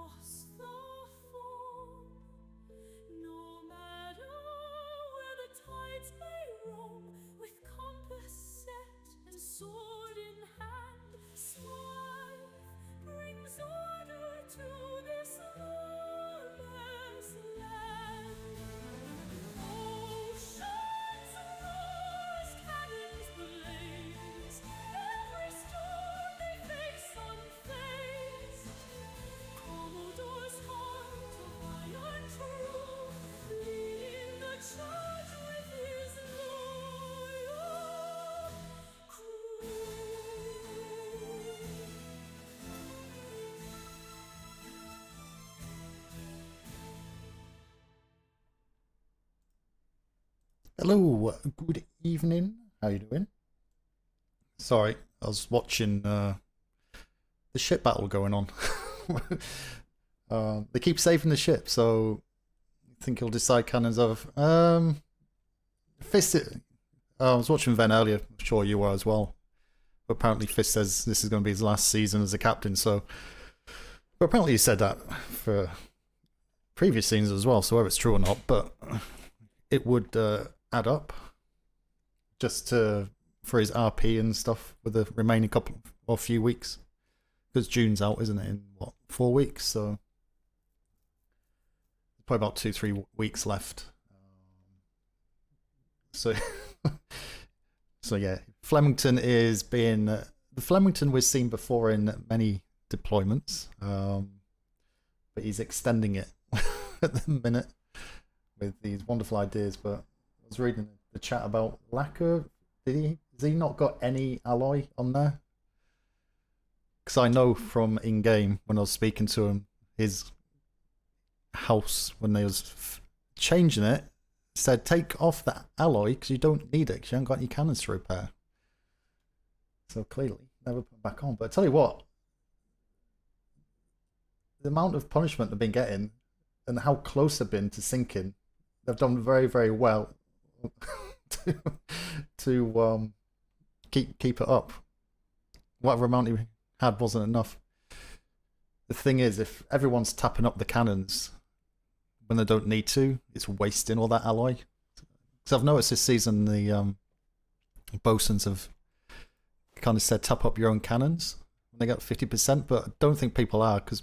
across the foam, no matter where the tides may roam, with compass set and sword in hand, Smythe brings order to this lawless land. Oceans roar as cannons blaze, every storm they face unfazed. Commodore's heart of iron true, leading the charge with his loyal crew. Hello, good evening. How you doing? Sorry, I was watching the ship battle going on. They keep saving the ship, so I think he'll decide cannons of. Fist. I was watching Ven earlier. I'm sure you were as well. But apparently, Fist says this is going to be his last season as a captain. So, but apparently he said that for previous seasons as well. So whether it's true or not, but it would add up just for his RP and stuff with the remaining couple or few weeks, because June's out, isn't it, in what, 4 weeks? So probably about 2-3 weeks left. So so yeah, Flemington is being the Flemington we've seen before in many deployments, but he's extending it at the minute with these wonderful ideas. But I was reading the chat about Lacquer. Has he not got any alloy on there? Because I know from in-game, when I was speaking to him, his house, when they was changing it, said take off that alloy because you don't need it because you haven't got any cannons to repair. So clearly, never put it back on. But I tell you what, the amount of punishment they've been getting and how close they've been to sinking, they've done very, very well to keep it up. Whatever amount he had wasn't enough. The thing is, if everyone's tapping up the cannons when they don't need to, it's wasting all that alloy. Because I've noticed this season the bosuns have kind of said tap up your own cannons when they got 50%, but I don't think people are, because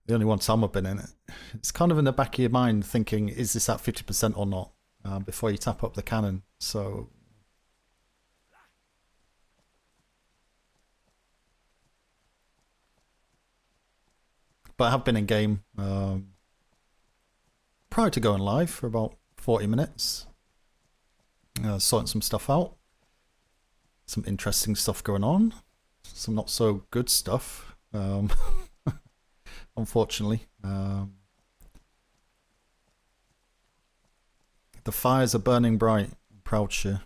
the only one time I've been in it, it's kind of in the back of your mind thinking, is this at 50% or not, before you tap up the cannon. So but I have been in game prior to going live for about 40 minutes, sorting some stuff out, some interesting stuff going on, some not so good stuff, unfortunately. The fires are burning bright in Proudshire.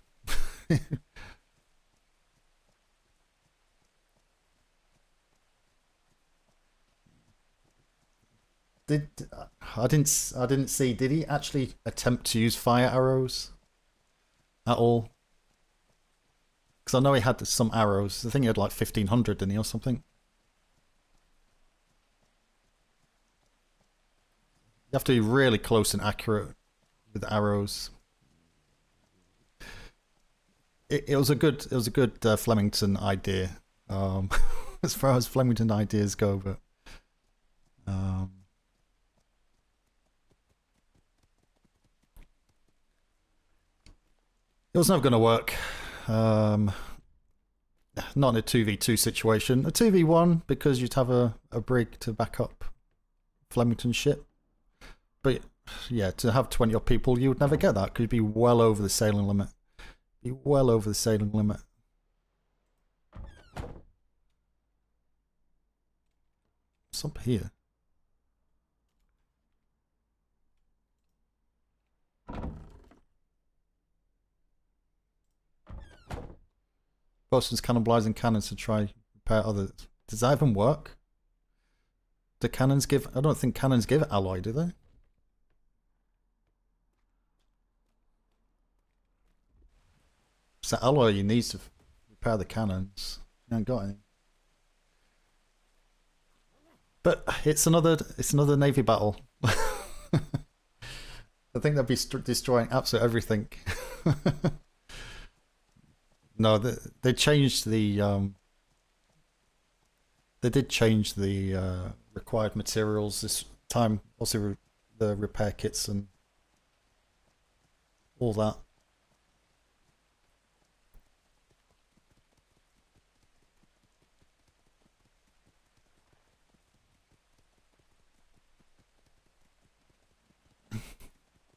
I didn't see. Did he actually attempt to use fire arrows at all? Because I know he had some arrows. I think he had like 1,500, didn't he, or something? You have to be really close and accurate with arrows. It was a good Flemington idea, as far as Flemington ideas go, but it was never going to work. Not in a 2v2 situation. A 2v1, because you'd have a brig to back up Flemington's ship. But yeah, to have 20 odd people, you would never get that, because you'd be well over the sailing limit. Be well over the sailing limit. What's up here? Bosun's cannibalizing cannons to try repair others. Does that even work? Do cannons give... I don't think cannons give alloy, do they? It's that alloy you need to repair the cannons. You haven't got any. But it's another Navy battle. I think they'll be destroying absolutely everything. No, they changed the they did change the required materials this time. Also, the repair kits and all that.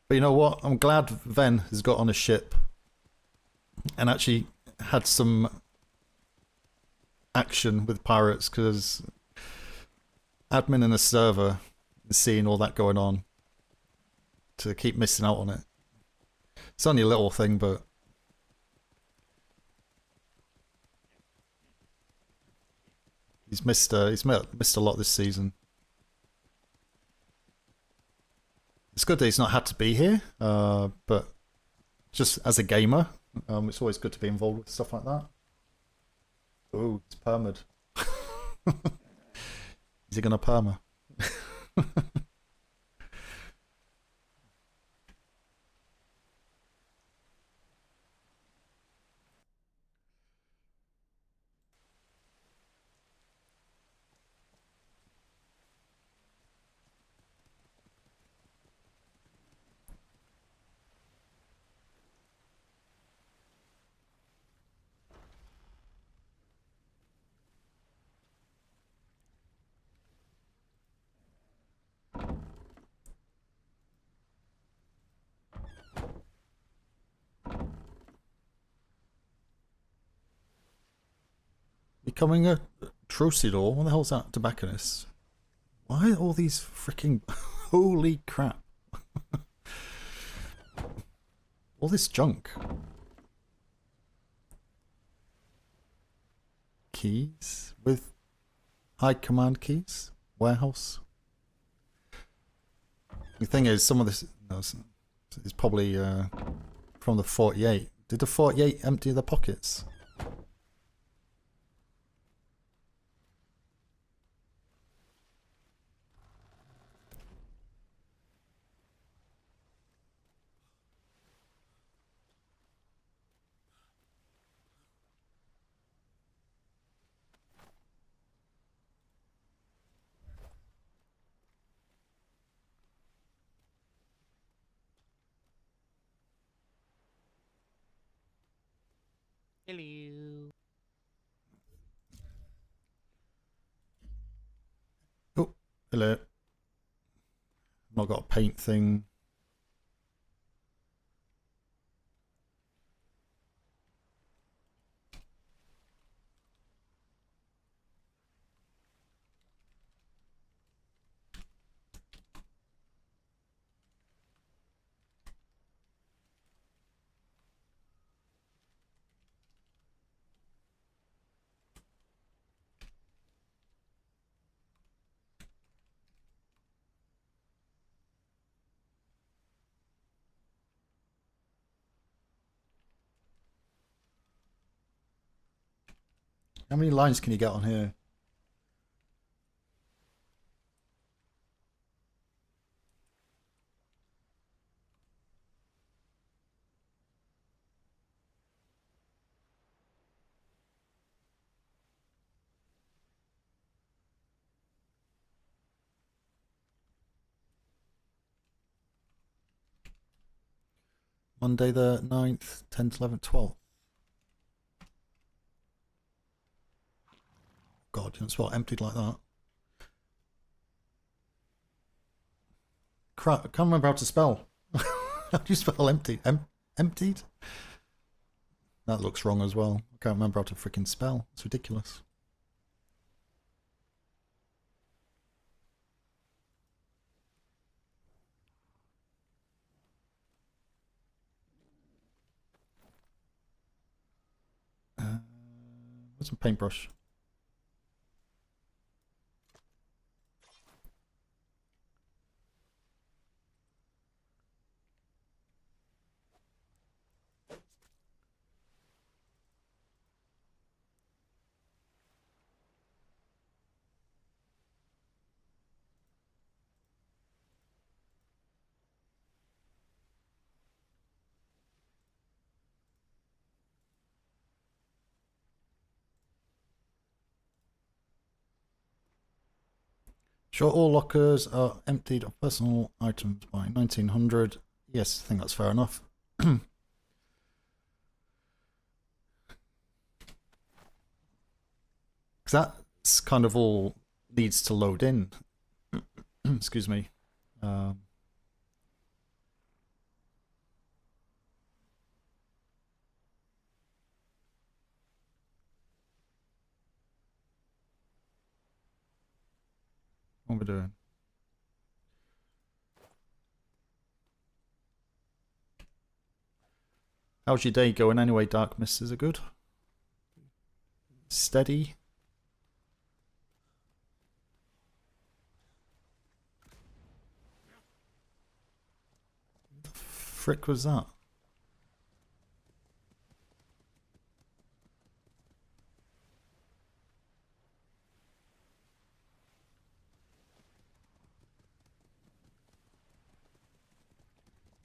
But you know what? I'm glad Ven has got on a ship and actually had some action with pirates, because admin in a server and seeing all that going on, to keep missing out on it. It's only a little thing, but he's missed a lot this season. It's good that he's not had to be here, but just as a gamer, it's always good to be involved with stuff like that. Ooh, it's permed. Is he gonna perma? Becoming a Trucidor? What the hell's that? Tobacconist? Why all these freaking... Holy crap. All this junk. Keys? With high command keys? Warehouse? The thing is, some of this is probably from the 48. Did the 48 empty their pockets? Hello. Oh, hello. Not got a paint thing. How many lines can you get on here? Monday the 9th, 10th, 11th, 12th. God, you don't spell emptied like that. Crap, I can't remember how to spell. How do you spell empty? Emptied? That looks wrong as well. I can't remember how to freaking spell. It's ridiculous. Where's some paintbrush? Sure, all lockers are emptied of personal items by 1900. Yes, I think that's fair enough. Because that's kind of all needs to load in. Excuse me. What are we doing? How's your day going anyway, Dark Mist? Is it good? Steady? What the frick was that?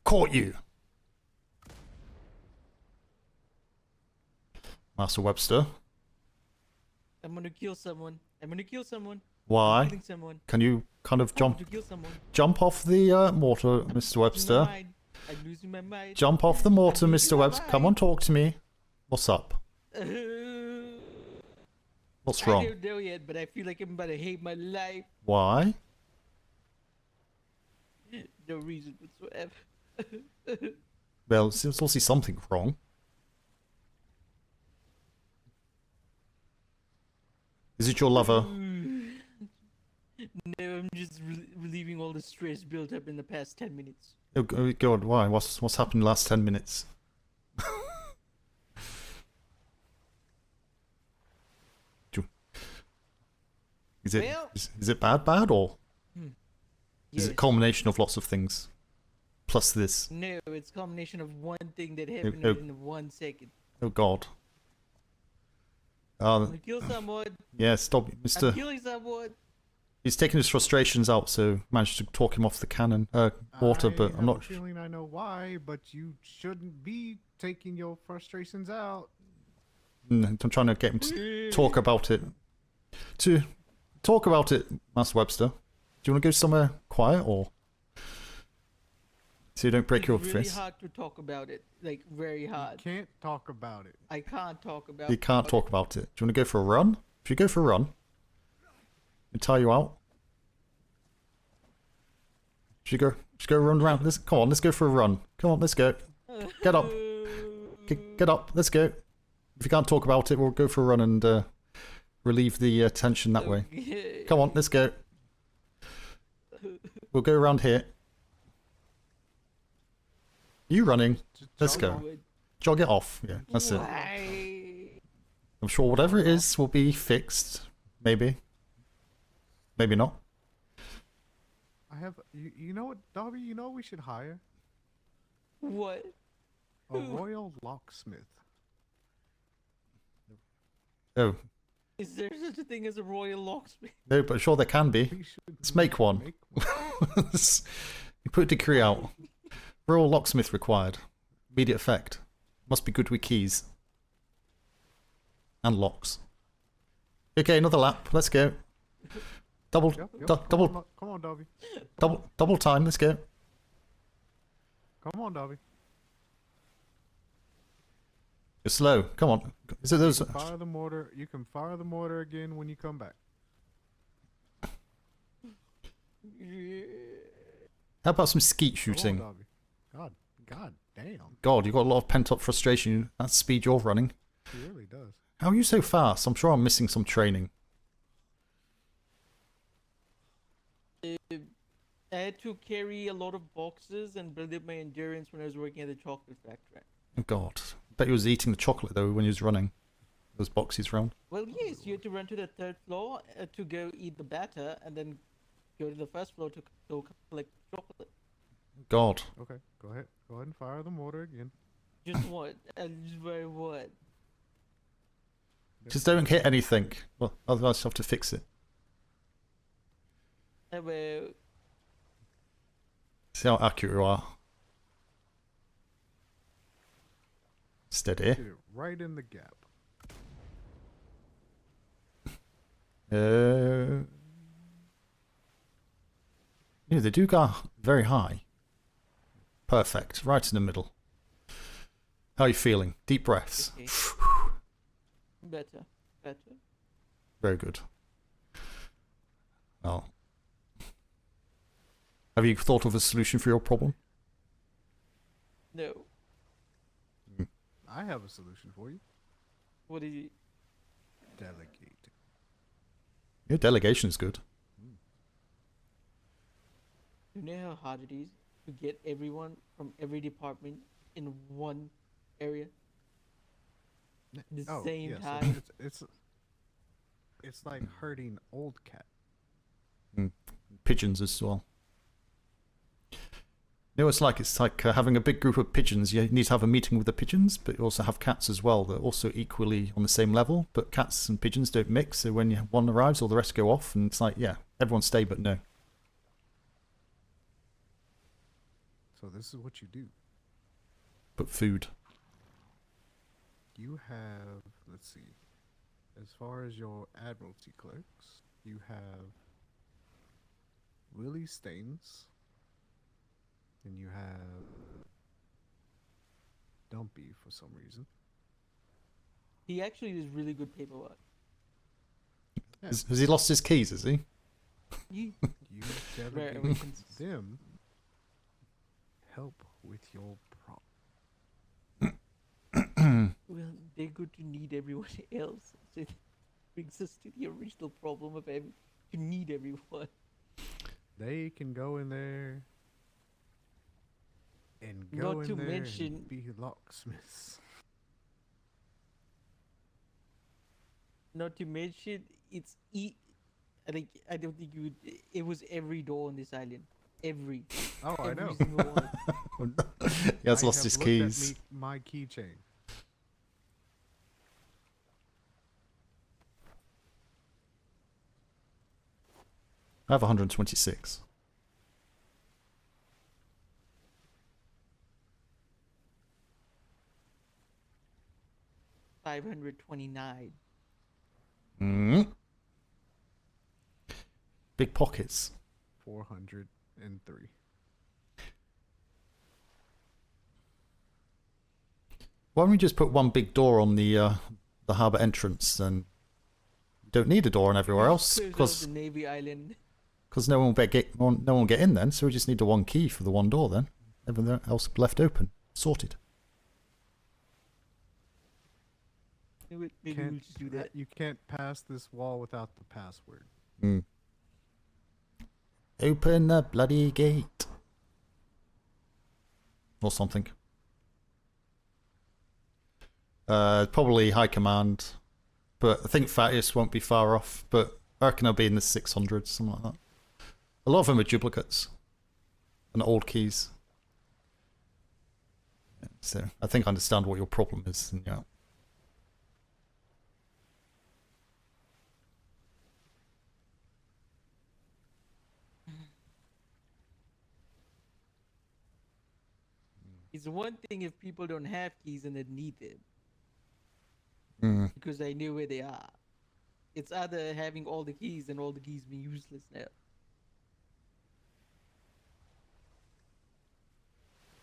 Caught you! Master Webster. I'm gonna kill someone. I'm gonna kill someone. Why? I'm killing someone. Can you kind of I'm going to jump kill someone. off the mortar, Mr. I'm losing my Webster? mind. I'm losing my mind. Jump off the mortar, I'm losing Mr. my Webster. Come on, mind. talk to me. What's up? What's I wrong? don't know yet, but I feel like I'm about to hate my life. Why? No reason whatsoever. Well, there's obviously something wrong. Is it your lover? No, I'm just relieving all the stress built up in the past 10 minutes. Oh God, why? What's happened in the last 10 minutes? Is it Well- is it bad or is it a Yes. culmination of lots of things plus this? No, it's a combination of one thing that happened oh. in 1 second. Oh God. I'm gonna kill someone. Yeah, stop, I'm Mister. killing someone. He's taking his frustrations out, so managed to talk him off the cannon water. But I'm not. I have a feeling I know why, but you shouldn't be taking your frustrations out. I'm trying to get him to talk about it. To talk about it, Master Webster. Do you want to go somewhere quiet or so you don't break It's your really fist? hard to talk about it. Like, very You hard. can't talk about it. I can't talk about You can't talk about it. Do you want to go for a run? If you go for a run, and tie you out. Should you go run around? Come on, let's go for a run. Come on, let's go. Get up. Get up. Let's go. If you can't talk about it, we'll go for a run and relieve the tension that way. Okay. Come on, let's go. We'll go around here. You running? Just Let's jog go. on. Jog it off. Yeah, that's it. Why? I'm sure whatever it is will be fixed. Maybe. Maybe not. I have. You know what, Dobby? You know what we should hire What? a royal locksmith. Oh, Is there such a thing as a royal locksmith? no, but sure there can be. We should. Let's make one. Make one. You put a decree out. Royal locksmith required. Immediate effect. Must be good with keys. And locks. Okay, another lap. Let's go. Double, Yep, yep. double, Come on, Dobby. double time. Let's go. Come on, Dobby. You're slow. Come on. Is it those? Fire the mortar. You can fire the mortar again when you come back. How about some skeet Come on, shooting? Dobby. God damn. God, you've got a lot of pent up frustration. That's the speed you're running. He really does. How are you so fast? I'm sure I'm missing some training. I had to carry a lot of boxes and build up my endurance when I was working at the chocolate factory. Oh God. Bet you was eating the chocolate though when you was running. Those boxes round. Well, yes, you had to run to the 3rd floor to go eat the batter, and then go to the 1st floor to go collect chocolate. God. Okay, go ahead. Go ahead and fire the mortar again. Just what? Just very what? Just don't hit anything. Well, otherwise you have to fix it. Well, See how accurate you are. Steady. Get it right in the gap. Yeah, they do go very high. Perfect. Right in the middle. How are you feeling? Deep breaths. Okay. Better. Better. Very good. Well, have you thought of a solution for your problem? No. I have a solution for you. What is it? Delegate. Yeah, delegation is good. You know how hard it is to get everyone from every department in one area at the same yes, time? it's like herding old cat. Pigeons as well. You know, it's like having a big group of pigeons. You need to have a meeting with the pigeons, but you also have cats as well. They're also equally on the same level, but cats and pigeons don't mix. So when one arrives, all the rest go off, and it's like, yeah, everyone stay, but no. So this is what you do. But food. You have, let's see, as far as your admiralty clerks, you have Willie Staines, and you have Dumpy for some reason. He actually does really good paperwork. Yeah. Has he lost his keys, has he? You You Rare delegate evidence. them help with your problem. Well, they're good to need everyone else. So it brings us to the original problem of having to need everyone. They can go in there and Not go in to there mention- and be locksmiths. Not to mention, I don't think you would. It was every door on this island. Every. Oh, I every know. single one. He has I lost have his looked at keys. my keychain. I have 126. $529. Mm. Big pockets. 403. Why don't we just put one big door on the harbour entrance, and you don't need a door on everywhere else Close out the Navy Island. because no one will get in then. So we just need the one key for the one door then. Everything else left open, sorted. Maybe we'll just do that. You can't pass this wall without the password. Mm. Open the bloody gate, or something. Probably high command, but I think Thaddeus won't be far off. But I reckon I'll be in the 600s, something like that. A lot of them are duplicates and old keys. Yeah, so I think I understand what your problem is. And yeah. It's one thing if people don't have keys and they need them Mm. because they know where they are. It's either having all the keys and all the keys being useless now.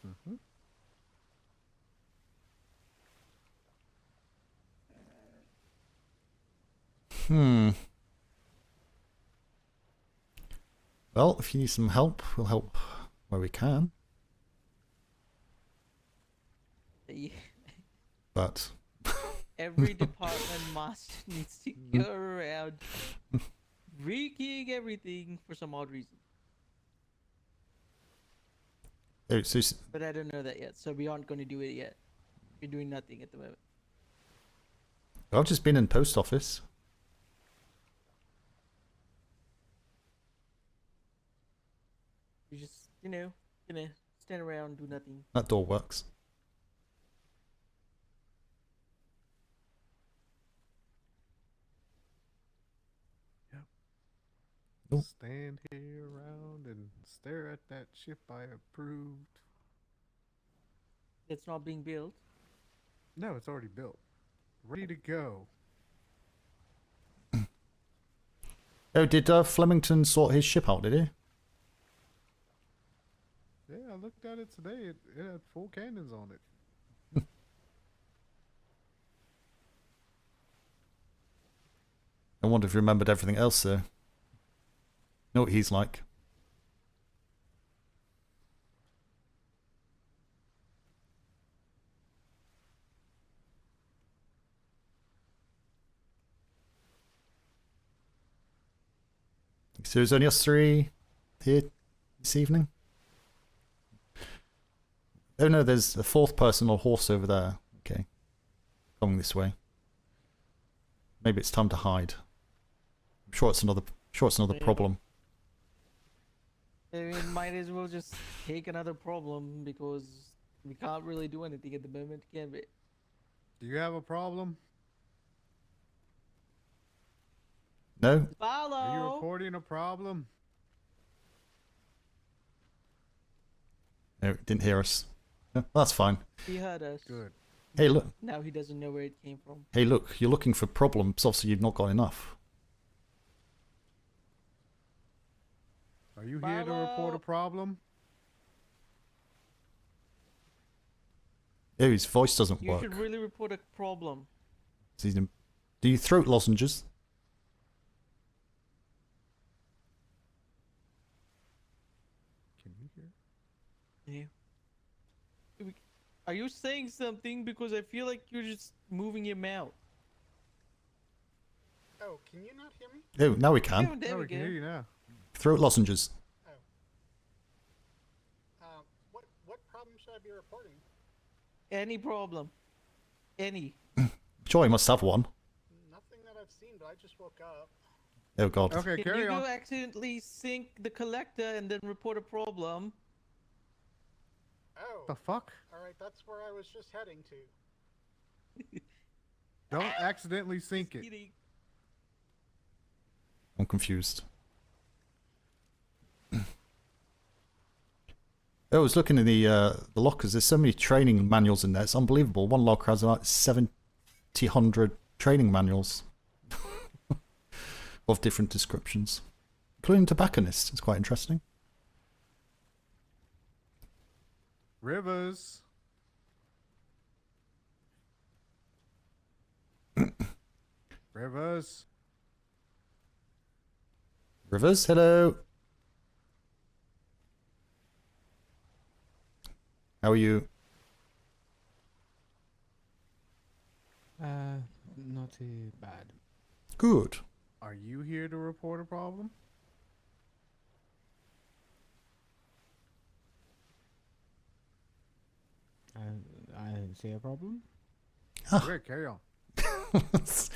Mm-hmm. Well, if you need some help, we'll help where we can. But Every department master needs to go around rekeying everything for some odd reason. But I don't know that yet, so we aren't going to do it yet. We're doing nothing at the moment. I've just been in post office. We just, gonna stand around, do nothing. That door works. Nope. Stand here around and stare at that ship I approved. It's not being built. No, it's already built. Ready to go. Oh, did Flemington sort his ship out, did he? looked at it today. It had full cannons on it. I wonder if he remembered everything else, though. You know what he's like. So there's only us three here this evening? Oh no, there's a fourth person on a horse over there. Okay. Coming this way. Maybe it's time to hide. I'm sure it's another Yeah. problem. I mean, might as well just take another problem because we can't really do anything at the moment, can we? Do you have a problem? No? Are you Follow. reporting a problem? No, didn't hear us. No, that's fine. He heard us. Good. Hey look, Now he doesn't know where it came from. hey look, you're looking for problems, obviously you've not got enough. Are you here to report Follow. a problem? Oh, his voice doesn't You work. should really report a problem. Do you throat lozenges? Can you hear? Yeah. Are you saying something? Because I feel like you're just moving your mouth. Oh, can you not hear me? Oh, now we Oh, can. there No, we we can hear go. you now. Throat lozenges. What problem should I be reporting? Any problem. Any. Sure, he must have one. Nothing that I've seen, but I just woke up. Oh god. Okay, Can carry you on. go accidentally sync the collector and then report a problem? Oh, The fuck? all right, that's where I was just heading to. Don't accidentally sink it. Kidding. I'm confused. I was looking in the lockers. There's so many training manuals in there. It's unbelievable. One locker has about 700 training manuals of different descriptions, including tobacconist. It's quite interesting. Rivers. Rivers. Rivers, hello. How are you? Not too bad. Good. Are you here to report a problem? I didn't see a problem. Ah. Okay, carry on. It's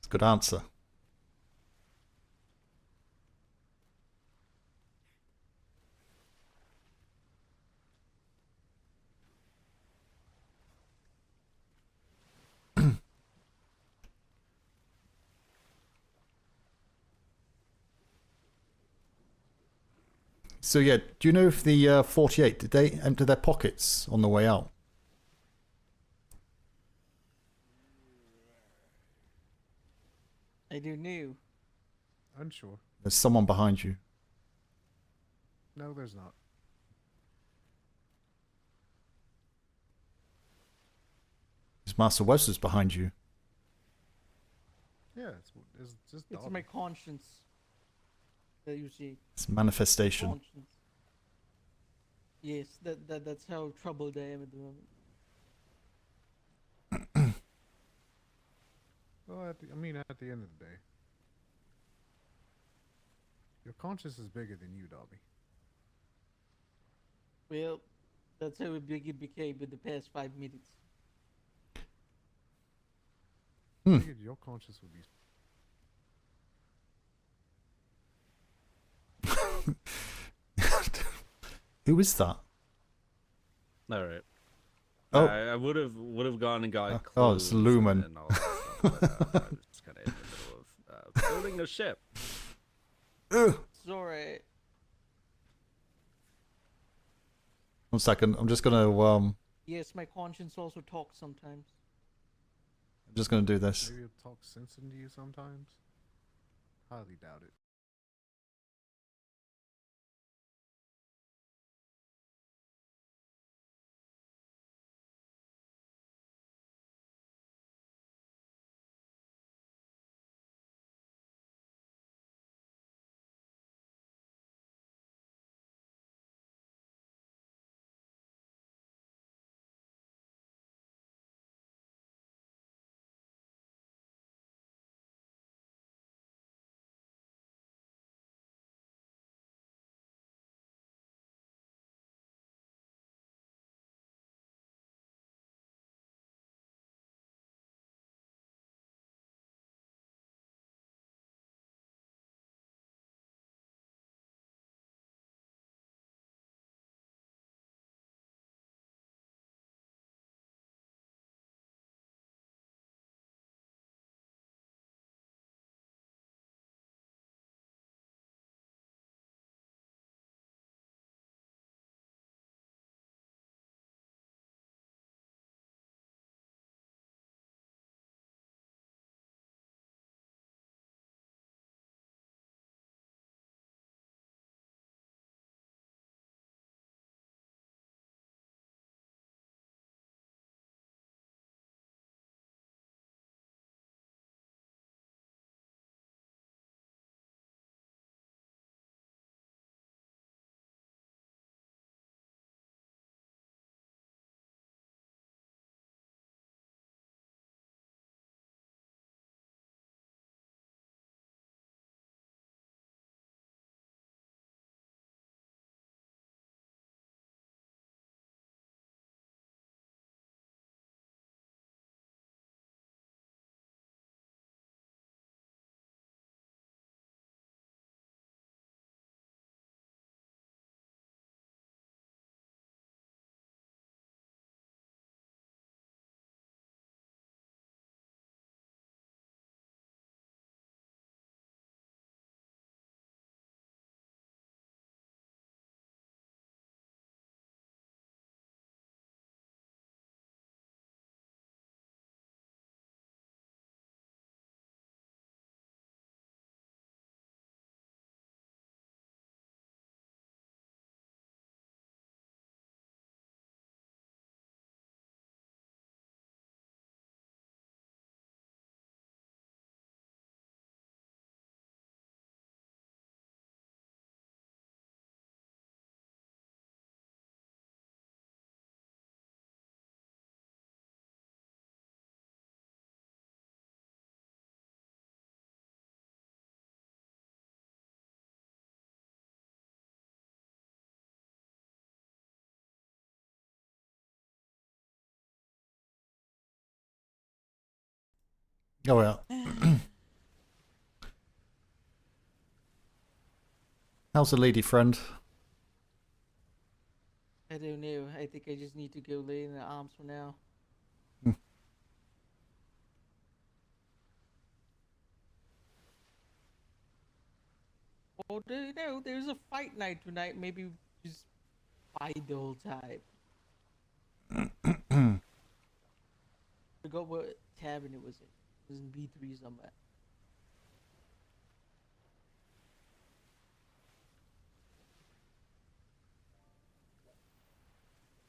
a good answer. So yeah, do you know if the 48, did they empty their pockets on the way out? I do know. Unsure. There's someone behind you. No, there's not. Is Master Webster's behind you? Yeah, it's just It's Dobby. my conscience that you see. It's manifestation. Conscience. Yes, that's how troubled I am at the moment. Well, at the end of the day, your conscience is bigger than you, Dobby. Well, that's how big it became in the past 5 minutes. Hmm. I figured your conscience would be. Who is that? All right. Oh. I would have gone and got Oh, it's clothes Lumen. and all that stuff, but, I was kind of in the middle of building a ship. Ugh. It's alright. 1 second. I'm just gonna Yes, my conscience also talks sometimes. do this. Maybe it'll talk sense into you sometimes. Highly doubt it. Oh yeah. How's the lady friend? I don't know. I think I just need to go lay in the arms for now. Hmm. Or there's a fight night tonight. Maybe just fight the whole time. Forgot what tavern it was in. It was in B3 somewhere.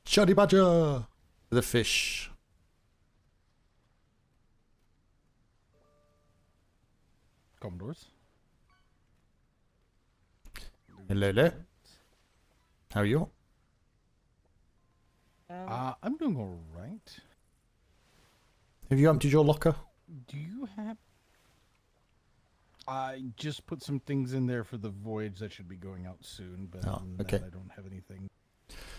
Shuddy Badger! The fish. Commodores. Hello there. How are you? I'm doing all right. Have you emptied your locker? Do you have? I just put some things in there for the voyage that should be going out soon, but Oh, other than okay. that, I don't have anything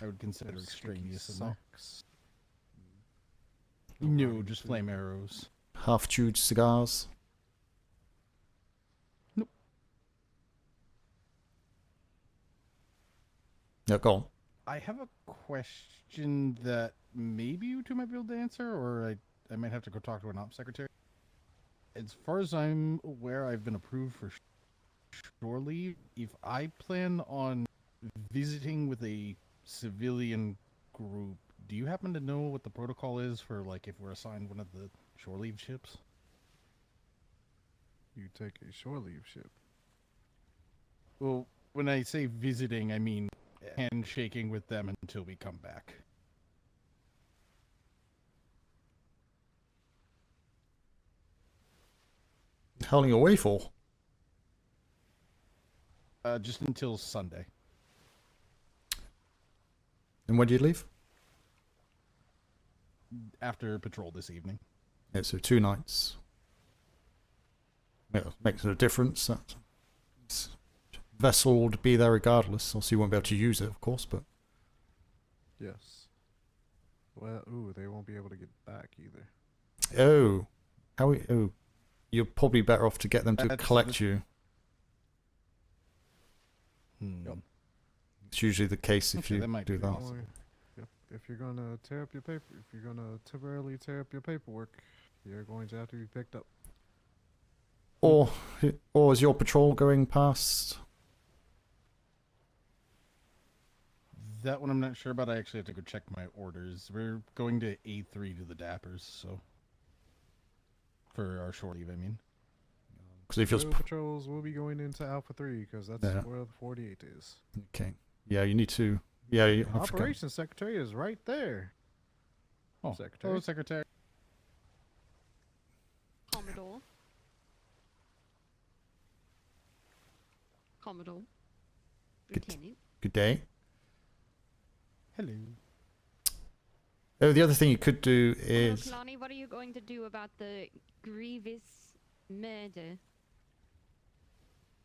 I would consider There's sticky extraneous in there. socks. No, just flame arrows. Half-chewed cigars? Nope. Yeah, go on. I have a question that maybe you two might be able to answer, or I might have to go talk to an ops secretary. As far as I'm aware, I've been approved for shore leave. If I plan on visiting with a civilian group, do you happen to know what the protocol is for, like, if we're assigned one of the shore leave ships? You take a shore leave ship. Well, when I say visiting, I mean handshaking with them until we come back. How long are you away for? Just until Sunday. And when do you leave? After patrol this evening. Yeah, so 2 nights. Yeah, makes no difference. That vessel would be there regardless. Also, you won't be able to use it, of course, but... Yes. Well, ooh, they won't be able to get back either. Oh. Oh. You're probably better off to get them to collect you. Yep. It's usually the case if Okay, you that might do be that. possible. If you're gonna tear up your paper, if you're gonna temporarily tear up your paperwork, you're going to have to be picked up. Or is your patrol going past? That one I'm not sure about. I actually have to go check my orders. We're going to A3 to the Dappers, so... For our shore leave, I mean. Because if you're... Road patrols will be going into Alpha 3, because that's Yeah. where the 48 is. Okay. Yeah, you need to... Yeah, you have to go. Operations Secretary is right there. Oh, Secretary. hello, Secretary. Commodore. Commodore. Good. Lieutenant. Good day. Hello. Oh, the other thing you could do Hello, is... Kalani, what are you going to do about the grievous murder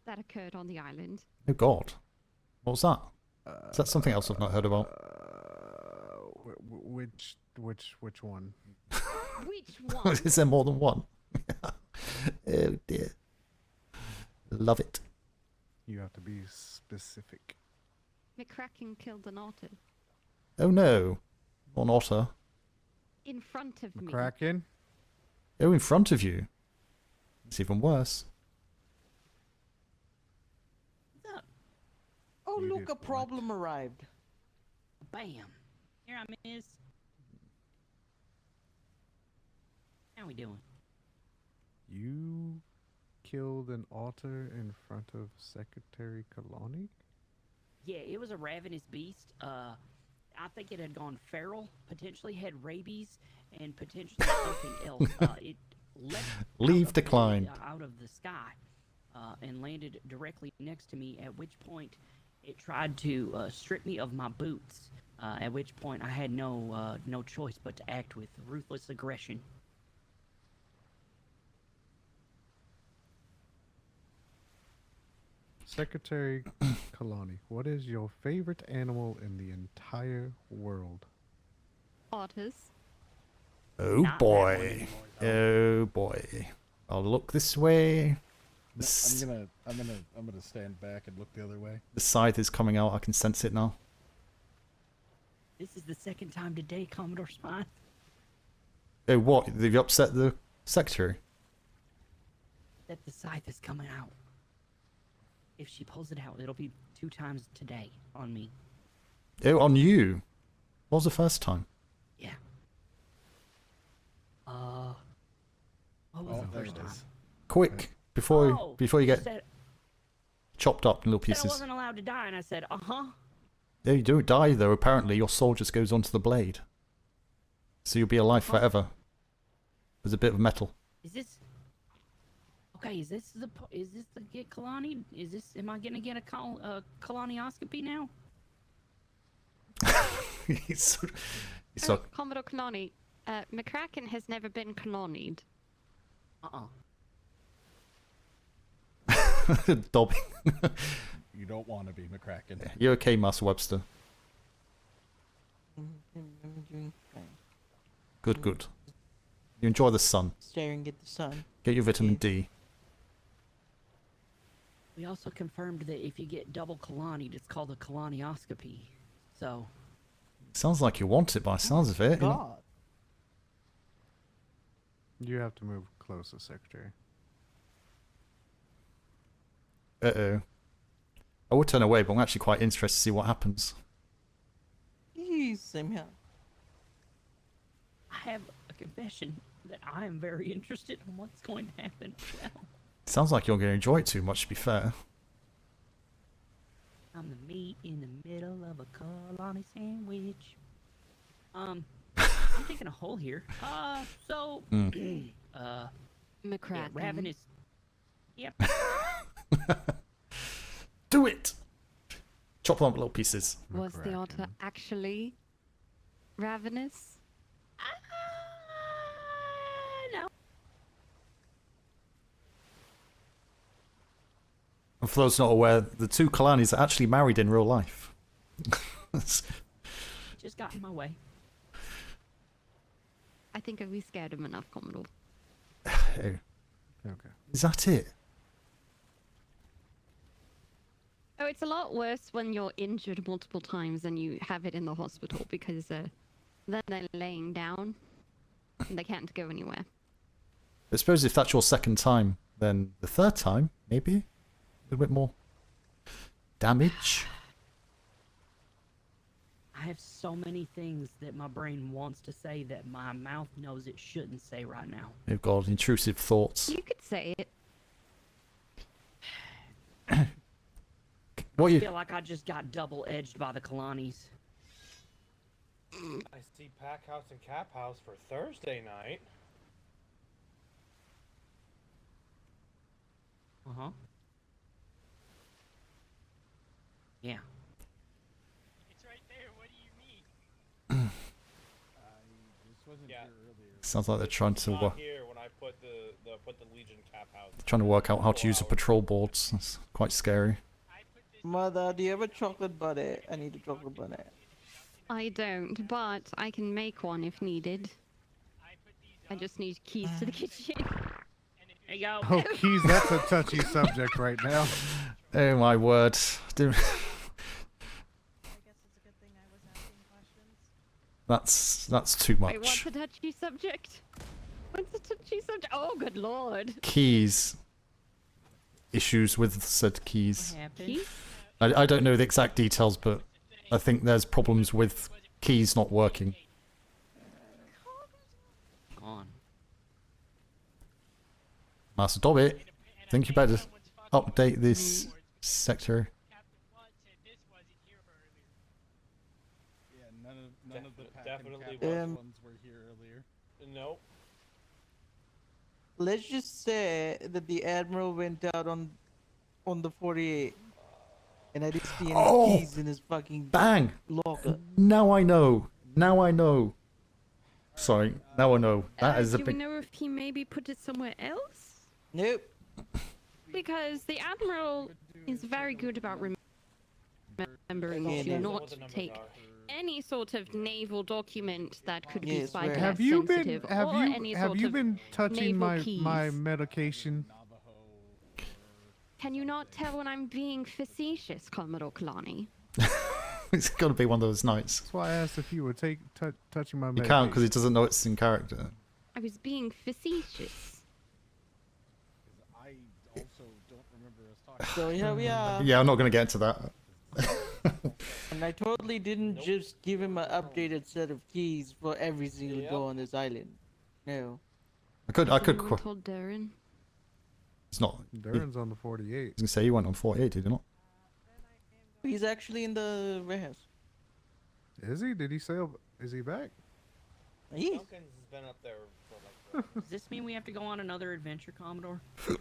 that occurred on the island? Oh, God. What was that? Is that something else I've not heard about? Which one? Which one? Is there more than one? Oh, dear. Love it. You have to be specific. McCracken killed an otter Oh, no. Not an otter. in front of me. McCracken? Oh, in front of you. It's even worse. Oh, You look, did a what? problem arrived. Bam. Here I is. How we doing? You killed an otter in front of Secretary Kalani? Yeah, it was a ravenous beast. I think it had gone feral, potentially had rabies, and potentially something else. It leapt Leave out of declined. out of the sky and landed directly next to me, at which point it tried to strip me of my boots, at which point I had no choice but to act with ruthless aggression. Secretary Kalani, what is your favorite animal in the entire world? Otters. Oh, Not that one boy. anymore, though. Oh, boy. I'll look this way. No, The, I'm gonna stand back and look the other way. the scythe is coming out. I can sense it now. This is the second time today, Commodore Smythe. Oh, what? Have you upset the secretary? That the scythe is coming out. If she pulls it out, it'll be 2 times today on me. Oh, on you. What was the first time? Yeah. What was Oh, the there first it time? is. Quick, before Oh, you you get said, chopped up in little said I pieces. wasn't allowed to die, and I said, uh-huh. Yeah, you don't die though. Apparently, your soul just goes onto the blade, so you'll be alive Huh? forever. There's a bit of metal. Is this... Okay, is this the get Kalani? Am I gonna get a colonioscopy now? He's Oh, Commodore Kalani, McCracken has never been colonied. Dobbing. You don't want to be McCracken. You okay, Master Webster? I'm doing fine. Good, good. You enjoy the sun. Staring at the sun. Get your vitamin D. We also confirmed that if you get double colonied, it's called a colonioscopy. So, Sounds like you want it by the sounds of it. You know? God. You have to move closer, Secretary. Uh-oh. I would turn away, but I'm actually quite interested to see what happens. Same here. I have a confession that I am very interested in what's going to happen now. Sounds like you're going to enjoy it too much, to be fair. I'm the meat in the middle of a colony sandwich. I'm taking a hole here. McCracken. Yeah, ravenous. Yep. Do it! Chop them up little pieces. Was the otter McCracken. actually ravenous? No. And for those not aware, the two Kalanis are actually married in real life. Just got in my way. I think we scared him enough, Commodore. Oh, Okay. is that it? Oh, it's a lot worse when you're injured multiple times and you have it in the hospital because then they're laying down and they can't go anywhere. I suppose if that's your second time, then the third time, maybe? A little bit more damage? I have so many things that my brain wants to say that my mouth knows it shouldn't say right now. You've got intrusive thoughts. You could say it. What I you... feel like I just got double-edged by the colonies. I see Pack House and Cap House for Thursday night. Uh-huh. Yeah. It's right there. What do you mean? This wasn't Yeah. here earlier. Sounds like they're trying to Not here when I put the Legion Cap House. trying to work out how to use the patrol boards. That's quite scary. Mother, do you have a chocolate bunny? I need a chocolate bunny. I don't, but I can make one if needed. I just need keys to the kitchen. There you go. Oh, keys, that's a touchy subject right now. Oh my word. That's too much. Wait, what's a touchy subject? What's a touchy subject? Oh, good lord. Keys. Issues with said keys. What happened? Keys? I don't know the exact details, but I think there's problems with keys not working. On. Master Dobby, I think you better update this sector. Yeah, none of the Pack and Definitely Cap House was. ones were here earlier. Nope. Let's just say that the Admiral went out on the 48. And I didn't see any Oh! keys in his fucking Bang! locker. Now I know. Now I know. Sorry, now I know. That is a do we big... know if he maybe put it somewhere else? Nope. Because the Admiral is very good about remembering Yeah, to no. not What the numbers take are. any sort of naval document that could be Yes, spy where- class Have you been sensitive, have or you any have sort you of been touching naval my keys. medication? Can you not tell when I'm being facetious, Commodore Kalani? It's got to be one of those nights. That's why I asked if you were touching my You medication. can't because he doesn't know it's in character. I was being facetious. I also don't remember us talking. So here we are. Yeah, I'm not going to get into that. And I totally didn't just give him an updated set of keys for every single door on this island. No. I could. Anyone told Darren? It's not. Darren's on the 48. I was gonna say you went on 48, did you not? He's actually in the warehouse. Is he? Did he sail? Is he back? He is. Duncan's been up there for like. Does this mean we have to go on another adventure, Commodore? I'm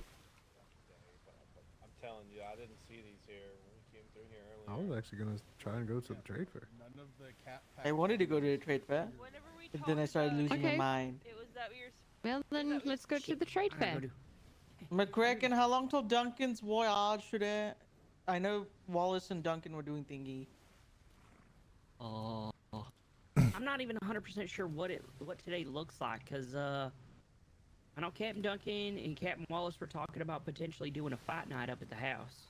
telling you, I didn't see these here when we came through here I earlier. was actually gonna try and go to the trade fair. None of the cat. I wanted to go to the trade fair, Whenever we but then I talked started about losing my Okay. mind. it was that we were Well, then let's go to the trade I gotta fair. go do- McCracken, how long till Duncan's voyage today? I know Wallace and Duncan were doing thingy. I'm not even 100% sure what today looks like, cause I know Captain Duncan and Captain Wallace were talking about potentially doing a fight night up at the house.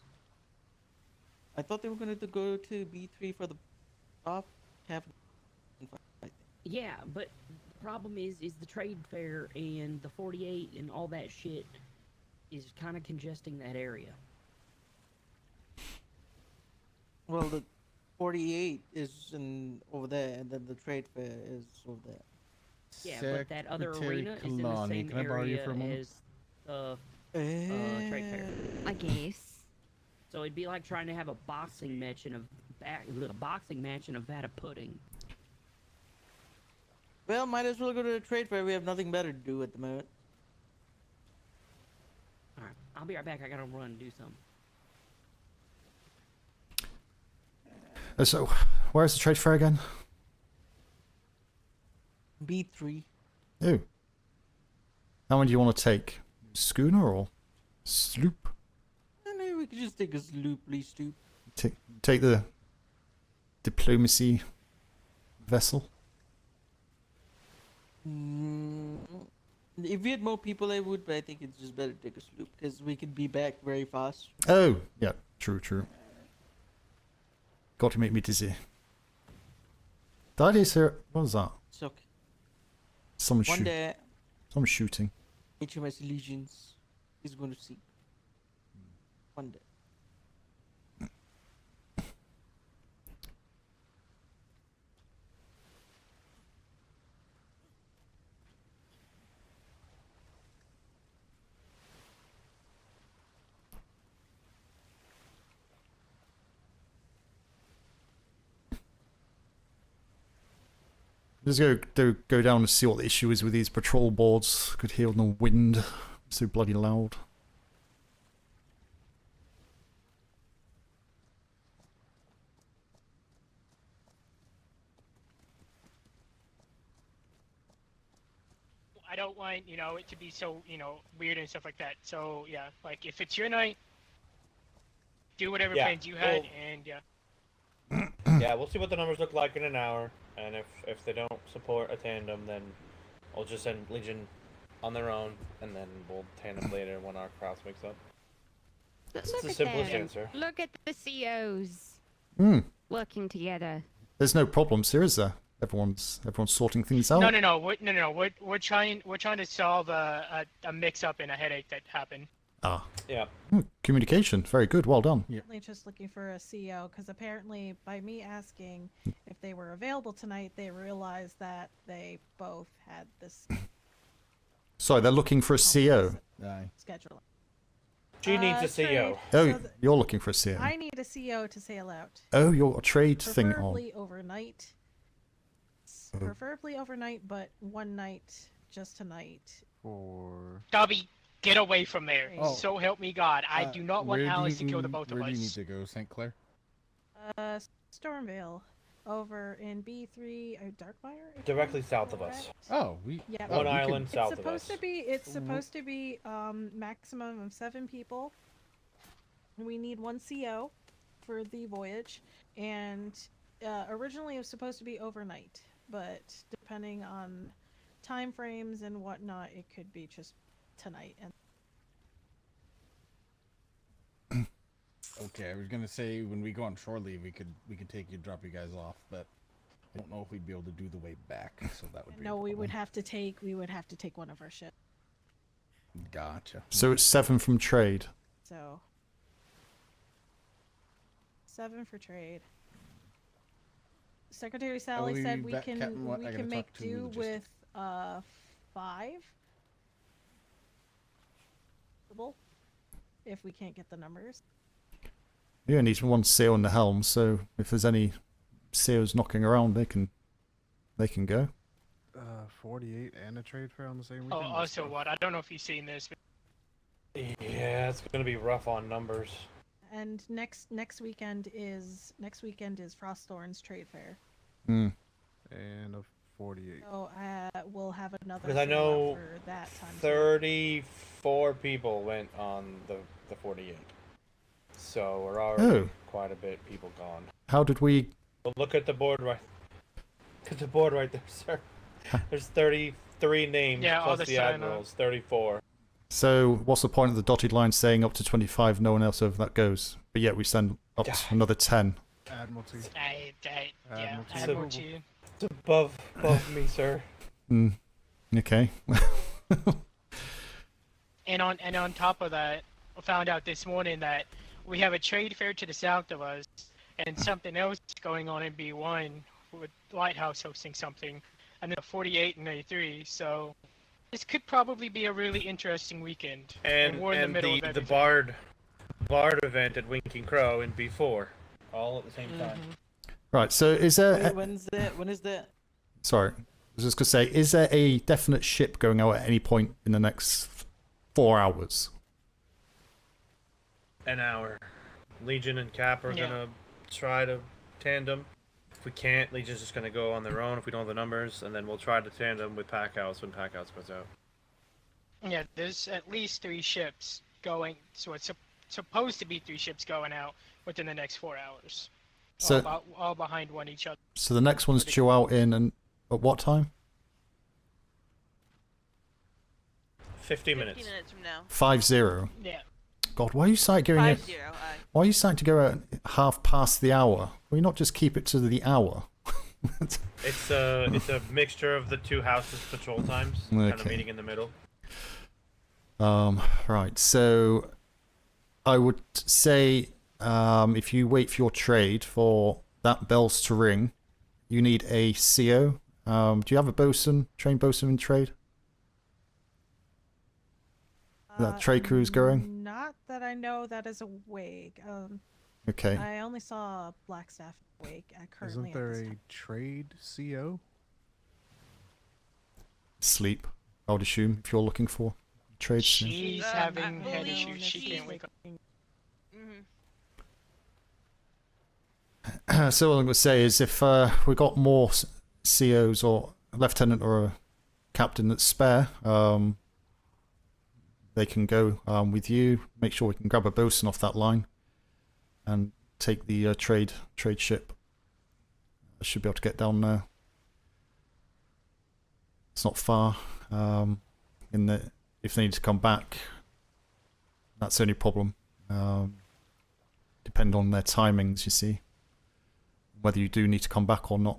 I thought they were going to go to B3 for the off half. Yeah, but the problem is the trade fair and the 48 and all that shit is kind of congesting that area. Well, the 48 is over there, and then the trade fair is over there. Yeah, but that other Secretary arena is in the Kalani, same can I borrow you area for a moment? as the trade fair. I guess. So it'd be like trying to have a boxing match in a vat of pudding. Well, might as well go to the trade fair. We have nothing better to do at the moment. All right, I'll be right back. I gotta run and do something. So, where's the trade fair again? B3. Oh. How many do you want to take? Schooner or sloop? Maybe we could just take a looply stoop. Take the diplomacy vessel. If we had more people, I would, but I think it's just better to take a sloop because we could be back very fast. Oh, yeah, true. Got to make me dizzy. Daddy's here. What was that? It's okay. Someone One day, Someone shooting. HMS Legions is going to see. One day. Just go down and see what the issue is with these patrol boards. Could hear the wind. So bloody loud. I don't want, it to be so, weird and stuff like that. So, yeah, like, if it's your night, do whatever Yeah, plans you had, well- and, yeah. Yeah, we'll see what the numbers look like in an hour, and if they don't support a tandem, then we'll just send Legion on their own, and then we'll tandem later when our cross makes up. Look the at simplest them. answer. Look at the COs Hmm. working together. There's no problems here, is there? Everyone's sorting things out. No. We're trying to solve a mix-up and a headache that happened. Ah. Yeah. Communication. Very good. Well done. Apparently just looking for a CO because apparently by me asking if they were available tonight, they realized that they both had this Sorry, they're looking for a CO. Aye. schedule. She needs a CO. Oh, you're looking for a CO. I need a CO to sail out. Oh, you're a trade thing on. Preferably overnight. Oh. Preferably overnight, but one night, just tonight. For Dobby, get away from there. Oh. So help me God. I do not want where do Alice to you- kill the both of Where do you need us. to go, St. Clair? Stormvale, over in B3, Darkmire. if Directly I'm south of us. correct. Oh, we. Yeah, One we can- island south of supposed us. to be. It's supposed to be maximum of 7 people. We need 1 CO for the voyage, and originally it was supposed to be overnight, but depending on time frames and whatnot, it could be just tonight. And Okay, I was gonna say when we go on shore leave, we could take you, drop you guys off, but I don't know if we'd be able to do the way back. So that would be. no, a we would problem. have to take one of our ships. Gotcha. So it's 7 from trade. So 7 for trade. Secretary Sally be said we back, can Captain. What? we I gotta can talk make to do with logistics. 5. If we can't get the numbers. You only need one seal in the helm, so if there's any seals knocking around, they can go. 48 and a trade fair on the same Oh, weekend. also what? I don't know if you've seen this. But Yeah, it's gonna be rough on numbers. And next weekend is Frostthorn's trade fair. Hmm. And a 48. So we'll have another. Because I sale out know for that time too. 34 people went on the 48. So we're already Oh. quite a bit people gone. How did we? Well, look at the board right. Look at the board right there, sir. There's 33 names Yeah, all plus the the sign-ups. admirals. 34. So what's the point of the dotted line saying up to 25? No one else over that goes, but yet we send up to another 10. Admiralty. yeah, Admiralty. Admiralty. It's above me, sir. Okay. And on top of that, I found out this morning that we have a trade fair to the south of us, and something else going on in B1 with Lighthouse hosting something, and then 48 and 83. So this could probably be a really interesting weekend. And we're in the middle of the everything. Bard event at Winking Crow in B4, all at the same time. Right. So is there? Wait, when's that? When is that? Sorry, I was just gonna say, is there a definite ship going out at any point in the next 4 hours? An hour. Legion and Cap are Yeah. gonna try to tandem. If we can't, Legion's just gonna go on their own if we don't have the numbers, and then we'll try to tandem with Packhouse when Packhouse goes out. Yeah, there's at least 3 ships going. So it's supposed to be 3 ships going out within the next 4 hours. So, all behind one each other. so the next one's due out in and at what time? 50 minutes. 50 minutes from now. 50. Yeah. God, why are you starting going? 50. Why are you starting to go at 1/2 the hour? Will you not just keep it to the hour? It's a mixture of the two houses' patrol times, kind of Okay. meeting in the middle. Right. So, I would say, if you wait for your trade for that bells to ring, you need a CO. Do you have a bosun, trained bosun in trade? That trade crew's going? Not that I know that is awake. Okay. I only saw Blackstaff awake currently. Isn't there a trade CO? Sleep, I would assume, if you're looking for trade. She's having I head believe issues. She she's- can't wake up. So what I'm going to say is if we got more COs or a lieutenant or a captain that's spare, they can go with you. Make sure we can grab a bosun off that line and take the trade ship. I should be able to get down there. It's not far. If they need to come back, that's the only problem. Depend on their timings, you see. Whether you do need to come back or not.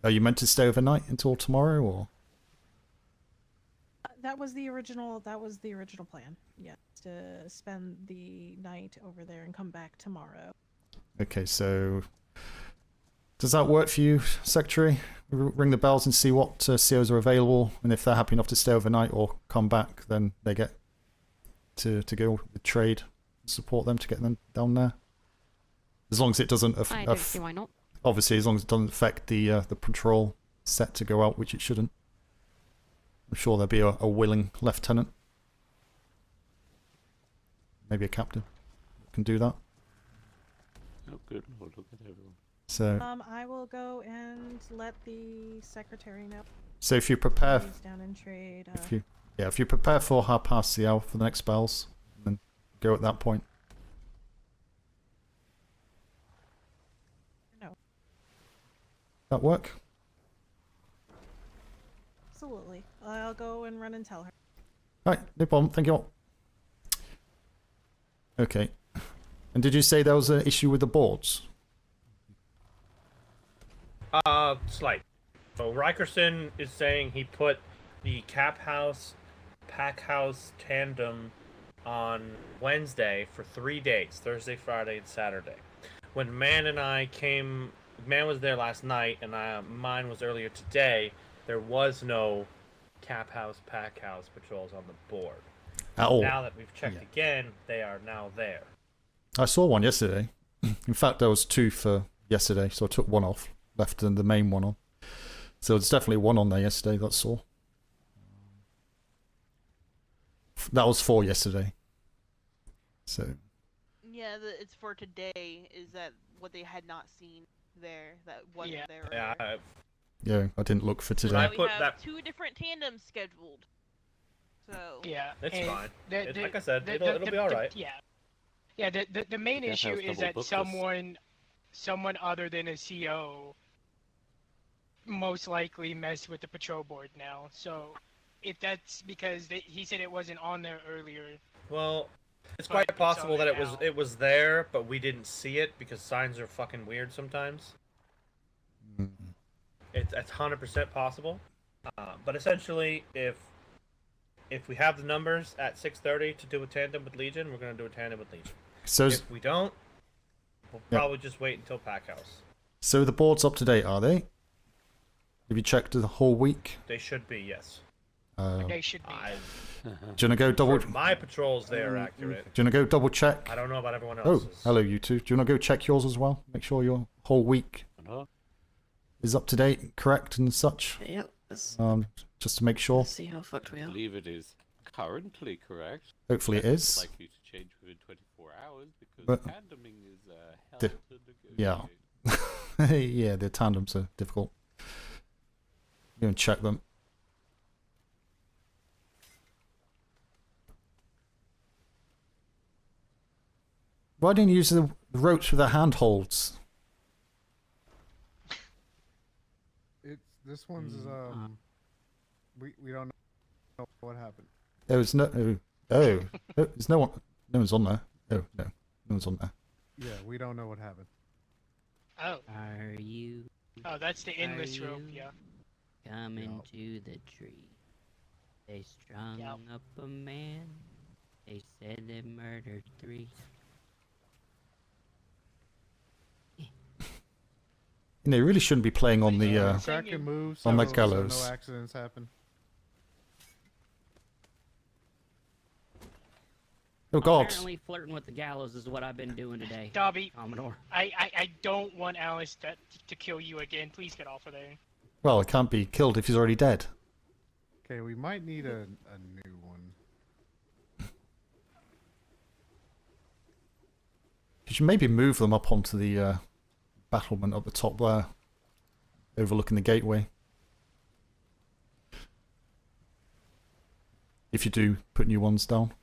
Are you meant to stay overnight until tomorrow, or? That was the original plan. Yeah, to spend the night over there and come back tomorrow. Okay, so does that work for you, Secretary? Ring the bells and see what COs are available, and if they're happy enough to stay overnight or come back, then they get to go with trade, support them to get them down there. As long as it doesn't I don't see why not. obviously, as long as it doesn't affect the patrol set to go out, which it shouldn't. I'm sure there'll be a willing lieutenant, maybe a captain, can do that. Oh, good lord, look at everyone. So, I will go and let the secretary know. so if you prepare, He's down in trade. if you prepare for 1/2 the hour for the next bells, then go at that point. That work? Absolutely. I'll go and run and tell her. Right, no problem. Thank you all. Okay. And did you say there was an issue with the boards? Slight. So Rikerson is saying he put the Cap House, Pack House tandem on Wednesday for 3 days, Thursday, Friday, and Saturday. When Man and I came, Man was there last night, and mine was earlier today. There was no Cap House, Pack House patrols on the board. At all? Now that we've checked again, they are now there. I saw one yesterday. In fact, there was 2 for yesterday, so I took one off, left the main one on. So there's definitely one on there yesterday, that's all. That was 4 yesterday. So. Yeah, it's for today. Is that what they had not seen there? That wasn't there. Yeah, Yeah, I didn't look for today. We have 2 different tandems scheduled. So yeah, it's and fine. Like I said, it'll be all right. Yeah. The main Cap issue House is double that booked someone other than a CO most likely messed with the patrol board now. So if that's because he said it wasn't on there earlier. Well, it's but quite it's on possible that there it now. was there, but we didn't see it because signs are fucking weird sometimes. It's 100% possible. But essentially, if we have the numbers at 6:30 to do a tandem with Legion, we're gonna do a tandem with Legion. So if we don't, we'll probably just wait until Pack House. So the board's up to date, are they? Have you checked the whole week? They should be, yes. They should be. Do you want to go double? For my patrols, they are accurate. Do you want to go double check? I don't know about everyone Oh, else's. hello, you two. Do you want to go check yours as well? Make sure your whole week is up to date, correct, and such. Yep. Just to make sure. See how fucked we I are. believe it is currently correct. Hopefully it and is. It's likely to change within 24 hours because But- tandeming is hell to Yeah. negotiate. Yeah, the tandems are difficult. Go and check them. Why didn't you use the ropes with the handholds? This one's we don't know what happened. There was no. Oh, there's no one. No one's on there. Oh no, no one's on there. Yeah, we don't know what happened. Oh. Are you? Oh, that's the endless rope. you Yeah. Coming to the tree. They strung up a man. They said they murdered 3. You know, you really shouldn't be playing on the Kraken moves on the so gallows. no accidents happen. Oh God! Apparently, flirting with the gallows is what I've been doing today. Dobby, Commodore. I don't want Alice to kill you again. Please get off of there. Well, it can't be killed if he's already dead. Okay, we might need a new one. You should maybe move them up onto the battlement up the top there, overlooking the gateway. If you do put new ones down.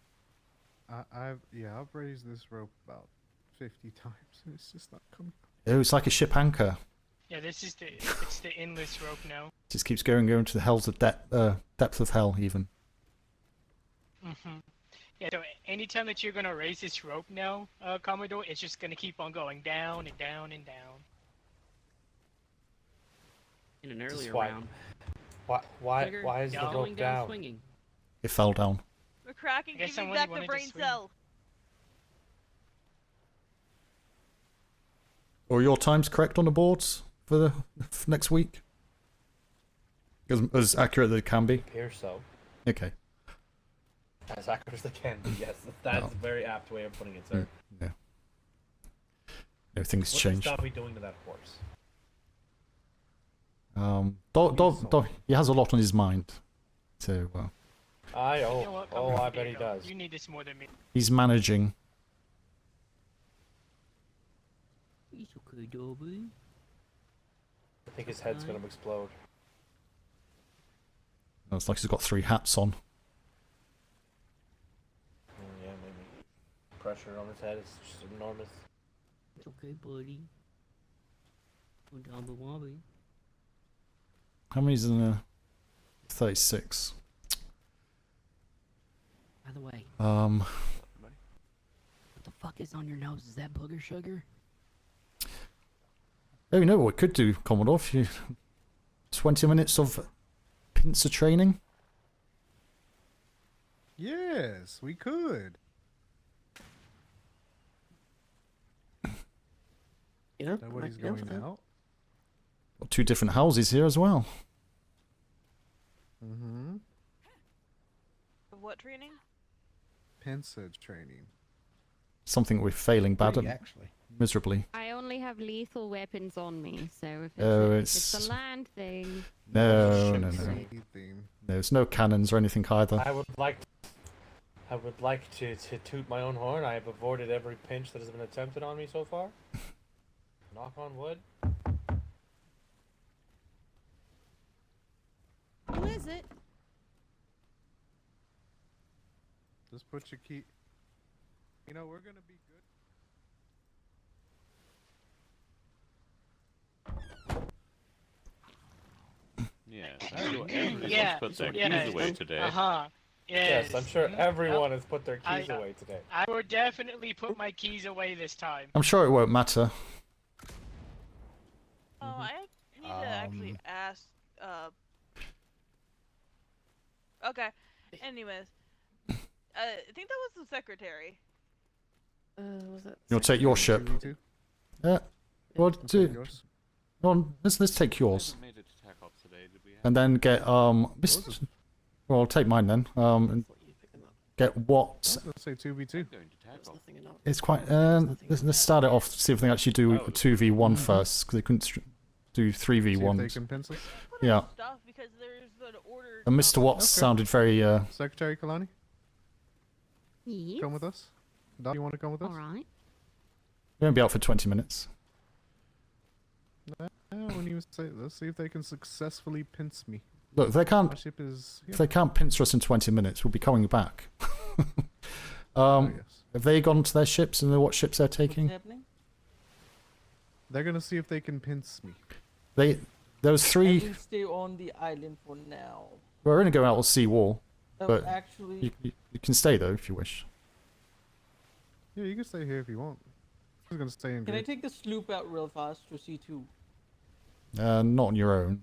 I've raised this rope about 50 times and it's just not coming. Oh, it's like a ship anchor. Yeah, it's the endless rope now. Just keeps going to the hells of depth of hell even. Mhm. Yeah. So anytime that you're gonna raise this rope now, Commodore, it's just gonna keep on going down and down and down. In an earlier why- round. Why is the going rope down down? swinging. It fell down. McCracken, guess give me someone back wanted the to brain swing. cell. Are your times correct on the boards for next week? As accurate as they can be. Appears so. Okay. As accurate as they can be, yes. That's a very apt way of putting it, sir. Yeah. Everything's What changed. is Dobby doing to that horse? He has a lot on his mind. So, You know what, I Commodore, bet he does. You need this more than me. he's managing. It's okay, Dobby. I think his head's gonna explode. Oh, it's like he's got 3 hats on. Yeah, maybe. Pressure on his head is just enormous. It's okay, buddy. Oh, Dobby Wobby. How many's in there? 36. By the way, Um. what the fuck is on your nose? Is that booger sugar? Oh, you know what we could do, Commodore? If you 20 minutes of pincer training. Yes, we could. Yeah. Nobody's going out. Got 2 different houses here as well. Mm-hmm. What training? Pincer training. Something we're failing bad Three, at actually. miserably. I only have lethal weapons on me, so if it's, Oh, a, it's- it's a land thing. No, Ship no, no. safety theme. There's no cannons or anything either. I would like to toot my own horn. I have avoided every pinch that has been attempted on me so far. Knock on wood. Who is it? Just put your key. You know, we're gonna be good. Yeah, I'm sure everyone's Yeah, put their yeah. keys away today. Uh-huh. Yes, I'm sure everyone has put their I- keys away today. I will definitely put my keys away this time. I'm sure it won't matter. Oh, I need to actually ask. Okay. Anyways, I think that was the secretary. Was that? You'll take your ship. 2v2? Yeah. Well, Take do. yours. Well, let's take yours. We haven't made it to TAC Ops today, did we? And then get well, I'll take mine then. And get what? Let's say 2v2. Going to TAC Ops. It's quite. Let's start it off. See if they actually do a 2v1 first, because they couldn't do See if they 3v1s. can pencil. Yeah. Stuff because there's an order. And Mr. Watts sounded very. Secretary Kalani, Yes. come with us. Doc, you want to come with us? Alright. We won't be out for 20 minutes. When you say, let's see if they can successfully pinch me. Look, if they My can't. ship is. If they can't pincer us in 20 minutes, we'll be coming back. yes. Have they gone to their ships and know what ships they're taking? happening? They're gonna see if they can pinch me. There was I 3. can stay on the island for now. We're going to go out on sea wall, Oh, but actually, you can stay though if you wish. Yeah, you can stay here if you want. I'm gonna stay in. can I grid. take the sloop out real fast to C2? Not on your own.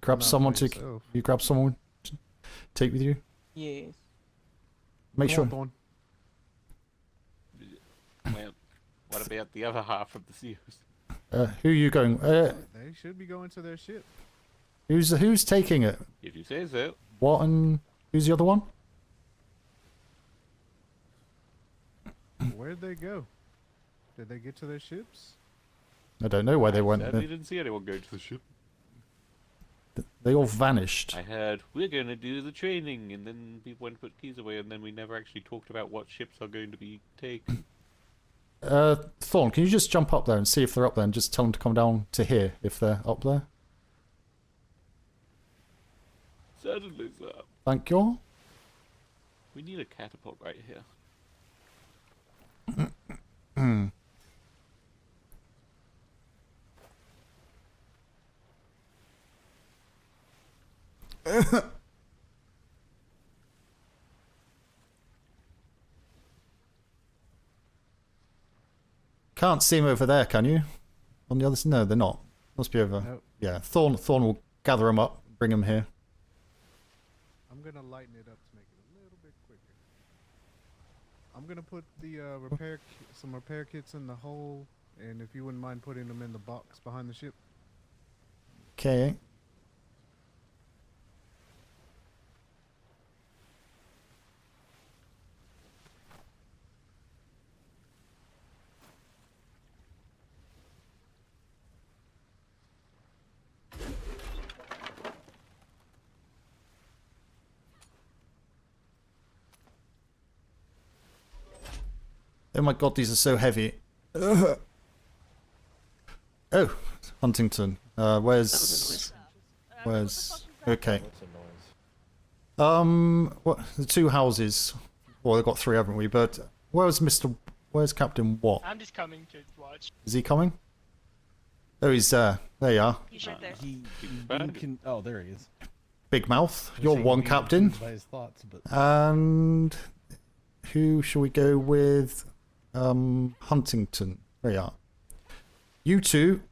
Grab Not someone by to. yourself. You grab someone to take with you. Yes. Make Come sure. on, Thorn. Well, what about the other half of the seals? Who are you going? They should be going to their ship. Who's taking it? If you say so. What and who's the other one? Where'd they go? Did they get to their ships? I don't know where they went. Sadly, didn't see anyone go to the ship. They all vanished. I heard we're going to do the training, and then people went to put keys away, and then we never actually talked about what ships are going to be taken. Thorn, can you just jump up there and see if they're up there, and just tell them to come down to here if they're up there? Certainly, sir. Thank you. We need a catapult right here. Can't see them over there, can you? On the other side? No, they're not. Must be over. Nope. Yeah, Thorn will gather them up, bring them here. I'm gonna lighten it up to make it a little bit quicker. I'm gonna put the some repair kits in the hole, and if you wouldn't mind putting them in the box behind the ship. Okay. Oh my god, these are so heavy. Ugh. Oh, Huntington. Where's okay. What's a noise? What the 2 houses? Well, they've got 3, haven't we? But where's Captain Watt? I'm just coming to watch. Is he coming? Oh, he's there you are. He's right there. He can. Oh, there he is. Big Mouth. I was You're saying one being captain. influenced by his thoughts, but And who shall we go with? Huntington. There you are. You two.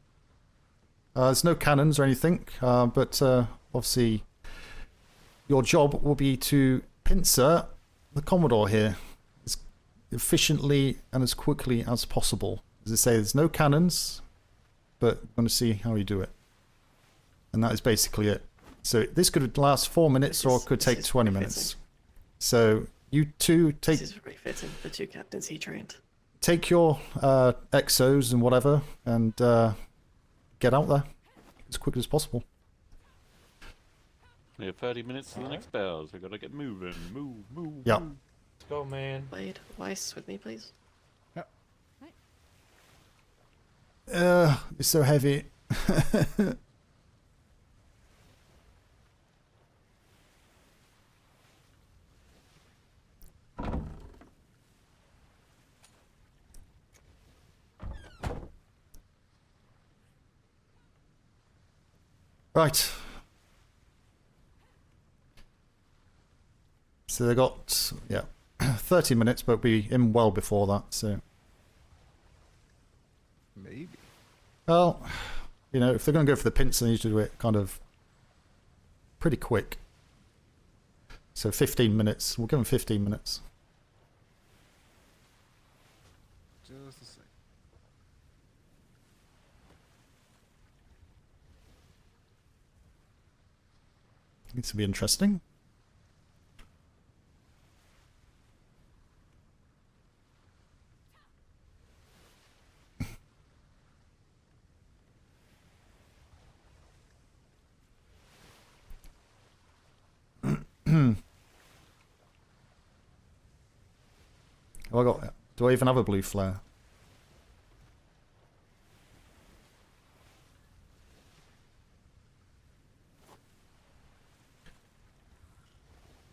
There's no cannons or anything, but obviously your job will be to pincer the Commodore here as efficiently and as quickly as possible. As I say, there's no cannons, but I'm going to see how you do it. And that is basically it. So this could last 4 minutes or it could take 20 minutes. So you two take... This is very fitting. The two captains he trained. Take your exos and whatever and get out there as quickly as possible. We have 30 minutes to the next bells. We've got to get moving. Move. Yeah. Let's go, man. Wade, Weiss with me, please. It's so heavy. Right. So they got 30 minutes, but we'll be in well before that. So Maybe. well, if they're going to go for the pincer, they need to do it kind of pretty quick. So 15 minutes. We'll give them 15 minutes. Just a sec. Needs to be interesting. Do I even have a blue flare?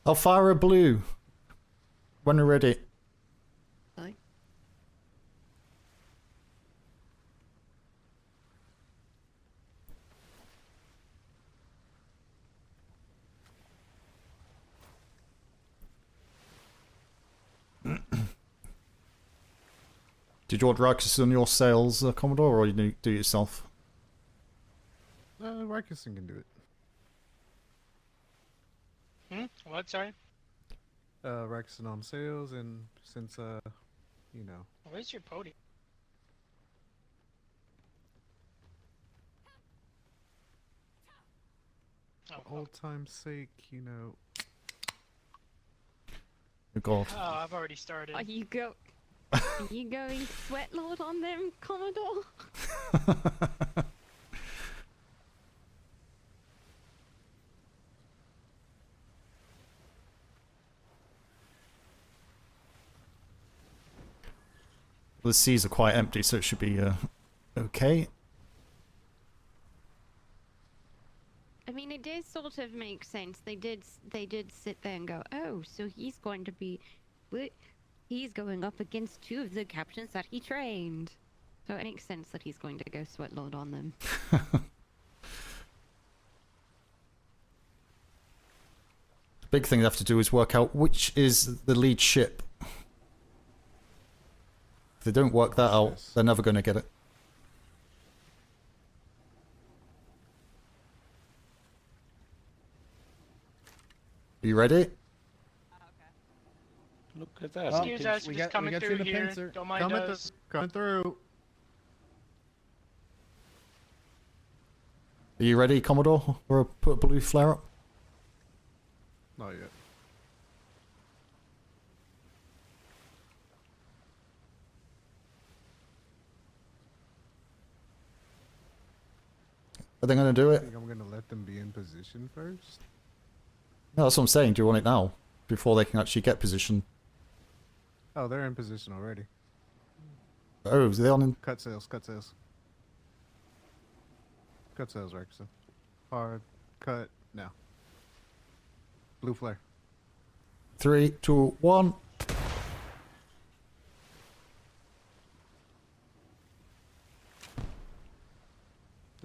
I'll fire a blue when we're ready. Aye. Did you want Rykus on your sails, Commodore, or you do it yourself? Rykerson can do it. What? Sorry. Rykerson on sails, and since Where's your podium? old time's sake, God. Oh, I've already started. Are you going sweat lord on them, Commodore? The seas are quite empty, so it should be okay. I mean, it did sort of make sense. They did sit there and go, oh, so he's going to be, he's going up against two of the captains that he trained. So it makes sense that he's going to go sweat lord on them. The big thing they have to do is work out which is the lead ship. If they don't work that out, they're never going to get it. Are you ready? Look at that. Excuse us, just coming through here. Don't mind us. Coming through. Are you ready, Commodore? Or put a blue flare up? Not yet. Are they going to do I it? think I'm gonna let them be in position first. No, that's what I'm saying. Do you want it now? Before they can actually get position? Oh, they're in position already. Oh, is they on in... Cut sails, cut sails. Cut sails, Rexon. Hard, cut, now. Blue flare. 3, 2, 1.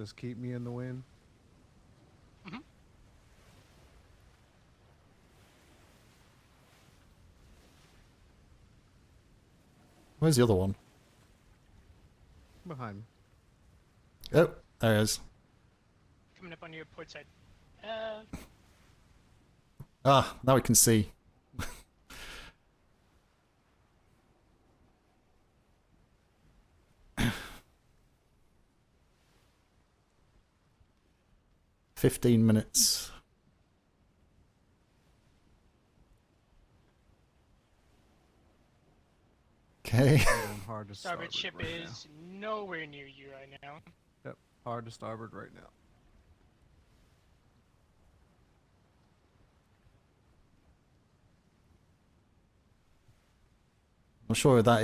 Just keep me in the wind. Where's the other one? Behind me. Oh, there he is. Coming up on your port side. Ah, now we can see. $15 minutes. Okay. Hard to Starboard ship right is nowhere near you right now. Yep, hard to starboard right now. I'm sure that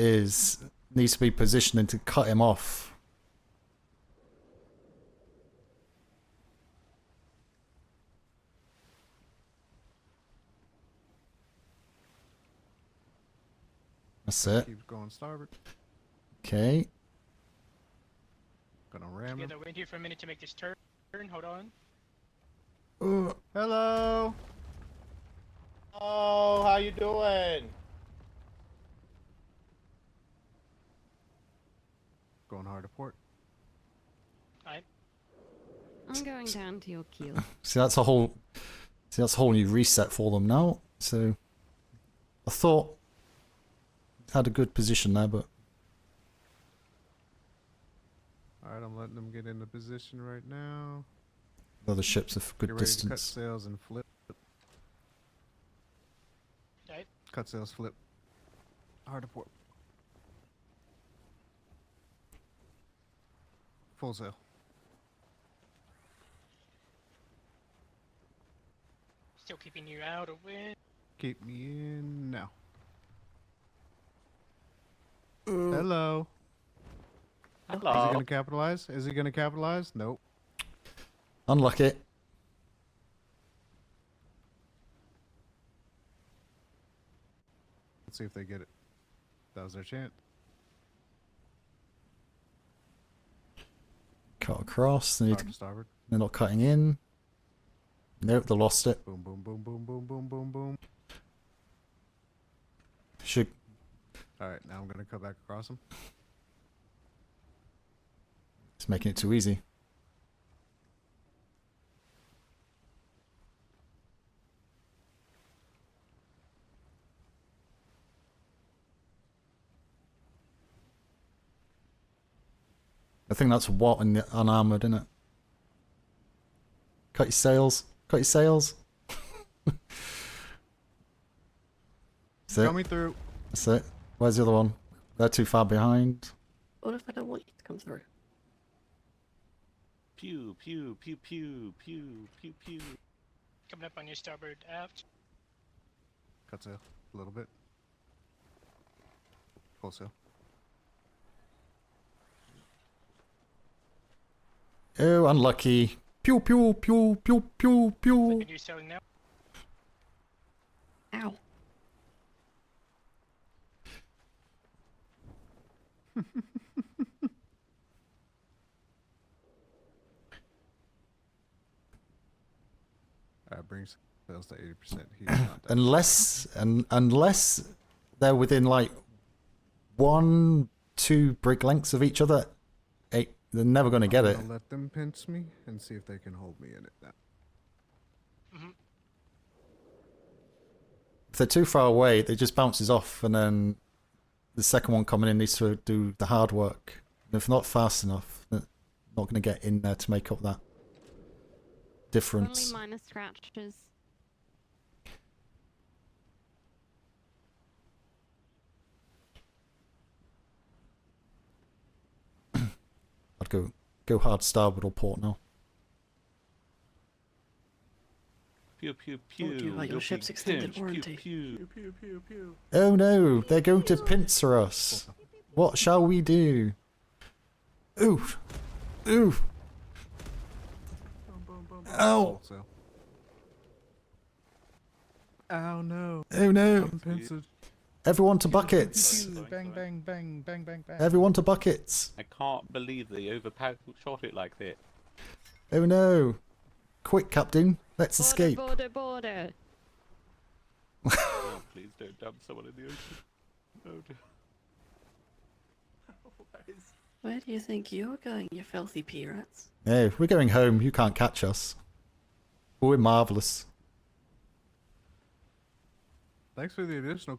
needs to be positioning to cut him off. That's it. Keeps going starboard. Okay. Gonna ram him. Together, wait here for a minute to make this turn. Hold on. Hello. Oh, how you doing? Going hard to port. Alright. I'm going down to your keel. See, that's a whole new reset for them now. So I thought had a good position there, but Alright, I'm letting them get into position right now. the other ships are for good Get ready to cut distance. sails and flip. Right. Cut sails, flip. Hard to port. Full sail. Still keeping you out of wind. Keep me in now. Hello. Hello. Is he gonna capitalize? Is he gonna capitalize? Nope. Unlucky. Let's see if they get it. That was their chance. Cut across. They Hard to starboard. they're not cutting in. Nope, they lost it. Boom, boom, boom, boom, boom, boom, boom, boom. Should Alright, now I'm gonna cut back across him. it's making it too easy. I think that's what in the unarmored, isn't it? Cut your sails. Cut your sails. That's it. Coming through. That's it. Where's the other one? They're too far behind. What if I don't want you to come through? Pew, pew, pew, pew, pew, pew, pew. Coming up on your starboard aft. Cut sail. A little bit. Full sail. Oh, unlucky. Pew, pew, pew, pew, pew, pew. Flipping your sailing now. Ow. Brings sails to 80%. He's not that Unless they're within like 1-2 brig lengths of each other, they're never going to get I'm it. gonna let them pinch me and see if they can hold me in it now. If they're too far away, it just bounces off, and then the second one coming in needs to do the hard work. And if not fast enough, they're not going to get in there to make up that difference. Only minor scratches. I'd go hard starboard or port now. Pew, pew, pew. Told you about your You're ship's being extended pinched. warranty. Pew, pew, pew, pew. Oh no, they're going to pincer us. What shall we do? Ooh. Ooh. Ow. Full sail. Oh no. Oh no. I'm pinched. Everyone to buckets. Bang, bang, bang, bang, bang, bang. Everyone to buckets. I can't believe they overshot it like that. Oh no! Quick, Captain, let's escape. Border. Oh, please don't dump someone in the ocean. Oh dear. Where do you think you're going, you filthy pirates? Hey, we're going home. You can't catch us. We're marvelous. Thanks for the additional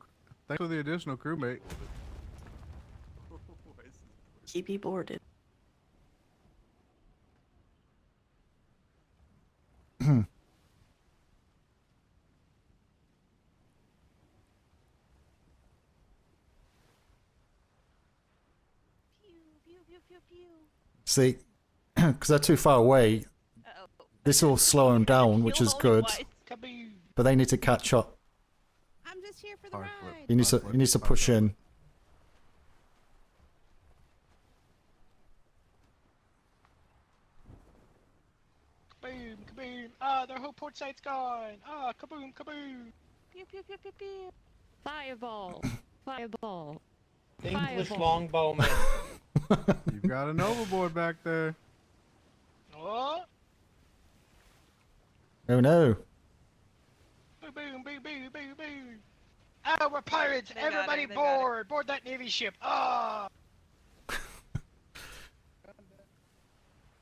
crewmate. Keep you boarded. See, because they're too far away, this will slow them down, which is good. But they need to catch up. I'm just here for the Hard ride. He needs to push in. Kaboom, kaboom. Ah, their whole port site's gone. Ah, kaboom, kaboom. Pew pew pew pew pew. Fireball. Fireball. English Fireball. longbowman. You've got an overboard back there. What? Oh no! Boom, boom, boom, boom, boom, boom. Ah, we're pirates. They got Everybody it, they got it. board. Board that navy ship. Ah.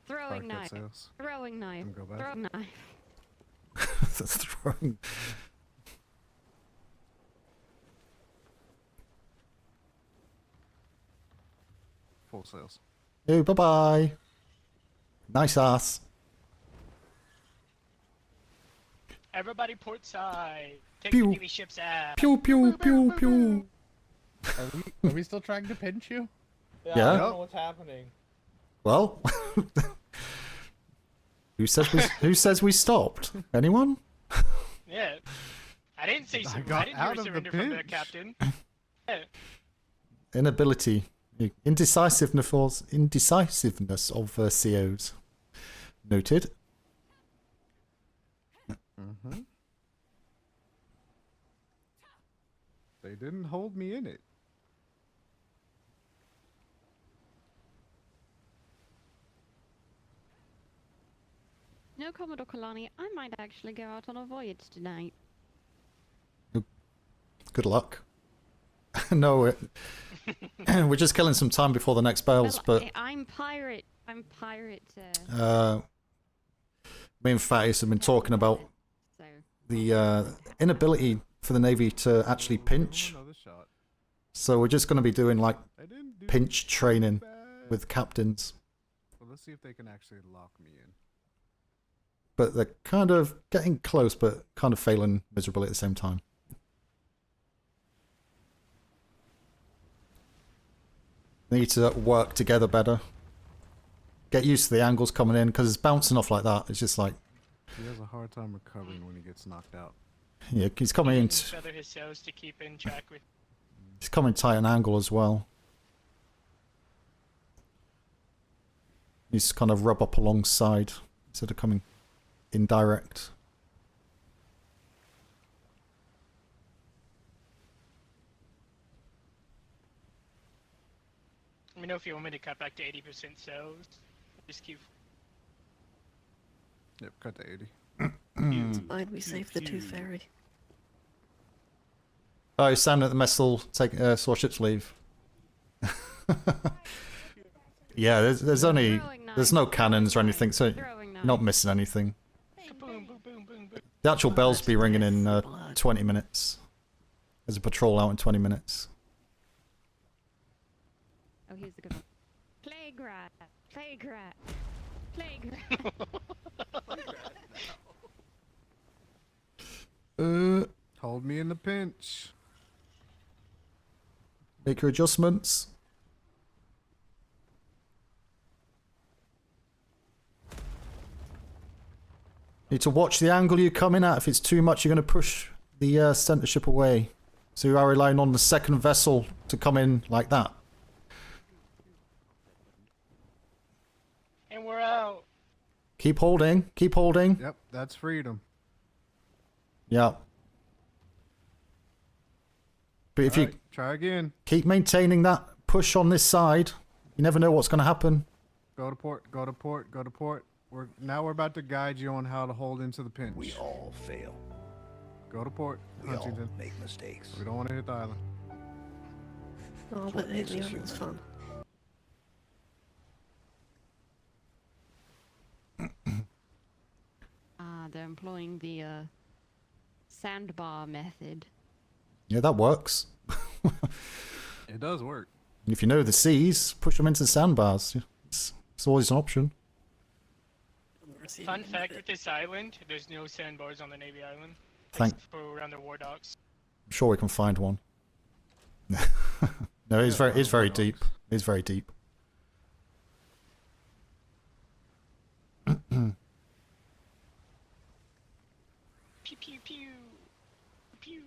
Throwing Park knife. that sails. Throwing knife. And go back. Throwing knife. That's throwing. Full sails. Oh, bye bye. Nice ass. Everybody port side. Take Pew. the navy ship's ass. Pew pew pew pew. Are we still trying to pinch you? Yeah, Yeah? I don't know what's happening. Well, who says we stopped? Anyone? Yeah. I didn't say so. got I didn't out hear of the surrender from the pinch. captain. Yeah. Inability, indecisiveness of COs. Noted. Mm-hmm. They didn't hold me in it. No, Commodore Kalani, I might actually go out on a voyage tonight. Good luck. No, we're just killing some time before the next bells, Well, but I'm pirate. I'm pirate. me and Fattis have been talking about So the inability for the Navy to actually pinch. Another shot. So we're just going to be doing like I didn't do pinch training bad. with captains. Well, let's see if they can actually lock me in. But they're kind of getting close, but kind of failing miserably at the same time. They need to work together better. Get used to the angles coming in, because it's bouncing off like that. It's just like, He has a hard time recovering when he gets knocked out. yeah, he's coming in. Feather his sails to keep in track with. He's coming tight an angle as well. He's kind of rub up alongside instead of coming indirect. Let me know if you want me to cut back to 80% sails. Just keep. Yep, cut to 80. It's fine, we saved the Tooth Fairy. Oh, Sam at the messel take saw ships leave. Yeah, there's only there's no cannons or anything, so you're not missing anything. Boom, boom, boom, boom, boom. The actual bells be ringing in 20 minutes. There's a patrol out in 20 minutes. Oh, here's a good one. Plague rat. Plague rat. Plague rat. Hold me in the pinch. Make your adjustments. Need to watch the angle you're coming at. If it's too much, you're going to push the center ship away. So you are relying on the second vessel to come in like that. And we're out. Keep holding. Keep holding. Yep, that's freedom. Yeah. But if you Alright, try again. keep maintaining that push on this side, you never know what's going to happen. Go to port, go to port, go to port. We're about to guide you on how to hold into the pinch. We all fail. Go to port, We all Huntington. make mistakes. We don't want to hit the island. Oh, It's but what makes hitting us the island's human. fun. They're employing the sandbar method. Yeah, that works. It does work. If you know the seas, push them into the sandbars. It's always an option. Fun fact with this island, there's no sandbars on the Navy Island. Thank- Except for around the war docks. I'm sure we can find one. No, it's very deep. It's very deep. Pew pew pew. Pew.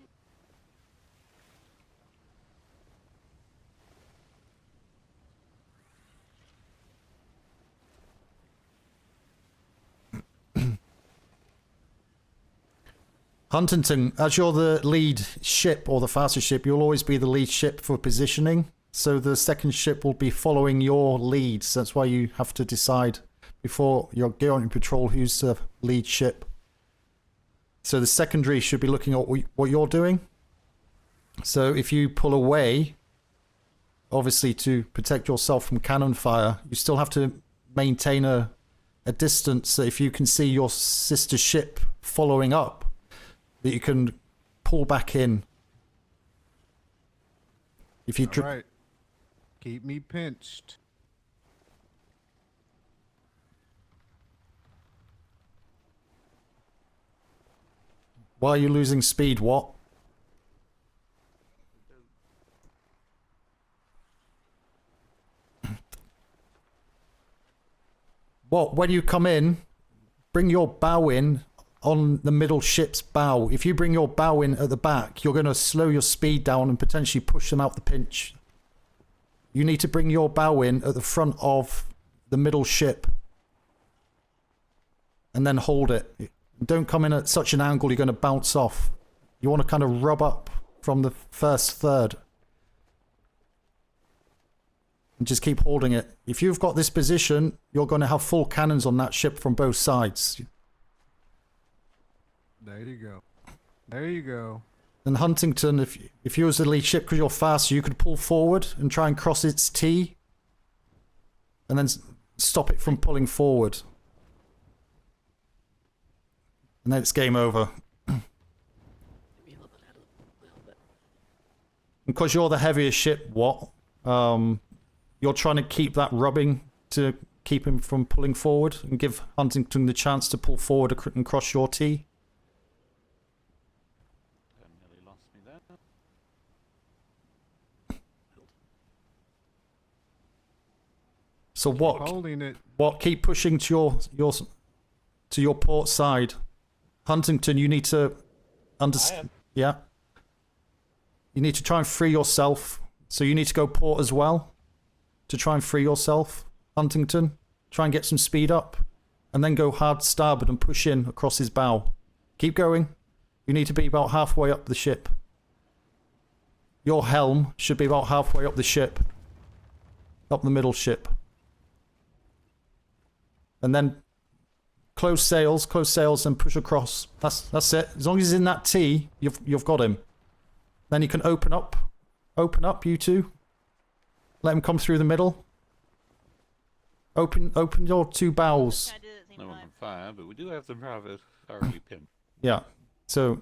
Huntington, as you're the lead ship or the fastest ship, you'll always be the lead ship for positioning. So the second ship will be following your lead. So that's why you have to decide before you're going on patrol who's the lead ship. So the secondary should be looking at what you're doing. So if you pull away, obviously to protect yourself from cannon fire, you still have to maintain a distance. So if you can see your sister ship following up, that you can pull back in. If you All right. Keep me pinched. Why are you losing speed? What? What? When you come in, bring your bow in on the middle ship's bow. If you bring your bow in at the back, you're going to slow your speed down and potentially push them out the pinch. You need to bring your bow in at the front of the middle ship and then hold it. Don't come in at such an angle you're going to bounce off. You want to kind of rub up from the first third. And just keep holding it. If you've got this position, you're going to have full cannons on that ship from both sides. There you go. There you go. And Huntington, if you was the lead ship because you're faster, you could pull forward and try and cross its T. And then stop it from pulling forward. And then it's game over. Because you're the heavier ship, what? You're trying to keep that rubbing to keep him from pulling forward and give Huntington the chance to pull forward and cross your T. Nearly lost me there. So what? Holding it. What? Keep pushing to your port side. Huntington, you need to understand. Yeah. You need to try and free yourself. So you need to go port as well to try and free yourself. Huntington, try and get some speed up, and then go hard starboard and push in across his bow. Keep going. You need to be about halfway up the ship. Your helm should be about halfway up the ship. Up the middle ship. And then close sails, and push across. That's it. As long as he's in that T, you've got him. Then you can open up, you two. Let him come through the middle. Open your two bows. No one on fire, but we do have them rather thoroughly pinned. Yeah. So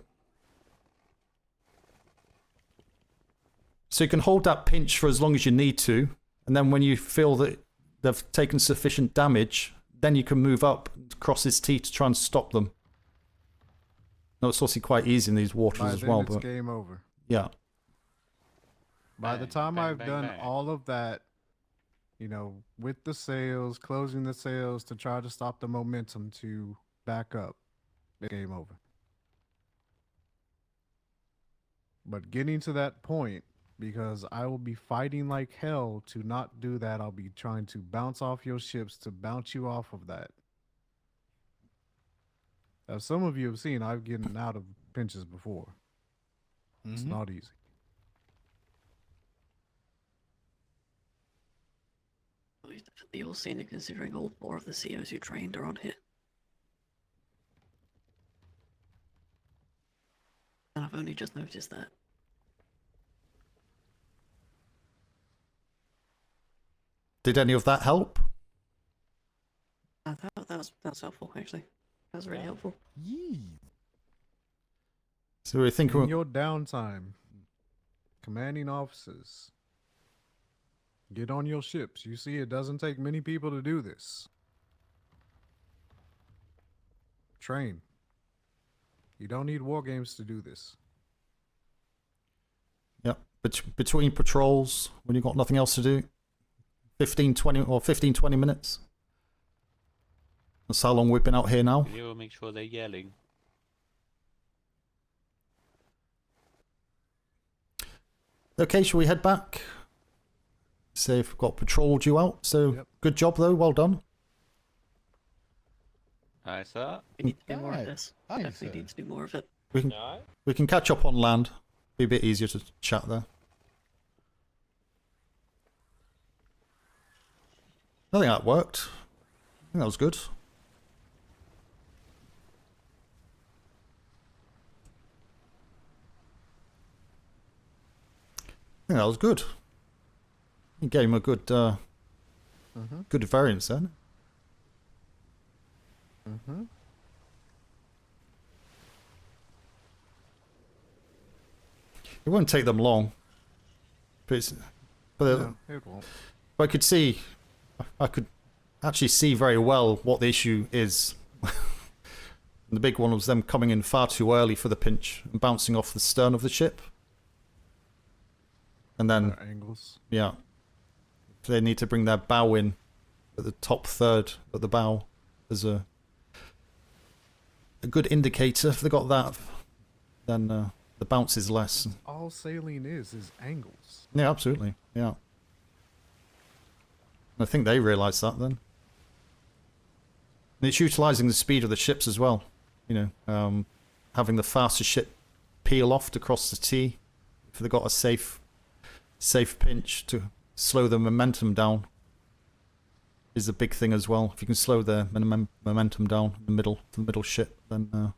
you can hold that pinch for as long as you need to, and then when you feel that they've taken sufficient damage, then you can move up and cross his T to try and stop them. No, it's also quite easy in these waters By as then well. it's But game over. yeah. By the time bang, I've bang, done bang. all of that, with the sails, closing the sails to try to stop the momentum to back up, game over. But getting to that point, because I will be fighting like hell to not do that, I'll be trying to bounce off your ships to bounce you off of that. As some of you have seen, I've gotten out of pinches before. It's not easy. is definitely your senior considering all 4 of the COs you trained are on here. And I've only just noticed that. Did any of that help? I thought that was helpful, actually. That was really helpful. Yee. So we think In your downtime, commanding officers, get on your ships. You see, it doesn't take many people to do this. Train. You don't need war games to do this. Yep. Between patrols, when you've got nothing else to do, 15, 20 minutes. That's how long we've been out here now. Can you make sure they're yelling? Okay, shall we head back? See if we've got patrol due out. So, good job though, well done. Aye, sir. We need to do more of Alright. this. Aye, Definitely sir. need to do more of it. We can catch up on land. Be a bit easier to chat there. I think that worked. I think that was good. I think that was good. You gave him a good, good variance then. Mm-hmm. It won't take them long. But No, it won't. I could see, I could actually see very well what the issue is. The big one was them coming in far too early for the pinch and bouncing off the stern of the ship. And then, angles. yeah, they need to bring their bow in at the top third at the bow as a good indicator. If they got that, then the bounce is less. All sailing is angles. Yeah, absolutely. Yeah. I think they realise that then. And it's utilising the speed of the ships as well. You know, having the faster ship peel off to cross the T. If they've got a safe pinch to slow the momentum down is a big thing as well. If you can slow the momentum down in the middle ship, then it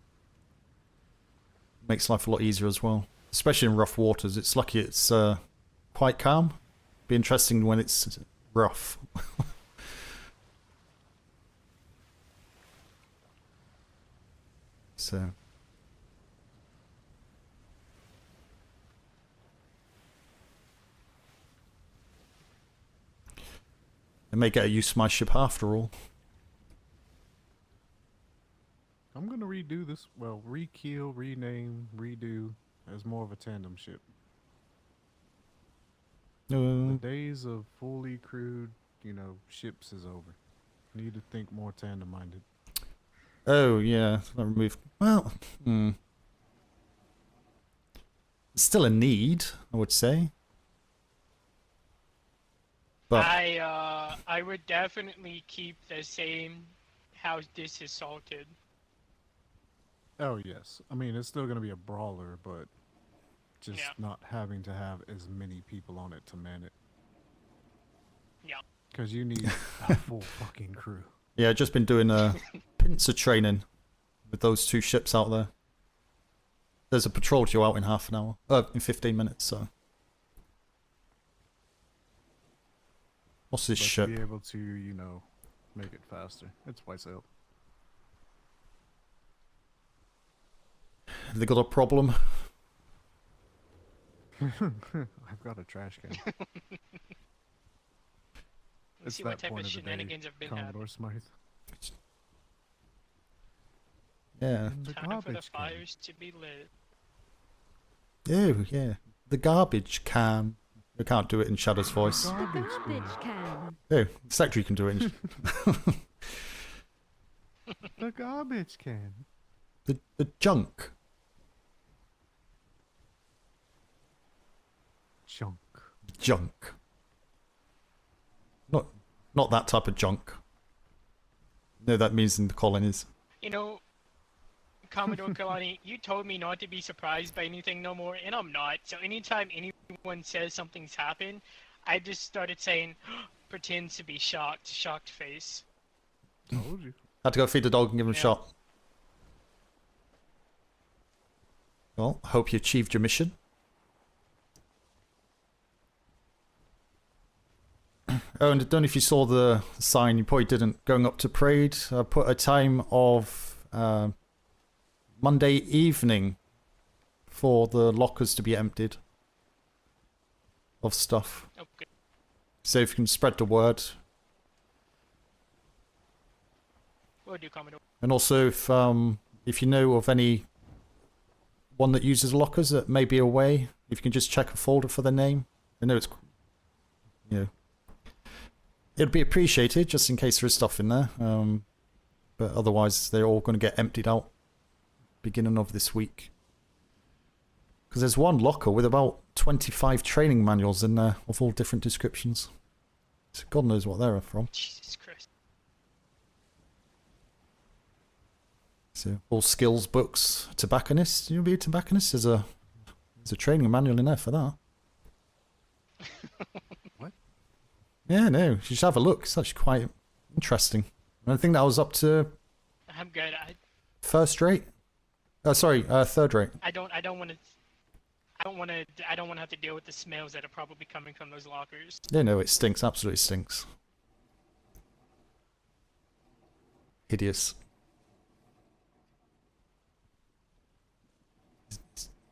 makes life a lot easier as well. Especially in rough waters. It's lucky it's quite calm. Be interesting when it's rough. So I may get a use of my ship after all. I'm gonna redo this. Well, rekeel, rename, redo as more of a tandem ship. The days of fully crewed, ships is over. Need to think more tandem-minded. Oh yeah, that removed. Well, it's still a need, I would say. But I would definitely keep the same how this is salted. Oh yes, I mean it's still gonna be a brawler, but just not having to have as many people on it to man it. Yeah. Because you need a full fucking crew. yeah, just been doing pincer training with those 2 ships out there. There's a patrol due out in half an hour, in 15 minutes. So what's this But ship? to be able to, make it faster. It's white sail. Have they got a problem? I've got a trash can. Let's It's see what that type point of of the day, shenanigans have been Commodore Smythe. Yeah. In the Time for the garbage can. fires to be lit. Oh yeah, the garbage can. I can't do it in Shadow's voice. Garbage can. Oh, Secretary can do it. In The garbage can. the junk. Junk. Not that type of junk. No, that means in the colonies. Commodore Kalani, you told me not to be surprised by anything no more, and I'm not. So anytime anyone says something's happened, I just started saying, pretends to be shocked face. Told you. Had to go feed the dog and give him a Yeah. shot. Well, hope you achieved your mission. Oh, and I don't know if you saw the sign, you probably didn't, going up to parade. I put a time of Monday evening for the lockers to be emptied of stuff. Okay. So if you can spread the word. Will do, Commodore. And also if you know of any one that uses lockers that may be away, if you can just check a folder for their name. I know it's, you know, it'd be appreciated just in case there is stuff in there. But otherwise they're all going to get emptied out beginning of this week. Because there's one locker with about 25 training manuals in there of all different descriptions. So God knows what they're from. Jesus Christ. So all skills books, tobacconist. You'll be a tobacconist. There's a training manual in there for that. What? Yeah, no. You should have a look. It's actually quite interesting. And I think that was up to I'm good. first rate. Sorry, third rate. I don't want to have to deal with the smells that are probably coming from those lockers. Yeah, no, it stinks. Absolutely stinks. Hideous.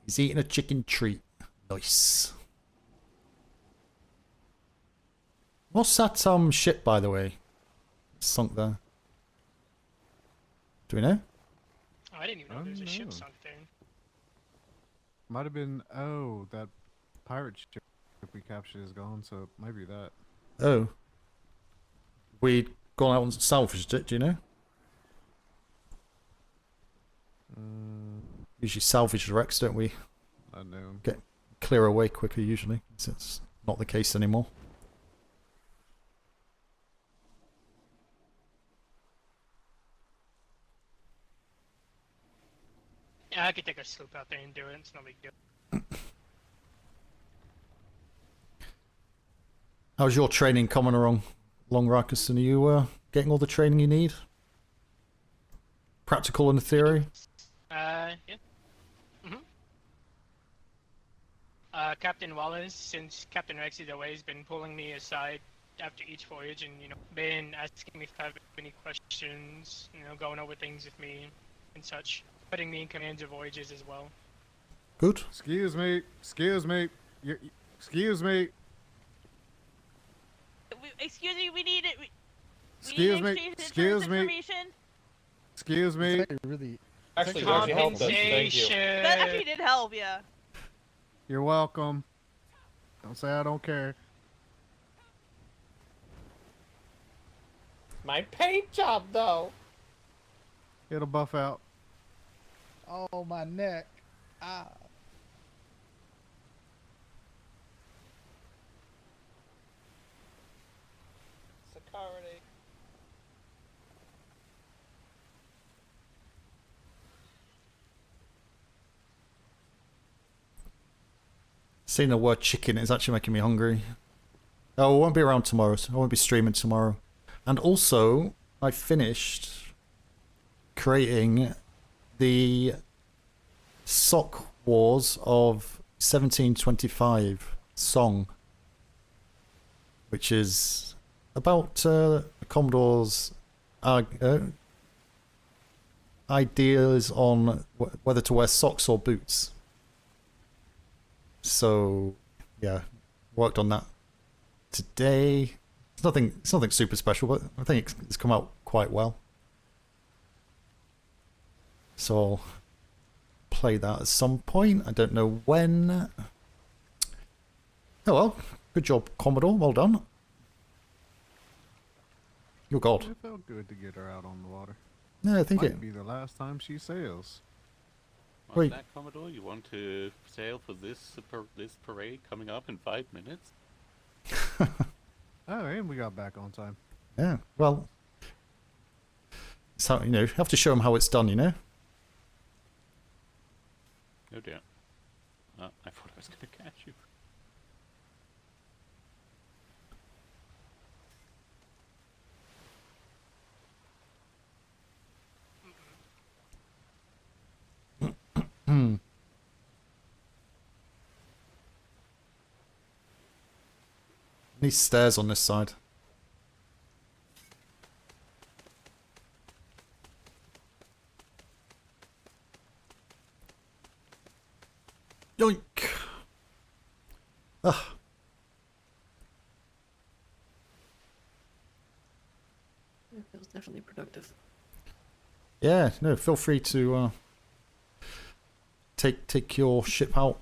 He's eating a chicken treat. Nice. What's that ship, by the way? Sunk there. Do we know? Oh, I didn't even know there was a ship know. sunk there. Might have been. Oh, that pirate ship we captured is gone, so it might be that. Oh. We'd gone out and salvaged it, do you know? Usually salvage the wrecks, don't we? I know. Get clear away quicker usually. So it's not the case anymore. Yeah, I could take a sloop out there and do it. It's no big deal. How's your training coming along, Rakusen? Are you getting all the training you need? Practical and theory? Yeah. Captain Wallace, since Captain Rex is away, has been pulling me aside after each voyage and, been asking me if I have any questions, going over things with me and such. Putting me in commands of voyages as well. Good. Excuse me. Excuse me. Excuse me. Excuse me, we need it. We Excuse need me. exchange Excuse me. information. Excuse me. Really. Actually, you actually helped us. Thank you. That actually did help, yeah. You're welcome. Don't say I don't care. My paint job, though. It'll buff out. Oh, my neck. Ah. Security. Seeing the word chicken is actually making me hungry. Oh, I won't be around tomorrow, so I won't be streaming tomorrow. And also, I finished creating the Sock Wars of 1725 song, which is about Commodore's ideas on whether to wear socks or boots. So, yeah, worked on that today. It's nothing super special, but I think it's come out quite well. So I'll play that at some point. I don't know when. Oh well, good job, Commodore. Well done. Your God. It felt good to get her out on the water. Yeah, I think Might it. be the last time she sails. What's Wait. that, Commodore? You want to sail for this parade coming up in 5 minutes? Oh, and we got back on time. Yeah. Well, so you have to show them how it's done. No doubt. I thought I was going to catch you. Need stairs on this side. Yoink! Ah. It feels definitely productive. Yeah, no, feel free to take your ship out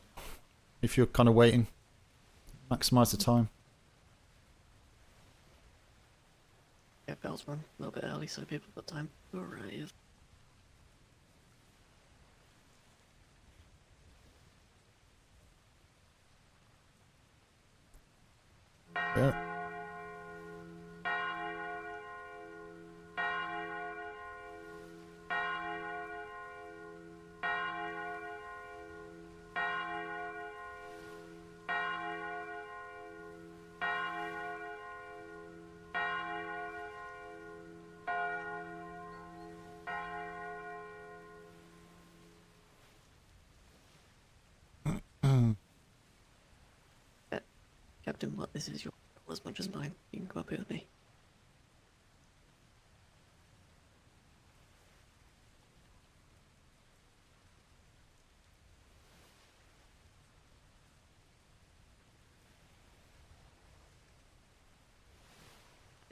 if you're kind of waiting. Maximize the time. Yeah, bells run a little bit early so people got time to arrive. Yeah. Captain, what this is your role as much as mine. You can cooperate with me.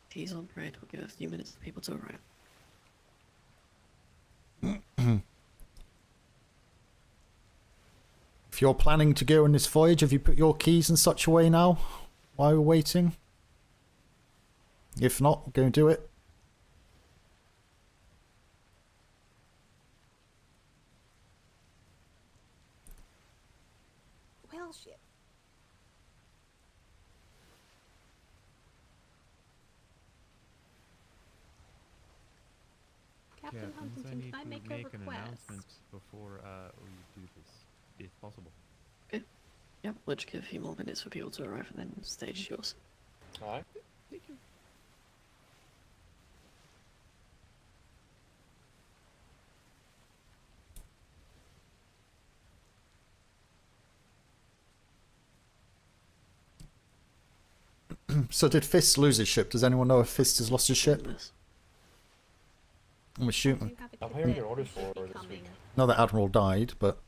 Tea's on parade. We'll give a few minutes for people to arrive. If you're planning to go on this voyage, have you put your keys in such a way now while we're waiting? If not, go and do it. Well, shit. Captain Captains, I Huntington, need can I to make make a an request? announcement before we do this, if possible. Okay. Yeah, we'll just give a few more minutes for people to arrive and then stage is yours. Alright. Thank you. So did Fist lose his ship? Does anyone know if Fist has lost his ship? I'm assuming. I'm hearing your orders for this week. No, the Admiral died, but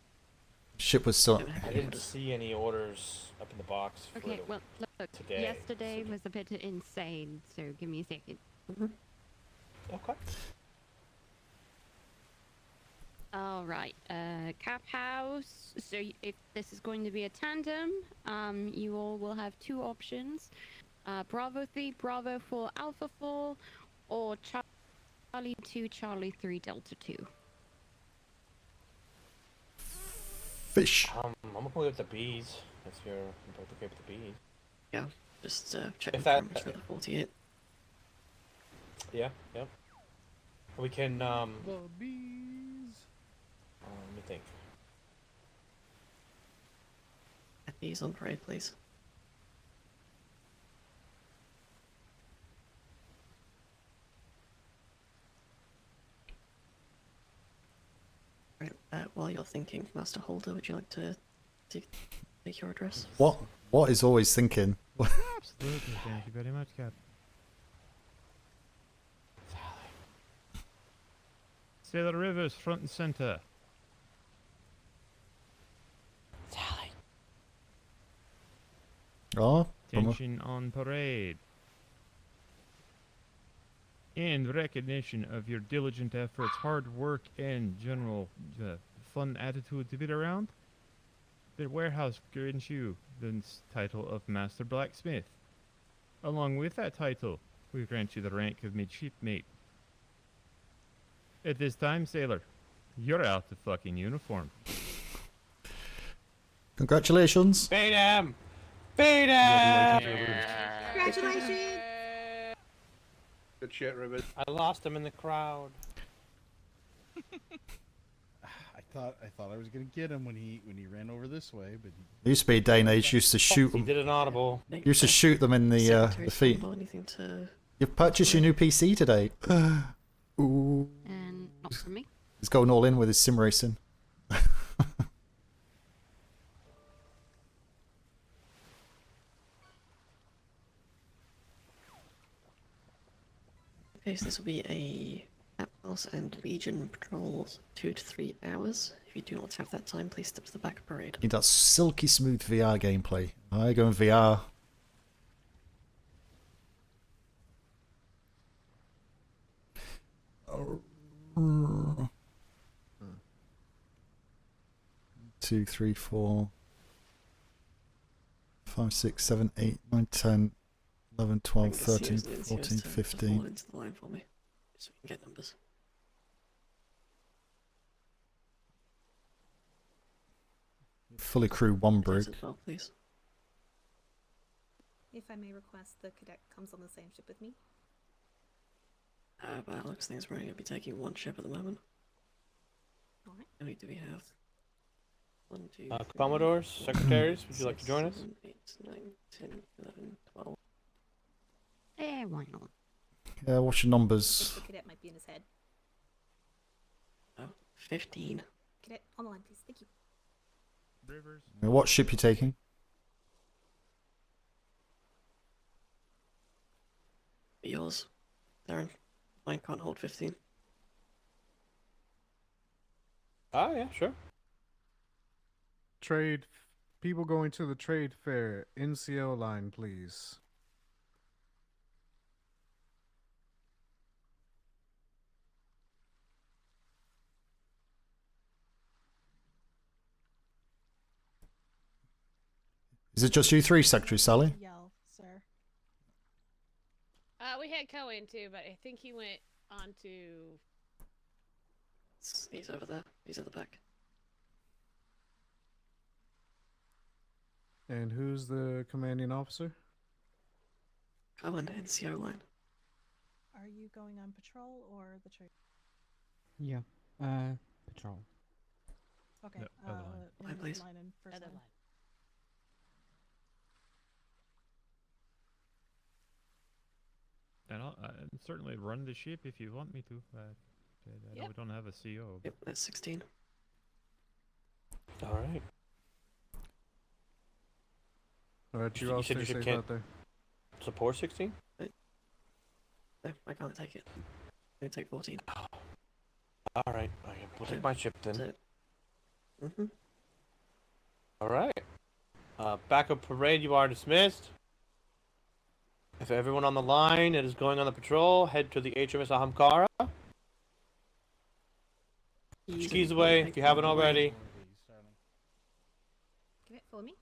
ship was still... I didn't see any orders up in the box for Okay, well, look, today. yesterday was a bit insane, so give me a second. Okay. All right, Cap House. So if this is going to be a tandem, you all will have two options: Bravo 3, Bravo 4, Alpha 4, or Charlie 2, Charlie 3, Delta 2. Fish. I'm okay with the bees. If you're both okay with the bees. Yeah, just check If the that- parameters for the 48. Yeah, yep. We can, The bees. let me think. Bees on parade, please. Right, while you're thinking, Master Holder, would you like to take your address? What is always thinking? Absolutely, thank you very much, Cap. Sailor Rivers, front and center. Sally. Oh, Attention on parade. In recognition of your diligent efforts, hard work, and general fun attitude to be around, the warehouse grants you the title of Master Blacksmith. Along with that title, we grant you the rank of midshipmate. At this time, sailor, you're out of fucking uniform. Congratulations. Beat him! Beat him! Congratulations! Good shit, Ribbit. I lost him in the crowd. I thought I was gonna get him when he ran over this way, but There used to be a day and age used to shoot He them. did an audible. Used to shoot them in the feet. Anything to... You've purchased your new PC today. Ooh. And not for me. He's going all in with his sim racing. case, this will be a Atlas and Legion patrols 2 to 3 hours. If you do not have that time, please step to the back of parade. Need that silky smooth VR gameplay. I go in VR. Two, 3, 4, 5, 6, 7, 8, 9, 10, 11, 12, 13, 14, 15. Into the line for me, so we can get numbers. Fully crew 1 brig. Well, please. If I may request, the cadet comes on the same ship with me. By Alex, things we're going to be taking 1 ship at the moment. Alright. How many do we have? 1, 2, 3, Commodores, 4, secretaries, would you like to 6, join us? 7, 8, 9, 10, 11, 12. Eh, why not? Yeah, what's your numbers? If the cadet might be in his head. Oh, 15. Cadet, on the line, please. Thank you. Rivers. What ship you taking? Yours, Darren. Mine can't hold 15. Ah, yeah, sure. Trade. People going to the trade fair. NCO line, please. Is it just you 3, Secretary Sally? Yell, sir. We had Cohen too, but I think he went on to. He's over there. He's at the back. And who's the commanding officer? Cohen, NCO line. Are you going on patrol or the trade? Yeah. Patrol. Okay. Yep, other line. Line, please. Line and first Other line. line. And I'll certainly run the ship if you want me to. I know Yep. we don't have a CO. Yep, that's 16. Alright. Alright, you You all said stay your ship safe can't- out there. Support 16? No, I can't take it. I take 14. Alright, okay, we'll take my ship then. Mm-hmm. Alright. Backup parade, you are dismissed. If everyone on the line that is going on the patrol, head to the HMS Ahamkara. Keys away if you haven't already. Cadet, follow me.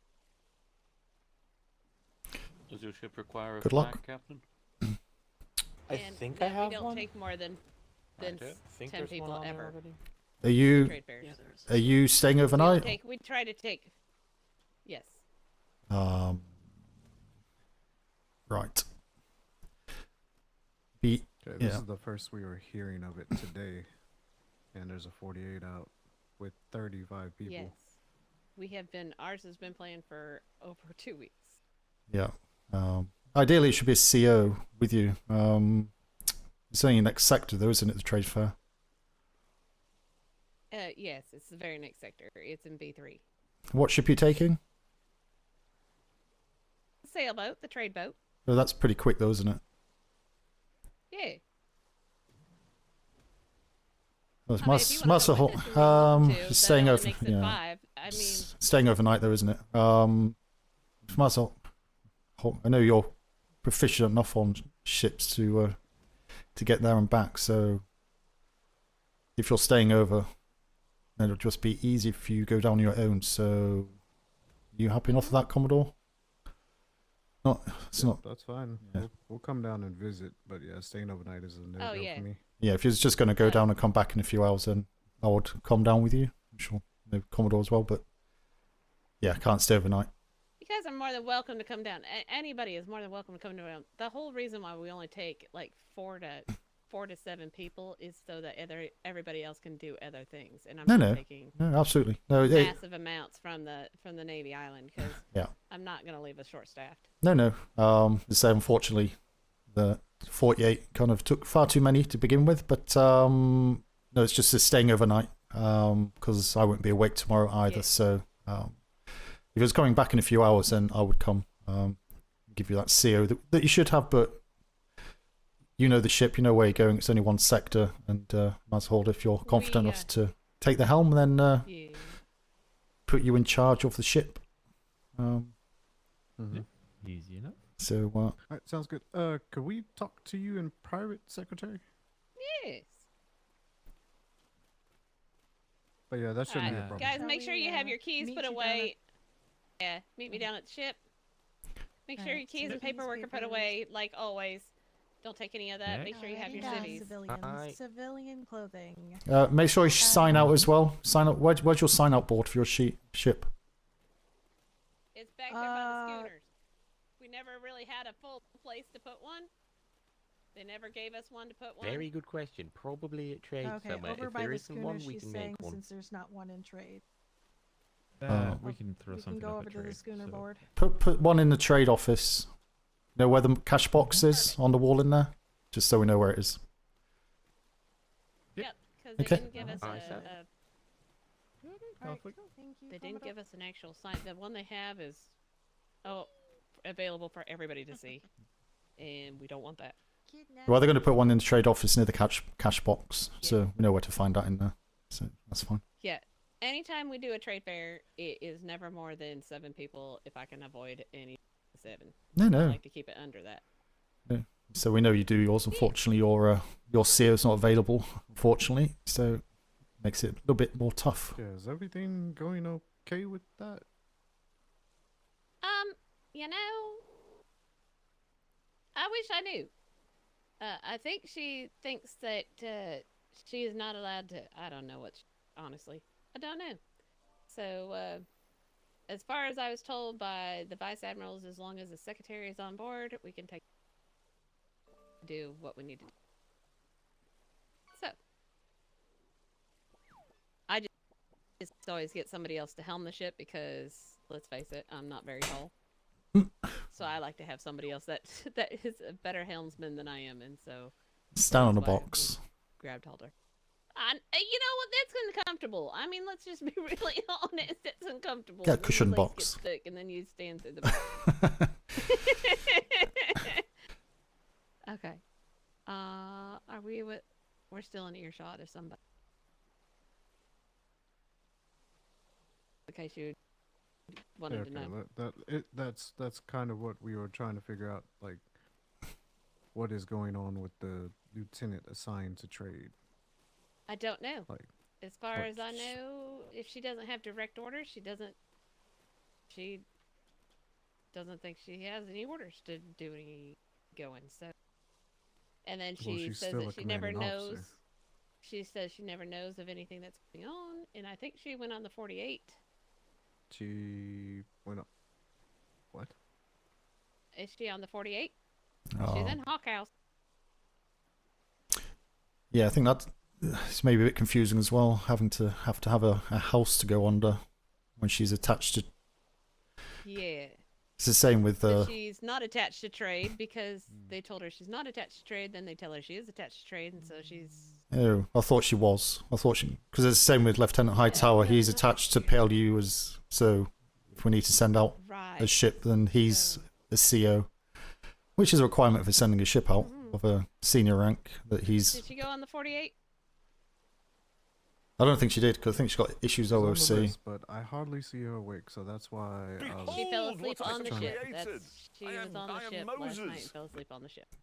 Does your ship require a Good flag, luck. Captain? I And think no, I have we don't one. take more than I do. Think 10 there's one people on there ever. already. Are you Trade fairs. Yeah, there is. are you staying We don't overnight? take. We try to take. Yes. Right. Be Okay, this yeah. is the first we were hearing of it today. And there's a 48 out with 35 people. Yes. We have been. Ours has been playing for over 2 weeks. Yeah. Ideally, it should be a CO with you. It's only next sector, though, isn't it? The trade fair. Yes, it's the very next sector. It's in B3. What ship are you taking? Sailboat, the trade boat. Oh, that's pretty quick, though, isn't it? Yeah. Well, it's I mean, if you wanna Master go with us and we want to, just that staying only over. makes it Yeah. 5. I mean, Staying overnight, though, isn't it? Master, I know you're proficient enough on ships to get there and back. So if you're staying over, then it'll just be easy for you to go down on your own. So you happy enough with that, Commodore? It's not. That's fine. Yeah. We'll come down and visit, but yeah, staying overnight is a no Oh, go yeah. for me. Yeah, if you're just going to go down and come back in a few hours, then I would come down with you. I'm sure maybe Commodore as well, but yeah, I can't stay overnight. you guys are more than welcome to come down. Anybody is more than welcome to come down. The whole reason why we only take like 4 to 7 people is so that everybody else can do other things. And I'm not taking No, absolutely. No, massive amounts from the Navy Island because yeah. I'm not going to leave us short-staffed. No. The same, unfortunately, the 48 kind of took far too many to begin with, but no, it's just staying overnight because I won't be awake tomorrow either. Yeah. So if it was coming back in a few hours, then I would come give you that CO that you should have, but you know the ship, you know where you're going. It's only one sector, and might as well, if you're confident enough to take the helm, then Yeah. put you in charge of the ship. Easy enough. So, Alright, sounds good. Could we talk to you in private, Secretary? Yes. But yeah, that shouldn't be a Alright, problem. guys, make sure you have your keys meet put you down away. Yeah, meet me down at the ship. Make sure your keys and paperwork are put away, like always. Don't take any of that. Make sure you have your civvies. Civilian clothing. make sure you sign out as well. Sign up. Where's your sign out board for your ship? It's back there by the schooners. We never really had a full place to put one. They never gave us one to put one. Very good question. Probably at trade Okay, somewhere. over If by there the isn't one, schooner, we she's can saying, make one. since there's not one in trade. We can throw We something can go up over a to the trade, schooner so- board. Put one in the trade office. You know where the cash box is on the wall in there? Just so we know where it is. Yep, because they Okay. didn't give us Alright, they didn't give us an actual sign. The one they have is available for everybody to see, and we don't want that. Well, they're going to put one in the trade office near the cash box, so we know where to find that in there. So that's fine. Yeah. Anytime we do a trade fair, it is never more than 7 people if I can avoid any 7. No. I like to keep it under that. Yeah. So we know you do yours. Unfortunately, your CEO is not available. Unfortunately, so makes it a little bit more tough. Yeah, is everything going okay with that? You know, I wish I knew. I think she thinks that she is not allowed to. I don't know honestly. I don't know. So, as far as I was told by the vice admirals, as long as the secretary is on board, we can do what we need to do. So, I just always get somebody else to helm the ship because, let's face it, I'm not very tall. So I like to have somebody else that is a better helmsman than I am, and so Stand on a that's why I box. grabbed Halter. You know what? That's uncomfortable. I mean, let's just be really honest. It's uncomfortable. Get a When cushion your legs box. Get thick and then you stand through the back. Okay. Are we? We're still in earshot of somebody. In case you wanted to know. That's kind of what we were trying to figure out, like what is going on with the lieutenant assigned to trade. I don't know. Like, as far as I know, if she doesn't have direct orders, she doesn't think she has any orders to do any going. So, and then she says that she never knows. She says she never knows of anything that's going on, and I think she went on the 48. She went up. What? Is she on the 48? Oh. She's in Hawk House. Yeah, I think it's maybe a bit confusing as well, having to have a house to go under when she's attached to. Yeah. It's the same with. But she's not attached to trade because they told her she's not attached to trade. Then they tell her she is attached to trade, and so she's. Oh, I thought she was. Because it's the same with Lieutenant Hightower. He's attached to PLU so if we need to send out a ship, then he's the CO, which is a requirement for sending a ship out of a senior rank. That he's. Did she go on the 48? I don't think she did because I think she got issues Some of OOC. us, but I hardly see her awake, so that's why. She fell asleep on the ship. created. She was on the ship last night and fell asleep on the ship.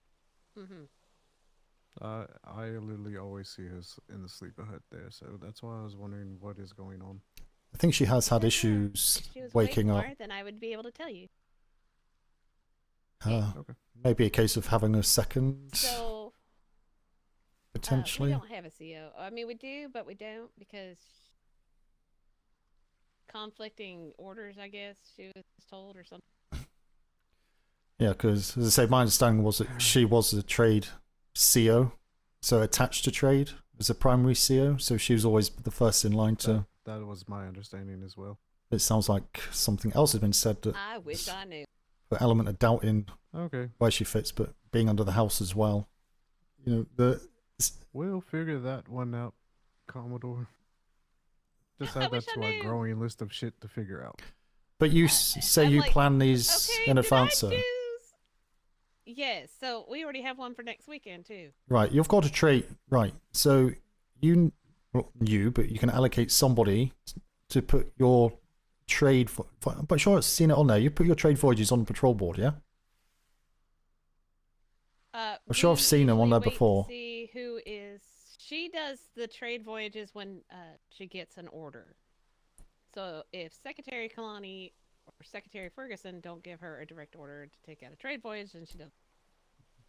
I literally always see her in the sleeper hut there, so that's why I was wondering what is going on. I think she has had issues If she was waking awake up. more, then I would be able to tell you. Maybe a case of having a second. So potentially. we don't have a CO. I mean, we do, but we don't because conflicting orders. I guess she was told or something. Yeah, because as I say, my understanding was that she was a trade CO, so attached to trade as a primary CO, so she was always the first in line to. That was my understanding as well. It sounds like something else has been said that I wish I knew. put an element of doubt in Okay. where she fits, but being under the house as well. You know, We'll figure that one out, Commodore. Just add that to our growing list of shit to figure out. But you say you plan these in advance, sir. Yes, so we already have one for next weekend too. Right, you've got a trade. Right, so but you can allocate somebody to put your trade. But sure, I've seen it on there. You put your trade voyages on the patrol board, yeah? I'm sure I've seen them on there before. See who is. She does the trade voyages when she gets an order. So if Secretary Kalani or Secretary Ferguson don't give her a direct order to take out a trade voyage, then she doesn't.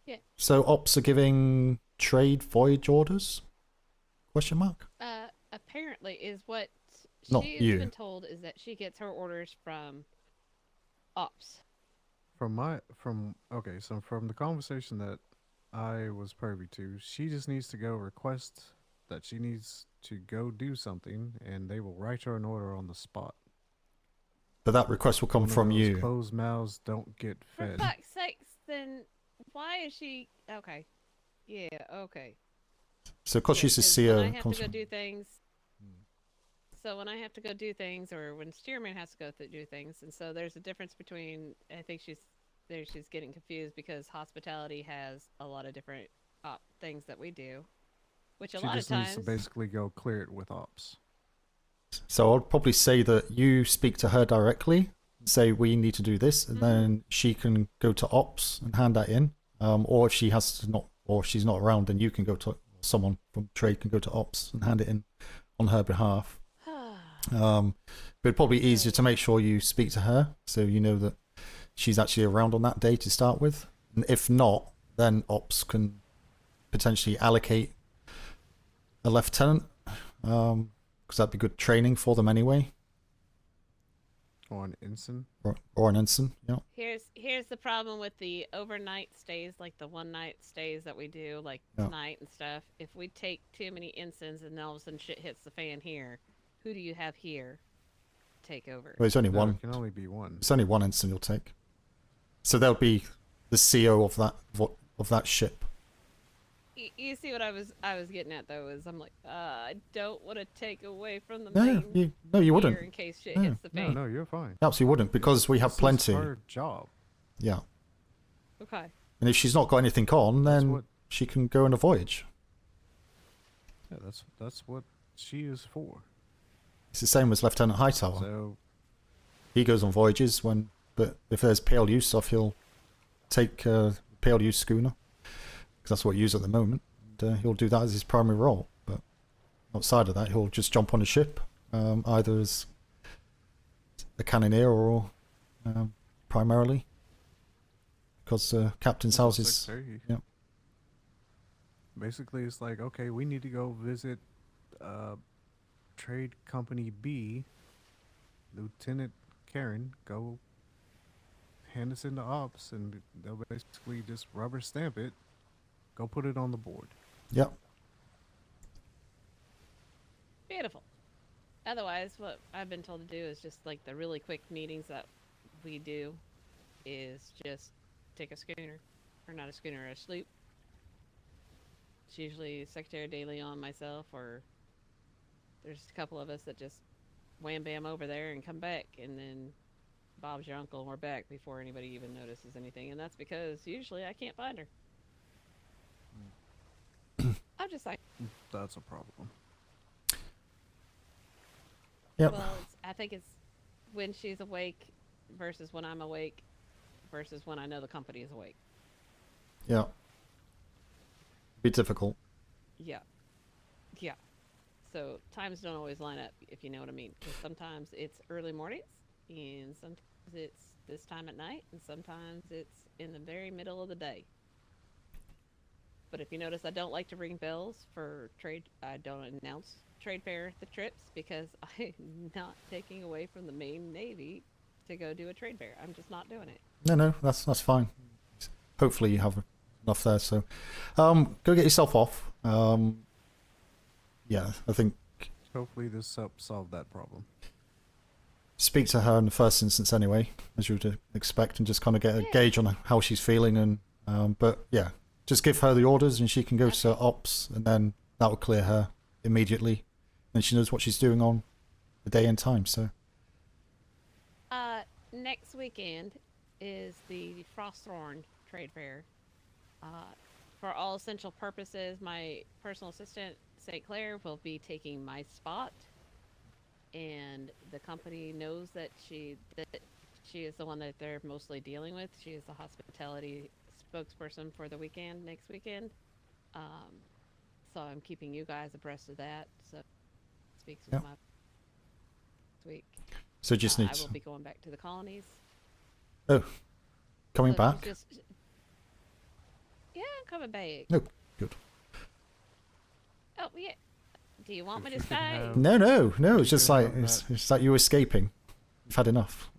Yeah. So ops are giving trade voyage orders? Question mark. Apparently is what Not she's you. been told is that she gets her orders from ops. Okay, so from the conversation that I was privy to, she just needs to go request that she needs to go do something, and they will write her an order on the spot. But that request will come One of from those you. Closed mouths don't get For fed. fuck's sakes, then why is she okay? Yeah, okay. So because she's a 'cause CEO, when I have comes to go from- do things. So when I have to go do things, or when Steerman has to go do things, and so there's a difference between. I think she's getting confused because hospitality has a lot of different things that we do, which a She lot of just needs times. to basically go clear it with ops. So I'd probably say that you speak to her directly, say we need to do this, and then she can go to ops and hand that in. Or if she has to not, or if she's not around, then you can go to someone from trade can go to ops and hand it in on her behalf. But it'd probably be easier to make sure you speak to her, so you know that she's actually around on that day to start with. And if not, then ops can potentially allocate a lieutenant, because that'd be good training for them anyway. Or an ensign. Or an ensign, yeah. Here's the problem with the overnight stays, like the one night stays that we do, like Yeah. tonight and stuff. If we take too many ensigns and all of a sudden shit hits the fan here, who do you have here take over? Well, it's only No, one. it can only be one. It's only one ensign you'll take. So they'll be the CO of that ship. You see what I was getting at though is I'm like I don't want to take away from the No, main you here wouldn't. in case shit No. hits the fan. No, you're fine. You absolutely wouldn't, because we have This plenty. is her job. Yeah. Okay. And if she's not got anything on, then she can go on a voyage. Yeah, that's what she is for. It's the same as Lieutenant Hightower. So He goes on voyages but if there's PLU stuff, he'll take PLU schooner, because that's what he uses at the moment. And, he'll do that as his primary role. But outside of that, he'll just jump on a ship, either as a cannoneer or primarily, because Captain's house is. Secretary. Yeah. Basically, it's like, okay, we need to go visit Trade Company B. Lieutenant Karen, go hand us into ops, and they'll basically just rubber stamp it. Go put it on the board. Yep. Beautiful. Otherwise, what I've been told to do is just like the really quick meetings that we do is just take a schooner, or not a schooner, a sloop. It's usually Secretary De Leon, myself, or there's a couple of us that just wham bam over there and come back, and then Bob's your uncle and we're back before anybody even notices anything, and that's because usually I can't find her. I'm just like, That's a problem. Yep. well, I think it's when she's awake versus when I'm awake versus when I know the company is awake. Yeah. Be difficult. Yeah. Yeah. So times don't always line up, if you know what I mean. 'Cause sometimes it's early mornings, and sometimes it's this time at night, and sometimes it's in the very middle of the day. But if you notice, I don't like to ring bells for trade. I don't announce trade fair the trips because I'm not taking away from the main Navy to go do a trade fair. I'm just not doing it. No, that's fine. Hopefully you have enough there. So, go get yourself off. Yeah, I think Hopefully this helps solve that problem. speak to her in the first instance anyway, as you would expect, and just kind of get a gauge on how she's feeling. And but yeah, just give her the orders, and she can go to ops, and then that will clear her immediately, and she knows what she's doing on the day and time. So Next weekend is the Frostthorn Trade Fair. For all essential purposes, my personal assistant, St. Clair, will be taking my spot. And the company knows that she is the one that they're mostly dealing with. She is the hospitality spokesperson for the weekend, next weekend. So I'm keeping you guys abreast of that. So speaks with Yep. my week. So just I need will be going back to the colonies. Oh, coming So back? Yeah, I'm coming back. No, good. Oh yeah. Do you want me to you could stay? have- No. It's you just could like have it's like you escaping. You've had enough.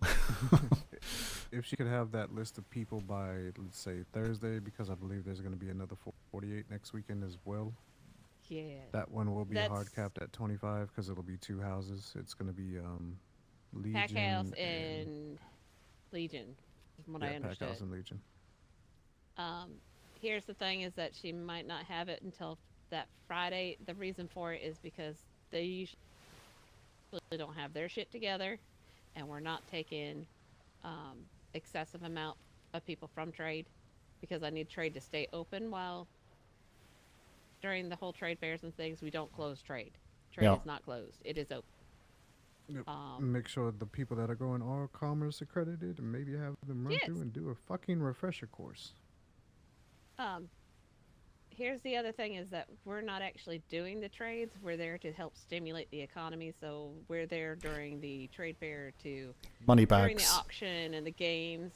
If she could have that list of people by, let's say, Thursday, because I believe there's going to be another 48 next weekend as well. Yeah. That one will be hard That's- capped at 25 because it'll be 2 houses. It's going to be Legion Pack House and Legion, from what I Pack understood. House and Legion. Here's the thing: is that she might not have it until that Friday. The reason for it is because they usually don't have their shit together, and we're not taking excessive amount of people from trade, because I need trade to stay open while during the whole trade fairs and things. We don't close trade. Trade Yeah. is not closed. It is open. Yep. Make sure the people that are going are commerce accredited, and maybe have them run Yes. through and do a fucking refresher course. Here's the other thing: is that we're not actually doing the trades. We're there to help stimulate the economy. So we're there during the trade fair to Money during the bags. auction and the games.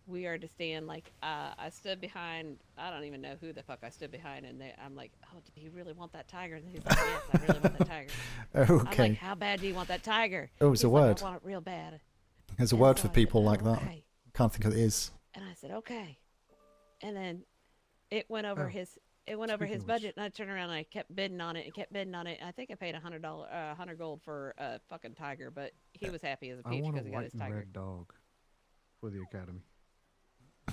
We are to stand like I stood behind. I don't even know who the fuck I stood behind, and I'm like, "Oh, do you really want that tiger?" And he's like, "Yes, I really want that tiger." I'm Okay. like, "How bad do you want that tiger?" Oh, it's He's a like, word. "I want it real bad." There's a And word so for I said, people "Oh, like that. okay." I can't think of it is. And I said, "Okay," and then it went over Oh, his speaking of which- budget, and I turned around and I kept bidding on it and kept bidding on it. I think I paid $100, 100 gold for a fucking tiger, but he was happy as a I peach want a because he got white his and tiger. red dog for the academy.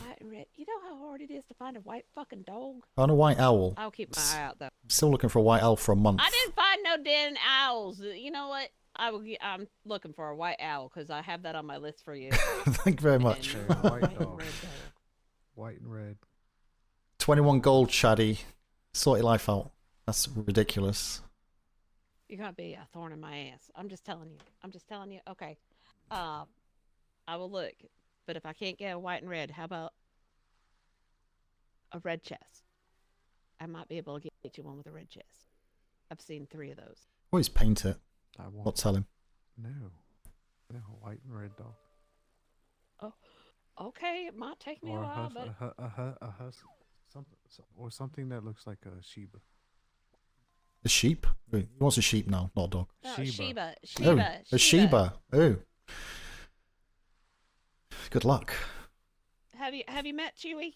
White and red. You know how hard it is to find a white fucking dog? On a white owl. I'll keep my eye out though. Still looking for a white owl for a month. I didn't find no damn owls. You know what? I'm looking for a white owl because I have that on my list for you. Thank you very much. And Okay, white white and dog. red dog. White and red. 21 gold, Shaddy. Sort your life out. That's ridiculous. You're gonna be a thorn in my ass. I'm just telling you. Okay. I will look, but if I can't get a white and red, how about a red chest? I might be able to get you one with a red chest. I've seen 3 of those. Always paint it. I want. Not tell him. No, white and red dog. Oh, okay. It might take me a while, but something that looks like a Shiba. A sheep? Wait, he wants a sheep now, not a dog. no, Sheba. Oh, a Sheba. Oh. Good luck. Have you met Chewy?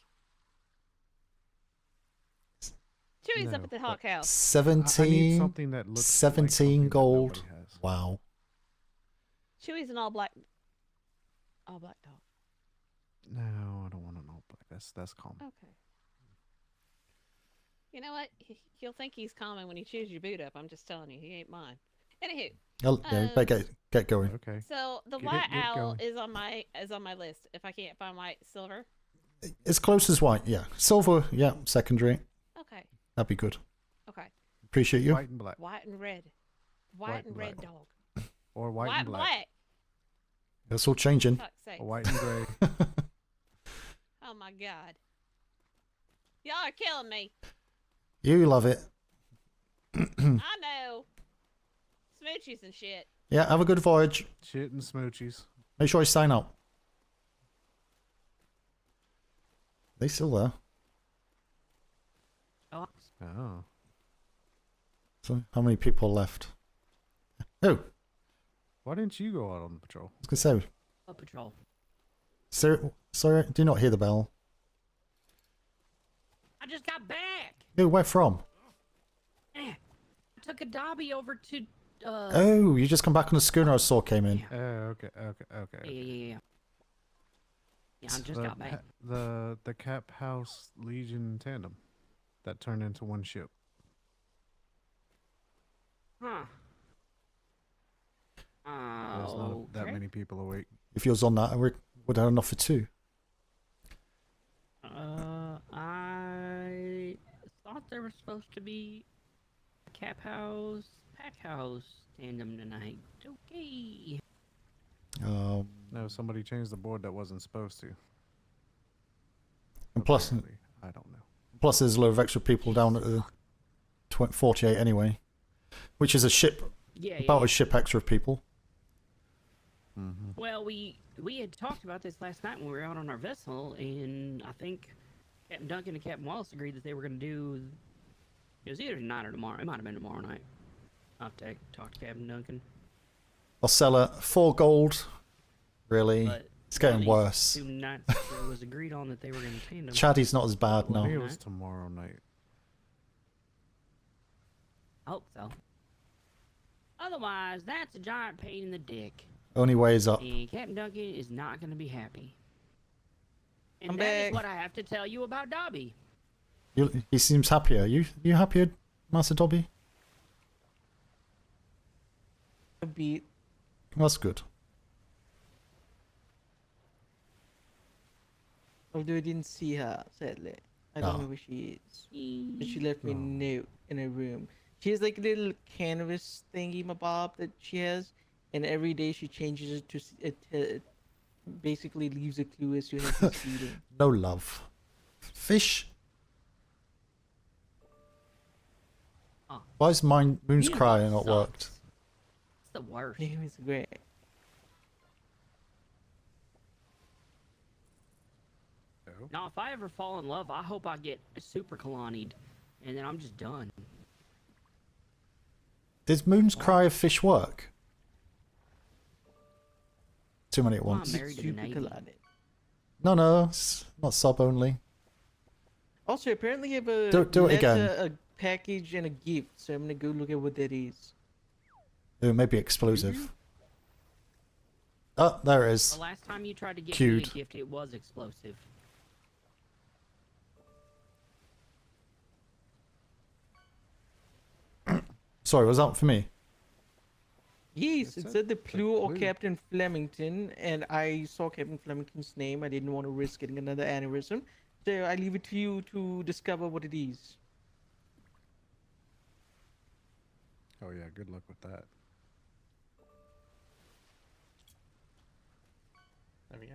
Chewy's up No, at the Hawk House. 17. something that looks like 17 something that gold. nobody has. Wow. Chewy's an all black dog. No, I don't want to know. That's common. Okay. You know what? You'll think he's common when he chews your boot up. I'm just telling you, he ain't mine. Anywho, Yeah, better get going. Okay. so the Get white owl going. is on my list. If I can't find white, silver. As close as white, yeah. Silver, yeah, secondary. Okay. That'd be good. Okay. Appreciate you. White and black. White and red. White and red dog. Or white, and black. That's all changing. Fuck's sake. Or white and gray. Oh my god. Y'all are killing me. You love it. I know. Smoochies and shit. Yeah, have a good voyage. Shit and smoochies. Make sure you sign out. They still there. Oh. So how many people left? Oh, Why didn't you go out on patrol? I was gonna say. What patrol? Sorry, do you not hear the bell? I just got back. No, where from? I took a Dobby over to. Oh, you just come back on the schooner I saw came in. Oh, okay. Yeah. Yeah, I just The got back. The Cap House Legion tandem that turned into one ship. Huh. There's not that many people awake. If you was on that, I would have enough for 2. there was supposed to be a Cap House, Pack House tandem tonight. Okay. No, somebody changed the board that wasn't supposed to. And plus, Apparently. I don't know. plus there's a load of extra people down at the 48 anyway, which is a ship, about a ship extra of people. Well, we had talked about this last night when we were out on our vessel, and I think Captain Duncan and Captain Wallace agreed that they were going to do. It was either tonight or tomorrow. It might have been tomorrow night. I'll have to talk to Captain Duncan. I'll sell her 4 gold. Really, But it's getting one of these worse. 2 nights it was agreed on that they were going to tandem. Chaddy's not as bad I think it now. was tomorrow night. I hope so. Otherwise, that's a giant pain in the dick. Only way is up. And Captain Duncan is not going to be happy. And I'm that is back. what I have to tell you about Dobby. He seems happier. You happier, Master Dobby? A bit. That's good. Although I didn't see her, sadly. I don't Oh. know where she is. But she left me a note in her room. She has like a little canvas thingy mabob that she has, and every day she changes it to it basically leaves a clue as to who she's feeding. No love. Fish. Oh. Why is Moon's Moon's Cry not sucks. worked? It's the worst. Name is great. Now, if I ever fall in love, I hope I get super colonied, and then I'm just done. Did Moon's Cry of Fish work? Too many at Well, I'm once. married to the Super Navy. collided. No, it's not sub only. Also, apparently you have a Do it again. a package and a gift, so I'm gonna go look at what that is. It may be explosive. Oh, there it is. The last time you tried to give me Queued. a gift, it was explosive. Sorry, was that for me? Yes, It it said, said the like, PLU or blue. Captain Flemington, and I saw Captain Flemington's name. I didn't want to risk getting another aneurysm, so I leave it to you to discover what it is. Oh yeah, good luck with that. I mean,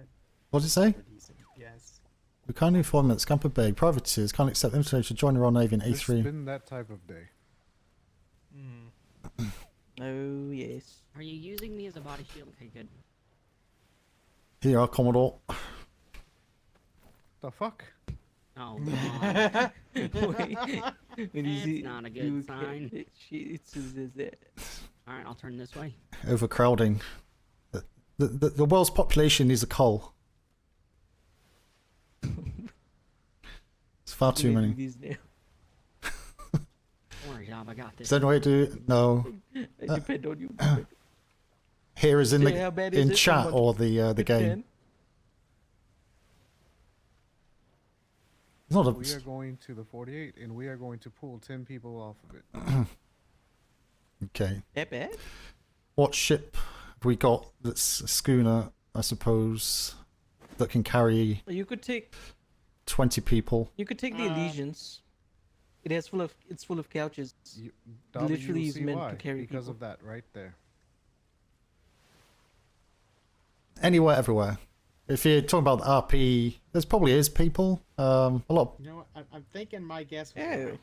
What did it say? decent. Yes. We kindly inform that Scamper Bay privateers can't accept the invitation to join the Royal Navy in It's A3. been that type of day. Oh yes. Are you using me as a body shield? Okay, good. Here you are, Commodore. The fuck? Oh, God. Wait, when you That's see- not a good you sign. can't- It says that. Alright, I'll turn this way. Overcrowding. The world's population needs a coal. It's far too many. These now. Don't worry, Job, I got this. Is there any way to do it? No. I depend on you. Here is in So how bad is in it? chat From or the to game. 10? It's not We are a. going to the 48, and we are going to pull 10 people off of it. Okay. That bad? What ship have we got that's a schooner, I suppose, that can carry You could take 20 people? the Allegiance. It's full of couches. Literally is meant to carry because people. of that right there. Anywhere, everywhere. If you're talking about the RP, there's probably is people. A lot. You know what? I'm thinking my guess was Oh. right.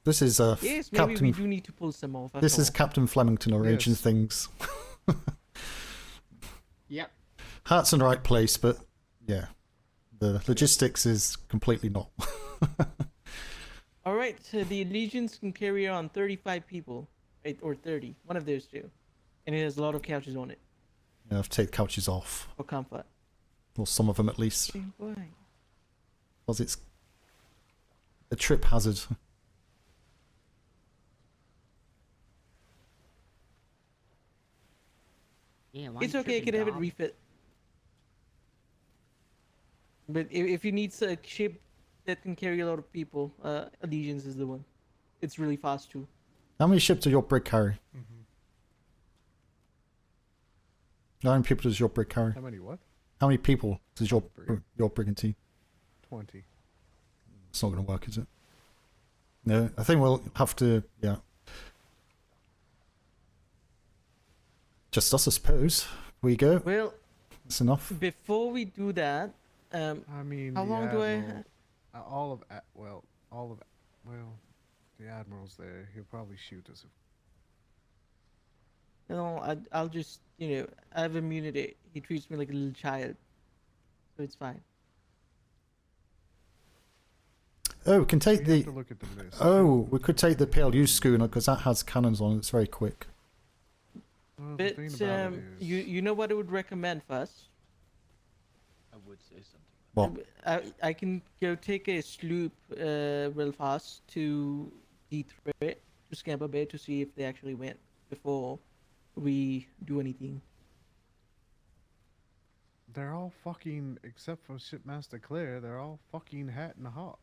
This is Yes, maybe Captain. we do need to pull some off. This that's is all. Captain Flemington arranging Yes. things. Yep. Heart's in the right place, but yeah, the logistics is completely not. All right, so the Allegiance can carry on 35 people, right, or 30, one of those two, and it has a lot of couches on it You have to take the couches off, for comfort. or some of them at least, Why? because it's a trip hazard. Yeah, why It's you okay, I tripping, can have it Dob? refit. But if you need a ship that can carry a lot of people, Allegiance is the one. It's really fast too. How many ships does your brig carry? How many people does your brig carry? How many what? How many people does your brigantine? 20. It's not going to work, is it? No, I think we'll have to, yeah. Just us, I suppose. We go. Well, that's enough. Before we do that, I mean, how the long do I Admiral- have? The Admiral's there. He'll probably shoot us. No, I'll just, I have immunity. He treats me like a little child, so it's fine. Oh, we can take We have the. to look at the list. Oh, we could take the PLU schooner because that has cannons on it. It's very quick. Well, the But thing about it is, you know what I would recommend first? I would say something. What? I can go take a sloop real fast to D3 to Scamper Bay to see if they actually went before we do anything. they're all fucking, except for Shipmaster Claire, they're all fucking Hat and Hawk.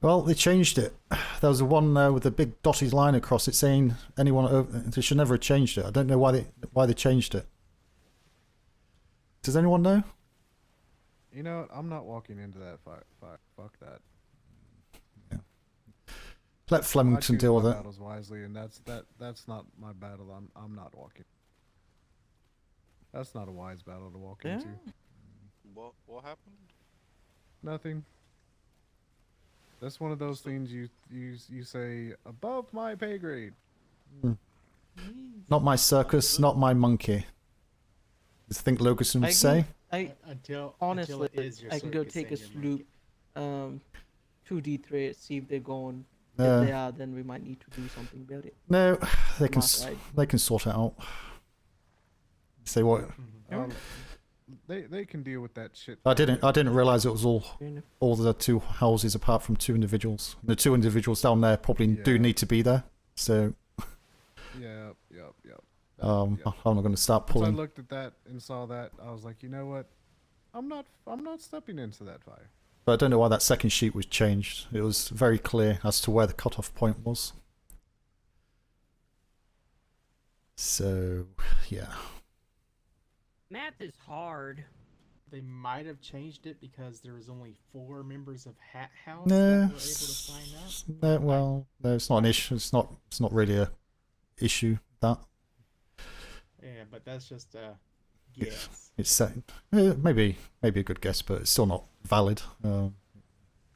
Well, they changed it. There was a one with a big dotted line across it saying anyone over. They should never have changed it. I don't know why they changed it. Does anyone know? You know what? I'm not walking into that fight. Fuck that. Let I Flemington choose deal my with it. battles wisely, and that's not my battle. I'm not walking. That's not a wise battle to walk into. What happened? Nothing. That's one of those things you say above my pay grade. Not my circus, not my monkey. I think Locuson would say. Honestly, it is your I can go circus take a and your sloop to D3, see if they're gone. Yeah. If they are, then we might need to do something about it. No, they can Must, right? they can sort it out. Say what? They can deal with that shit. I didn't realize it was all the two houses apart from two individuals. The two individuals down there probably do need to be there. So Yep. I'm not going to start Once I pulling. looked at that and saw that, I was like, you know what? I'm not stepping into that fire. But I don't know why that second sheet was changed. It was very clear as to where the cutoff point was. So yeah. Math is hard. They might have changed it because there was only 4 members of Hat House No, that were able to sign up. no, well, no, it's not an issue. It's not really a issue that. Yeah, but that's just a guess. It's set. Maybe a good guess, but it's still not valid.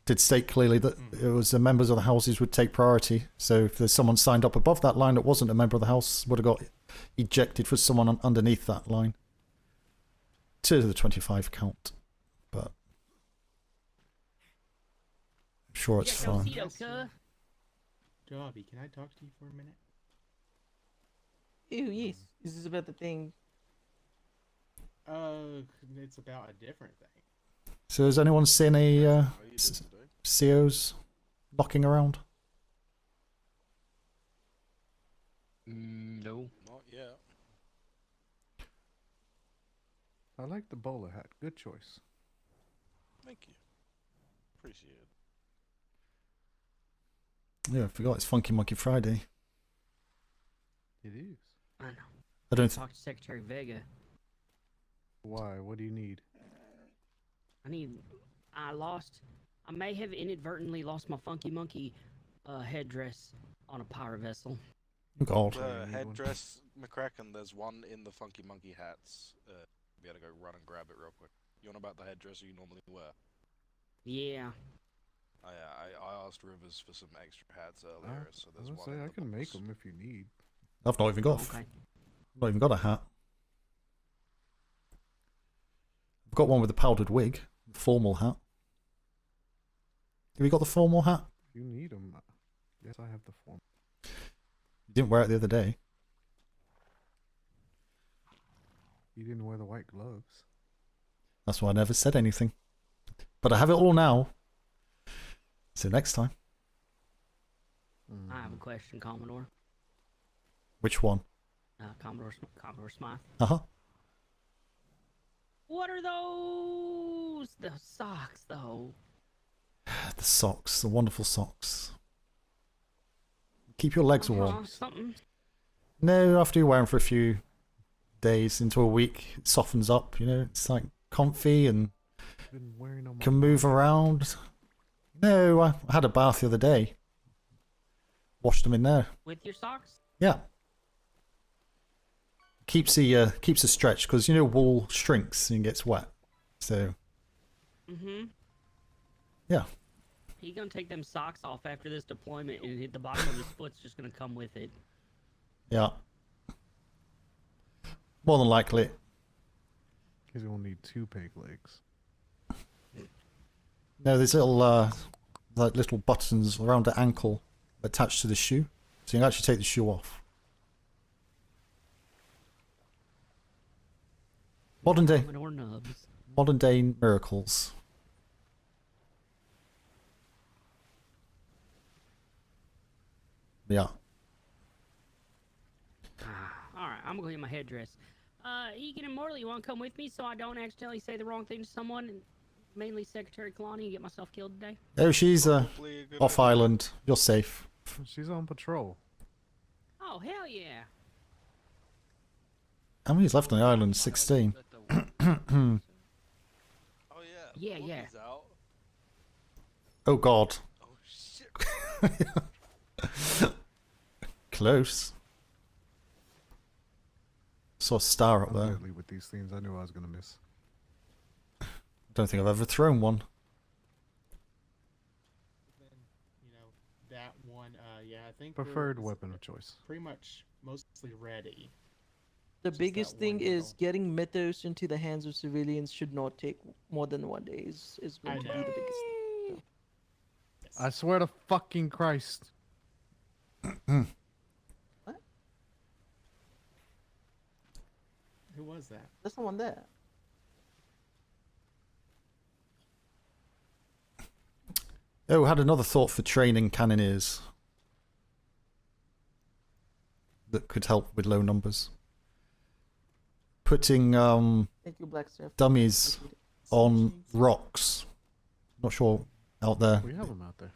Did state clearly that it was the members of the houses would take priority. So if there's someone signed up above that line that wasn't a member of the house, would have got ejected for someone underneath that line to the 25 count. But I'm sure it's fine. Dobby, can I talk to you for a minute? Ew, yes. Is this about the thing? It's about a different thing. So has anyone seen any COs knocking around? No. Not yet. I like the bowler hat. Good choice. Thank you. Appreciate it. Yeah, I forgot it's Funky Monkey Friday. It is. I know. I don't. Talk to Secretary Vega. Why? What do you need? I may have inadvertently lost my Funky Monkey headdress on a pirate vessel. God. The headdress, McCracken, there's one in the Funky Monkey hats. We gotta go run and grab it real quick. You want about the headdress you normally wear? Yeah. I asked Rivers for some extra hats earlier, so there's one. I can make them if you need. I've not even got. Okay. I've not even got a hat. I've got one with a powdered wig, formal hat. Have you got the formal hat? If you need them, yes, I have the form. You didn't wear it the other day. You didn't wear the white gloves. That's why I never said anything. But I have it all now. So next time. I have a question, Commodore. Which one? Commodore Smythe. Uh-huh. What are those? The socks, though. The socks, the wonderful socks. Keep your legs warm. Something. No, after you wear them for a few days into a week, it softens up. You know, it's like comfy and Been wearing them can move around. No, I had a bath the other day. Washed them in there. With your socks? Yeah. Keeps the stretch because you know wool shrinks and gets wet. So Mm-hmm. yeah. He gonna take them socks off after this deployment, and hit the bottom of the split's just gonna come with it. Yeah. More than likely. Because you will need 2 peg legs. No, there's little like little buttons around the ankle attached to the shoe, so you can actually take the shoe off. Modern day miracles. Yeah. Alright, I'm gonna get my headdress. Egan and Morley, you wanna come with me so I don't accidentally say the wrong thing to someone, and mainly Secretary Kalani, and get myself killed today? Oh, she's off island. You're safe. She's on patrol. Oh, hell yeah. How many's left on the island? 16. Yeah. Oh god. Close. Saw a star up there. Definitely with these things, I knew I was gonna miss. Don't think I've ever thrown one. You know, that one, yeah, I think Preferred weapon of choice. Pretty much mostly ready. The Just biggest that thing one is getting mythos into the hands of civilians should not take more than 1 day. Is going to be the biggest thing. So. I swear to fucking Christ. Who was that? There's someone there. Oh, had another thought for training cannoneers that could help with low numbers. Putting Thank you, Blackstaff. dummies on rocks. Not sure out there. We have them out there.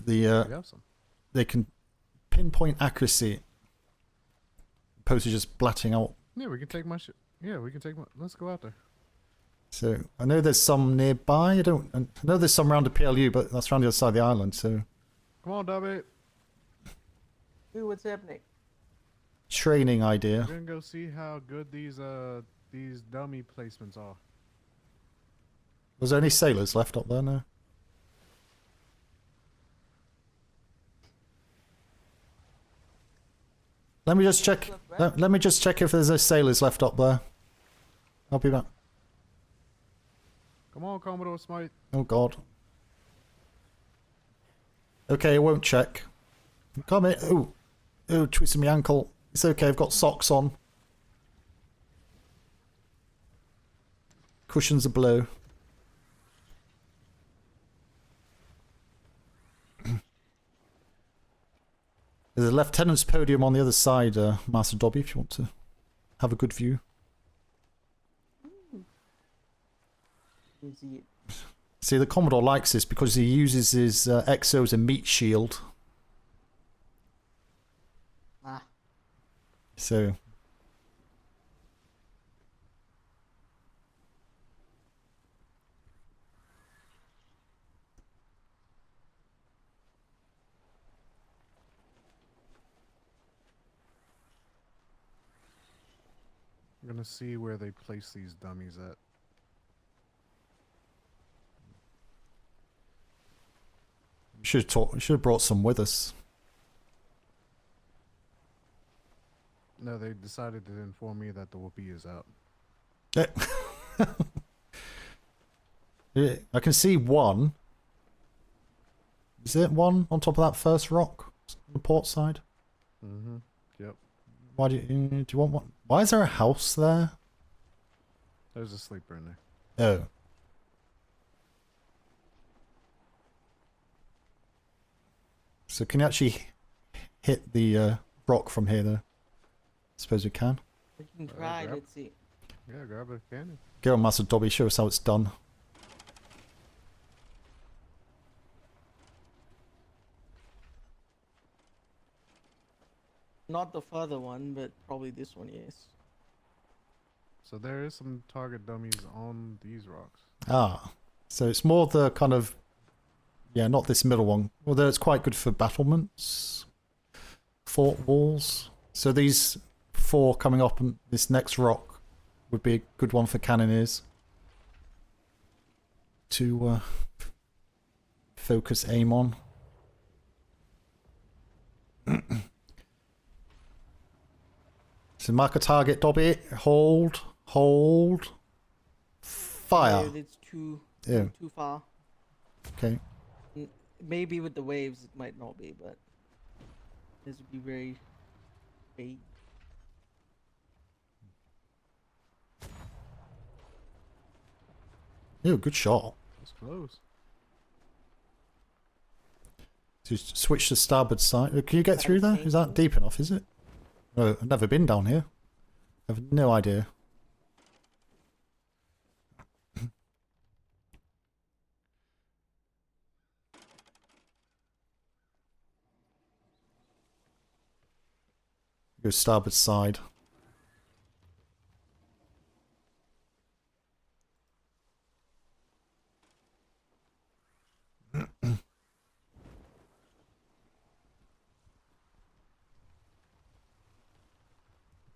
We have some. They can pinpoint accuracy opposed to just blatting out. Yeah, we can take my shit. Yeah, we can take my. Let's go out there. So I know there's some nearby. I know there's some around the PLU, but that's around the other side of the island. So Come on, Dobby. Dude, what's happening? training idea. We're gonna go see how good these dummy placements are. Was there any sailors left up there now? Let me just check. Let me just check if there's no sailors left up there. I'll be back. Come on, Commodore Smythe. Oh god. Okay, I won't check. Come here. Oh, twisting my ankle. It's okay, I've got socks on. Cushions are below. There's a lieutenant's podium on the other side, Master Dobby, if you want to have a good view. See, the Commodore likes this because he uses his exo as a meat shield. Ah. So... I'm gonna see where they place these dummies at. We should have brought some with us. No, they decided to inform me that the whoopee is out. Yeah, I can see one. Is it one on top of that first rock on the port side? Mm-hmm. Yep. Why do you want one? Why is there a house there? There's a sleeper in there. Oh. So can you actually hit the rock from here though? Suppose we can. We can try, let's see. Yeah, grab a cannon. Go on, Master Dobby, show us how it's done. Not the further one, but probably this one, yes. So there is some target dummies on these rocks. Ah, so it's more the kind of, yeah, not this middle one. Although it's quite good for battlements, fort walls. So these 4 coming up on this next rock would be a good one for cannoneers to focus aim on. So mark a target, Dobby. Hold. Fire. It's too Yeah. too far. Okay. Maybe with the waves it might not be, but this would be very vague. Ew, good shot. That's close. So switch to starboard side. Can you get through there? Is that deep enough, is it? No, I've never been down here. I have no idea. Go starboard side.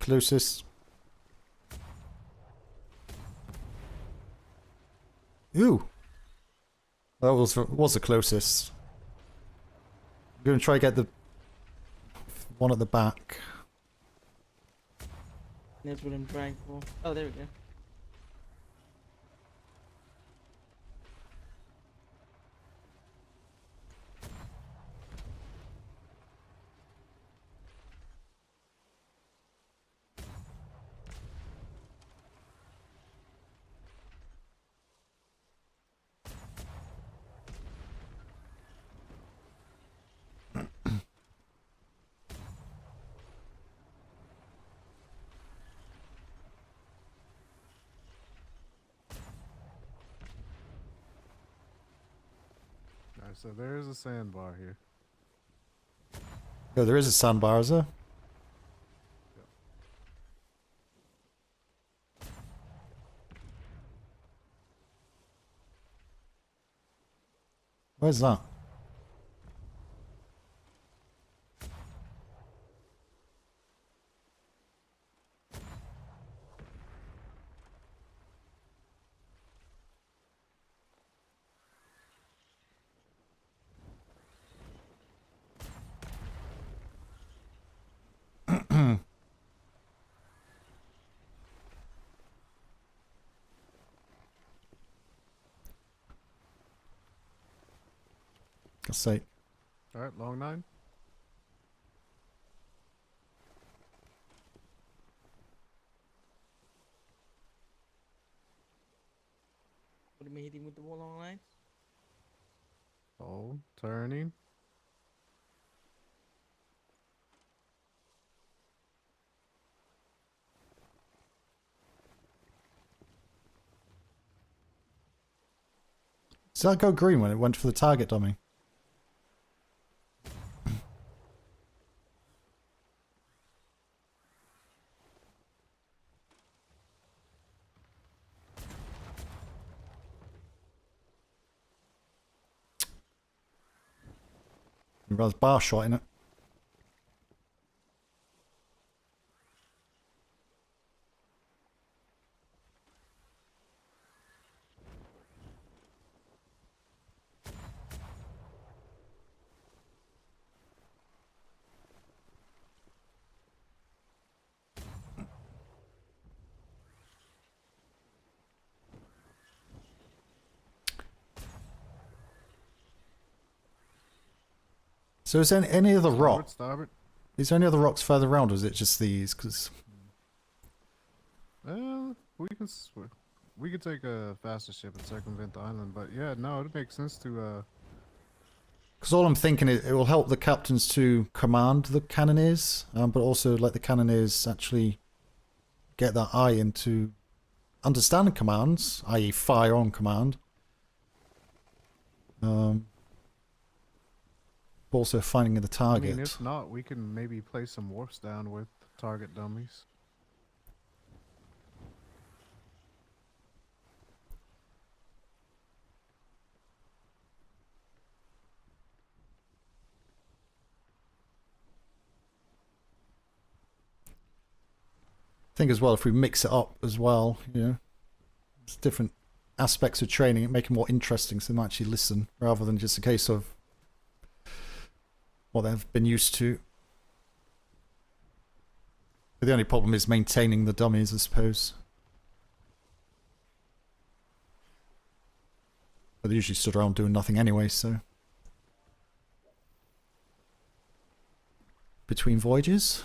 Closest. Ooh. That was the closest. I'm going to try to get the one at the back. That's what I'm trying for. Oh, there we go. Alright, so there is a sandbar here. Oh, there is a sandbar, is there? Where's that? God's sake. Alright, long 9. What am I hitting with the wall on lines? Oh, turning. Does that go green when it went for the target dummy? Rather bar shot in it. So is there any other rock? Starboard. Is there any other rocks further around, or is it just these? Because we could take a faster ship and circumvent the island, but yeah, no, it makes sense to. Because all I'm thinking is it will help the captains to command the cannoneers, but also let the cannoneers actually get that eye into understanding commands, i.e., fire on command. but also finding the I target. mean, if not, we can maybe place some warps down with target dummies. I think as well, if we mix it up as well, you know, it's different aspects of training, it make it more interesting so they might actually listen rather than just a case of what they've been used to. But the only problem is maintaining the dummies, I suppose. But they usually stood around doing nothing anyway, so. Between voyages.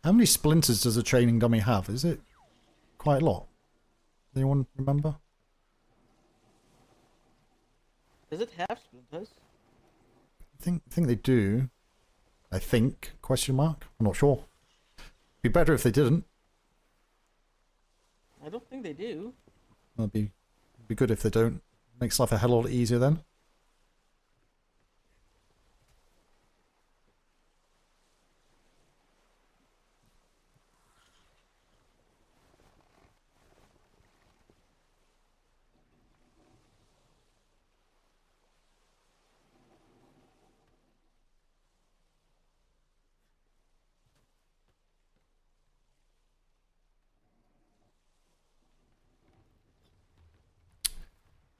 How many splinters does a training dummy have? Is it quite a lot? Anyone remember? Does it have splinters? I think they do. I think, question mark. I'm not sure. Be better if they didn't. I don't think they do. That'd be good if they don't. Makes life a hell of a lot easier then.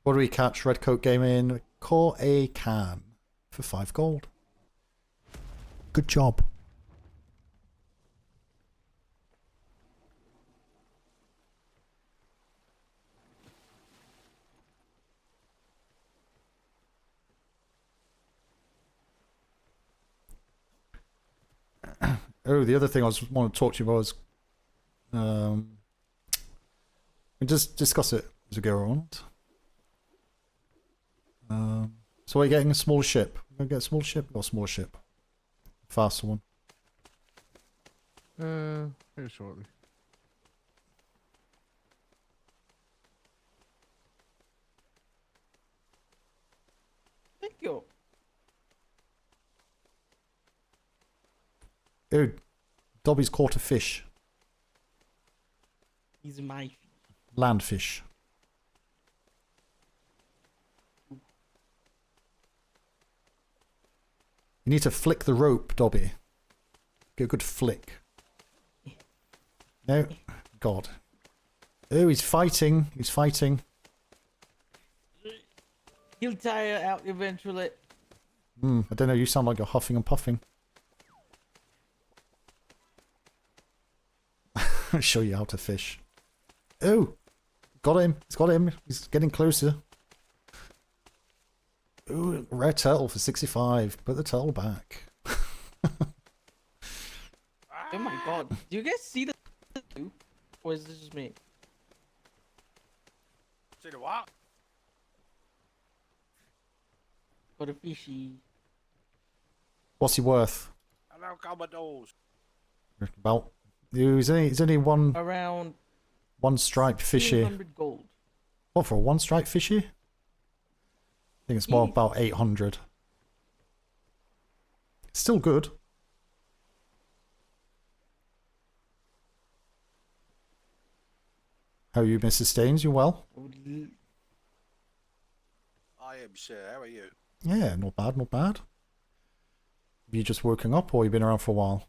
What do we catch? Redcoat Gaming. Core A can for 5 gold. Good job. Oh, the other thing I want to talk to you about was we just discuss it as we go on. So we're getting a smaller ship. We're gonna get a smaller ship or a smaller ship? Faster one. Here shortly. Thank you. Oh, Dobby's caught a fish. He's my Land fish. You need to flick the rope, Dobby. Get a good flick. No? God. Oh, he's fighting. He's fighting. He'll tire out eventually. I don't know. You sound like you're huffing and puffing. I'll show you how to fish. Oh! Got him. He's got him. He's getting closer. Ooh, rare turtle for 65. Put the turtle back. Oh my god. Do you guys see the or is this just me? See the what? Got a fishy. What's he worth? Hello, Commodores. About. He's only one Around striped fishy. 200 gold. What, for a one striped fishy? I think it's more about 800. Still good. How are you, Mrs. Staines? You well? I am, sir. How are you? Yeah, not bad, not bad. Have you just woken up or you been around for a while?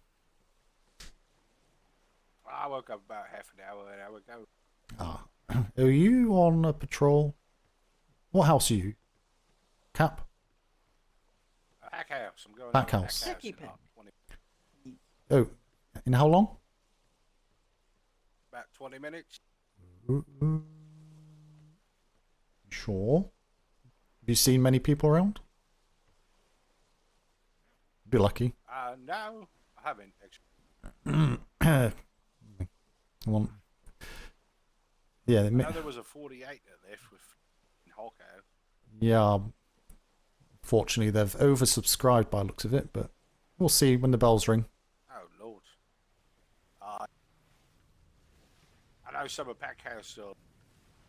I woke up about half an hour ago. Ah. Are you on a patrol? What house are you? Cap? Hack house. I'm going Back on house. Hack house in about 20, Oh, in how long? about 20 minutes. Sure. Have you seen many people around? Be lucky. No, I haven't actually. Well, yeah, I know there was a 48 that left with Hawkeye. yeah. Fortunately, they've oversubscribed by the looks of it, but we'll see when the bells ring. know some of Packhouse are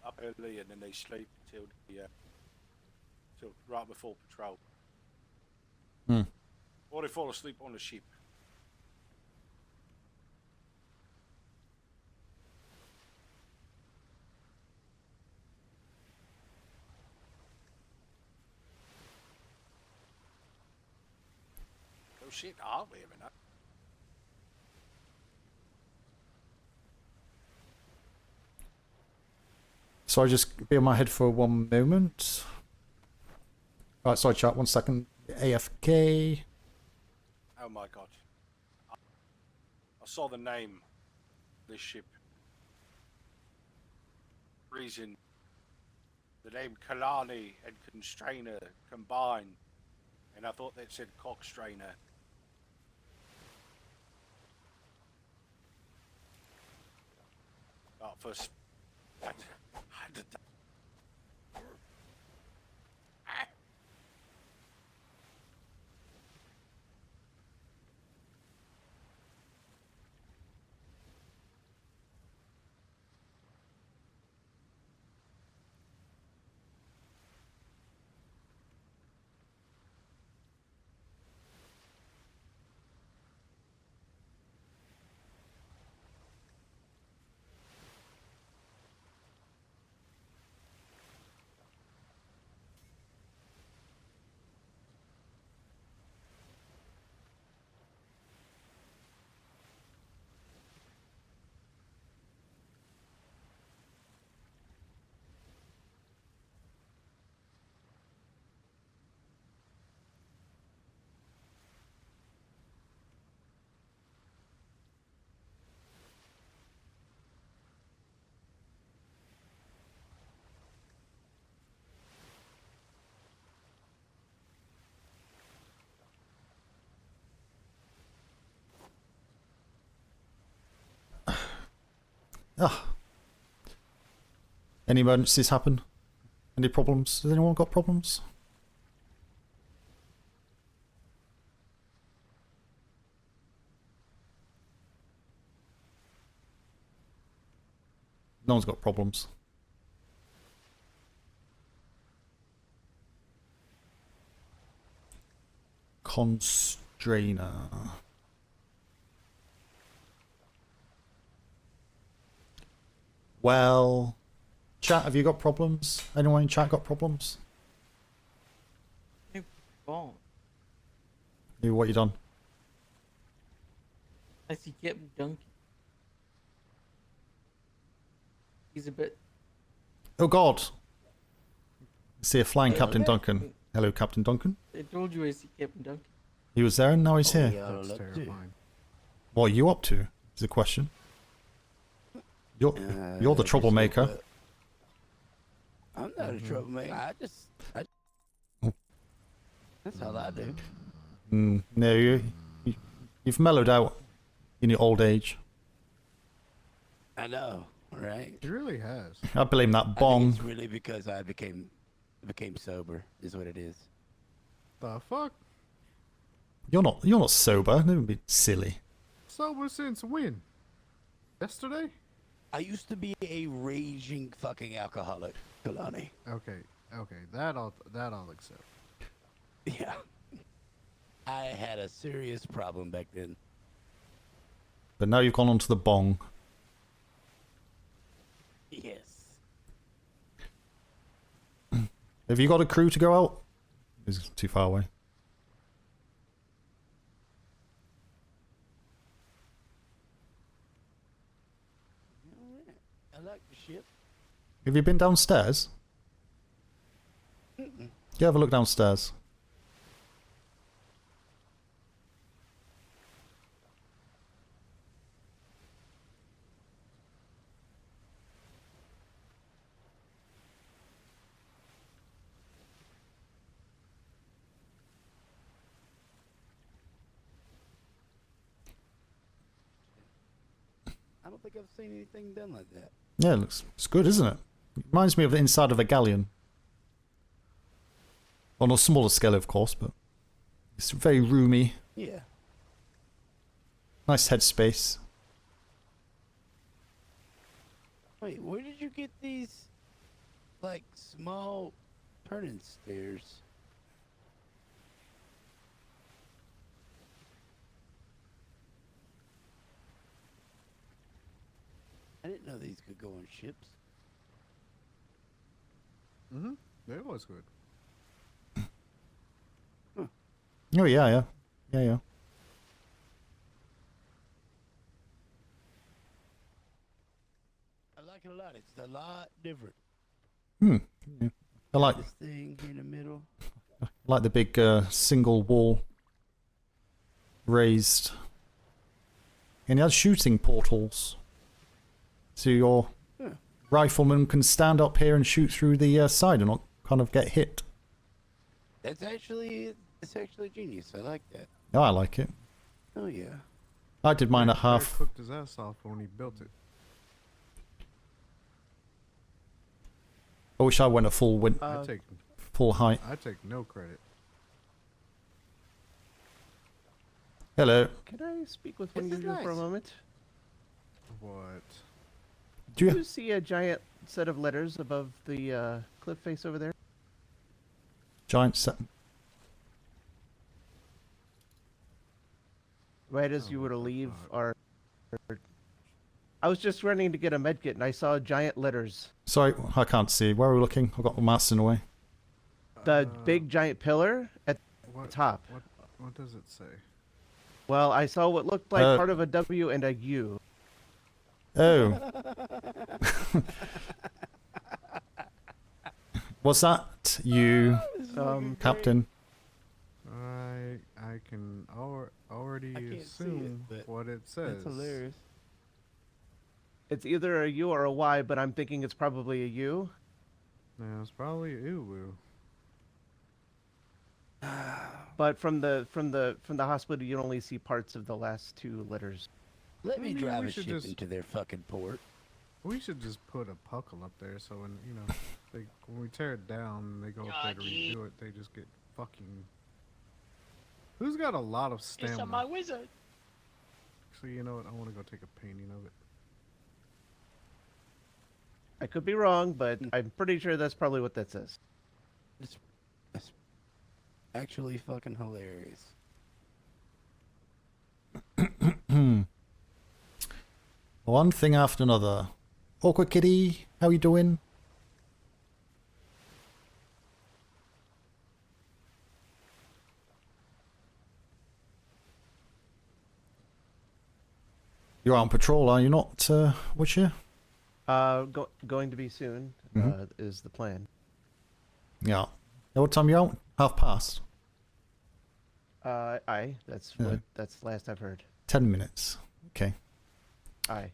up early and then they sleep till right before patrol. Hmm. Or they fall asleep on the ship. Oh shit, aren't we having that? So I just be on my head for one moment. Right, sorry chat, 1 second. AFK. Oh my god. I saw the name of this ship. Reason. The name Kalani and Constrainer combined. And I thought that said Cockstrainer. Oh, first. Ah. Any emergencies happen? Any problems? Has anyone got problems? No one's got problems. Constrainer. Well, chat, have you got problems? Anyone in chat got problems? Wrong. You, what you done? I see Captain Duncan. He's a bit. Oh God! I see a flying Hello Captain there. Duncan. Hello, Captain Duncan. I told you I see Captain Duncan. He was there and now he's here. That's terrifying. What are you up to? Is the question. You're the just troublemaker. woke up. I'm not a troublemaker. That's all I do. No, you've mellowed out in your old age. I know, right? He really has. I blame that I think bong. it's really because I became sober. Is what it is. The fuck? You're not sober. Don't be silly. Sober since when? Yesterday? I used to be a raging fucking alcoholic, Kalani. Okay, that I'll accept. Yeah. I had a serious problem back then. But now you've gone onto the bong. Yes. Have you got a crew to go out? It's too far away. I like the ship. Have you been downstairs? Mm-mm. You have a look downstairs. I don't think I've seen anything done like that. Yeah, it's good, isn't it? It reminds me of the inside of a galleon. On a smaller scale, of course, but it's very roomy. Yeah. Nice headspace. Wait, where did you get these, like, small turning stairs? I didn't know these could go on ships. Mm-hmm. They always good. Oh yeah. I like it a lot. It's a lot different. Yeah. I like This thing in the middle. the big single wall raised. And it has shooting portals. So your rifleman can stand up here and shoot through the side and not kind of get hit. It's actually genius. I like that. Oh, I like it. Oh yeah. I did mine at Bear half. cooked his ass off when he built it. I wish I went a full full height. I take no credit. Hello. Can I speak with one of you for a moment? What? Do you see a giant set of letters above the cliff face over there? Giant set. Right as you were to leave our... I was just running to get a medkit and I saw giant letters. Sorry, I can't see. Where are we looking? I've got the mask in the way. The big giant pillar at the top. What does it say? Well, I saw what looked like part of a W and a U. Oh. Was that you, Captain? I can already assume what it says. That's hilarious. It's either a U or a Y, but I'm thinking it's probably a U. No, it's probably Uwu. But from the hospital, you only see parts of the last two letters. Let me drive we a should ship just- into their fucking port. We should just put a puckle up there so when when we tear it down, they go up there to redo it. They just get fucking. Who's got a lot of stamina? It's my wizard. Actually, you know what? I want to go take a painting of it. I could be wrong, but I'm pretty sure that's probably what that says. That's actually fucking hilarious. One thing after another. Awkward Kitty, how you doing? You're on patrol, are you not, Witcher? Going to be soon, is the plan. Yeah. What time you out? past? That's that's last I've heard. 10 minutes. Okay. Aye.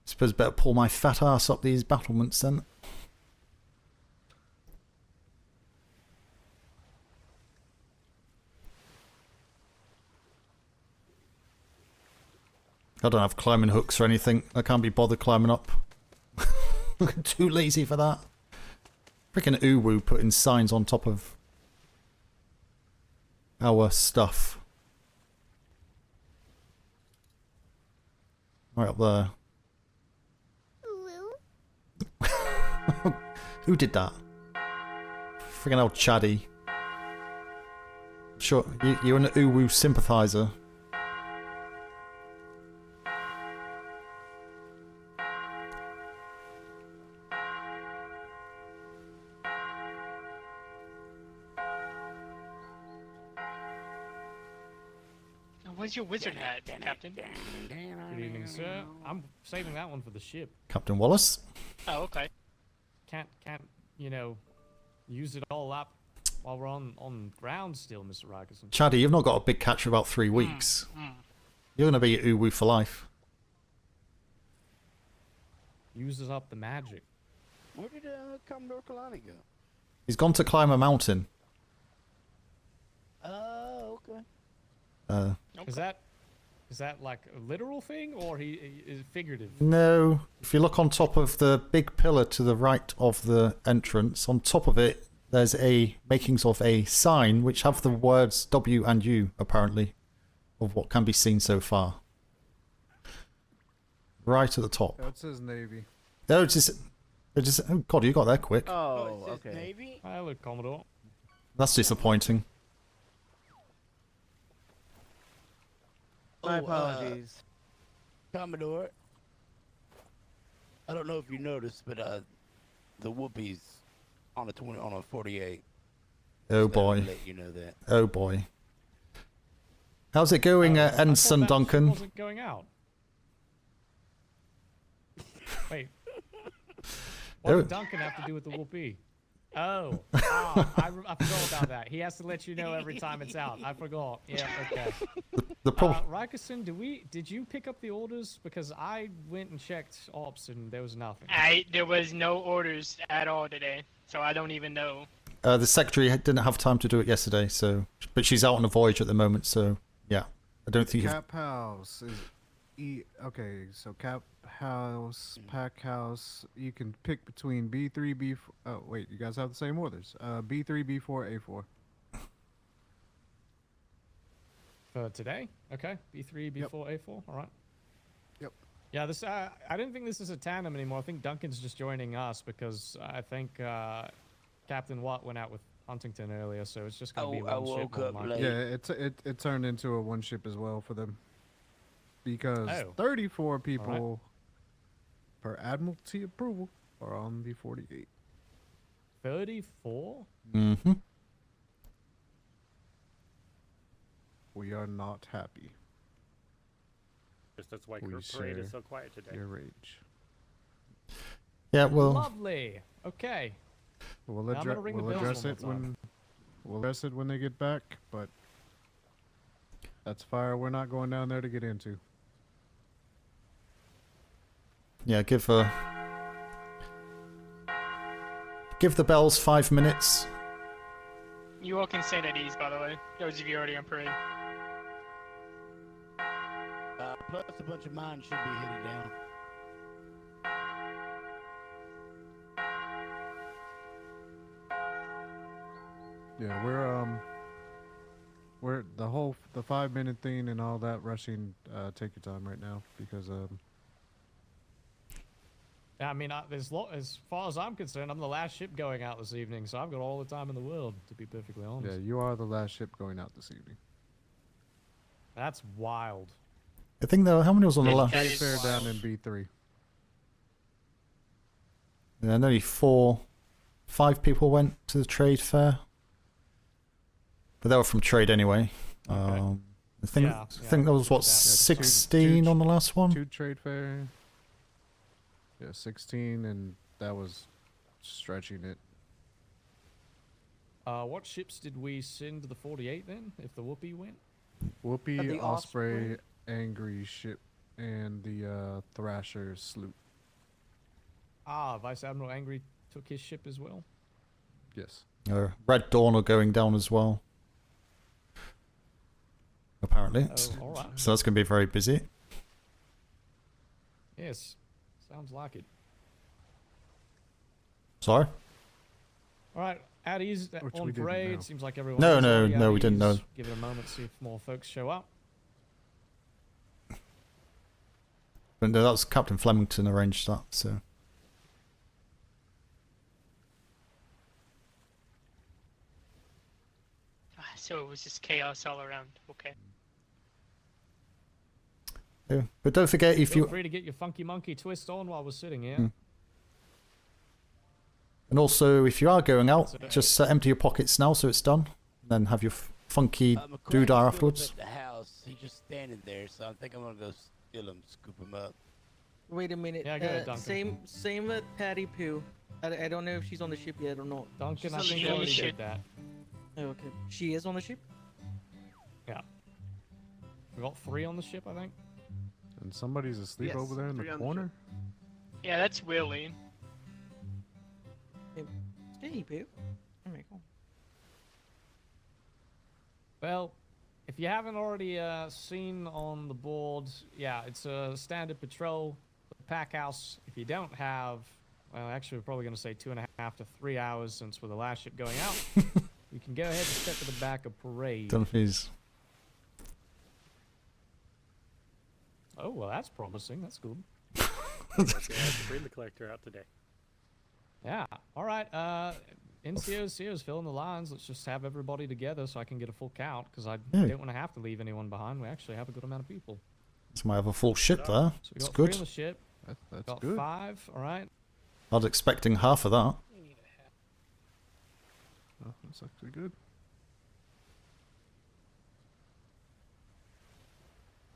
Suppose better pull my fat ass up these battlements then. I don't have climbing hooks or anything. I can't be bothered climbing up. I'm too lazy for that. Freaking Uwu putting signs on top of our stuff. Right up there. Who did that? Freaking old Chaddy. Sure, you're an Uwu sympathizer. Where's your wizard hat, Captain? Good evening, sir. I'm saving that one for the ship. Captain Wallace? Oh, okay. Can't use it all up while we're on ground still, Mr. Rykerson. Chaddy, you've not got a big catch for about 3 weeks. You're gonna be Uwu for life. Uses up the magic. Where did Commodore Kalani go? He's gone to climb a mountain. Oh, okay. Is that like a literal thing or he is figurative? No, if you look on top of the big pillar to the right of the entrance, on top of it, there's a makings of a sign which have the words W and U, apparently, of what can be seen so far. Right at the top. That says Navy. Oh, oh God, you got there quick. Oh, it says okay. Navy? Hello, Commodore. That's disappointing. My Oh, apologies. Commodore. I don't know if you noticed, but the whoopies on a 48. Oh Just thought I'd boy. Let you know that. Oh boy. How's it going, I thought Ensign that ship Duncan? wasn't going out. Wait. What Oh. did Duncan have to do with the whoopee? Oh, I forgot about that. He has to let you know every time it's out. I forgot. Yeah, okay. The problem. Rykerson, did you pick up the orders? Because I went and checked ops and there was nothing. There was no orders at all today, so I don't even know. The secretary didn't have time to do it yesterday, so but she's out on a voyage at the moment, so yeah, I don't think. Cap house is okay, so cap house, pack house. You can pick between B3, B4. Oh wait, you guys have the same orders. B3, B4, A4. For today? Okay. B3, B4, A4. All right. Yep. Yeah, this. I didn't think this is a tandem anymore. I think Duncan's just joining us because I think Captain Watt went out with Huntington earlier, so it's just gonna be one ship. woke up late. Yeah, it turned into a one ship as well for them because Oh. 34 people per Admiralty approval are on the 48. 34? Mm-hmm. We are not happy. Just that's why We parade is share so quiet today. your rage. Yeah, well, Lovely. Okay. We'll, Now I'm gonna ring the bells address one it more time. when we'll address it when they get back, but that's fire we're not going down there to get into. yeah, give the bells 5 minutes. You all can stand at ease, by the way. Those of you already on parade. Plus a bunch of mine should be headed down. Yeah, we're the 5 minute thing and all that rushing. Take your time right now because I mean, as far as I'm concerned, I'm the last ship going out this evening, so I've got all the time in the world, to be perfectly honest. yeah, you are the last ship going out this evening. That's wild. I think though, how many was on the last? Trade fair down in B3. Yeah, only 5 people went to the trade fair, but they were from trade anyway. I think Yeah, I think there was what 16 on the last one. 2 trade fair. Yeah, 16, and that was stretching it. What ships did we send to the 48 then, if the Whoopee went? Whoopi, the Osprey, Angry Ship, and the Thrasher sloop. Ah, Vice Admiral Angry took his ship as well? Yes. Red Dawn are going down as well. Apparently. Oh, alright. So that's going to be very busy. Yes, sounds like it. Sorry? Alright, at ease Which we on didn't parade. know. Seems like everyone No, is no, already at no, we didn't ease. know. Give it a moment, see if more folks show up. But no, that was Captain Flemington arranged that, so. So it was just chaos all around. Okay. Yeah. But don't forget if Feel you. free to get your funky monkey twist on while we're sitting here. Mm. And also, if you are going out, So- just empty your pockets now so it's done. Then have your funky McCrack's doodah still up afterwards. at the house. He's just standing there, so I think I'm gonna go steal him, scoop him up. Wait a minute. Yeah, go ahead, Duncan. Same with Patty Pooh. I don't know if she's on the ship yet or not. Duncan, I She's think on the already ship. did that. Oh, okay. She is on the ship? Yeah. We got 3 on the ship, I think. And somebody's asleep Yes, over there in 3 the on the corner. Yeah, that's Willie. Steady, Pooh. Alright, cool. Well, if you haven't already seen on the board, yeah, it's a standard patrol, pack house. If you don't have, well, actually, we're probably going to say 2.5 to 3 hours since we're the last ship going out. You can go ahead and step to the back of parade. Don't please. Oh, well, that's promising. That's good. I guess I have to bring the collector out today. Yeah. All right. NCO's CO's filling the lines. Let's just have everybody together so I can get a full count because I Yeah. don't want to have to leave anyone behind. We actually have a good amount of people. So might have a full ship there. So we It's got 3 good. on the ship. That's got good. 5. All right. I was expecting half of that. Oh, that's actually good.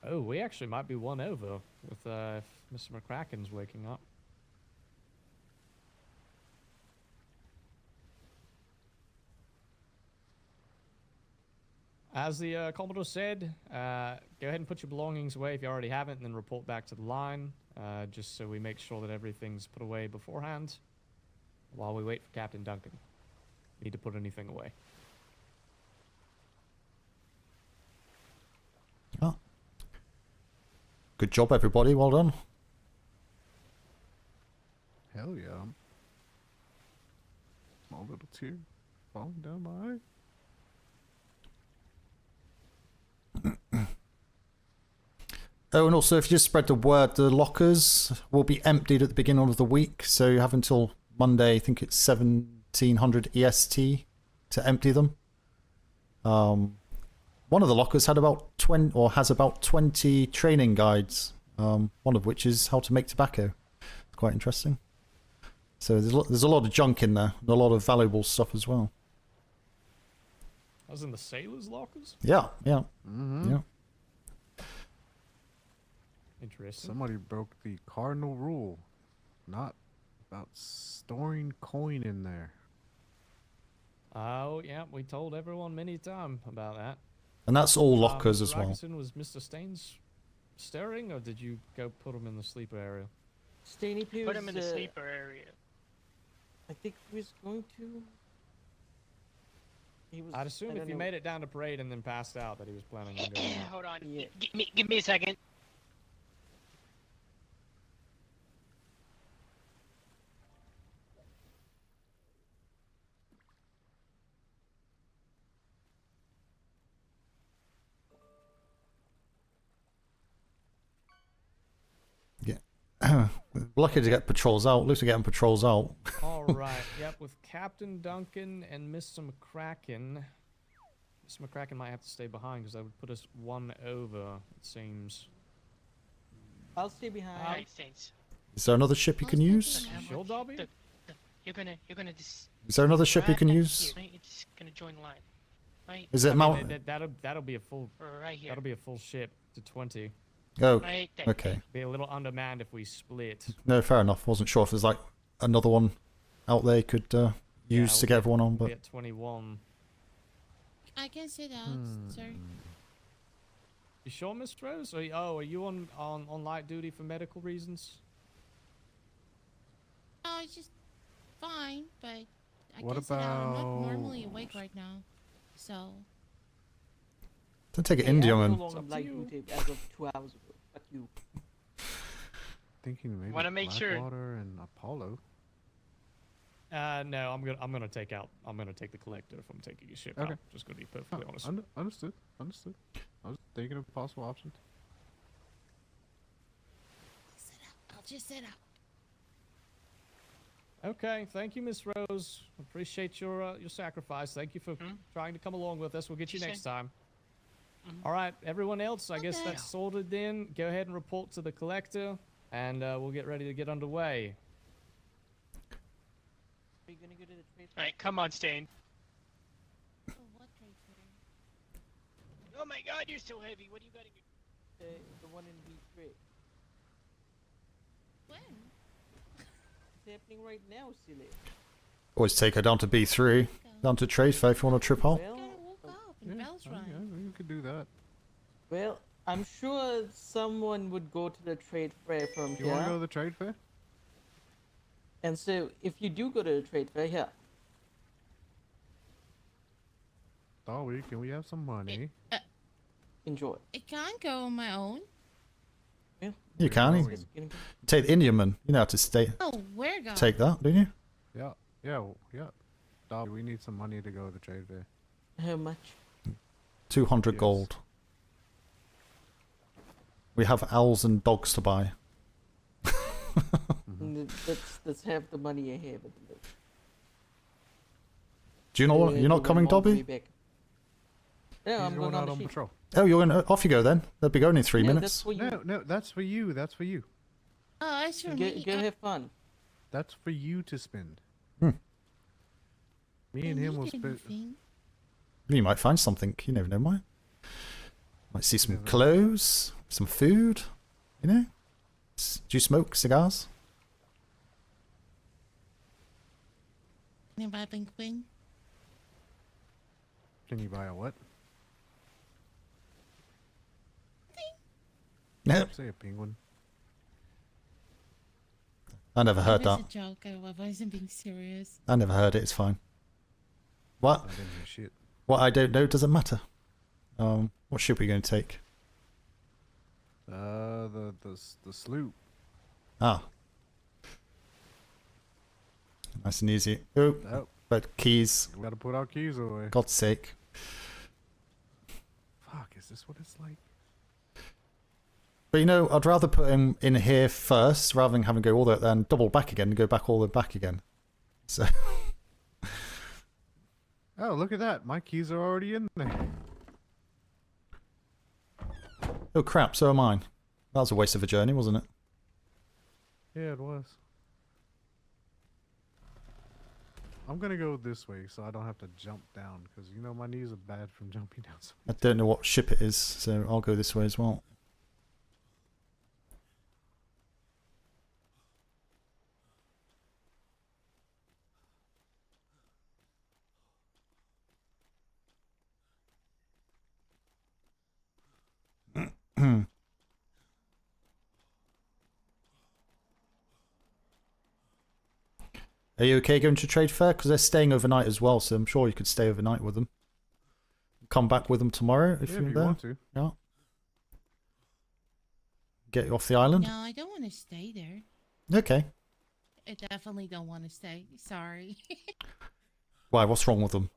Oh, we actually might be 1 over with if Mr. McCracken's waking up. As the Commodore said, go ahead and put your belongings away if you already haven't, and then report back to the line, just so we make sure that everything's put away beforehand while we wait for Captain Duncan. Need to put anything away. Oh. Good job, everybody. Well done. Hell yeah. Small little tear falling down my eye. Oh, and also, if you just spread the word, the lockers will be emptied at the beginning of the week, so you have until Monday, I think it's 1700 EST, to empty them. One of the lockers had about 20, or has about 20 training guides, one of which is how to make tobacco. It's quite interesting. So there's a lot of junk in there, and a lot of valuable stuff as well. I was in the sailors' lockers? Yeah, yeah. Mm-hmm. Yeah. Interesting. Somebody broke the cardinal rule, not about storing coin in there. Oh, yeah, we told everyone many times about that. And that's all lockers Mr. as well. Atkinson, was Mr. Staines stirring, or did you go put him in the sleeper area? Stainy P Put was, him in the sleeper area. I think he was going to. He was, I'd assume if he made it down to parade and then passed out that he was planning on going out. Hold on. Give me a second. Lucky to get patrols out. Looks like getting patrols out. All right. Yep. With Captain Duncan and Mr. McCracken. Mr. McCracken might have to stay behind because that would put us 1 over. It seems. I'll stay behind. Alright, thanks. Is there another ship you can use? Sure, Dobby? You're gonna just. Is there another ship you can use? Here, right? You're just gonna join the line. Right? Is it mount? That'll be a full. Right here. That'll be a full ship to 20. Oh, Right there. okay. Be a little undermanned if we split. No, fair enough. Wasn't sure if there's like another one out there you could use to get everyone on, We'll but be at 21. I can sit out, sir. You sure, Miss Rose? Are you on light duty for medical reasons? Oh, it's just fine, but I What can sit out. I'm not about- normally awake right now, so. don't take it Hey, India, I'm man. no longer light duty as of 2 hours ago. Fuck you. Thinking maybe Wanna make sure- Blackwater and Apollo. No, I'm gonna take the collector if I'm taking a ship Okay. out. Just gonna be perfectly honest. Understood. Understood. I was thinking of possible options. I'll just sit out. Okay, thank you, Miss Rose. Appreciate your sacrifice. Thank you for trying to come along with us. We'll get you next time. All right, everyone else, I guess that's sorted then. Go ahead and report to the collector, and we'll get ready to get underway. Are you gonna go to the trade? Alright, come on, Stain. Oh, what trade fair? Oh my god, you're so heavy. What do you gotta do? The one in B3. When? It's happening right now, silly. Always take her down to B3, down to trade fair if you want to trip out. Well, Woke up and bells rang. Yeah, you could do that. well, I'm sure someone would go to the trade fair from You here. want to go to the trade fair? And so, if you do go to the trade fair here, Dolly, can we have some money? enjoy. I can't go on my own. You can. You take the Indian man. You know how to stay. Oh, where go? Take that, don't you? Yeah, yeah. Dolly, we need some money to go to the trade fair. How much? 200 gold. We have owls and dogs to buy. That's half the money I have at the moment. Do you know you're not coming, Dobby? No, I'm going out on on patrol. Oh, you're going. Off you go then. They'll be going in 3 minutes. That's for you. No, that's for you. That's for you. Oh, that's for me. Go have fun. That's for you to spend. Hmm. Me and him will spend. You might find something. You never know, might see some clothes, some food. You know. Do you smoke cigars? Can you buy a penguin? Can you buy a what? No. Say a penguin. I never heard It that. was a joke. I wasn't being serious. I never heard it. It's fine. What? I didn't hear shit. What I don't know doesn't matter. What ship are we going to take? The sloop. Ah. Nice and easy. Oh, but keys. We gotta put our keys away. God's sake. Fuck, is this what it's like? But you know, I'd rather put him in here first rather than having to go all the way then double back again and go back all the way back again. So. Oh, look at that. My keys are already in there. Oh crap, so are mine. That was a waste of a journey, wasn't it? Yeah, it was. I'm gonna go this way so I don't have to jump down, because you know my knees are bad from jumping down. I don't know what ship it is, so I'll go this way as well. Are you okay going to trade fair? Because they're staying overnight as well, so I'm sure you could stay overnight with them. Come back with them tomorrow if you're you there. want to. Yeah. Get you off the island? No, I don't want to stay there. Okay. I definitely don't want to stay. Sorry. Why? What's wrong with them?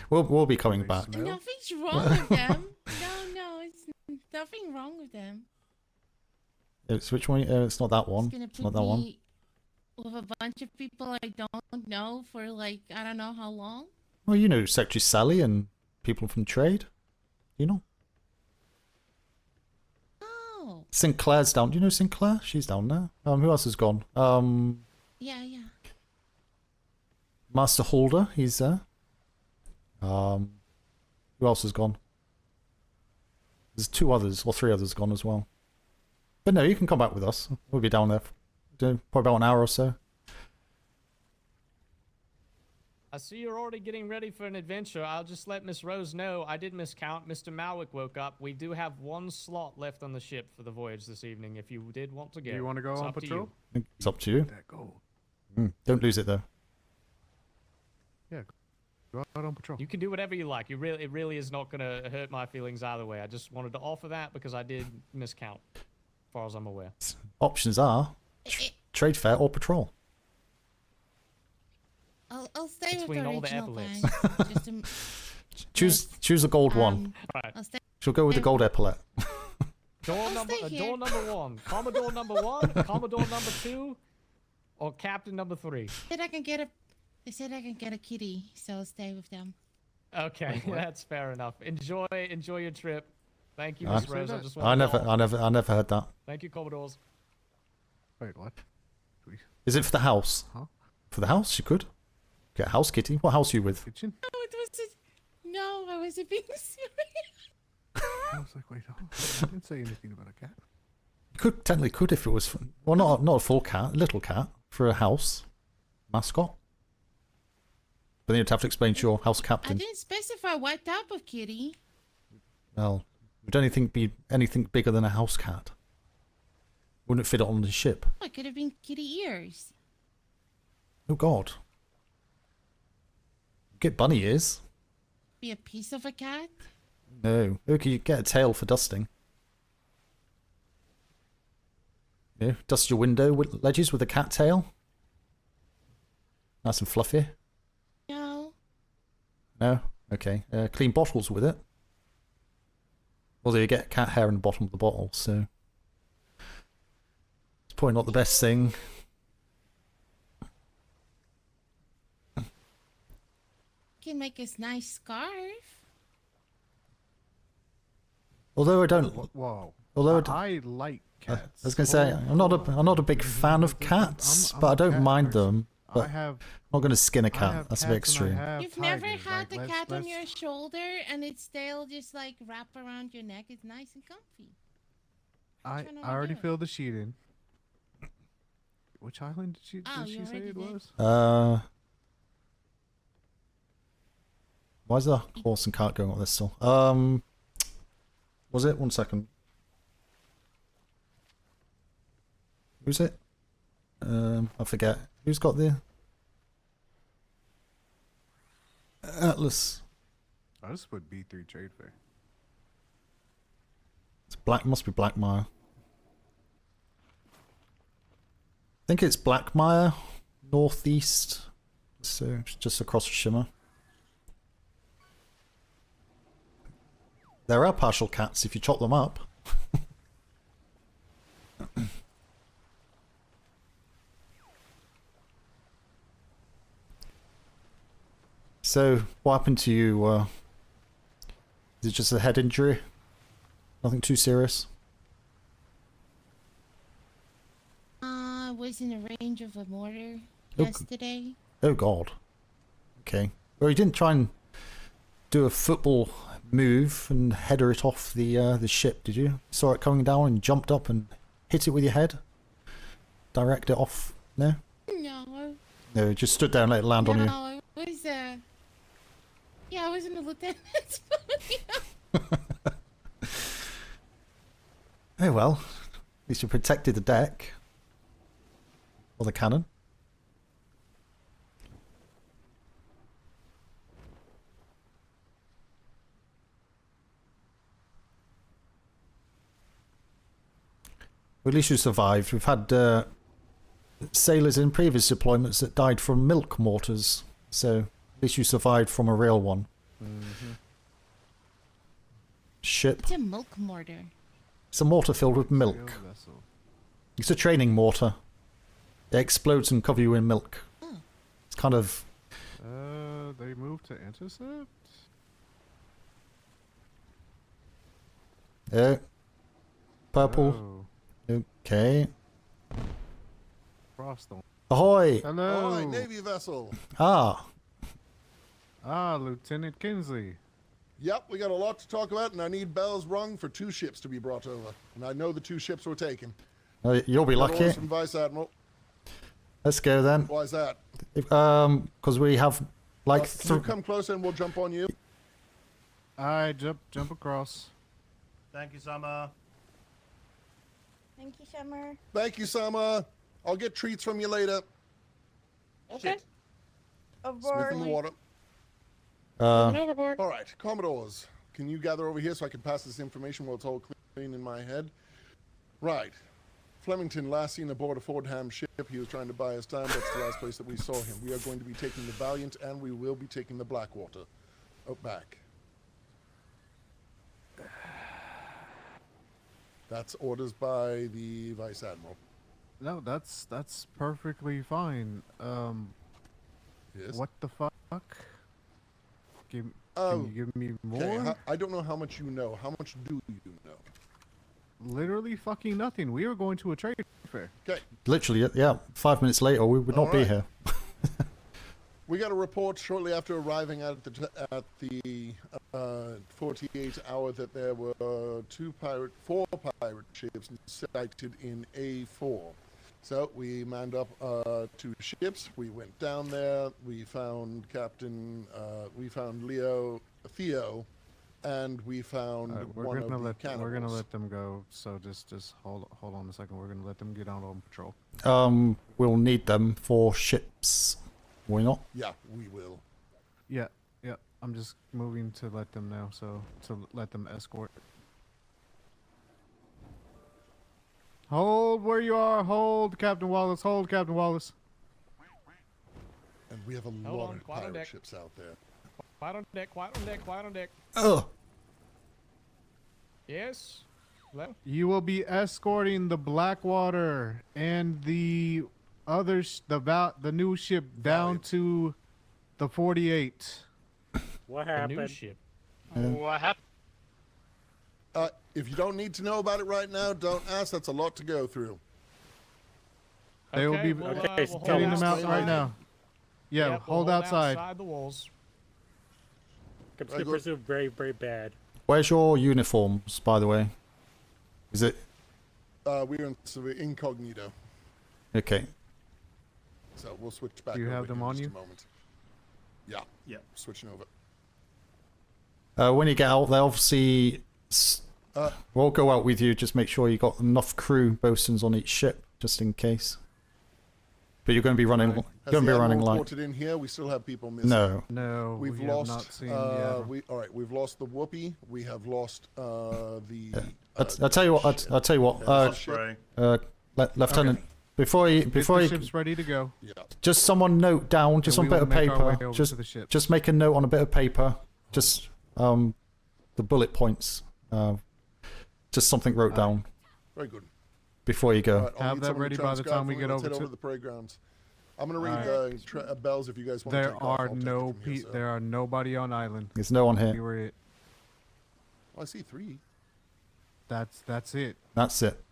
we'll be coming back. Nothing's wrong with them. No, it's nothing wrong with them. It's which one? It's not that one. It's gonna It's put not that one. me with a bunch of people I don't know for like I don't know how long. Well, you know Secretary Sally and people from trade. You know. Oh. Sinclair's down. Do you know Sinclair? She's down there. Who else has gone? Yeah. Master Holder, he's there. Who else has gone? There's 2 others, or 3 others gone as well. But no, you can come back with us. We'll be down there for probably about an hour or so. I see you're already getting ready for an adventure. I'll just let Miss Rose know I did miscount. Mr. Malwick woke up. We do have 1 slot left on the ship for the voyage this evening if you did want to go. Do you want to go It's on up to patrol? you. It's up to you. That gold. Don't lose it though. Yeah, go out on patrol. You can do whatever you like. It really is not going to hurt my feelings either way. I just wanted to offer that because I did miscount, as far as I'm aware. Options are trade fair or patrol. I'll stay Between with all the the original epaulets. Choose a gold one. Right. She'll go with the gold epaulet. Door number 1, Commodore number 1, Commodore number 2, or Captain number 3. They said I can get a kitty, so I'll stay with them. Okay, that's fair enough. Enjoy your trip. Thank you, Miss Rose. I never heard that. Thank you, Commodores. Wait, what? Is it for the house? Huh? For the house, you could get a house kitty. What house are you with? Kitchen? No, I wasn't being serious. I was like, wait, I didn't say anything about a cat. You could technically could if it was well, not a full cat, a little cat for a house mascot. But then you'd have to explain to your house I captain. didn't specify what type of kitty. Well, would anything be anything bigger than a house cat? Wouldn't it fit on the ship? It could have been kitty ears. Oh God! Get bunny ears. Be a piece of a cat. No. Okay, you get a tail for dusting. Yeah, dust your window ledges with a cat tail. Nice and fluffy. No. No? Okay. Clean bottles with it. Although you get cat hair in the bottom of the bottle, so... probably not the best thing. Can make us nice scarf. Although I don't. Whoa. Although I like cats. I was going to say I'm not a big fan of cats, but I don't mind them. But I'm not going to skin a cat. That's a bit extreme. You've never had the cat on your shoulder and its tail just like wrap around your neck. It's nice and comfy. I already filled the sheet in. Which island did she say it was? Why is the horse and cart going on this still? Was it? 1 second. Who's it? I forget. Who's got the Atlas? I just put B3 Trade Fair. It's black. Must be Blackmire. I think it's Blackmire, northeast. So just across the Shimmer. There are partial cats if you chop them up. So, what happened to you? Is it just a head injury? Nothing too serious? I was in the range of a mortar Oh, yesterday. Oh god. Okay. Well, you didn't try and do a football move and header it off the ship, did you? Saw it coming down and jumped up and hit it with your head? Direct it off? No? No. No, just stood there and let it land on you. No, it was yeah, I was in the lieutenant's podium. Oh well. At least you protected the deck. Or the cannon. Well, at least you survived. We've had sailors in previous deployments that died from milk mortars. So, at least you survived from a real one. Ship. It's a milk mortar. It's a mortar filled with milk. It's a training mortar. It explodes and cover you in milk. It's kind of... They moved to intercept? Purple. Okay. Frost on. Ahoy! Hello! Ahoy, Navy vessel! Ah! Lieutenant Kinsley. Yep, we got a lot to talk about, and I need bells rung for 2 ships to be brought over. And I know the 2 ships were taken. You'll be Got lucky. orders from Vice Admiral. Let's go then. Why is that? Because we have like Can you come closer and we'll jump on you? Alright, jump across. Thank you, Summer. Thank you, Summer. Thank you, Summer. I'll get treats from you later. Okay. Smith in the water. Overboard. All right, Commodores, can you gather over here so I can pass this information while it's all clean in my head? Right. Flemington last seen aboard a Fordham ship. He was trying to buy us time. That's the last place that we saw him. We are going to be taking the Valiant, and we will be taking the Blackwater. Out back. That's orders by the Vice Admiral. No, that's perfectly fine. Yes. What the fuck? Can you give me more? Okay, I don't know how much you know. How much do you know? Literally fucking nothing. We were going to a trade fair. Okay. Literally, yeah. 5 minutes later, we would not be here. We got a report shortly after arriving at the 48 hour that there were 4 pirate ships sighted in A4. So we manned up 2 ships. We went down there. We found we found Theo, and we found one of the cannibals. We're gonna let them go. So just hold on a second. We're gonna let them get out on patrol. We'll need them for ships. Will we not? Yeah, we will. Yeah. I'm just moving to let them know. So to let them escort. Hold where you are. Hold, Captain Wallace. Hold, Captain Wallace. And we have a lot of pirate ships out there. Quiet on deck, quiet on deck, quiet on deck. Oh. Yes? Hello? You will be escorting the Blackwater and the other the new ship down to the 48. What The happened? new ship. What happened? If you don't need to know about it right now, don't ask. That's a lot to go through. They will be we'll getting hold them out outside. right now. Yeah, Yep, we'll hold outside. outside the walls. Super very, very bad. Where's your uniforms, by the way? Is it We're in incognito, okay? so we'll switch back. Do you over have them here in on just you? A moment. Yeah. Yeah. Switching over. When you get out, they obviously we'll go out with you. Just make sure you got enough crew bosuns on each ship, just in case. But you're going to be running. Has You're going to the be running admiral like. reported in here? We still have people missing. No. No, We've we have lost. not seen the admiral. All right, we've lost the Whoopi. We have lost the. I'll tell you what. I'll tell you what. Lieutenant, before you Get the ship's ready to go. Yeah. just someone note down, just And on a we bit will of make our way paper. over Just to the ship. just make a note on a bit of paper. Just the bullet points. Just something wrote down Very good. before you go. All right, I'll Have need that someone to ready by the transcribe time we for me. get Let's over head to- over the playgrounds. I'm gonna read Alright. the bells if you guys want to There take off. are I'll take it no from here, so. there are nobody on island. There's no one We here. were it. Oh, I see 3. That's it. That's it.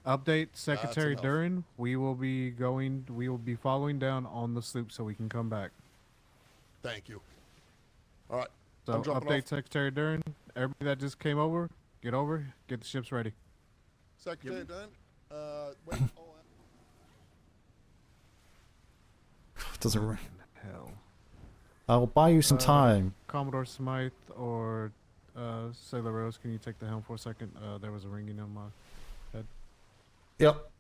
Update Secretary enough. Durin. We will be following down on the sloop so we can come back. Thank you. All right. So I'm jumping update off. Secretary Durin. Everybody that just came over, get the ships ready. Secretary Dunn. Wait. Doesn't. Hell. I'll buy you some time. Commodore Smythe or Sailor Rose, can you take the helm for a second? There was a ringing on my head. Yep.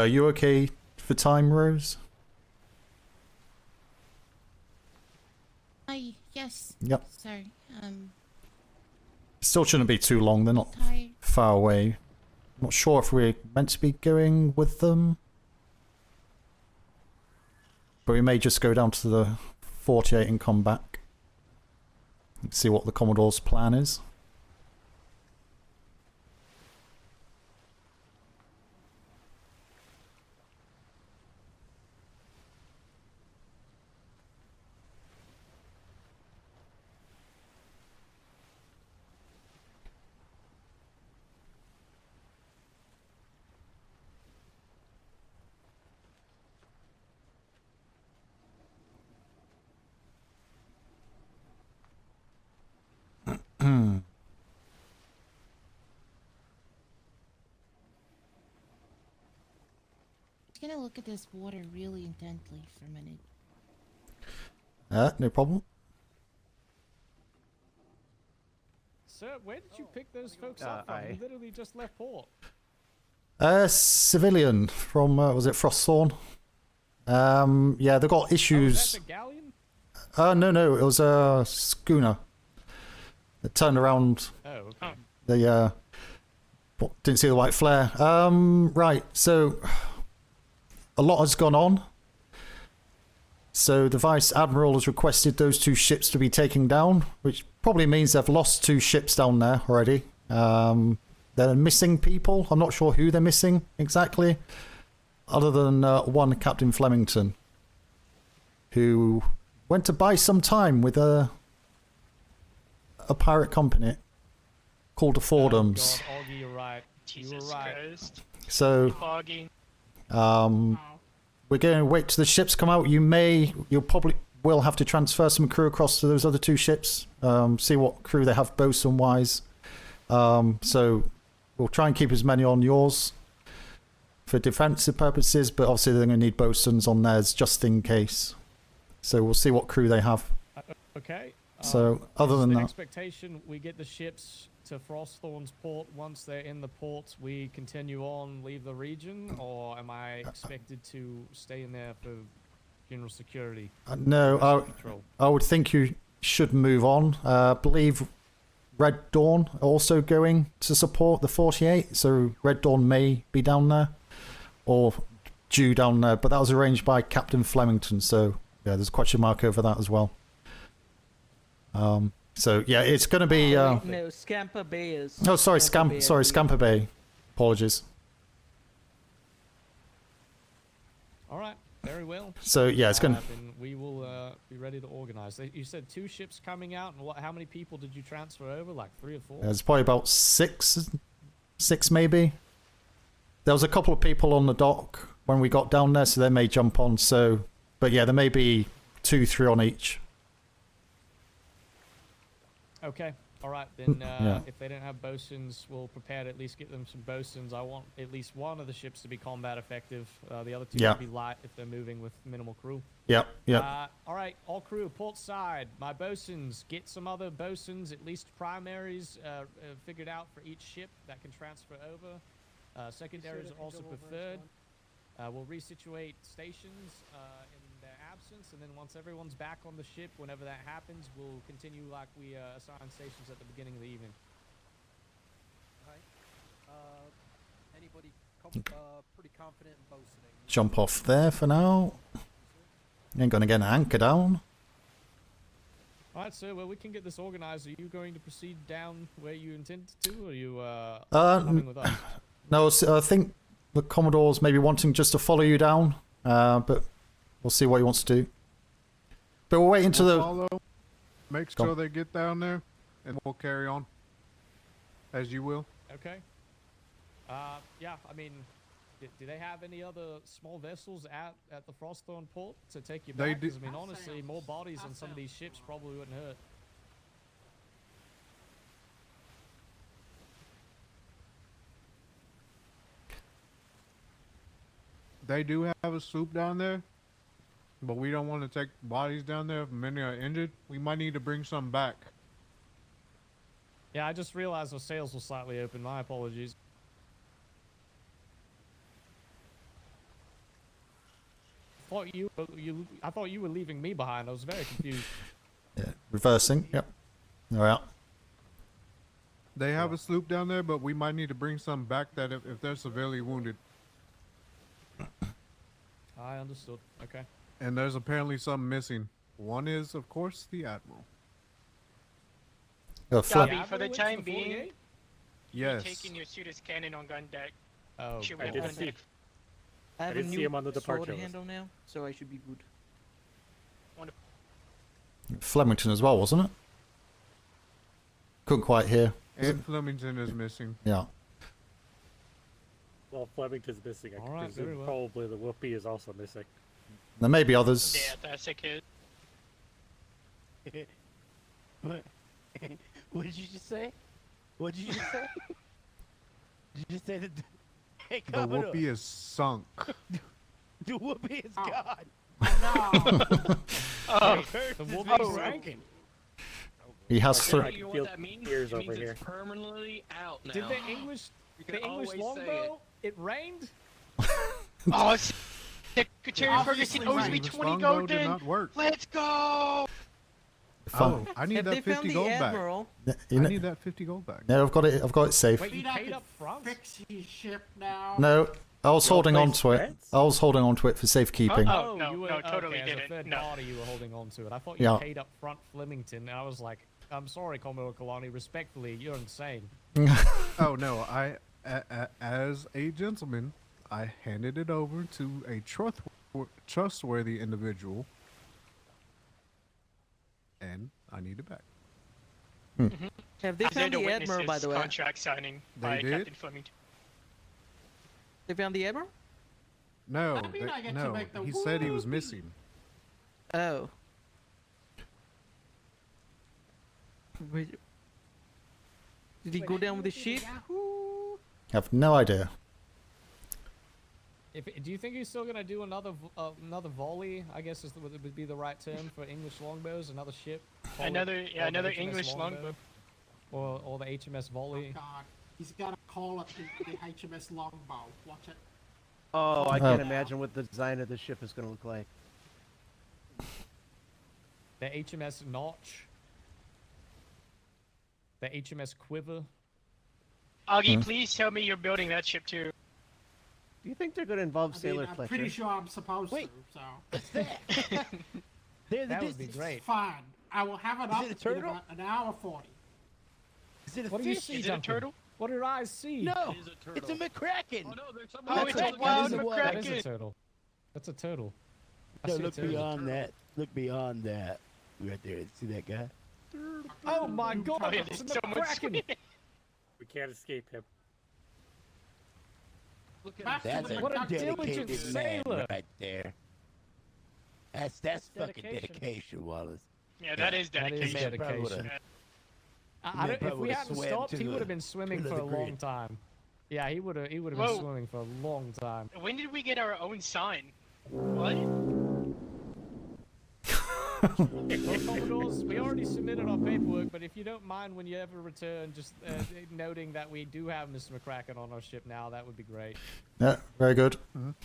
You okay for time, Rose? Hi. Yes. Yep. Sorry. Still shouldn't be too long. They're not Tired. far away. Not sure if we're meant to be going with them. But we may just go down to the 48 and come back. See what the Commodore's plan is. Just gonna look at this water really intently for a minute. No problem. Sir, where did you pick those folks up from? You literally just left port. Civilian from, was it Frostthorn? Yeah, they've got issues. Oh, is that the galleon? No, it was a schooner. It turned around. Oh, okay. They, didn't see the white flare. Right, so a lot has gone on. So the Vice Admiral has requested those 2 ships to be taken down, which probably means they've lost 2 ships down there already. They're missing people. I'm not sure who they're missing exactly, other than one Captain Flemington, who went to buy some time with a pirate company called the Fordhams. God, Augie, you're right. You were right. So, Augie. we're going to wait till the ships come out. You'll probably will have to transfer some crew across to those other 2 ships. See what crew they have bosun wise. So we'll try and keep as many on yours for defensive purposes, but obviously they're going to need bosuns on theirs just in case. So we'll see what crew they have. Okay. So other is than the that, expectation we get the ships to Frostthorn's port. Once they're in the port, we continue on, leave the region, or am I expected to stay in there for general security? no, I would think you should move on. I believe Red Dawn are also going to support the 48, so Red Dawn may be down there or due down there, but that was arranged by Captain Flemington, so yeah, there's a question mark over that as well. So yeah, it's going to be. No, Scamper Bay is. Oh, sorry, Scamper Bay, I sorry, believe. Scamper Bay. Apologies. All right, very well. So yeah, it's gonna. Then we will be ready to organize. You said 2 ships coming out, and what? How many people did you transfer over? Like 3 or 4? There's probably about six maybe. There was a couple of people on the dock when we got down there, so they may jump on. So, but yeah, there may be 2, 3 on each. Okay. All right, then Yeah. if they don't have bosuns, we'll prepare to at least get them some bosuns. I want at least one of the ships to be combat effective. The other 2 Yeah. will be light if they're moving with minimal crew. Yep, yep. All right, all crew, port side. My bosuns, get some other bosuns, at least primaries, figured out for each ship that can transfer over. Secondaries are also preferred. We'll resituate stations in their absence, and then once everyone's back on the ship, whenever that happens, we'll continue like we assigned stations at the beginning of the evening. Anybody pretty confident in bosuning? Jump off there for now. Ain't gonna get an anchor down. All right, sir. Well, we can get this organized. Are you going to proceed down where you intend to, or are you coming with us? No, I think the Commodore's maybe wanting just to follow you down, but we'll see what he wants to do. But we'll wait until We'll the. follow, make Go sure on. they get down there, and we'll carry on. As you will. Okay. Yeah, I mean, do they have any other small vessels at the Frostthorn port to take you They back? do- Because, I mean, honestly, more bodies on some of these ships probably wouldn't hurt. They do have a sloop down there, but we don't want to take bodies down there if many are injured. We might need to bring some back. Yeah, I just realized our sails were slightly open. My apologies. I thought you were leaving me behind. I was very confused. Yeah, reversing. Yep. All right. They have a sloop down there, but we might need to bring some back that if they're severely wounded. I understood. Okay. And there's apparently some missing. One is, of course, the Admiral. Dobby, for the time being, Yes. taking your suit as cannon on gun deck. Oh, Shoot I with did gun see- deck. I have I a did see new him on the sword departure list. handle now, so I should be good. Flemington as well, wasn't it? Couldn't quite hear. Was And it? Flemington is missing. Yeah. Well, Flemington's missing. I All can right, very presume well. probably the Whoopi is also missing. There may be others. Yeah, that's a kid. What? What did you just say? What did you just say? Did you just say that? Hey, The Commodore, Whoopi is sunk. the Whoopi is gone. Oh, I heard the this Whoopi's big sinking. He has I'll tell three. you what that means? Ears It means over it's permanently out now. Did the English always say longbow? It rained. Oh, it's Secretary Obviously Ferguson owes right. me This 20 longbow gold. did Then not work. let's go. Fun. I need Have they that found 50 the gold back. Admiral? You I know- need that 50 gold back. No, I've got it. I've got it safe. Wait, you Maybe I paid could up front? fix his ship now. No, I was Your holding on place to it. rents? I was holding on to it for safekeeping. Oh, no, you were no, totally okay, as a didn't. third No. party, you were holding on to it. I thought you Yeah. paid up front Flemington, and I was like, I'm sorry, Commodore Kalani. Respectfully, you're insane. Oh no, as a gentleman, I handed it over to a trustworthy individual, and I need it back. Have they I was there found to the witness Admiral, by his the way? contract signing They by did? Captain Flemington. They found the Admiral? No, I mean, I get to no, make the he said he was whoopee. missing. Oh. Wait. Did he go down with the ship? Yahoo! Have no idea. Do you think he's still gonna do another volley? I guess would be the right term for English longbows. Another ship. Volley, Another or the another HMS English longbow. or the HMS volley. God, he's got to call up the HMS Longbow. Watch it. Oh, I can't imagine what the design of the ship is going to look like. The HMS Notch. The HMS Quiver. Augie, please tell me you're building that ship too. Do you think they're going to involve I Sailor mean, I'm pretty Fletcher? sure I'm supposed Wait. to. So What's that? They're the That would be distance. great. fine. I will have it Is up it a in turtle? about an hour 40. Is it a What do you fish? see, Is it a Duncan? turtle? What do your eyes see? No, it's a McCracken. Oh, That's it's a right, wild that is a- That is a McCracken. turtle. That's a turtle. I No, see a look turtle. beyond that. Look beyond that. Right there. See that guy? Oh my God! Oh, yeah, It's a there's so much McCracken. We can't escape him. Back to That's the a What a McCracken. diligent dedicated man sailor. right there. That's fucking dedication. dedication, Wallace. Yeah, that is That is dedication. dedication. Yeah. I don't, if probably we would've hadn't swam stopped, to he the- would have been swimming to for the a long grid. time. Yeah, he would have been Whoa. swimming for a long time. When did we get our own sign? What? Well, Commodores, we already submitted our paperwork, but if you don't mind when you ever return, just noting that we do have Mr. McCracken on our ship now, that would be great. Yeah, very good. I'm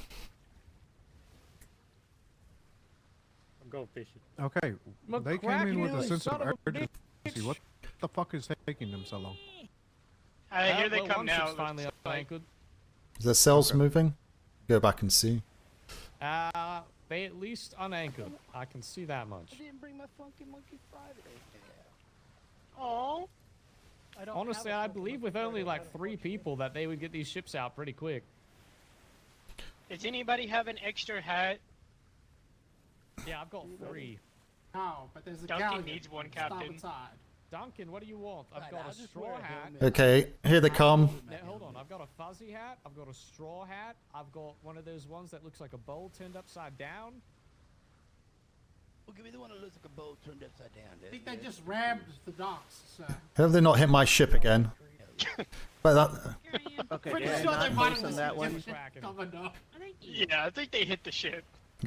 going fishing. Okay, they came in with a McCracken, sense son of of a urgency. What the fuck is taking them so long? Here they well, come one now. ship's finally up anchored. Is there cells moving? Go back and see. They at least unanchored. I can see that much. I didn't bring my Funky Monkey Friday. Oh. Honestly, I believe with only like 3 people that they would get these ships out pretty quick. Does anybody have an extra hat? Yeah, I've got 3. No, but there's a Duncan galleon. needs one, Stop Captain. aside. Duncan, what do you want? I've got a straw hat. Okay, here they come. Now, hold on, I've got a fuzzy hat, I've got a straw hat, I've got one of those ones that looks like a bowl turned upside down. Well, give me the one that looks like a bowl turned upside down. I think they just rammed the docks. So. Have they not hit my ship again? But that. Okay, Pretty yeah, sure not they might both have on that one. coming up. Yeah, I think they hit the ship.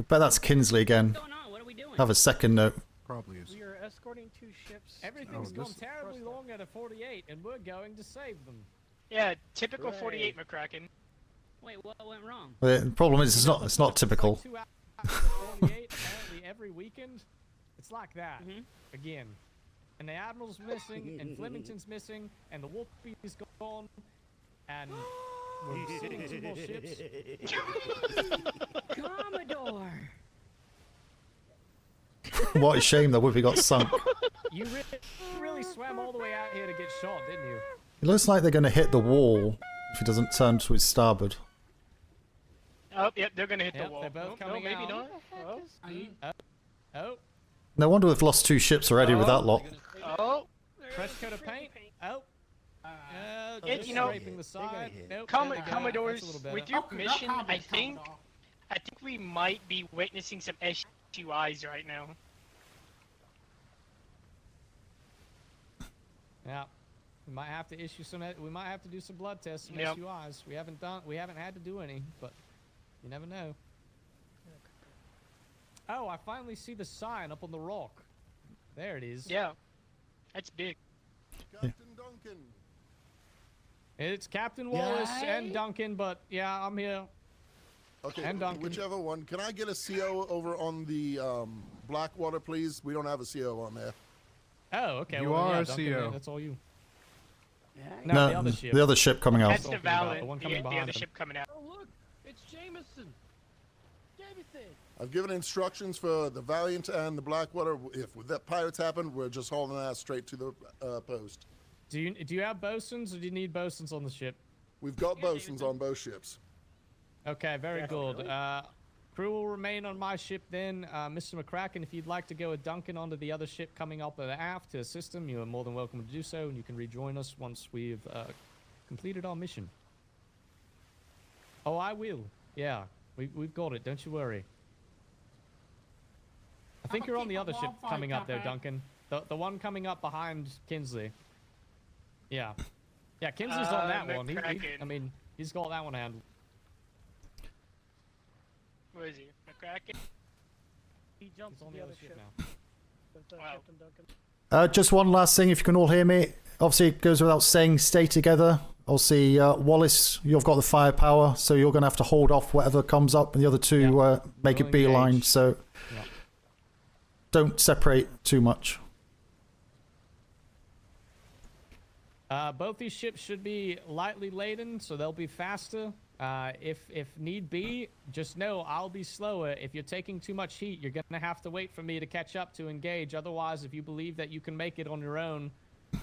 But that's Kinsley again. What's going on? What are we doing? Have a second note. Probably is. We are escorting 2 ships. Everything's Oh, gone this- terribly long at a 48, and we're going to save them. Yeah, typical 48 McCracken. Wait, what went wrong? The problem is it's not typical. 2 hours at 48, apparently every weekend. It's like that. Again. And the Admiral's missing, and Flemington's missing, and the Wolfie's gone, and we're sitting 2 more ships. Commodore! What a shame the Whoopi got sunk. You really swam all the way out here to get shot, didn't you? It looks like they're going to hit the wall if he doesn't turn to his starboard. Oh, yep, they're gonna hit Yep, the wall. they're both No, coming maybe out. not. Oh. No wonder we've lost 2 ships already with that lot. Oh. Fresh coat of paint. Oh. And, Just you know, scraping the side. Nope, there we go. That's Commodores, a little better. with your permission, I think we might be witnessing some SUIs right now. Yeah. We might have to issue some. We might have to do some blood tests, some Yep. SUIs. We haven't had to do any, but you never know. Oh, I finally see the sign up on the rock. There it is. Yeah. That's big. Captain Duncan. It's Captain Wallace and Duncan, but yeah, I'm here. Okay, And Duncan. whichever one. Can I get a CO over on the Blackwater, please? We don't have a CO on there. Oh, okay. You well, are yeah, a Duncan, CO. That's all you. No, the other ship. the other ship coming out. That's the Valent. The one The coming behind other them. ship coming out. Oh, look! It's Jameson! Jameson! I've given instructions for the Valiant and the Blackwater. If that pirates happen, we're just hauling ass straight to the post. Do you have bosuns, or do you need bosuns on the ship? We've got bosuns on both ships. Okay, very good. Crew will remain on my ship then. Mr. McCracken, if you'd like to go with Duncan onto the other ship coming up at the aft to assist him, you are more than welcome to do so, and you can rejoin us once we've completed our mission. Oh, I will. Yeah, we've got it. Don't you worry. I think you're on the other ship coming up there, Duncan. The one coming up behind Kinsley. Yeah. Yeah, Kinsley's on that one. McCracken. He's got that one handled. Where is he? McCracken? He jumps He's on to the the other other ship ship. now. With, Wow. Captain Duncan. Just one last thing, if you can all hear me. Obviously, it goes without saying, stay together. Obviously, Wallace, you've got the firepower, so you're going to have to hold off whatever comes up, and the other 2 make a We'll beeline, engage. so Yeah. don't separate too much. Both these ships should be lightly laden, so they'll be faster. If need be, just know I'll be slower. If you're taking too much heat, you're gonna have to wait for me to catch up to engage. Otherwise, if you believe that you can make it on your own,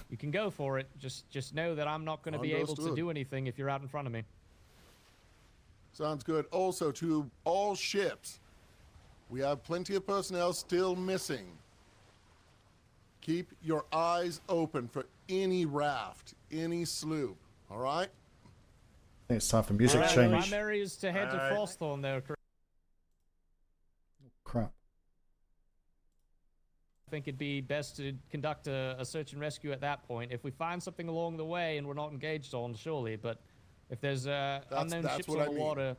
you can go for it. Just know that I'm not gonna be able to Understood. do anything if you're out in front of me. Sounds good. Also, to all ships, we have plenty of personnel still missing. Keep your eyes open for any raft, any sloop, all right? I think it's time for music Alright, change. primary is to head to Alright. Frosthorn there, Chris. Crap. I think it'd be best to conduct a search and rescue at that point. If we find something along the way and we're not engaged on, surely, but if there's unknown that's ships what on I the mean. water,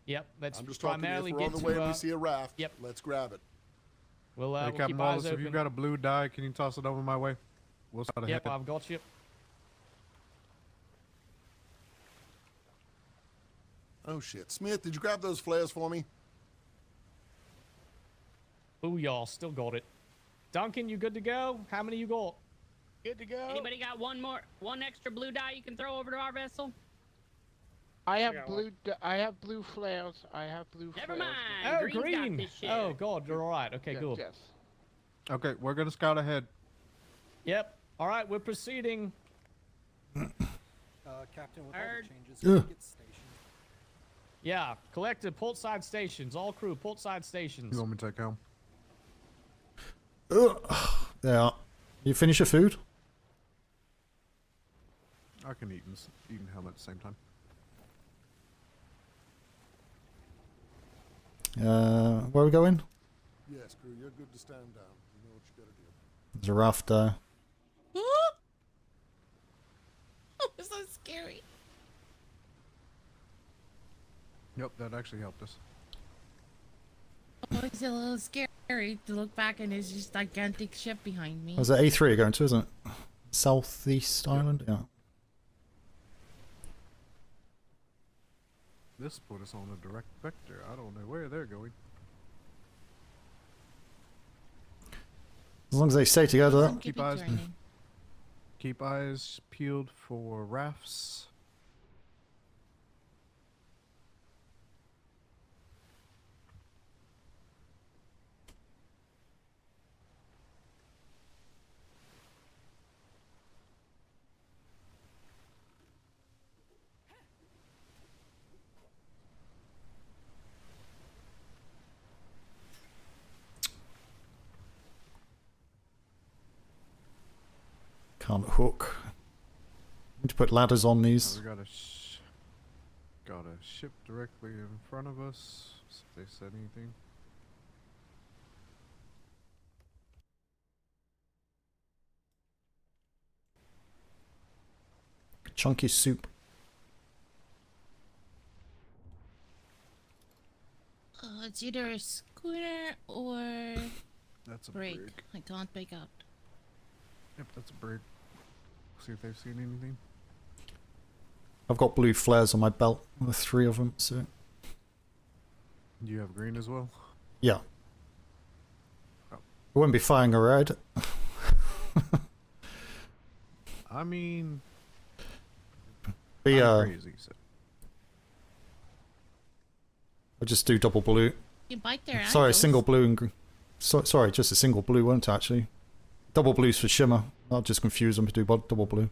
yep, let's I'm just talking, if primarily we're get on the to, way and we see a raft, yep. let's grab it. We'll, Hey, we'll Captain keep Wallace, eyes if open. you've got a blue dye, can you toss it over my way? We'll start ahead. Yep, I've got you. Oh shit. Smith, did you grab those flares for me? Ooh, y'all still got it. Duncan, you good to go? How many you got? Good to go. Anybody got one extra blue dye you can throw over to our vessel? I have got blue. I have blue flares. I have blue flares. Never mind. Oh, Green's got green. this shit. Oh, God, you're all right. Okay, Yes, cool. Yes. Okay, we're gonna scout ahead. Yep. All right, we're proceeding. Captain, with Heard. all the changes, Ugh. can we get stationed? Yeah, collected portside stations. All crew, portside stations. You want me to take home? Ugh. Yeah. You finish your food? I can eat and helm at the same time. Where are we going? Yes, crew, you're good to stand down. You know what you gotta do. There's a raft there. Oh, it's so scary. Yep, that actually helped us. Oh, it's a little scary to look back and there's just gigantic ship behind me. Was it A3 you're going to, isn't it? Southeast Island? Yeah. This put us on a direct vector. I don't know where they're going. As long as they stay together. Keep eyes peeled for rafts. Can't hook. Need to put ladders on these. We got a ship directly in front of us. See if they said anything. Chunky soup. It's either a schooner or That's a brig. brig. I can't make out. Yep, that's a brig. See if they've seen anything. I've got blue flares on my belt. The 3 of them, so... Do you have green as well? Yeah. Oh. We wouldn't be firing a red. I mean... Be, I'm crazy, so. I'll just do double blue. You bite their Sorry, ankles. single blue and green. Sorry, just a single blue, won't it, actually? Double blues for shimmer. I'll just confuse them to do double blue.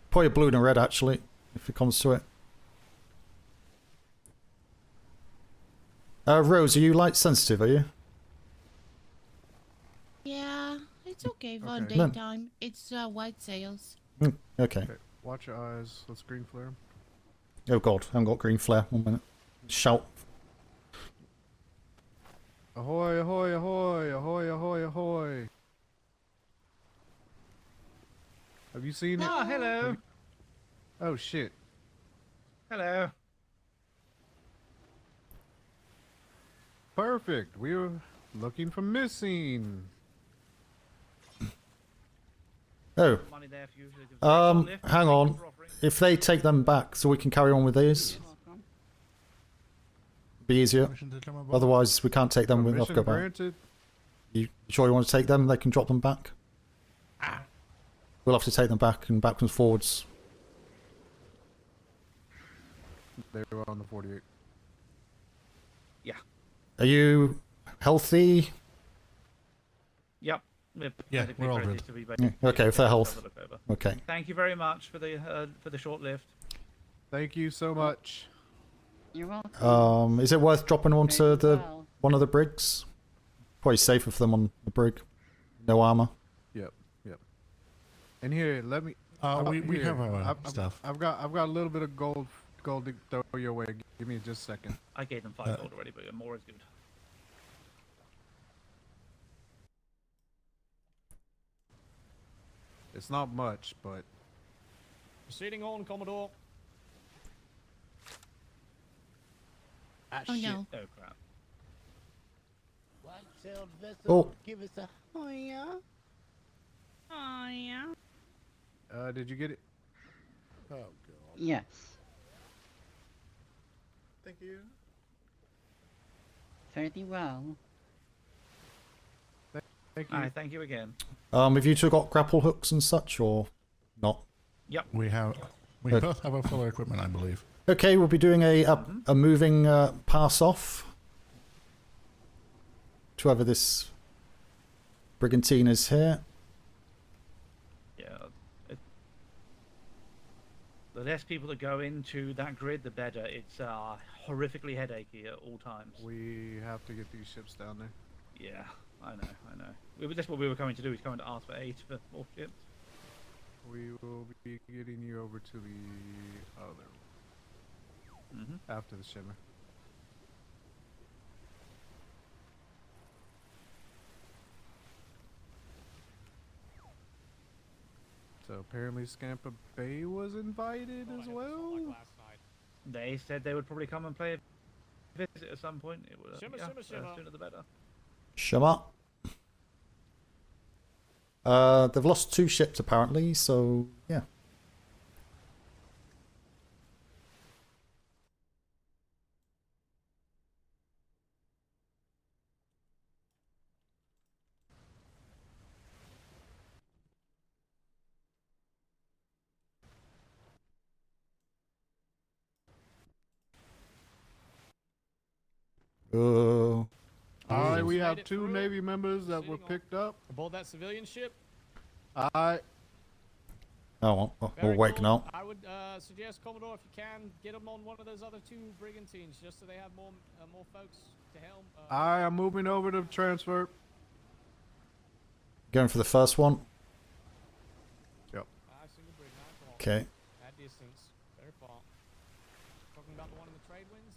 Probably a blue and a red, actually, if it comes to it. Rose, are you light sensitive, are you? Yeah, it's okay for Okay. No. daytime. It's white sails. Okay. Okay, watch your eyes. Let's green flare. Oh god, I haven't got green flare. 1 minute. Shout. Ahoy, ahoy, ahoy, ahoy, ahoy, ahoy. Have you seen it? Oh, hello. Oh shit. Hello. Perfect. We were looking for missing. Oh. Money there for you. Lift. Hang on. Thank you for offering. If they take them back so we can carry on with these, be easier. Otherwise, we can't take them with off Permission go back. granted. You sure you want to take them? They can drop them back. We'll have to take them back and backwards and forwards. They were on the 48. Yeah. Are you healthy? Yep. Yeah, medically we're all ready good. to be Yeah, okay, with their have a health. look over. Okay. Thank you very much for the short lift. Thank you so much. You're welcome. Is it worth dropping onto Very the well. one of the brigs? Probably safer for them on the brig. No armor. Yep. And here, let me. We here, have our I've- stuff. I've got a little bit of gold to throw your way. Give me just a second. I gave them 5 gold already, but more is good. It's not much, but Proceeding on, Commodore. Ah, Oh, shit. no. Oh crap. White-sailed vessel, Oh. give us a hiya. Oh, yeah. did you get it? Oh god. Yes. Thank you. Fairly well. Thank you. Alright, thank you again. Have you two got grapple hooks and such, or not? Yep. We both have our full equipment, I believe. Okay, we'll be doing a moving pass off to whoever this brigantine is here. Yeah. The less people that go into that grid, the better. It's horrifically headachy at all times. We have to get these ships down there. Yeah, I know. That's what we were coming to do. Is coming to ask for 8 for more ships. We will be getting you over to the other after the shimmer. So apparently Scampa Bay was invited as well. They said they would probably come and play a visit at some point. It would, Shimmer, yeah, shimmer, shimmer. sooner the better. Shema. They've lost 2 ships apparently, so yeah. Alright, we have 2 Navy members that were picked up. Aboard that civilian ship. Alright. Oh, we'll Very wait cool. now. I would suggest, Commodore, if you can, get them on one of those other 2 brigantines, just so they have more folks to helm. Alright, I'm moving over to transfer. Going for the first one. Yep. Single brig, 9 o'clock. Okay. At distance, very far. Talking about the one in the trade winds.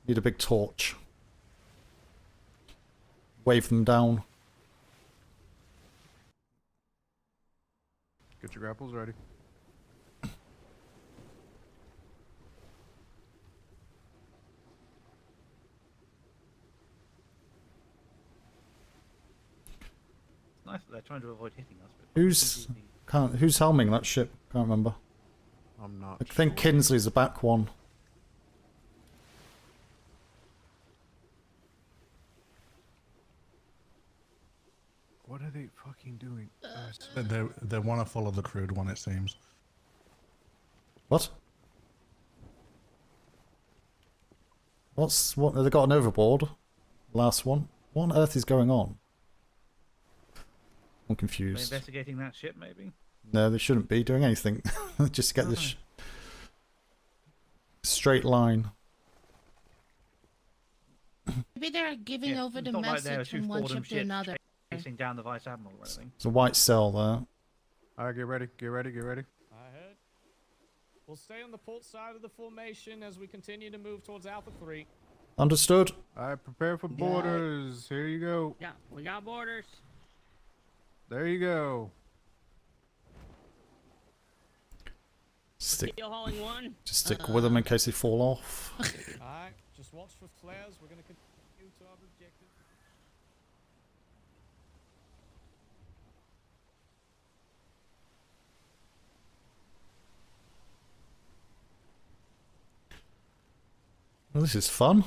Need a big torch. Wave them down. Get your grapples ready. It's nice that they're trying to avoid hitting us. But Who's helming that ship? Can't remember. I'm not. I think Kinsley's the back one. What are they fucking doing? They want to follow the crude one, it seems. What? What? Have they got an overboard? Last one? What on earth is going on? I'm they're confused. investigating that ship, maybe. No, they shouldn't be doing anything. Just to get this straight line. Maybe they're giving over the it's not like there are message 2 from one Fordham ship to ships another. chasing down the Vice Admiral or anything. There's a white cell there. Alright, get ready, get ready, get ready. I heard. We'll stay on the port side of the formation as we continue to move towards Alpha 3. Understood. Alright, prepare for borders. Here you go. Yeah, we got borders. There you go. Stick. Steel hauling 1. Just stick with them in case they fall off. Alright, just watch for flares. We're going to continue to our objective. Well, this is fun.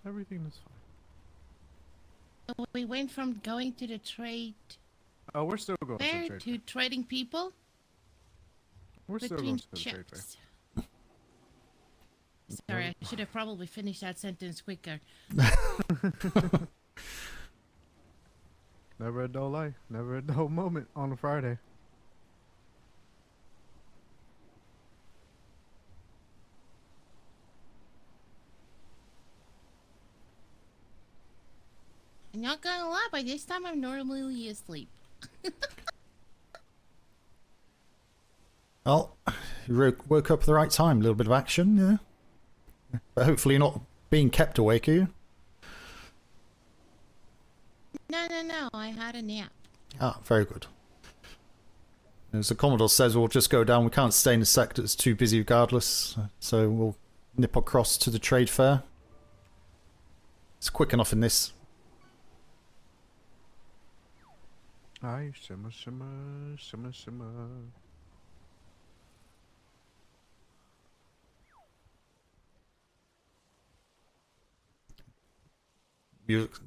Everything is fine. We went from going to the trade Oh, we're still going to Where the trade to trading people? We're still Between going to the trade fair. ships. Sorry, I should have probably finished that sentence quicker. Never a dull life, never a dull moment on a Friday. I'm not gonna lie, by this time I'm normally asleep. Well, you woke up at the right time. A little bit of action, yeah. But hopefully you're not being kept awake, are you? No, I had a nap. Ah, very good. As the Commodore says, we'll just go down. We can't stay in the sector. It's too busy regardless. So we'll nip across to the trade fair. It's quick enough in this. Aye, shimmer, shimmer, shimmer, shimmer.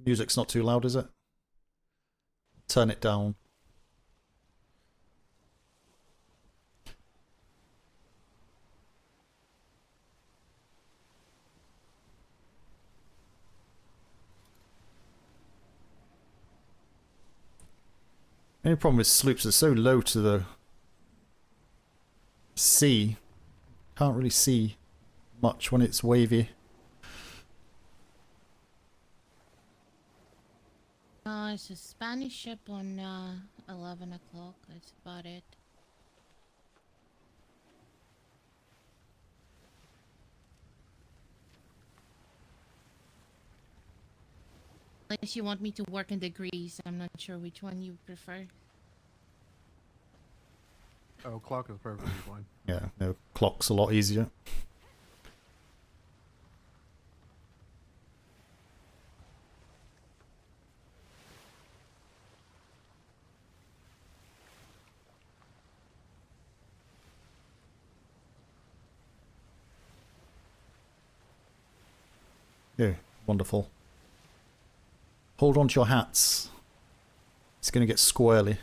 Music's not too loud, is it? Turn it down. The only problem with sloops is so low to the sea. Can't really see much when it's wavy. It's a Spanish ship on 11 o'clock. That's about it. Unless you want me to work in degrees, I'm not sure which one you prefer. Oh, clock is perfectly fine. Yeah, no, clock's a lot easier. Yeah, wonderful. Hold on to your hats. It's going to get squirrely.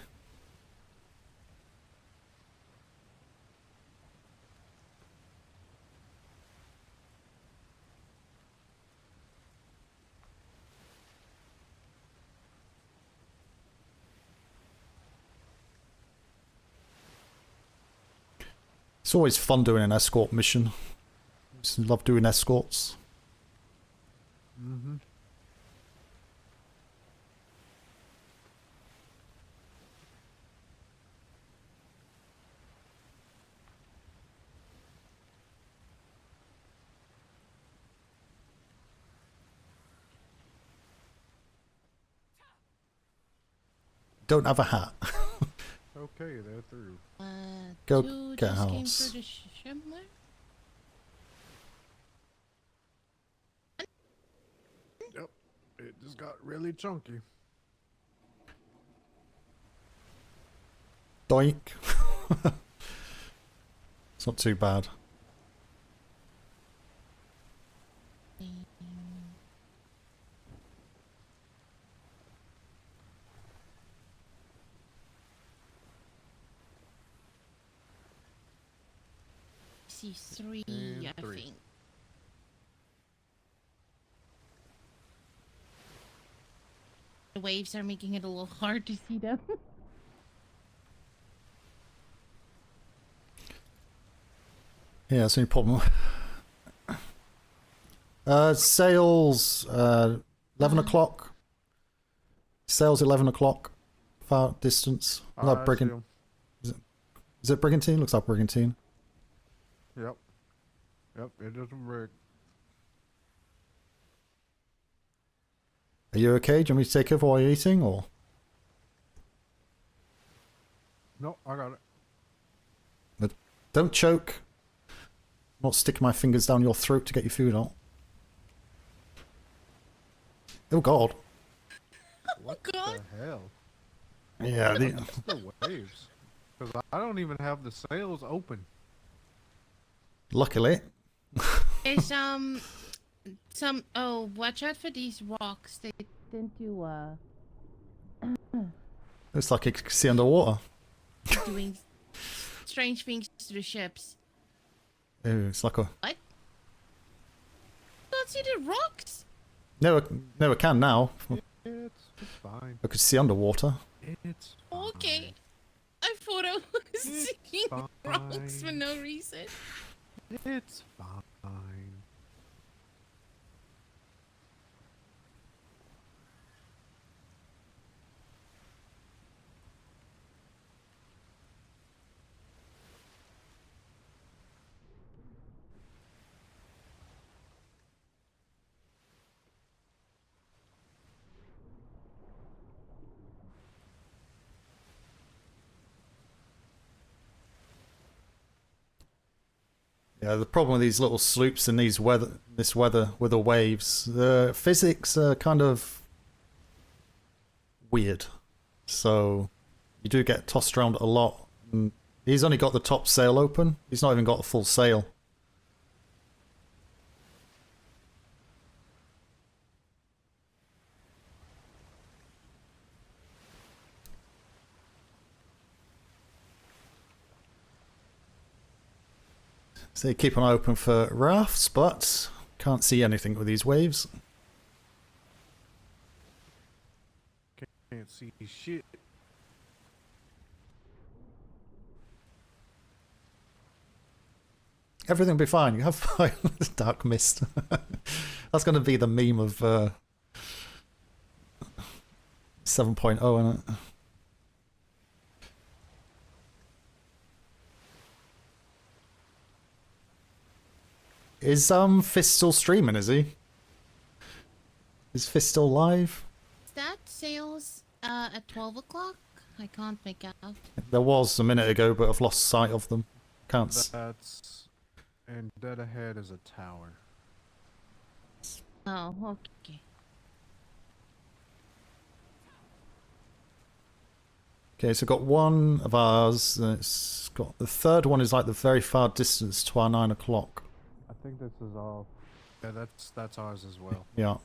It's always fun doing an escort mission. Just love doing escorts. Mm-hmm. Don't have a hat. Okay, they're through. Go Two get a just came house. through the shimmer. Yep, it just got really chunky. Doink. It's not too bad. See three, And I three. think. The waves are making it a little hard to see them. Yeah, that's the only problem. Sales 11 o'clock. Sales 11 o'clock. Far distance. I see Brigantine. 'em. Is it Brigantine? Looks like Brigantine. Yep. Yep, it doesn't break. Are you okay? Do you want me to take over while you're eating, or? No, I got it. But don't choke. I'm not sticking my fingers down your throat to get your food out. Oh God. What God. the hell? Yeah, What's the waves? Because I don't even have the sails open. luckily. There's some watch out for these rocks. They tend to Looks like you can see underwater. doing strange things to the ships. Ooh, it's like a... What? Can't see the rocks? Never can now. It's fine. I could see underwater. It's Okay. I thought I was seeing rocks for no reason. It's fine. Yeah, the problem with these little sloops and this weather with the waves, the physics are kind of weird. So you do get tossed around a lot. And he's only got the top sail open. He's not even got the full sail. So keep an eye open for rafts, but can't see anything with these waves. Can't see shit. Everything will be fine. You have fine. Dark mist. That's going to be the meme of 7.0, isn't it? Is Fist still streaming, is he? Is Fist still live? Is that sales at 12 o'clock? I can't make out. There was a minute ago, but I've lost sight of them. Can't s- That's... And dead ahead is a tower. Oh, okay. Okay, so got one of ours. It's got the third one is like the very far distance to our 9 o'clock. I think this is all... Yeah, that's ours as well. Yeah,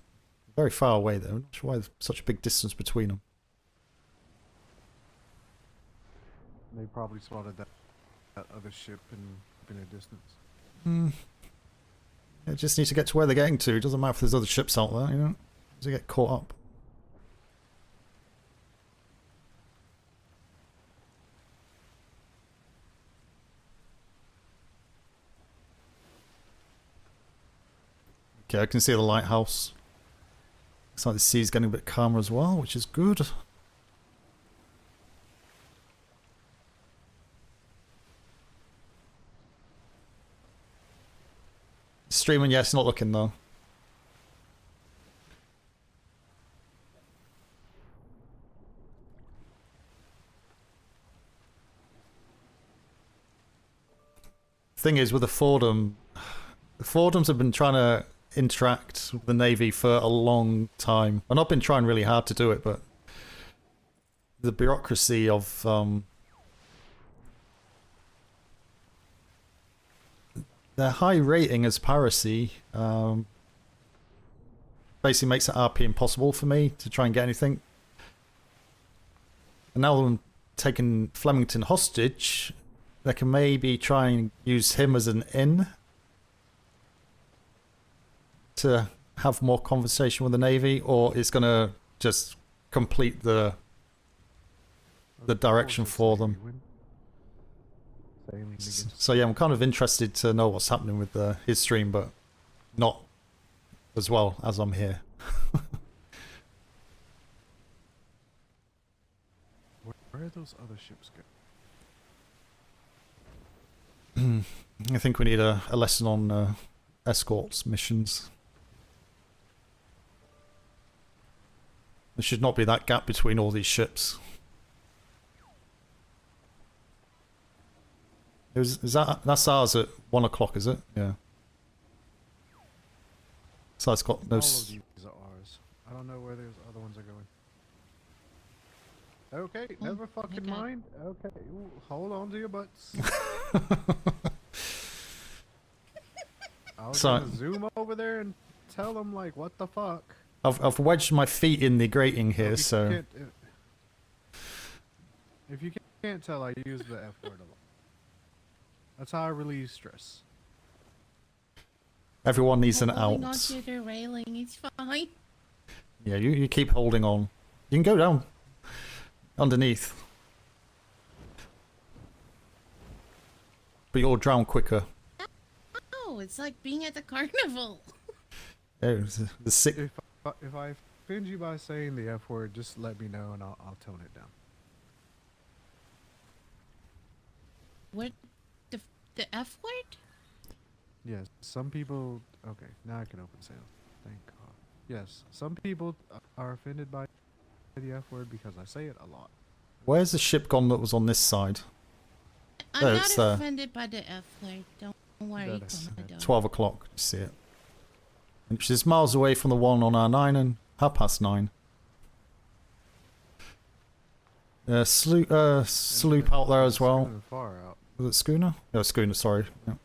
very far away though. Not sure why there's such a big distance between them. They probably spotted that other ship in a distance. Hmm. They just need to get to where they're getting to. It doesn't matter if there's other ships out there, you know. They get caught up. Okay, I can see the lighthouse. Looks like the sea's getting a bit calmer as well, which is good. Streaming, yes, not looking though. Thing is, with the Fordham have been trying to interact with the Navy for a long time. And I've been trying really hard to do it, but the bureaucracy of their high rating as piracy basically makes it RP impossible for me to try and get anything. And now I'm taking Flemington hostage, they can maybe try and use him as an in to have more conversation with the Navy, or it's going to just complete the direction for them. So yeah, I'm kind of interested to know what's happening with his stream, but not as well as I'm here. Where are those other ships going? I think we need a lesson on escorts missions. There should not be that gap between all these ships. That's ours at 1 o'clock, is it? Yeah. So it's got no... All of these are ours. I don't know where those other ones are going. Okay, never fucking mind. Okay, ooh, hold on to your butts. I was gonna zoom over there and tell them, like, what the fuck? I've wedged my feet in the grating here, so... If you can't tell, I use the F word a lot. That's how I relieve stress. Everyone needs an Holding out. onto the railing, it's fine. Yeah, you keep holding on. You can go down underneath. But you'll drown quicker. Oh, it's like being at the carnival. Oh, the sick. If I offend you by saying the F word, just let me know and I'll tone it down. What? The F word? Yes, some people. Okay, now I can open sales. Thank God. Yes, some people are offended by the F word because I say it a lot. Where's the ship gone that was on this side? I'm Oh, not it's offended by the F word. Don't worry, It's Commodore. 12 o'clock. You see it. And she's miles away from the one on our 9 and 9:30. Sloop out there as well. Far out. Was it schooner? No, schooner, sorry. Yeah.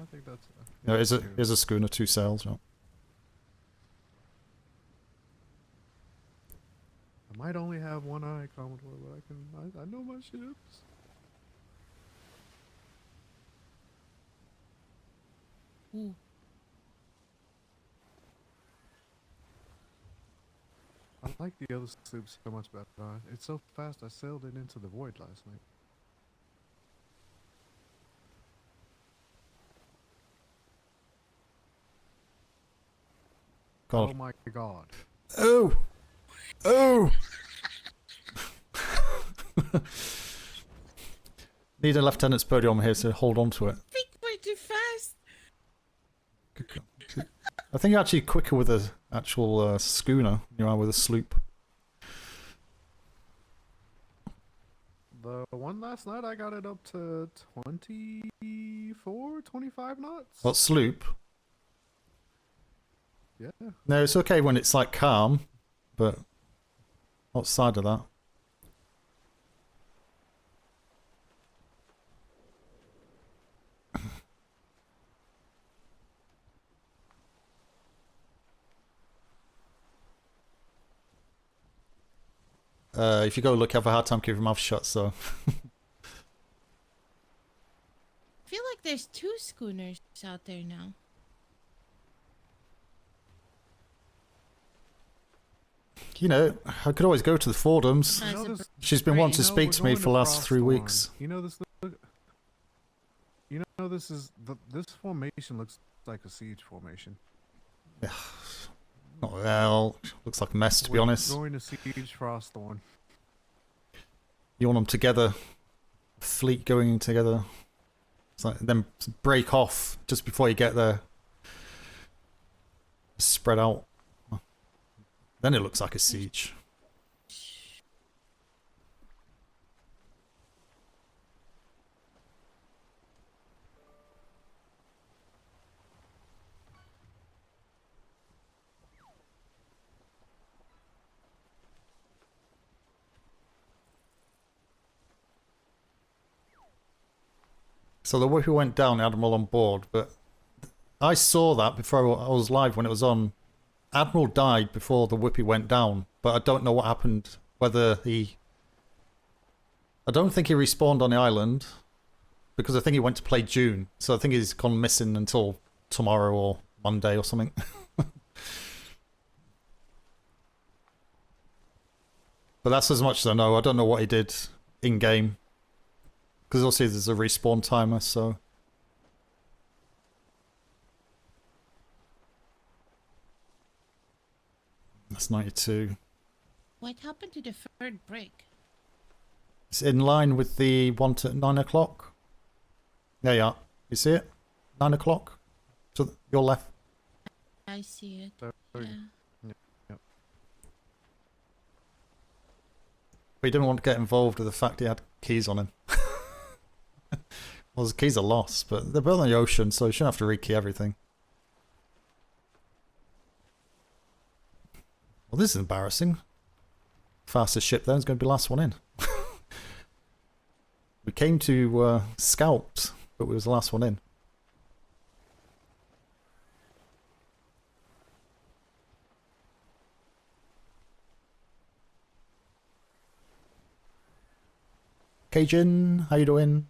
I think that's. No, it is a schooner, 2 sails. Yeah. I might only have one eye, Commodore, but I know my ships. Ooh. I like the other sloops so much better. It's so fast. I sailed it into the void last night. God. Oh my God. Oh! Oh! Need a lieutenant's podium here, so hold on to it. Think way too fast. I think you're actually quicker with an actual schooner than you are with a sloop. The one last night, I got it up to 24, 25 knots. What, sloop? Yeah. No, it's okay when it's like calm, but outside of that. If you go look, you have a hard time keeping your mouth shut, so. I feel like there's 2 schooners out there now. You know, I could always go to the Fordhams. She's been wanting to You know, speak we're to me going for the last cross 3 the line. weeks. You know this. You know this is this formation looks like a siege formation. Not well. Looks like a mess, to be honest. Going to siege Frostthorn. You want them together. Fleet going together. It's like then break off just before you get there. Spread out. Then it looks like a siege. So the Whoopi went down, Admiral on board, but I saw that before I was live when it was on. Admiral died before the Whoopi went down, but I don't know what happened. Whether he... I don't think he respawned on the island, because I think he went to play June, so I think he's gone missing until tomorrow or Monday or something. But that's as much as I know. I don't know what he did in-game. Because obviously there's a respawn timer, so... That's 92. What happened to the 3rd break? It's in line with the one at 9 o'clock. There you are. You see it? 9 o'clock? To your left. I see it. Yeah. Yep. But he didn't want to get involved with the fact he had keys on him. Well, his keys are lost, but they're both on the ocean, so you shouldn't have to rekey everything. Well, this is embarrassing. Fastest ship there is going to be the last one in. We came to scout, but we was the last one in. Cajun, how you doing?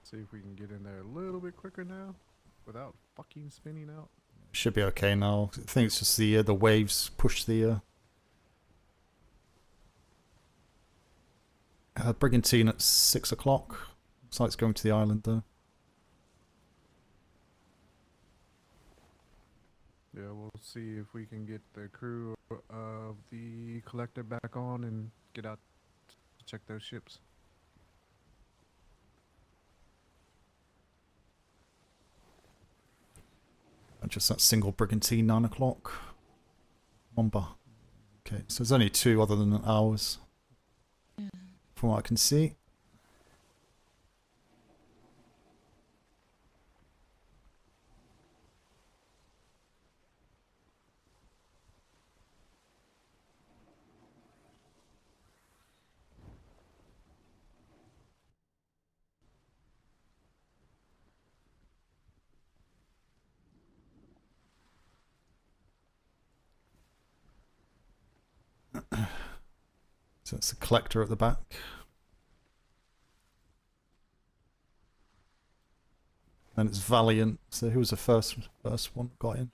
See if we can get in there a little bit quicker now, without fucking spinning out. Should be okay now. I think it's just the waves push the brigantine at 6 o'clock. Looks like it's going to the island though. Yeah, we'll see if we can get the crew of the collector back on and get out to check those ships. Just that single brigantine, 9 o'clock. Womba. Okay, so there's only 2 other than ours. From what I can see. So it's the collector at the back. And it's Valiant. So who was the first one got in?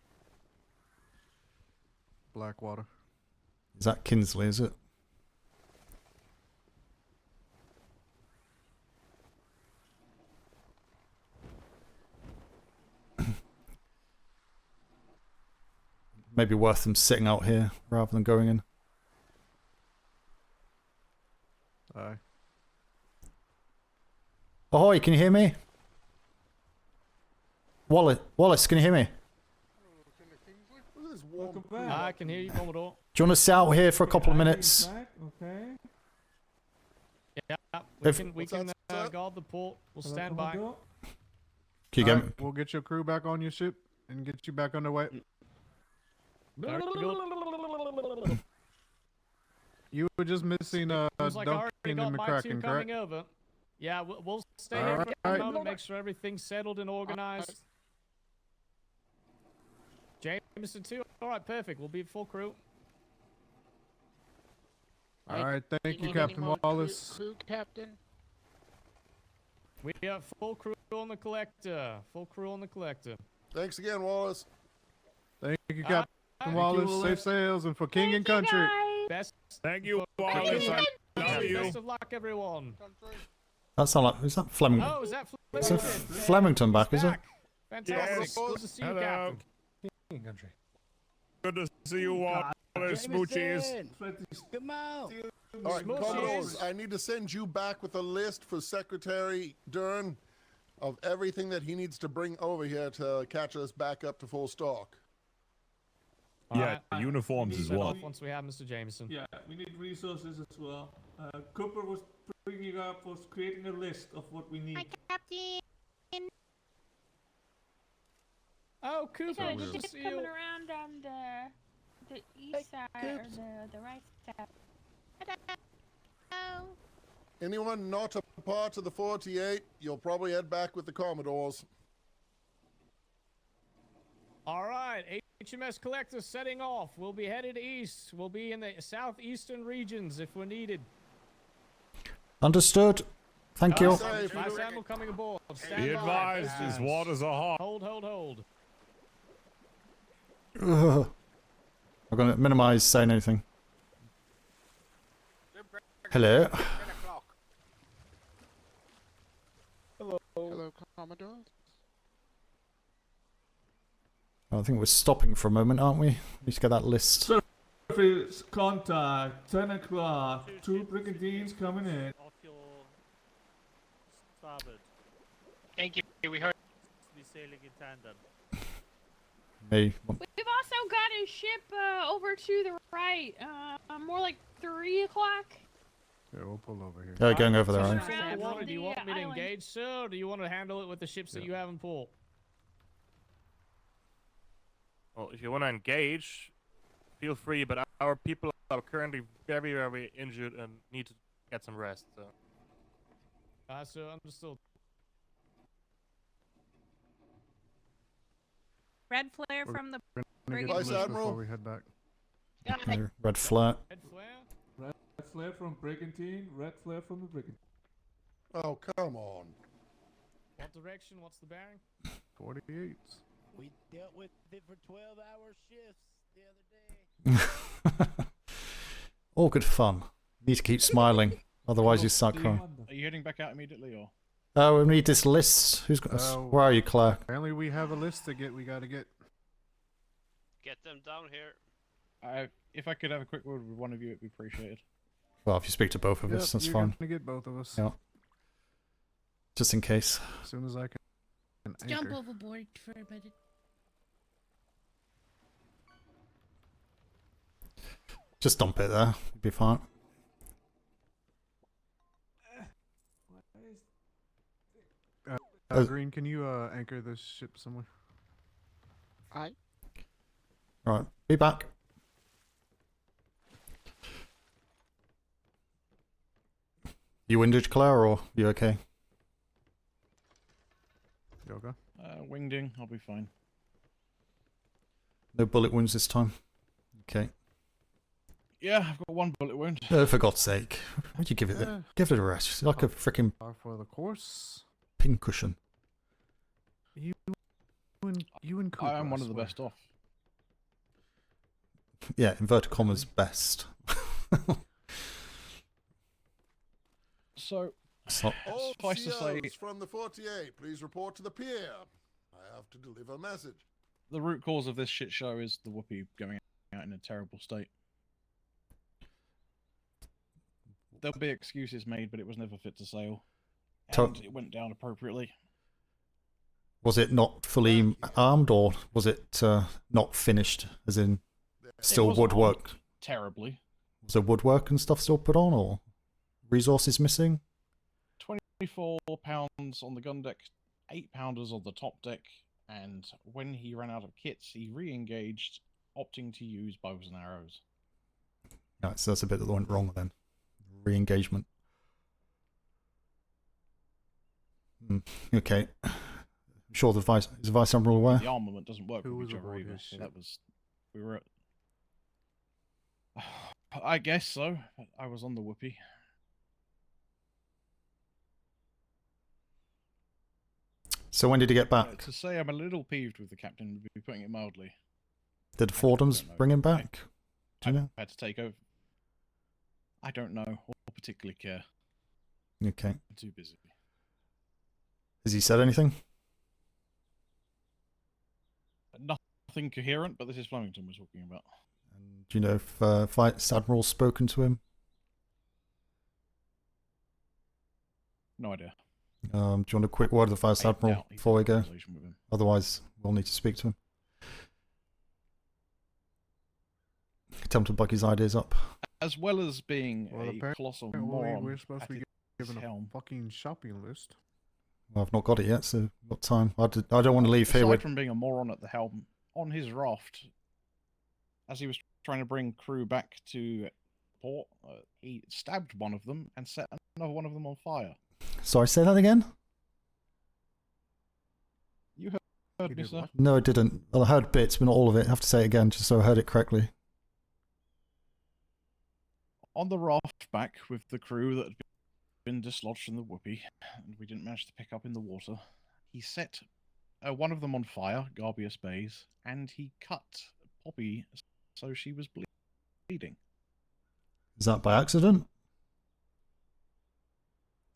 Blackwater. Is that Kinsley, is it? Maybe worth them sitting out here rather than going in. Aye. Ahoy, can you hear me? Wallace, can you hear me? Welcome I can hear you, Commodore. Do you want to sit out here for a couple of minutes? Okay. Yeah, If- we can guard the port. We'll stand by. Can you get me? We'll get your crew back on your ship and get you back underway. Very good. You were just missing Looks like I already Duncan got and my 2 McCracken, coming moment. over. Yeah, we'll stay here for a Alright. moment, make sure everything's settled and organized. Jameson too. All right, perfect. We'll be full crew. All right, thank you, Need Captain any more Wallace. Crew, Captain. We got full crew on the collector. Full crew on the collector. Thanks again, Wallace. Thank you, All right. Captain Wallace. Safe sails and for King and Country. Best. Thank you, Wallace. I love you. Best of luck, everyone. That's not like, is that Flemington? Oh, is that Is Flemington? that Flemington back, is it? Fantastic. Yes. Good to see you, Hello. Captain. Country. Good to see you, Wallace. Smoochies. Come on. All right, Smooches. Commodores, I need to send you back with a list for Secretary Dern of everything that he needs to bring over here to catch us back up to full stock. Yeah, uniforms as Set well. off once we have Mr. Jameson. Yeah, we need resources as well. Cooper was creating a list of what we need. Captain. Oh, Cooper, Got a good to ship see coming you. around on the east side or the right side. Hello. Anyone not a part of the 48, you'll probably head back with the Commodores. All right, HMS Collector setting off. We'll be headed east. We'll be in the southeastern regions if we're needed. Understood. Thank you. Vice Admiral coming aboard. Stand Be by. advised, his waters are hot. Hold. Ugh. I'm going to minimize saying anything. Hello. 10 o'clock. Hello, Commodore. I think we're stopping for a moment, aren't we? Need to get that list. Surface contact, 10 o'clock. 2 brigantines coming in. Off your starboard. Thank you. We heard. Be sailing in tandem. Me. We've also got a ship over to the right, more like 3 o'clock. Yeah, we'll pull over here. Yeah, going over there, So, right? Admiral, do you want me to island. engage, sir, or do you want to handle it with the ships that you have in port? Well, if you want to engage, feel free, but our people are currently very, very injured and need get some rest. So. So understood. Red flare We're from the gonna get brigade. the list before we head back. Red flare. Red flare. Red flare from Brigantine, red flare from the Brigantine. Oh, come on. What direction? What's the bearing? 48. We dealt with it for 12-hour shifts the other day. All good fun. Need to keep smiling, otherwise you start crying. Are you heading back out immediately, or? Oh, we need this list. Who's got? Where are you, Claire? Apparently, we have a list to get. We gotta get. Get them down here. If I could have a quick word with one of you, it'd be appreciated. Well, if you speak to both of us, that's you're fine. gonna get both of us. Yeah. Just in case. As soon as I can. Jump anchor. overboard for a minute. Just dump it there. It'll be fine. Green, can you anchor this ship somewhere? Aye. Right. Be back. You windage, Claire, or you okay? You okay? Wingding, I'll be fine. No bullet wounds this time. Okay. Yeah, I've got one bullet wound. Oh, for God's sake. Why'd you give it give it a rest? It's like a freaking For the course. pincushion. You and Cooper, I am one of the swear. best off. Yeah, inverted commas best. So, So- All suffice to say, COs from the 48, please report to the pier. I have to deliver a message. the root cause of this shit show is the whoopee going out in a terrible state. There'll be excuses made, but it was never fit to sail. And it went down appropriately. Was it not fully armed, or was it not finished, as in still wasn't woodwork? armed terribly. Was there woodwork and stuff still put on, or resources missing? 24 pounds on the gun deck, 8-pounders on the top deck, and when he ran out of kits, he re-engaged, opting to use bows and arrows. Right, so that's a bit that went wrong then. Re-engagement. Okay. I'm sure the vice is the vice admiral aware. The armament doesn't work Who with was each other aboard either. his So ship? that was, we were at, I guess so. I was on the whoopee. So when did he get back? To say I'm a little peeved with the captain would be putting it mildly. Did Fordhams bring him back? Do you know? I had to take over. I don't know, or particularly care. Okay. I'm too busy. Has he said anything? Nothing coherent, but this is Flemington we're talking about. Do you know if Vice Admiral's spoken to him? No idea. Do you want a quick word with the Vice Admiral doubt he's before we had a go? conversation with him. Otherwise, we'll need to speak to him. Tell him to bug his ideas up. As well as being Well, a colossal apparently moron, we're supposed to be given a helm. fucking shopping list. Well, I've not got it yet, so we've got time. I don't want to leave Aside here with... from being a moron at the helm, on his raft, as he was trying to bring crew back to port, he stabbed one of them and set another one of them on fire. Sorry, say that again? You heard me, sir. No, I didn't. Well, I heard bits, but not all of it. I have to say it again, just so I heard it correctly. On the raft back with the crew that had been dislodged from the whoopee, and we didn't manage to pick up in the water, he set one of them on fire, Garbius Bays, and he cut Poppy so she was bleeding. Is that by accident?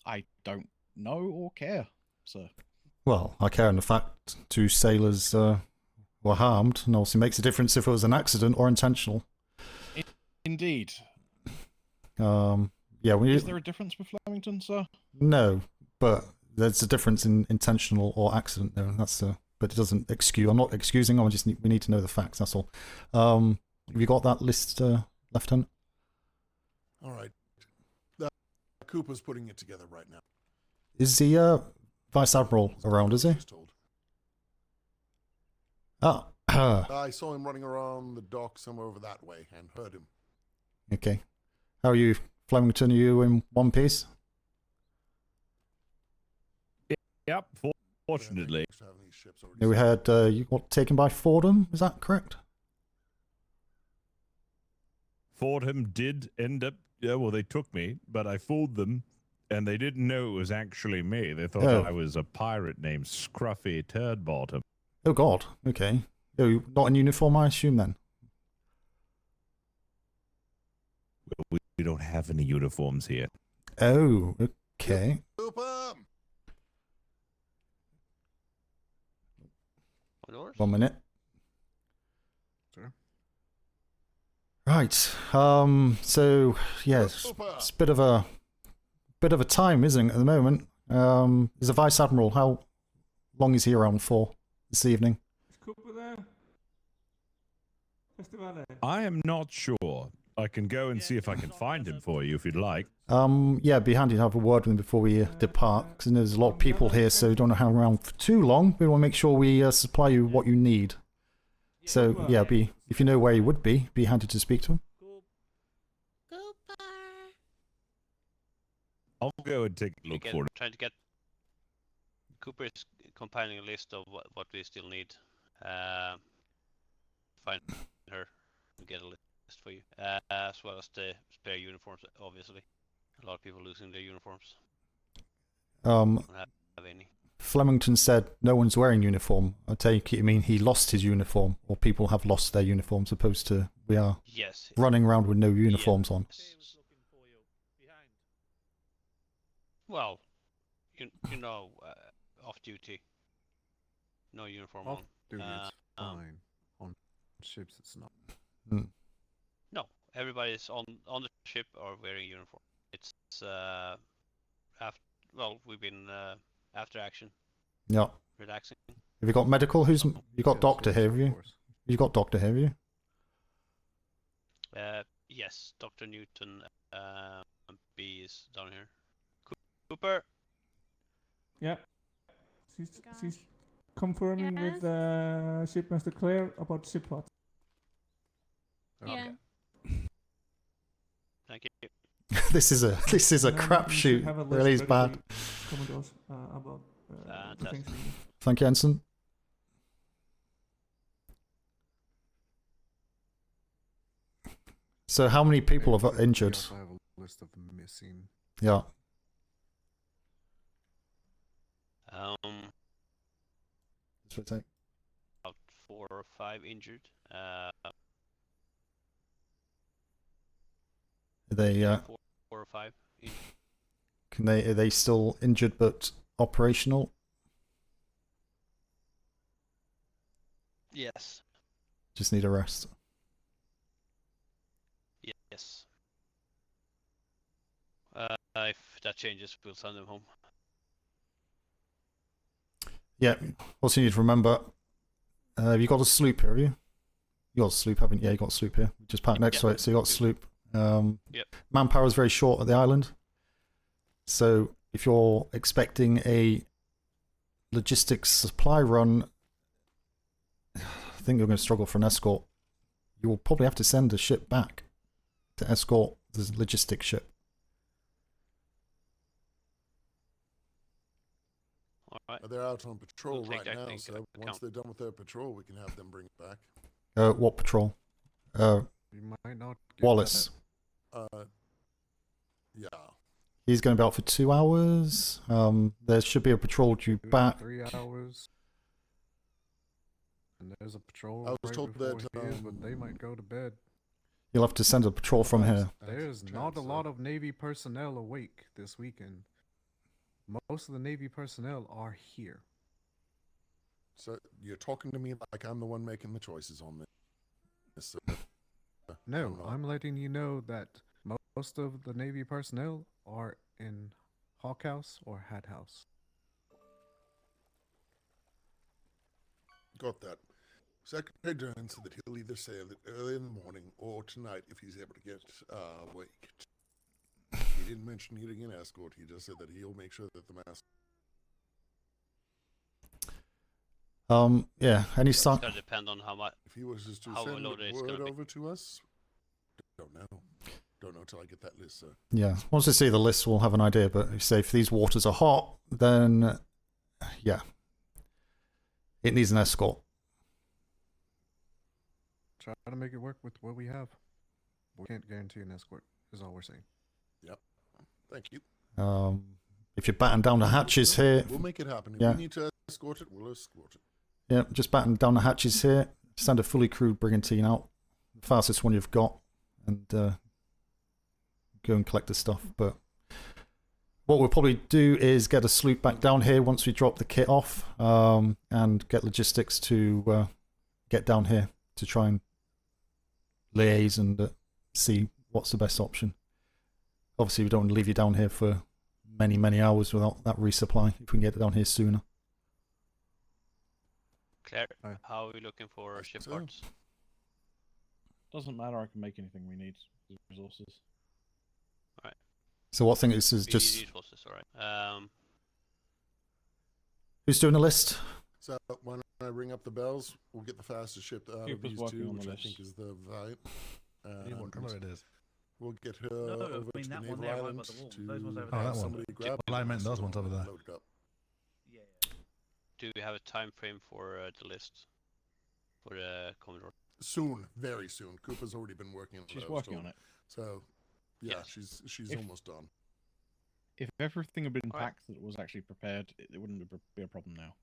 I don't know or care, sir. Well, I care in the fact 2 sailors were harmed, and obviously makes a difference if it was an accident or intentional. Indeed. Yeah, Is there a difference with Flemington, sir? No, but there's a difference in intentional or accident there. That's but it doesn't excuse. I'm not excusing. We need to know the facts. That's all. Have you got that list, Lieutenant? All right. Cooper's putting it together right now. Is the Vice Admiral around? Is he? Ah. I saw him running around the dock somewhere over that way and heard him. Okay. How are you, Flemington, are you in one piece? Yep, fortunately. Yeah, we had you got taken by Fordham. Is that correct? Fordham did end up. Yeah, well, they took me, but I fooled them, and they didn't know it was actually me. They thought Oh. I was a pirate named Scruffy Turdbottom. Oh God. Okay. Oh, you're not in uniform, I assume then. We don't have any uniforms here. Oh. Okay. One minute. Sure. Right. So yes, it's a bit of a time, isn't it, at the moment? Is the Vice Admiral, how long is he around for this evening? Is Cooper there? Festivale. I am not sure. I can go and see if I can find him for you if you'd like. Yeah, it'd be handy to have a word with him before we depart, because there's a lot of people here, so we don't want to hang around for too long. We want to make sure we supply you what you need. So yeah, if you know where he would be handy to speak to him. I'll go and take a look for him. Trying to get Cooper is compiling a list of what we still need. Find her and get a list for you, as well as the spare uniforms. Obviously, a lot of people losing their uniforms. Don't have any. Flemington said no one's wearing uniform. I take it you mean he lost his uniform, or people have lost their uniforms, opposed to we are running around with no uniforms on. Well, you know, off duty, no uniform Off on. duty, it's fine. On ships, it's not. No, everybody's on the ship are wearing uniform. It's we've been after action. Yeah. Relaxing. Have you got medical? You got doctor here, have you? You got doctor here, have you? Yes, Dr. Newton B is down here. Cooper. Yeah. She's confirming with Shipmaster Claire about ship plot. Yeah. Thank you. This is a crapshoot. Really is bad. Commodores about the things we need. Thank you, Ensign. So how many people have injured? I have a list of missing. Yeah. About 4 or 5 injured. Are they 4 or 5 injured. are they still injured but operational? Yes. Just need a rest. Yes. If that changes, we'll send them home. Yeah. Also, you need to remember. Have you got a sloop here? Have you? You got a sloop, haven't you? Yeah, you got a sloop here. Just parked next to it, so you got a sloop. Manpower is very short at the island. So if you're expecting a logistics supply run, I think you're going to struggle for an escort. You will probably have to send a ship back to escort the logistics ship. They're out on patrol right now, so once they're done with their patrol, we can have them bring it back. What patrol? You might not get Wallace. Yeah. He's going to be out for 2 hours. There should be a patrol due back. 3 hours. And there's a patrol I was right told before that, here, but they might go to bed. You'll have to send a patrol from here. There's not a lot of Navy personnel awake this weekend. Most of the Navy personnel are here. So you're talking to me like I'm the one making the choices on this. No, I'm letting you know that most of the Navy personnel are in Hawk House or Hat House. Got that. Secretary Dern said that he'll either sail it early in the morning or tonight if he's able to get awake. He didn't mention getting an escort. He just said that he'll make sure that the mask. Yeah. Any It's sign? gonna depend on how much. If he was just to how send loaded it's word gonna be. over to us, don't know. Don't know till I get that list, sir. Yeah, once I see the list, we'll have an idea. But if you say if these waters are hot, then yeah, it needs an escort. Try to make it work with what we have. We can't guarantee an escort, is all we're saying. Yep. Thank you. If you're batting down the hatches here, We'll make it happen. If yeah, we need to escort it, we'll escort it. yeah, just batten down the hatches here. Send a fully crewed brigantine out, the fastest one you've got, and go and collect the stuff. But what we'll probably do is get a sloop back down here once we drop the kit off, and get logistics to get down here to try and liaise and see what's the best option. Obviously, we don't want to leave you down here for many hours without that resupply. If we can get it down here sooner. Claire, how are we looking for ship parts? Doesn't matter. I can make anything we need. Resources. Alright. So what thing is just? Resources, alright. Who's doing the list? So when I ring up the bells, we'll get the fastest ship out of Cooper's these working two, on the which I list. think is the Valiant. What colour it is? We'll get her No, I over mean to the that one naval there, right island by the wall. to Those ones over Oh, there. that one. somebody grab Well, I them meant and those ones over there. load it up. Do we have a time frame for the list? For the Commodore? Soon, very soon. Cooper's already been working on it. She's I was working told. on it. So, yeah, Yes. she's If- almost done. If everything had been Alright. packed that was actually prepared, it wouldn't be a problem now.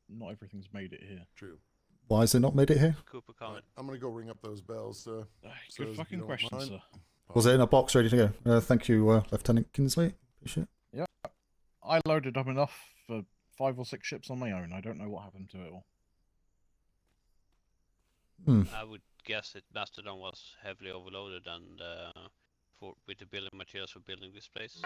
Not everything's made it here. True. Why has it not made it here? Cooper Right, comment. I'm gonna go ring up those bells, sir. So Good if fucking you don't question, mind- sir. Was it in a box ready to go? Thank you, Lieutenant Kinsley. Appreciate it. Yeah, I loaded up enough for 5 or 6 ships on my own. I don't know what happened to it all. I would guess that Mastodon was heavily overloaded and with the building materials for building this place.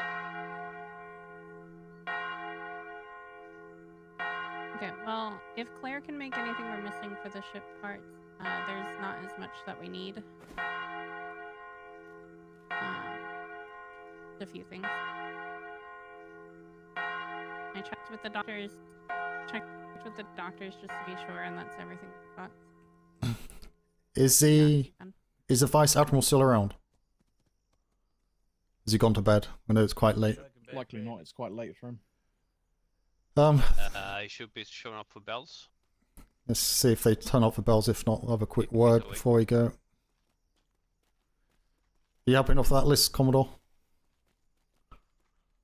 Okay, well, if Claire can make anything we're missing for the ship parts, there's not as much that we need. A few things. I checked with the doctors. Just to be sure, and that's everything we've got. Is the Vice Admiral still around? Has he gone to bed? I know it's quite late. Likely not. It's quite late for him. He should be showing up for bells. Let's see if they turn up for bells. If not, we'll have a quick word before we go. Are you helping off that list, Commodore?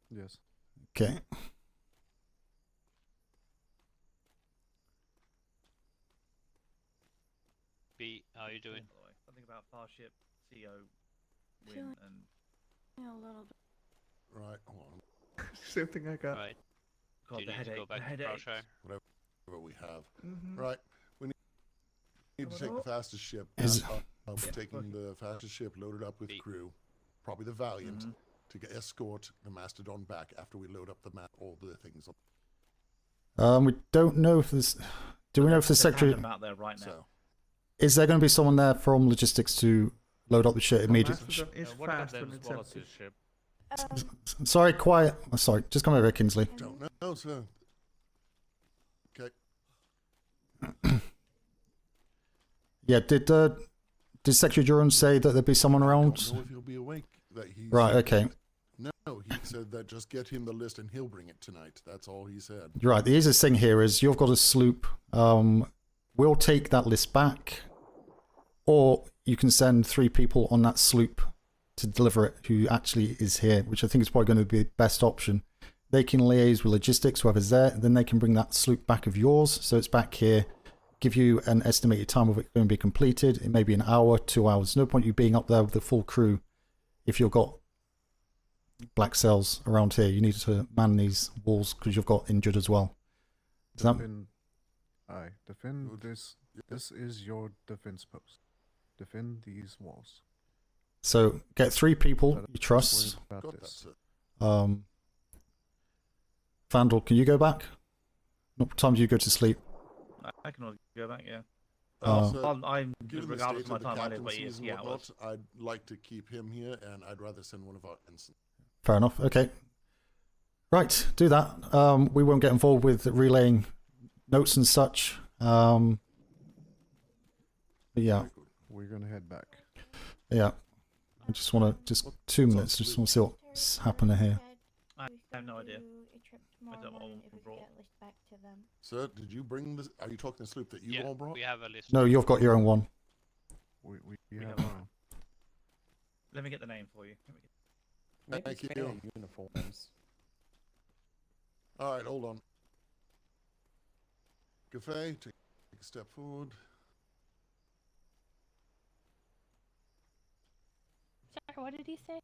Yes. Okay. B, how are you doing? Something about far ship, CO, win, Feeling- and Yeah, a little bit. Right, hold on. Same thing I got. Right. God, Do you the need to go headache. back The to headache. Proshire? Whatever we have. Mhm. Right, we need to take the fastest ship. Is- We're taking the fastest ship loaded up with crew, probably the Valiant, to escort the Mastodon back after we load up all the things. We don't know if there's. Do we know if the There's a secretary? tandem out there right now. So, Is there going to be someone there from logistics to load up the shit immediately? Mastodon is fast when it's empty. Sorry, quiet. Oh, sorry, just come over here, Kinsley. don't know, sir. Okay. Yeah, did Secretary Duran say that there'd be someone around? Don't know if he'll be awake. That he Right, said okay. that- No, he said that just get him the list and he'll bring it tonight. That's all he said. Right, the easiest thing here is you've got a sloop. We'll take that list back, or you can send 3 people on that sloop to deliver it who actually is here, which I think is probably going to be the best option. They can liaise with logistics, whoever's there, then they can bring that sloop back of yours, so it's back here, give you an estimated time of it going to be completed. It may be an hour, 2 hours. No point you being up there with the full crew if you've got black cells around here. You need to man these walls because you've got injured as well. Does that... Defend this. This is your defense post. Defend these walls. So get 3 people you trust. About this. Vandal, can you go back? What time do you go to sleep? I can always go back, yeah. So, I'm given the regardless state of my of the time, I live by captaincies and EST whatnot, hours. I'd like to keep him here, and I'd rather send one of our ensigns. Fair enough. Okay. Right, do that. We won't get involved with relaying notes and such. But yeah. We're gonna head back. Yeah. I just want to, just 2 minutes, just want to see what's happening here. I have no idea. I don't know what we brought. Sir, did you bring this? Are you talking the sloop that you all brought? We have a list. No, you've got your own one. We We have have one. Let me get the name for you. Thank you. Uniforms. All right, hold on. Cafe, take a step forward. Sorry, what did he say?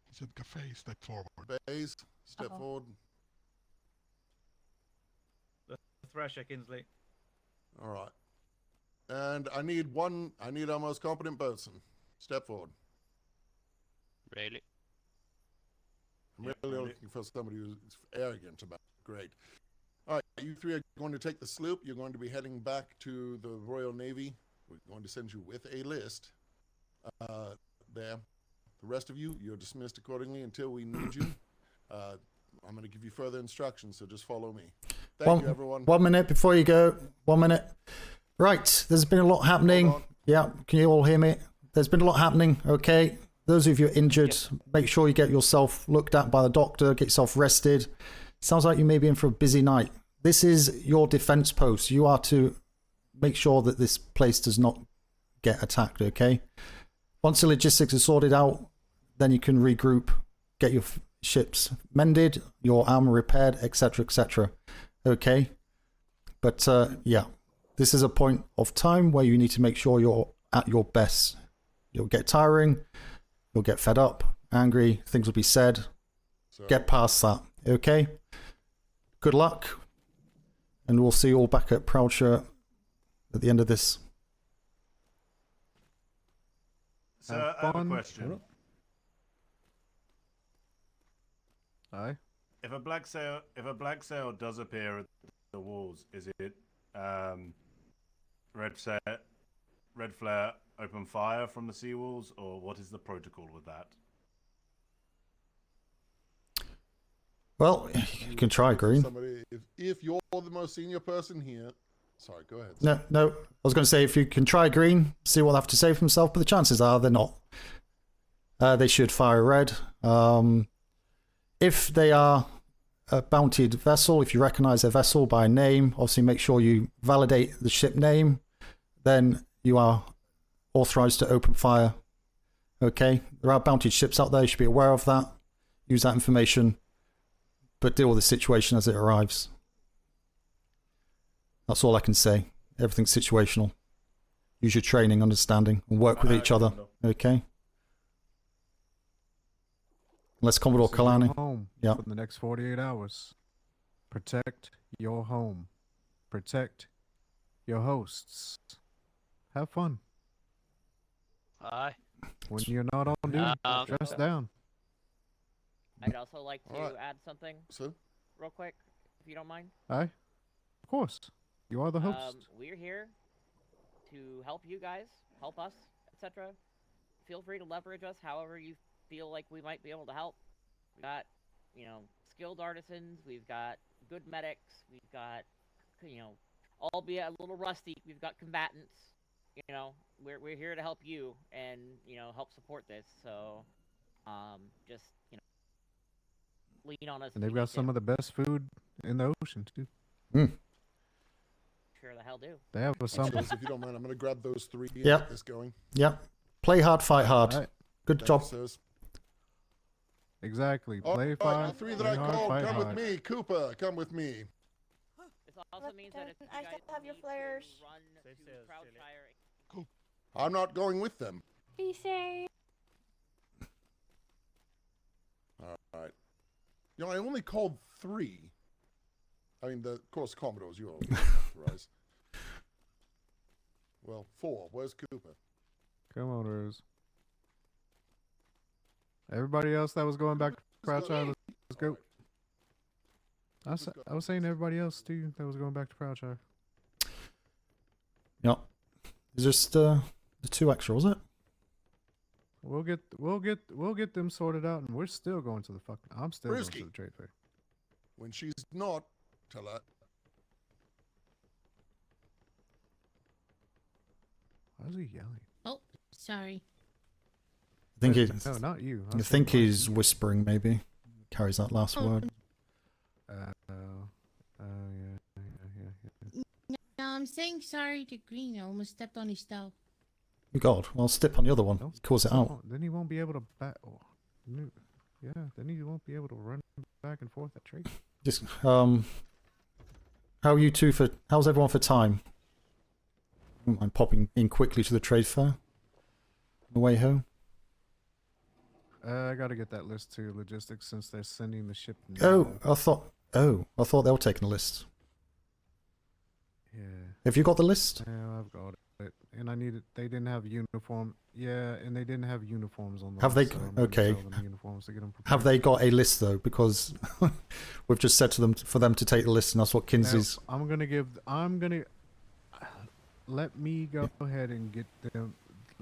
He said cafe, step forward. Bays, step forward. The Thresher, Kinsley. All right. And I need our most competent person. Step forward. Really? I'm really looking for somebody who's arrogant about it. Great. All right, you three are going to take the sloop. You're going to be heading back to the Royal Navy. We're going to send you with a list there. The rest of you, you're dismissed accordingly until we need you. I'm going to give you further instructions, so just follow me. Thank you, everyone. 1 minute before you go. 1 minute. Right, there's been a lot happening. Yeah, can you all hear me? There's been a lot happening, okay? Those of you injured, make sure you get yourself looked at by the doctor, get yourself rested. Sounds like you may be in for a busy night. This is your defense post. You are to make sure that this place does not get attacked, okay? Once the logistics are sorted out, then you can regroup, get your ships mended, your armor repaired, etc., etc. Okay? But, yeah, this is a point of time where you need to make sure you're at your best. You'll get tiring, you'll get fed up, angry, things will be said. Get past that, okay? Good luck, and we'll see you all back at Proudshire at the end of this. Sir, I have a question. Aye. If a black sail does appear at the walls, is it red flare, open fire from the sea walls, or what is the protocol with that? Well, you can try green. If you're the most senior person here, sorry, go ahead. No. I was going to say if you can try green, see what they have to say for themselves, but the chances are they're not. They should fire red. If they are a bountied vessel, if you recognize their vessel by name, obviously make sure you validate the ship name. Then you are authorized to open fire. Okay, there are bountied ships out there. You should be aware of that. Use that information, but deal with the situation as it arrives. That's all I can say. Everything's situational. Use your training, understanding, and work with each other. Okay. Unless Commodore Kalani. Home Yeah. for the next 48 hours. Protect your home. Protect your hosts. Have fun. Aye. When you're not on duty, dress down. I'd also like to Alright. add something So? real quick, if you don't mind. Aye. Of course. You are the host. We're here to help you guys, help us, etc. Feel free to leverage us however you feel like we might be able to help. We've got, skilled artisans, we've got good medics, we've got, albeit a little rusty, we've got combatants. We're here to help you and, help support this. So, just, lean on us. And they've got some of the best food in the ocean, too. Sure the hell do. They have a summer. If you don't mind, I'm going to grab those three and Yep. get this going. Yep. Play hard, fight hard. Alright. Good Thank job. you, sirs. Exactly. All Play right, fine. the three that play I hard, called, fight come hard. with me. Cooper, come with me. This also means that if you I guys still have your need to flares. run to Proudshire, I'm not going with them. Be safe. All right. I only called 3. I mean, of course, Commodore's you already authorized. Well, 4. Where's Cooper? Come on, Rose. Everybody else that was going back to Proudshire, let's go. I was saying everybody else too that was going back to Proudshire. Yep. It's just the 2 extra, was it? We'll get them sorted out, and we're still going to the fucking. I'm still going to Brisky. the trade fair. When she's not, tell her. Why Was he yelling? Oh, sorry. I think No, not you. I think he's whispering. Maybe carries that last word. No, I'm saying sorry to Green. I almost stepped on his toe. God, well, step on the other one. Cause it out. Then he won't be able to yeah, then he won't be able to run back and forth at trade. Just how are you two for? How's everyone for time? I'm popping in quickly to the trade fair. On the way home. I gotta get that list to logistics since they're sending the ship. Oh, I thought they were taking a list. Yeah. Have you got the list? Yeah, I've got it. And I needed. They didn't have uniform. Yeah, and they didn't have uniforms on. Have they? So I'm gonna Okay. tell them uniforms to get them Have they got a list though? Because we've just said to them for them to take the list, and that's what Kinsey's. Now, let me go ahead and get them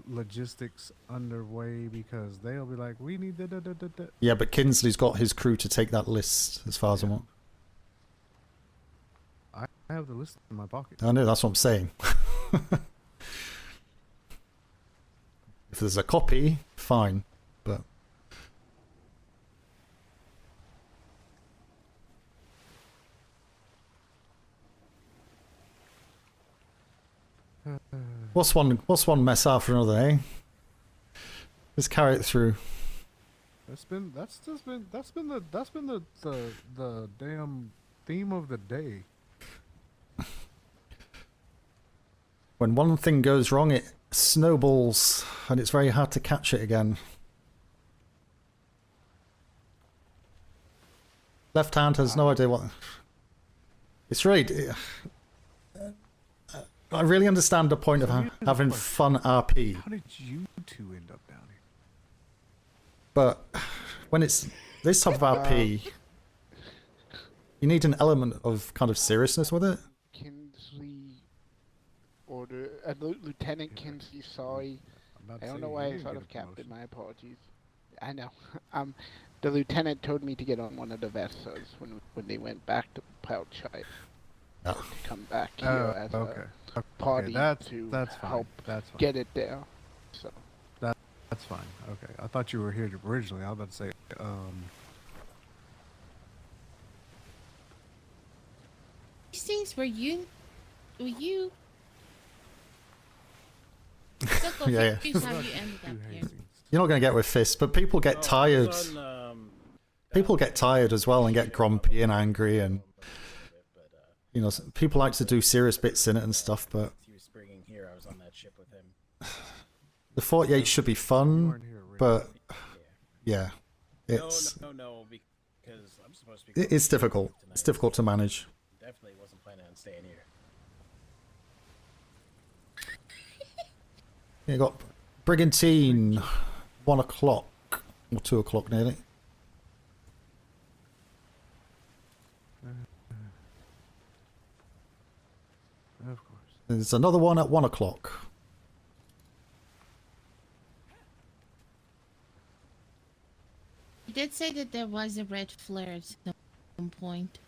logistics underway because they'll be like, we need the. Yeah, but Kinsley's got his crew to take that list, as far as I want. I have the list in my pocket. I know, that's what I'm saying. If there's a copy, fine, but. What's one mess after another, eh? Let's carry it through. That's been the damn theme of the day. When one thing goes wrong, it snowballs, and it's very hard to catch it again. Left hand has no idea what. It's right. I really understand the point of having fun RP. How did you two end up down here? But when it's this type of RP, you need an element of kind of seriousness with it. Kinsley, or Lieutenant Kinsley, sorry. I don't know why I thought of Captain, my apologies. I know. The lieutenant told me to get on one of the vessels when they went back to Pouchite. To come back here as a party to help get it there. So that's fine. Okay, I thought you were here originally. I was about to say, These things were you. Yeah. How you ended up here. You're not going to get with fists, but people get tired. People get tired as well and get grumpy and angry, and you know, people like to do serious bits in it and stuff. But He was bringing here. I was on that ship with him. the 48 should be fun, but yeah, it's No, because I'm supposed to be. it's difficult. It's difficult to manage. Definitely wasn't planning on staying here. You got Brigantine, 1 o'clock or 2 o'clock nearly. Of course. There's another one at 1 o'clock. You did say that there was a red flare at some point.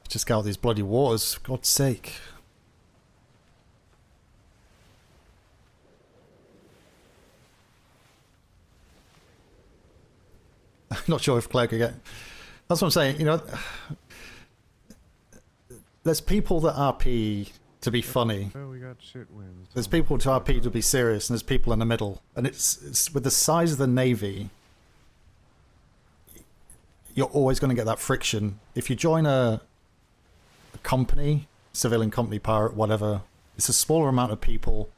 Just get out these bloody waters, for God's sake. I'm not sure if Claire could get. That's what I'm saying. You know, there's people that RP to be funny. Oh, we got shit wins. There's people to RP to be serious, and there's people in the middle. And it's with the size of the Navy, you're always going to get that friction. If you join a company, civilian company, pirate, whatever, it's a smaller amount of people.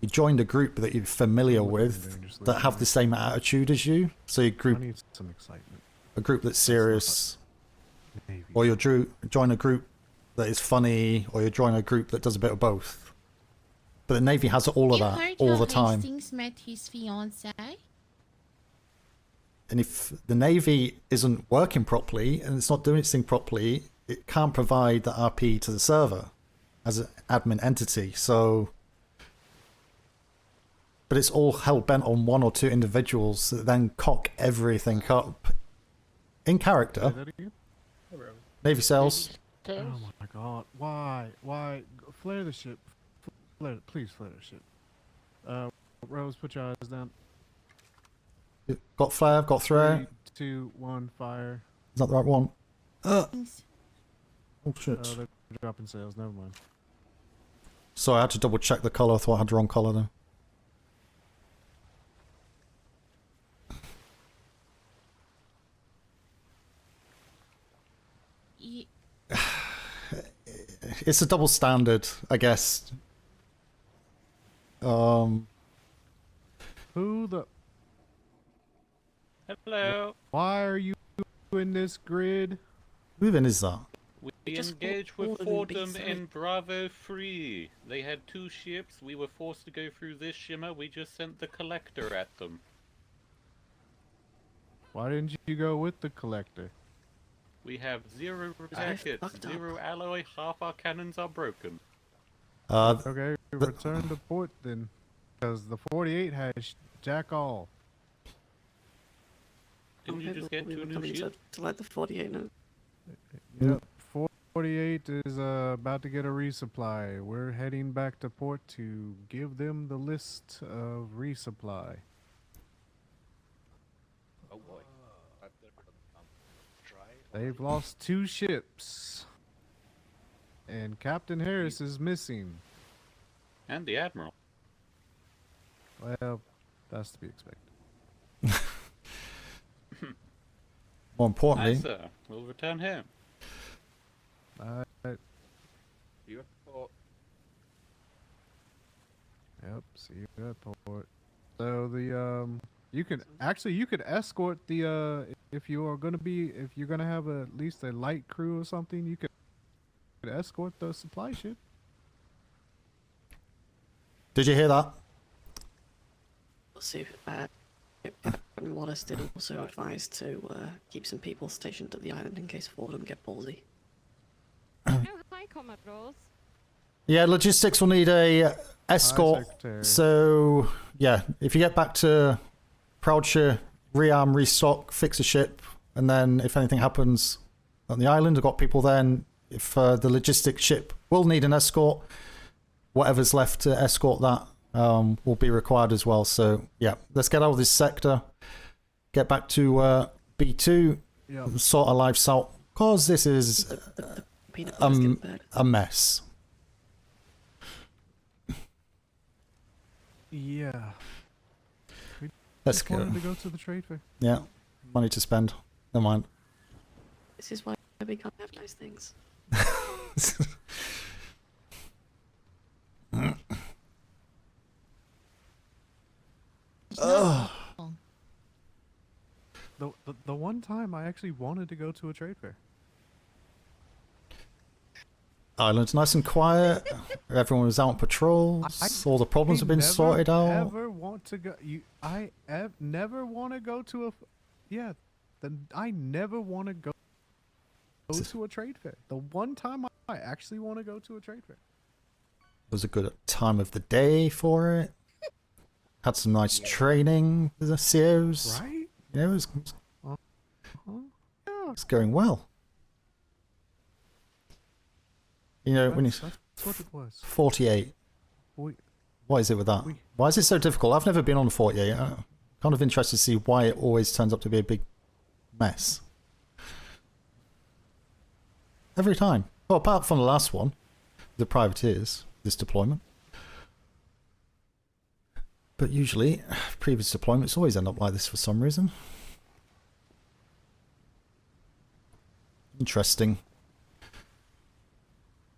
You joined a group that you're familiar with that have the same attitude as you. So you group I need some excitement. a group that's serious, or you join a group that is funny, or you join a group that does a bit of both. But the Navy has all of that all the time. Hastings met his fiance. And if the Navy isn't working properly and it's not doing its thing properly, it can't provide the RP to the server as an admin entity. So, but it's all hell bent on 1 or 2 individuals that then cock everything up in character. Navy sails. Oh my god. Why? Flare the ship. Please flare the ship. Rose, put your eyes down. Got flare, got throw. 3, 2, 1, fire. Is that the right one? Oh shit. They're dropping sails, never mind. Sorry, I had to double check the colour. I thought I had the wrong colour though. It's a double standard, I guess. Who the... Hello. Why are you in this grid? Who even is that? We engaged with Fordham in Bravo 3. They had 2 ships. We were forced to go through this shimmer. We just sent the collector at them. Why didn't you go with the collector? We have 0 jackets, 0 alloy, half our cannons are broken. Okay, return to port then. Because the 48 has jack all. Didn't you just get 2 new ships? To let the 48 know. Yep, 48 is about to get a resupply. We're heading back to port to give them the list of resupply. Oh boy. They've lost 2 ships. And Captain Harris is missing. And the Admiral. Well, that's to be expected. More importantly, Aye, sir. We'll return home. You at port. Yep, see you at port. So the you could escort the if you're gonna have at least a light crew or something, you could escort the supply ship. did you hear that? We'll see. Captain Wallace did also advise to keep some people stationed at the island in case Fordham get ballsy. Oh, hi, Comrade Rose. Yeah, logistics will need a escort. So yeah, if you get back to Proudshire, rearm, restock, fix a ship, and then if anything happens on the island, I've got people then. If the logistics ship will need an escort, whatever's left to escort that will be required as well. So yeah, let's get out of this sector, get back to B2, sort our lives out, cause this is a mess. Yeah. Let's go. Wanted to go to the trade fair. Yeah, money to spend. Never mind. This is why we can't have nice things. The one time I actually wanted to go to a trade fair. Island's nice and quiet. Everyone was out on patrols. All the problems have been sorted out. I never want to go. I never want to go to a. Yeah, I never want to go to a trade fair. The one time I actually want to go to a trade fair. It was a good time of the day for it. Had some nice training with the COs. Right? Yeah, it was it's going well. You know, when it's that's what it was. 48. What is it with that? Why is it so difficult? I've never been on 48. I'm kind of interested to see why it always turns up to be a big mess. Every time. Well, apart from the last one, the privateers, this deployment. But usually, previous deployments always end up like this for some reason. Interesting.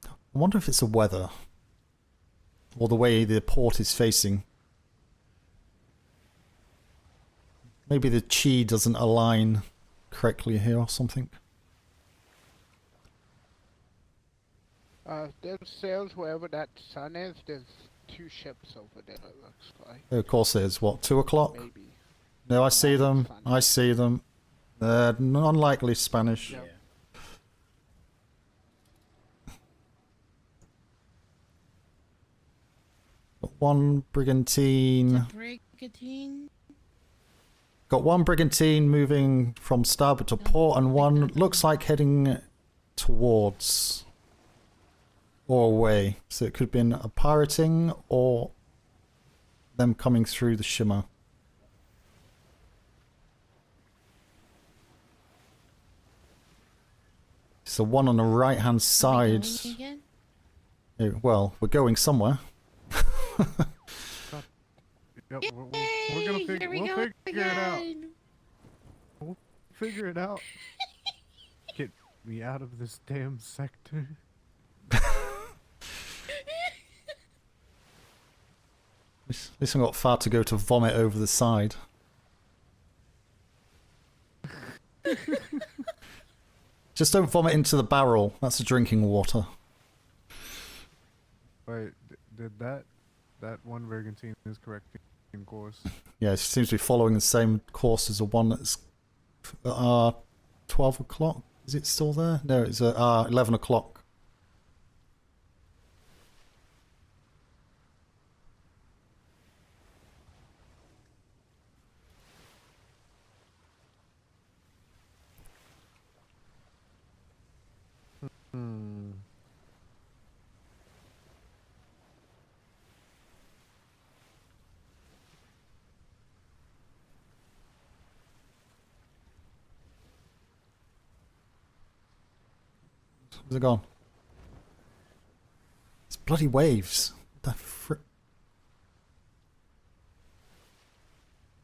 I wonder if it's the weather. Or the way the port is facing. Maybe the chi doesn't align correctly here or something. There's sails wherever that sun is. There's 2 ships over there, it looks like. Of course it is. What, 2 o'clock? Maybe. No, I see them. I see them. They're unlikely Spanish. Yep. Got one brigantine. Brigantine. Got one brigantine moving from starboard to port, and one looks like heading towards or away. So it could have been a pirating or them coming through the shimmer. So one on the right hand side. Well, we're going somewhere. Yep, we're gonna figure it out. We'll figure it out. Get me out of this damn sector. At least I've got far to go to vomit over the side. Just don't vomit into the barrel. That's the drinking water. Wait, did that one Brigantine is correct in course? Yeah, it seems to be following the same course as the one that's 12 o'clock. Is it still there? No, it's 11 o'clock. Where's it gone? It's bloody waves. What the frick?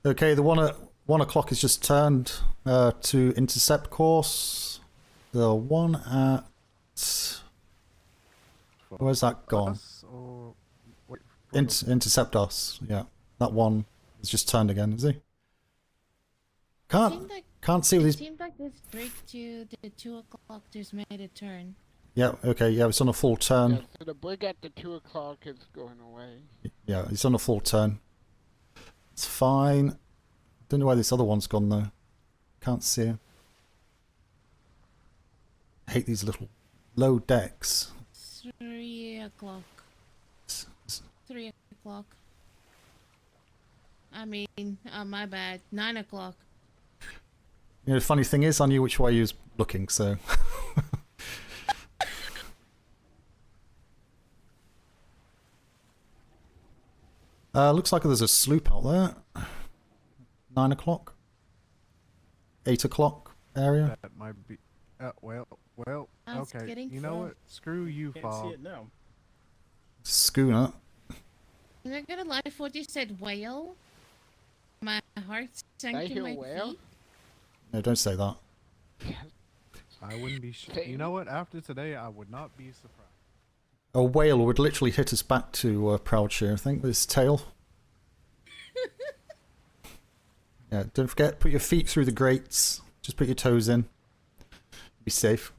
Okay, the one at 1 o'clock is just turned to intercept course. The one at... Where's that gone? Intercept us, yeah. That one is just turned again, is he? Can't see these... It seemed like this break to the 2 o'clock just made a turn. Yeah, okay, yeah, it's on a full turn. Yeah, so the brig at the 2 o'clock is going away. Yeah, it's on a full turn. It's fine. Don't know why this other one's gone though. Can't see it. I hate these little low decks. 3 o'clock. 3 o'clock. I mean, my bad. 9 o'clock. You know, the funny thing is, I knew which way he was looking, so... looks like there's a sloop out there. 9 o'clock? 8 o'clock area? That might be... well, I was okay. getting You know full. what? Screw you, Can't Fog. see it now. Schooner. I'm not gonna lie, for what you said whale. My heart sank I to hear my whale? feet. No, don't say that. I wouldn't be... You know what? After today, I would not be surprised. A whale would literally hit us back to Proudshire, I think, with its tail. Yeah, don't forget, put your feet through the grates. Just put your toes in. Be safe.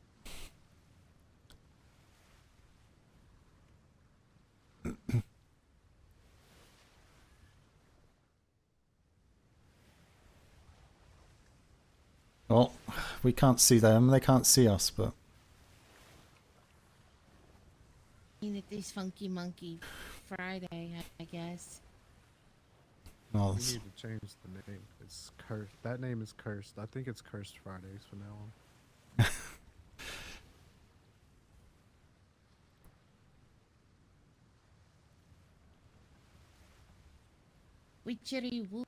Well, we can't see them, they can't see us, but... It is Funky Monkey Friday, I guess. Well, We need to change the name. It's cursed. That name is cursed. I think it's Cursed Fridays from now on. Witchery woo.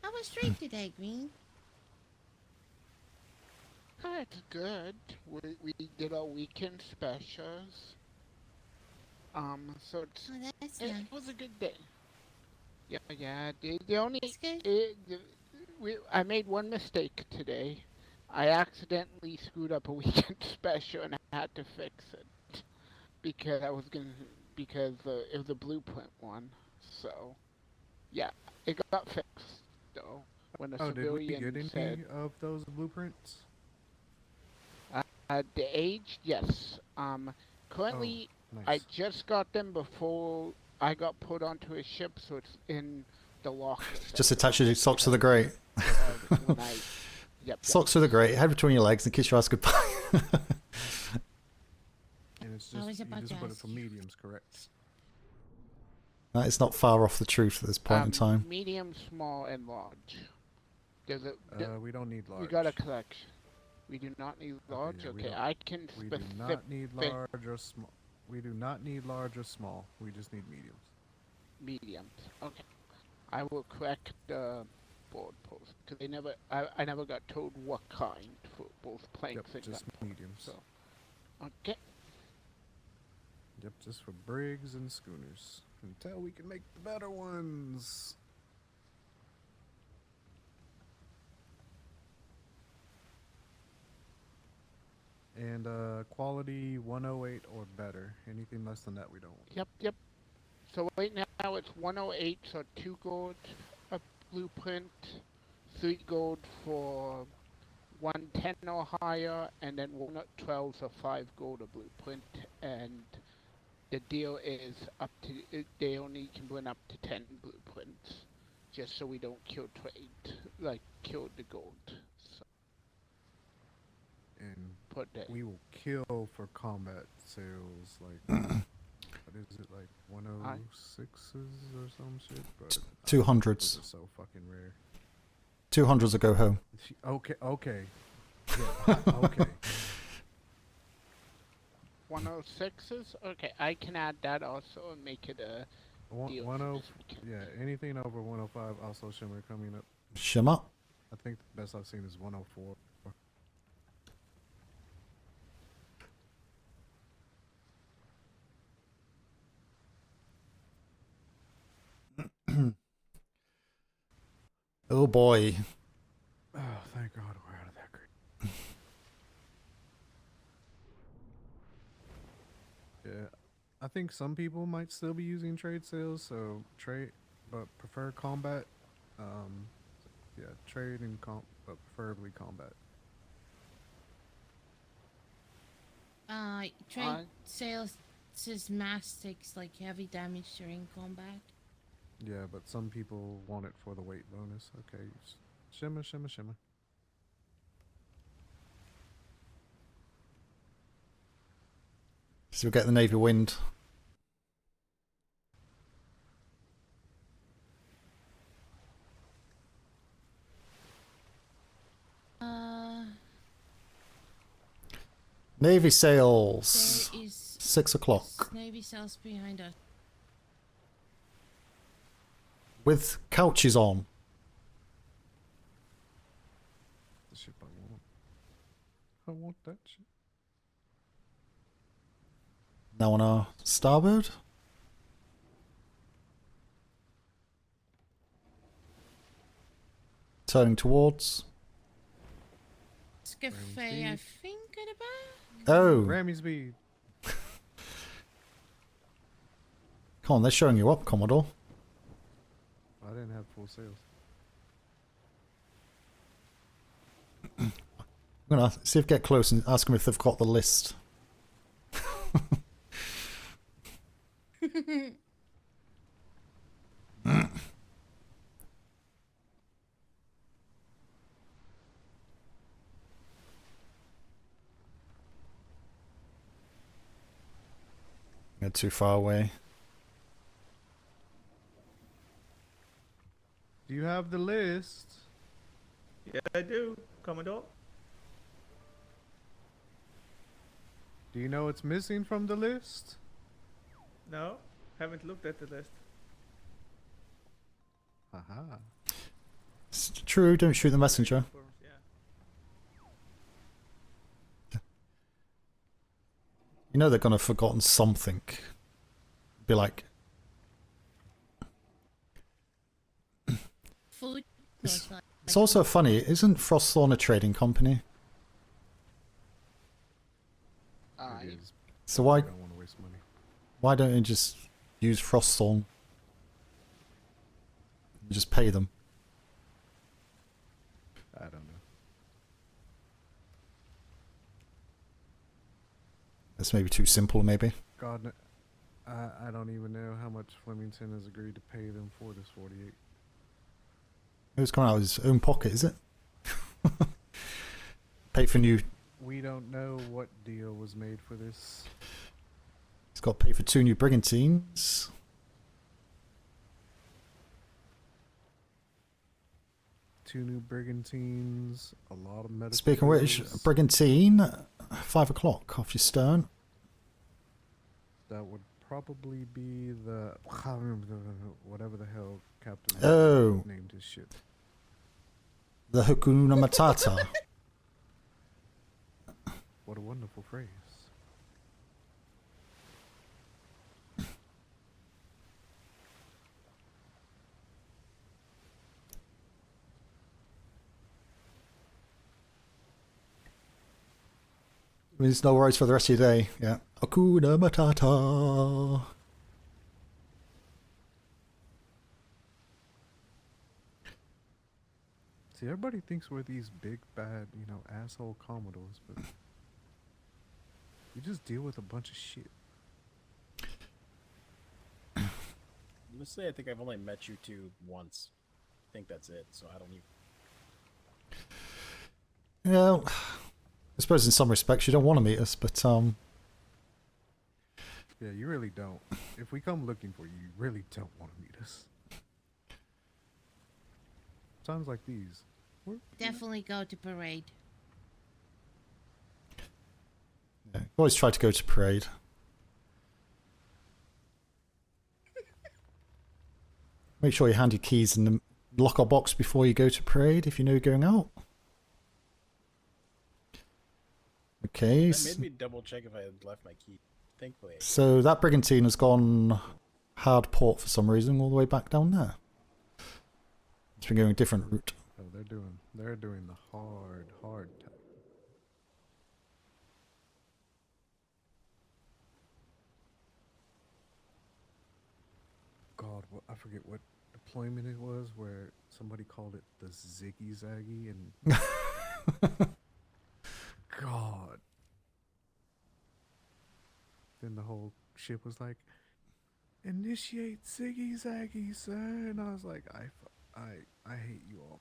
How was stream today, Green? It's good. We did our weekend specials. So it's, Oh, that's it nice. was a good day. Yeah. The only That's good. I made one mistake today. I accidentally screwed up a weekend special and I had to fix it because it was a blueprint one. So yeah, it got fixed though when a Oh, did we civilian get any said. of those blueprints? The age, yes. Currently, nice. I just got them before I got put onto a ship, so it's in the locker. just attach your socks to the grate. Yep. Socks to the grate, head between your legs, and kiss your ass goodbye. And it's I just, was you about just to put it ask for you. mediums, correct? That is not far off the truth at this point in time. Medium, small, and large. Does it? We don't need large. We got a collection. We do not need large. yeah, Okay, I can We do not need large or small. We do not need large or small. We just need mediums. Mediums. Okay. I will correct the board post because they never. I never got told what kind for both planks and just gunpowder, mediums. So. Okay. Yep, just for brigs and schooners. Until we can make the better ones. And quality 108 or better. Anything less than that we don't want. Yep. So right now it's 108, so 2 gold a blueprint, 3 gold for 110 or higher, and then 112 so 5 gold a blueprint. And the deal is up to they only can bring up to 10 blueprints, just so we don't kill trade, like kill the gold. So. And put that. we will kill for combat sales, like what is it, like 106s or some shit? But 200s. Are so fucking rare. 200s will go home. Okay. Yeah, okay. 106s? Okay, I can add that also and make it a deal. Yeah, anything over 105, also Shimmer coming up. Shimmer? I think the best I've seen is 104. Oh boy. Oh, thank God we're out of that grade. Yeah, I think some people might still be using trade sales, so trade, but prefer combat. Yeah, trade and but preferably combat. Trade sales says mass takes like heavy damage during combat. Yeah, but some people want it for the weight bonus. Okay, shimmer. So we get the Navy wind. Navy sales. There is 6 o'clock. Navy sales behind us. With couches on. The ship I want. I want that shit. Now on our starboard. Turning towards. Cafe, I think at about. Oh. Ramming speed. Come on, they're showing you up, Commodore. I didn't have full sales. I'm gonna see if get close and ask them if they've got the list. You're too far away. Do you have the list? Yeah, I do, Commodore. Do you know what's missing from the list? No, haven't looked at the list. Haha. It's true, don't shoot the messenger. You know they're gonna have forgotten something. Be like... Food. It's also funny, isn't Frostthorn a trading company? So why... don't want to waste money. Why don't you just use Frostthorn? Just pay them. I don't know. That's maybe too simple, maybe. God, I don't even know how much Flemington has agreed to pay them for this 48. It was coming out of his own pocket, is it? Pay for new... We don't know what deal was made for this. He's got to pay for 2 new brigantines. 2 new brigantines, a lot of medical. Speaking of which, bills. brigantine, 5 o'clock off your stern. That would probably be the whatever the hell Captain Oh. named his ship. The Hakuna Matata. What a wonderful phrase. Means no worries for the rest of your day. Yeah. Hakuna Matata. See, everybody thinks we're these big, bad, asshole Commodores, but we just deal with a bunch of shit. Honestly, I think I've only met you two once. I think that's it, so I don't even... Yeah, I suppose in some respects you don't want to meet us, but Yeah, you really don't. If we come looking for you, you really don't want to meet us. Times like these. Definitely go to parade. yeah, always try to go to parade. Make sure you hand your keys in the locker box before you go to parade if you know you're going out. Okay. That made me double check if I had left my key. Thankfully. So that brigantine has gone hard port for some reason all the way back down there. It's been going a different route. Oh, they're doing the hard type. God, I forget what deployment it was where somebody called it the Ziggy Zaggy and God. Then the whole ship was like, initiate Ziggy Zaggy, sir, and I was like, I hate you all.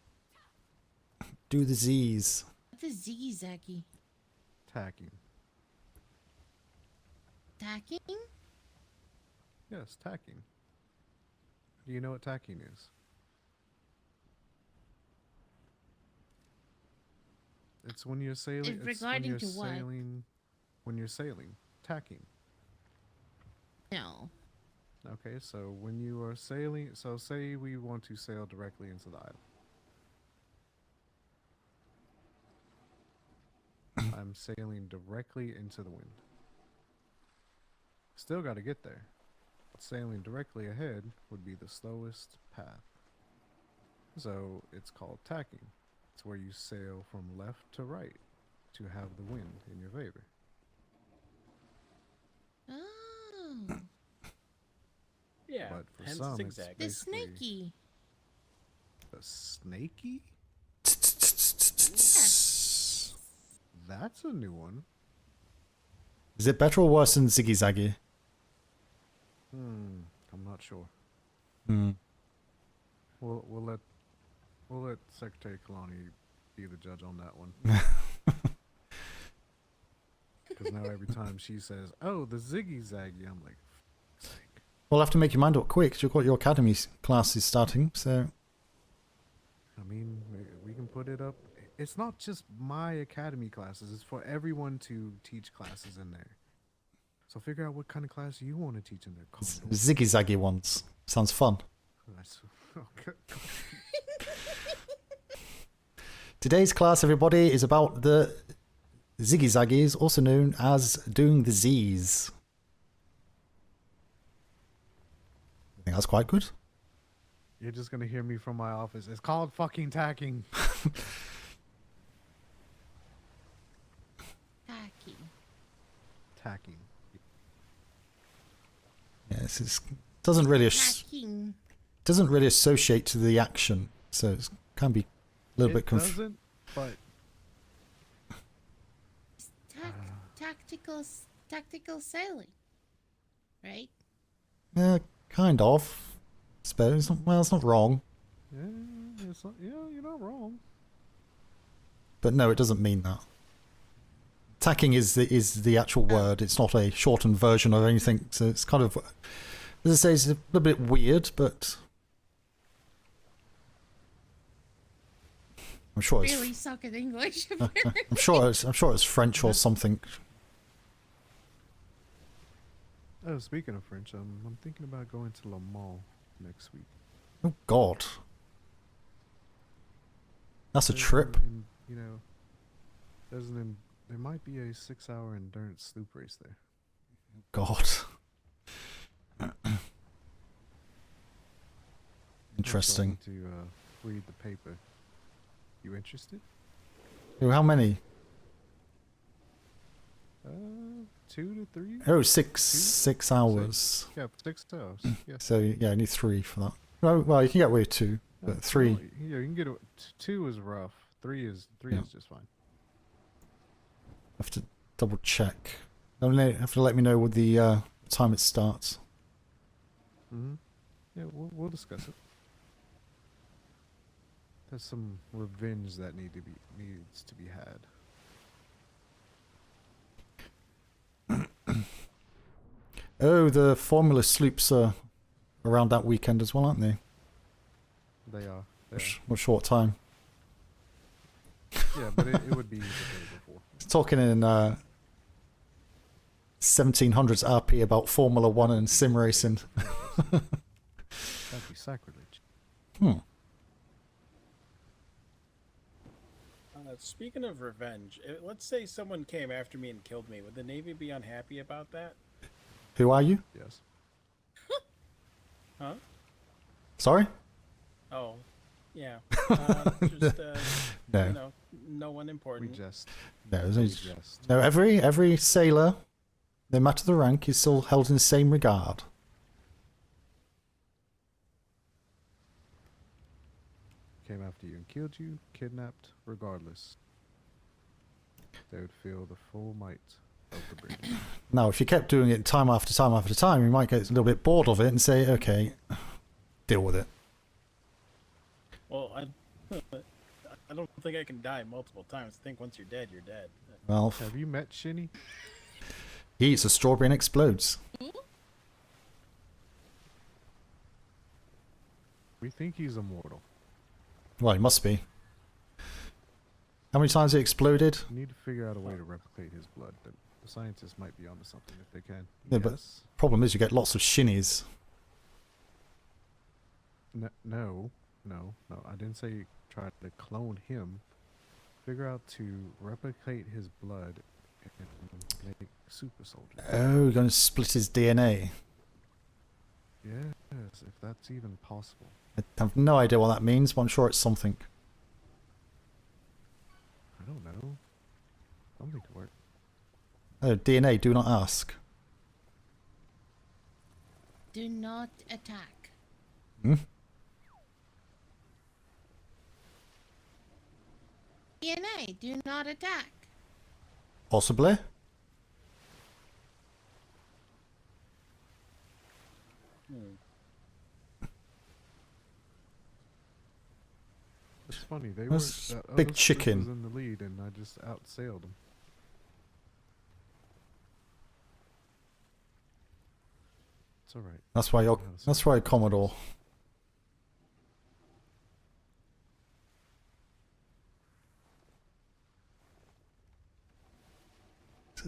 Do the Z's. What the ziggy zaggy? Tacking. Tacking? Yes, tacking. Do you know what tacking is? It's when you're sailing. Regarding to what? When you're sailing, tacking. No. Okay, so when you are sailing, so say we want to sail directly into the island. I'm sailing directly into the wind. Still got to get there. Sailing directly ahead would be the slowest path. So it's called tacking. It's where you sail from left to right to have the wind in your favor. Oh. Yeah, but for hence some, zigzag. The snaky. The snaky? Yes. That's a new one. Is it better or worse than Ziggy Zaggy? I'm not sure. Hmm. We'll let Secretary Kalani be the judge on that one. Because now every time she says, "Oh, the Ziggy Zaggy," I'm like, We'll have to make your mind up quick because you've got your academy classes starting. So. I mean, we can put it up. It's not just my academy classes. It's for everyone to teach classes in there. So figure out what kind of class you want to teach in there. Ziggy Zaggy ones. Sounds fun. Today's class, everybody, is about the Ziggy Zaggies, also known as doing the Z's. I think that's quite good. You're just going to hear me from my office. It's called fucking tacking. Tacking. Yes, it doesn't really associate to the action, so it can be a little bit confusing. But tactical sailing, right? Yeah, kind of. I suppose. Well, it's not wrong. Yeah, you're not wrong. But no, it doesn't mean that. Tacking is the actual word. It's not a shortened version or anything. So it's kind of, as I say, it's a little bit weird, but I'm sure it's. Really suck at English. I'm sure it's French or something. Oh, speaking of French, I'm thinking about going to Le Mans next week. Oh God. That's a trip. You know, there might be a 6-hour endurance sloop race there. God. Interesting. So I need to read the paper. You interested? Oh, how many? 2 to 3. Oh, six hours. Yeah, 6 hours. Yeah. So yeah, I need 3 for that. Oh, well, you can get away with 2, but 3. Well, yeah, you can get 2 is rough. 3 is just fine. Have to double check. You have to let me know with the time it starts. Yeah, we'll discuss it. There's some revenge that needs to be had. Oh, the Formula sloops are around that weekend as well, aren't they? They are. What short time? Yeah, but it would be the day before. Talking in 1700s RP about Formula 1 and sim racing. That'd be sacrilege. Speaking of revenge, let's say someone came after me and killed me. Would the Navy be unhappy about that? Who are you? Yes. Huh? Sorry? Oh, yeah. No. You know, no one important. We jest. No, every sailor, no matter the rank, is still held in the same regard. Came after you and killed you, kidnapped, regardless. They would feel the full might of the bridge. Now, if you kept doing it time after time after time, you might get a little bit bored of it and say, okay, deal with it. Well, I don't think I can die multiple times. I think once you're dead, you're dead. Well, have you met Shinny? He eats a strawberry and explodes. We think he's immortal. Well, he must be. How many times he exploded? We need to figure out a way to replicate his blood. The scientists might be onto something if they can. Yeah, but problem is you get lots of shinnies. No. I didn't say try to clone him. Figure out to replicate his blood and make super soldiers. Oh, you're going to split his DNA. Yes, if that's even possible. I have no idea what that means, but I'm sure it's something. I don't know. Something to work. Oh, DNA, do not ask. Do not attack. DNA, do not attack. Possibly. It's funny. They That's were big chicken. was in the lead, and I just outsailed them. It's all right. That's why you're Commodore.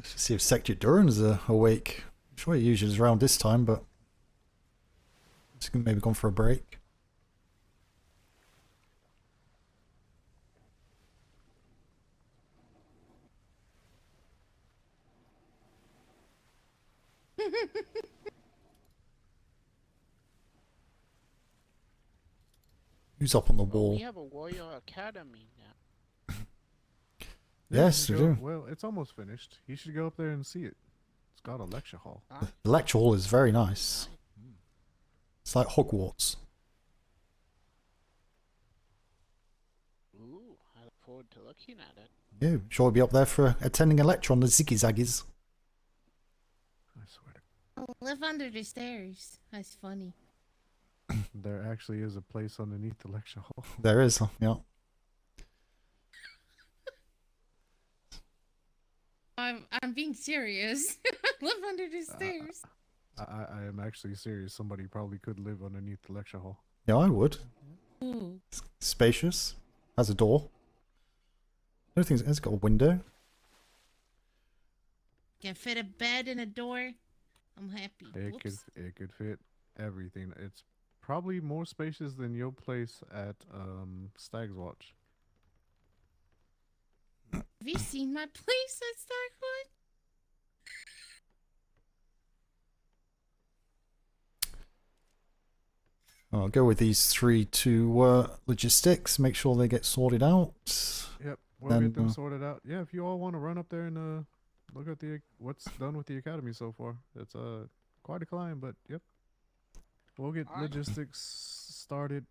See if Sector Duran's awake. I'm sure he usually is around this time, but he's maybe gone for a break. Who's up on the wall? We have a Warrior Academy now. Yes, we do. Well, it's almost finished. You should go up there and see it. It's got a lecture hall. The lecture hall is very nice. It's like Hogwarts. Ooh, I look forward to looking at it. Yeah, sure we'll be up there for attending a lecture on the Ziggy Zaggies. I swear to Oh, live under the stairs. That's funny. There actually is a place underneath the lecture hall. There is, yeah. I'm being serious. Live under the stairs. I am actually serious. Somebody probably could live underneath the lecture hall. Yeah, I would. Ooh. Spacious. Has a door. don't think it's got a window. Can fit a bed and a door. I'm happy. It could fit everything. It's probably more spacious than your place at Stag's Watch. Have you seen my place at Starkwood? I'll go with these 3 to logistics. Make sure they get sorted out. Yep, we'll get them sorted out. Yeah, if you all want to run up there and look at what's done with the academy so far, it's quite a climb, but yep, we'll get logistics started.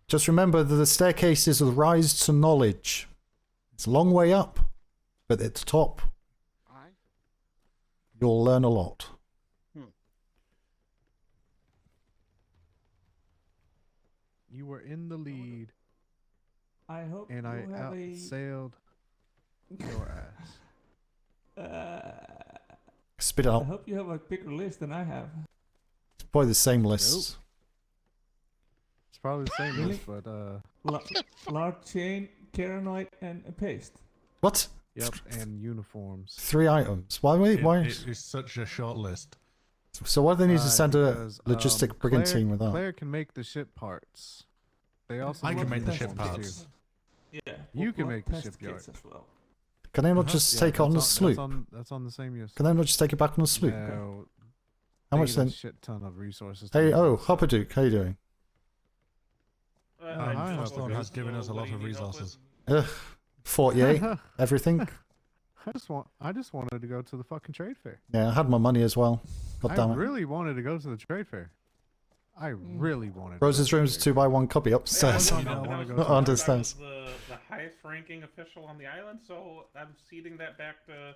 Just remember that the staircase is a rise to knowledge. It's a long way up, but at the top, you'll learn a lot. You were in the lead. I hope and you I have outsailed your ass. Spit it out. I hope you have a bigger list than I have. It's probably the same list. It's probably the same Really? list, but Large chain, Keranoid, and a paste. What? Yep, and uniforms. 3 items. Why? It's such a short list. So why do they need to send a because, logistic brigand Claire- team with that? Claire can make the ship parts. They also I can want make the ship uniforms, parts. too. Yeah. You can we'll make the test shipyard kits as well. Can they not just Yeah, take it on the that's sloop? That's on the same list. Can they not just take it back on the sloop? No. How They much need then? A shit ton of resources. to Hey, make oh, this. Hopperduke, how you doing? Hi, Frostthorn has given us a lot of resources. Ugh, 48, everything. I just wanted to go to the fucking trade fair. Yeah, I had my money as well. God damn I it. really wanted to go to the trade fair. I really wanted. Rose's room is a 2x1 copy upstairs. I wanna go to Not the on trade the fair. stairs. The highest ranking official on the island, so I'm ceding that back to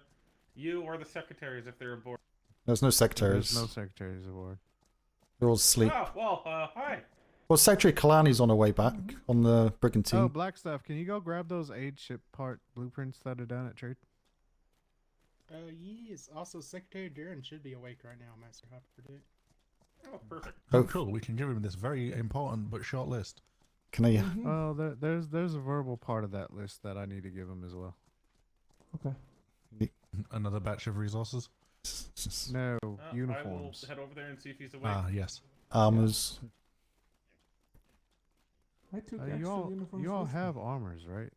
you or the secretaries if they're aboard. There's no secretaries. There's no secretaries aboard. They're all asleep. Oh, well, hi. Well, Secretary Kalani's on her way back on the brigand team. Oh, Blackstaff, can you go grab those aid ship part blueprints that are down at trade? Yes. Also, Secretary Duran should be awake right now, Master Hopper. Oh, perfect. Oh, cool. We can give him this very important but short list. Can I? Oh, there's a verbal part of that list that I need to give him as well. Okay. Another batch of resources? No, I will uniforms. head over there and see if he's awake. Ah, yes. Armors. I took You extra all uniforms. have armors, right?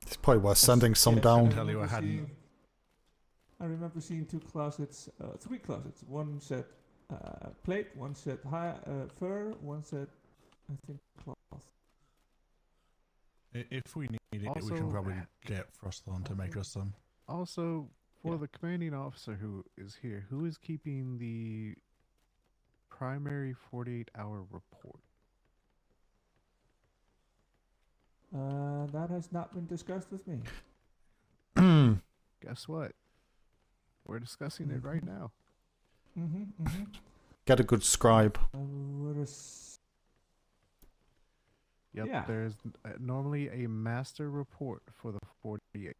It's probably worth sending some down. Tell you I hadn't. I remember seeing 2 closets, 3 closets. One said plate, one said fur, one said I think cloth. If we need it, we Also- can probably get Frostthorn to make us some. Also, for the commanding officer who is here, who is keeping the primary 48-hour report? That has not been discussed with me. Guess what? We're discussing it right now. Get a good scribe. Yep, Yeah. there's normally a master report for the 48.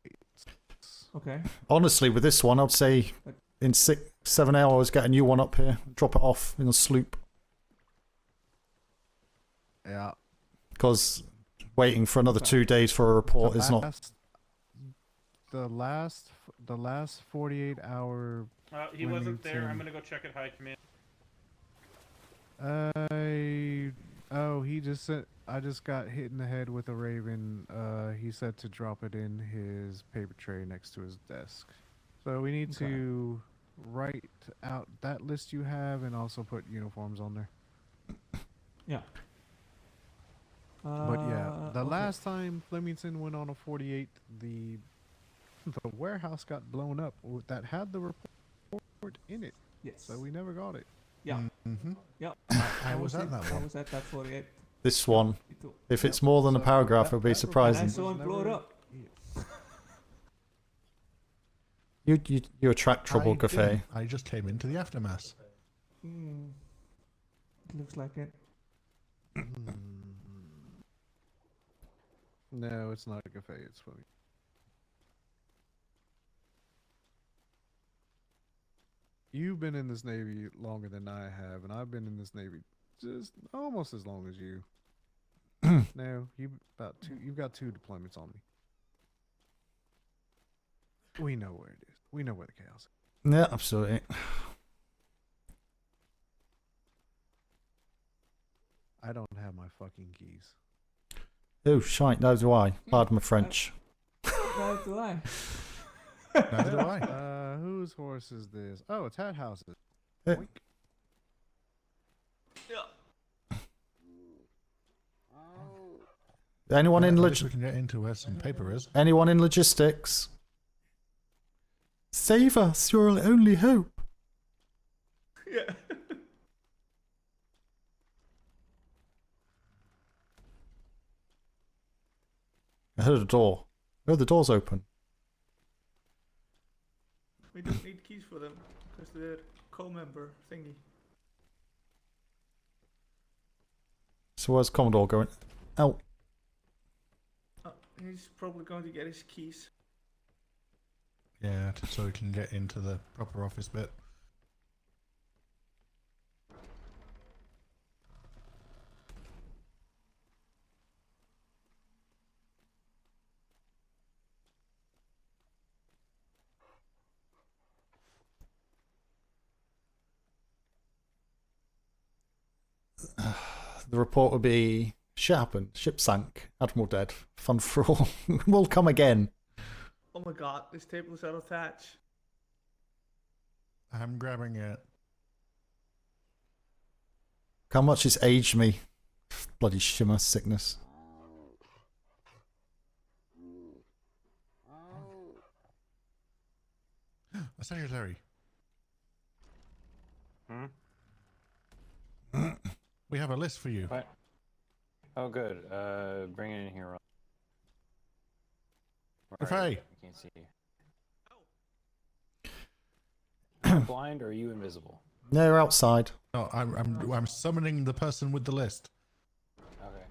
Okay. Honestly, with this one, I'd say in 6-7 hours, get a new one up here. Drop it off in a sloop. Yeah. Because waiting for another 2 days for a report is not. The last 48-hour. He wasn't there. I'm gonna go check at high command. He just said I just got hit in the head with a raven. He said to drop it in his paper tray next to his desk. So we need to write out that list you have and also put uniforms on there. Yeah. But yeah, the okay. last time Flemington went on a 48, the warehouse got blown up that had the report in it. Yes. So we never got it. Yeah. Mm-hmm. Yeah. I was at that I one. was at that 48. This one. If it's more than a paragraph, it'll be surprising. I saw him blow it up. You attract trouble, Gaffey. I just came into the aftermath. It looks like it. No, it's not a cafe. It's funny. You've been in this Navy longer than I have, and I've been in this Navy just almost as long as you. No, you've got 2 deployments on me. We know where it is. We know where the chaos is. Yeah, absolutely. I don't have my fucking keys. Oh, shite, neither do I. Pardon my French. Neither do I. Neither do I. Whose horse is this? Oh, it's Hat House's. Yeah. Boink. Anyone in we can get into where some paper is. Anyone in logistics? Save us, you're our only hope. Yeah. I heard a door. Oh, the door's open. We don't need keys for them because they're co-member thingy. So where's Commodore going? Oh. He's probably going to get his keys. Yeah, so we can get into the proper office bit. The report would be, shit happened, ship sank, Admiral dead, fun for all. We'll come again. Oh my god, this table is out of touch. I'm grabbing it. How much it's aged me. Bloody shimmer sickness. A secretary. We have a list for you. What? Oh, good. Bring it in here. Buffet. I can't see you. Are you blind or are you invisible? No, you're outside. No, I'm summoning the person with the list. Okay.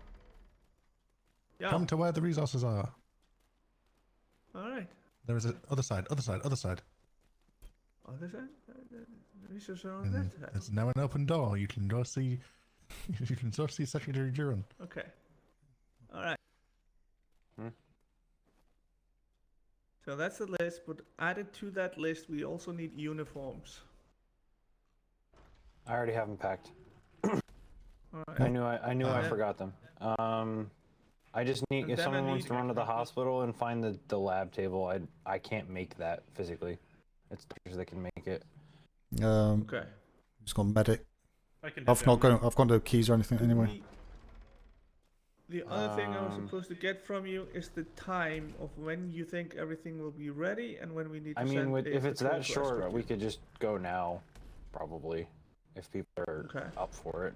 Yeah. Come to where the resources are. All right. There is a other side. Other side? The resources are on that side. There's now an open door. You can go see. You can go see Secretary Duran. Okay. All right. So that's the list, but added to that list, we also need uniforms. I already have them packed. Alright. I knew I forgot them. I just need, if someone wants to run to the hospital and find the lab table, I can't make that physically. It's doctors that can make it. Okay. Just gone medic. I've got no keys or anything anyway. The other thing I was supposed to get from you is the time of when you think everything will be ready and when we need to send if it's that patrol short, rest we could just go now, probably, if people are up for it.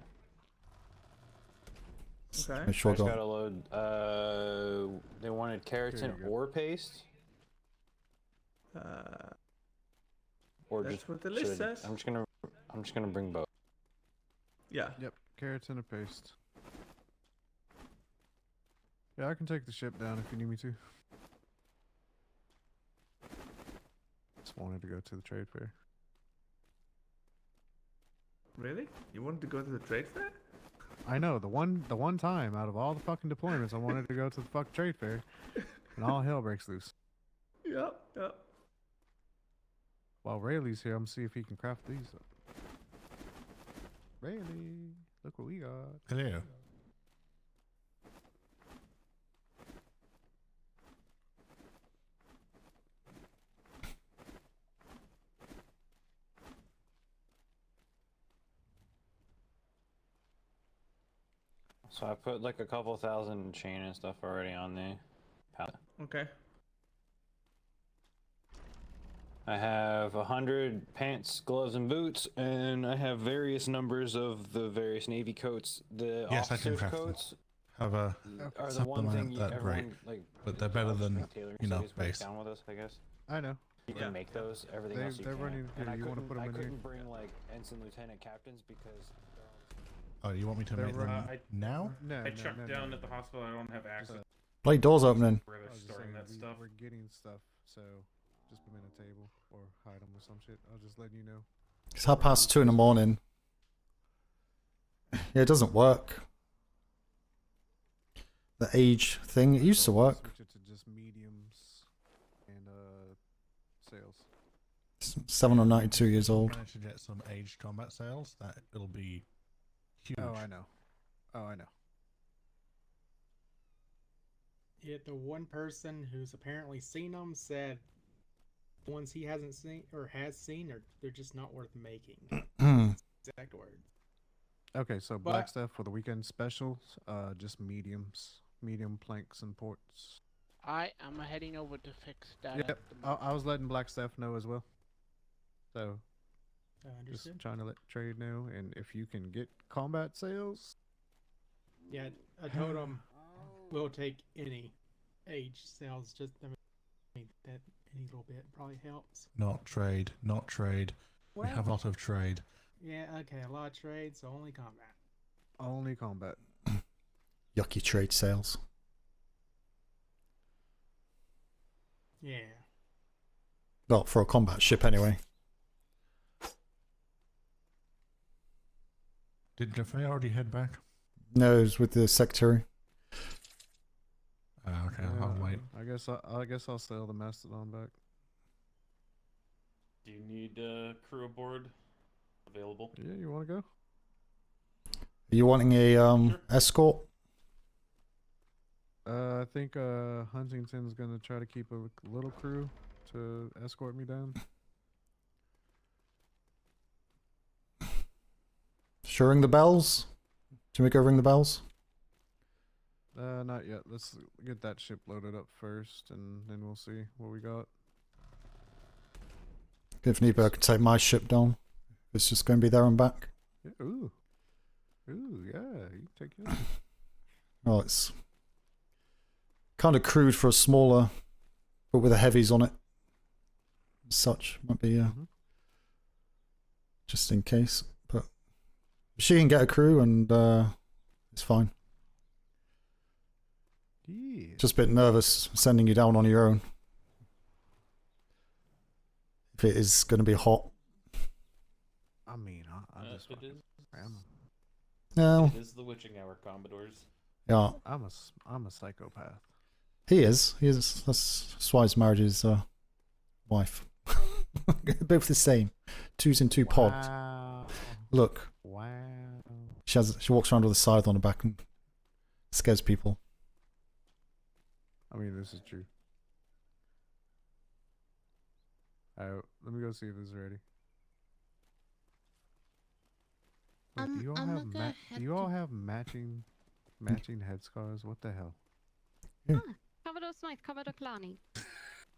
Okay. Make sure I just gotta load. They wanted keratin or paste. Or that's just what the list says. I'm just gonna bring both. Yeah. Yep. Carrots and a paste. Yeah, I can take the ship down if you need me to. Just wanted to go to the trade fair. Really? You wanted to go to the trade fair? I know, the one time out of all the fucking deployments I wanted to go to the fucking trade fair and all hell breaks loose. Yep. While Rayleigh's here, I'm gonna see if he can craft these up. Rayleigh, look what we got. Hello. So I put like a couple thousand chain and stuff already on the pallet. Okay. I have 100 pants, gloves, and boots, and I have various numbers of the various Navy coats. The Yes, I can officers' craft them. coats Have a are the one thing that everyone right, like. but they're better than Taylor you know cities break base. down with us, I guess. I know. You can make those. Everything They- else you they're can't. running And here. I You wanna couldn't, put 'em I in here? couldn't bring like ensign, lieutenant, captains because. Oh, you want me to They're make them running- now? No, I no, chucked no, down no. at the hospital. I don't have access. Bloody door's opening. Where I they're was just storing saying, that stuff. We're getting stuff, so just put them in a table or hide them or some shit. I'll just let you know. It's 2:30 in the morning. Yeah, it doesn't work. the age thing. It used to work. Switch it to just mediums and sales. 792 years old. Managed to get some aged combat sales. That it'll be huge. Oh, I know. Oh, I know. Yet the one person who's apparently seen them said ones he hasn't seen or has seen are they're just not worth making. Exact words. Okay, so black stuff for the weekend specials, just mediums, medium planks and ports. I'm heading over to fix that. Yep, I was letting black stuff know as well. So, just trying to let trade know, and if you can get combat sales. Yeah, I told him we'll take any age sales. Just I mean that any little bit probably helps. Not trade. Not trade. We have a lot of trade. Yeah, okay, a lot of trade, so only combat. Only combat. Yucky trade sales. Yeah. Well, for a combat ship anyway. Did Jaffe already head back? No, it was with the secretary. Okay, I'll wait. I guess I'll sell the Mastodon back. Do you need crew aboard available? Yeah, you want to go? Are you wanting a escort? I think Huntington's gonna try to keep a little crew to escort me down. Should I ring the bells? Should we go ring the bells? Not yet. Let's get that ship loaded up first, and then we'll see what we got. If need be, I could take my ship down. It's just going to be there and back. Yeah, ooh, yeah. You take it. Oh, it's kind of crude for a smaller, but with the heavies on it. As such, might be just in case. But she can get a crew, and it's fine. Yeah. Just a bit nervous sending you down on your own. If it is going to be hot. I mean, I just it is. No. It is the witching hour, Commodores. Yeah. I'm a psychopath. He is. He is. That's why he's married his wife. Both the same. Twos in two pods. Look. Wow. She walks around with a scythe on her back and scares people. I mean, this is true. Alright, let me go see if this is ready. Wait, do you all have matching headscarves? What the hell? Commodore Smythe, Commodore Kalani.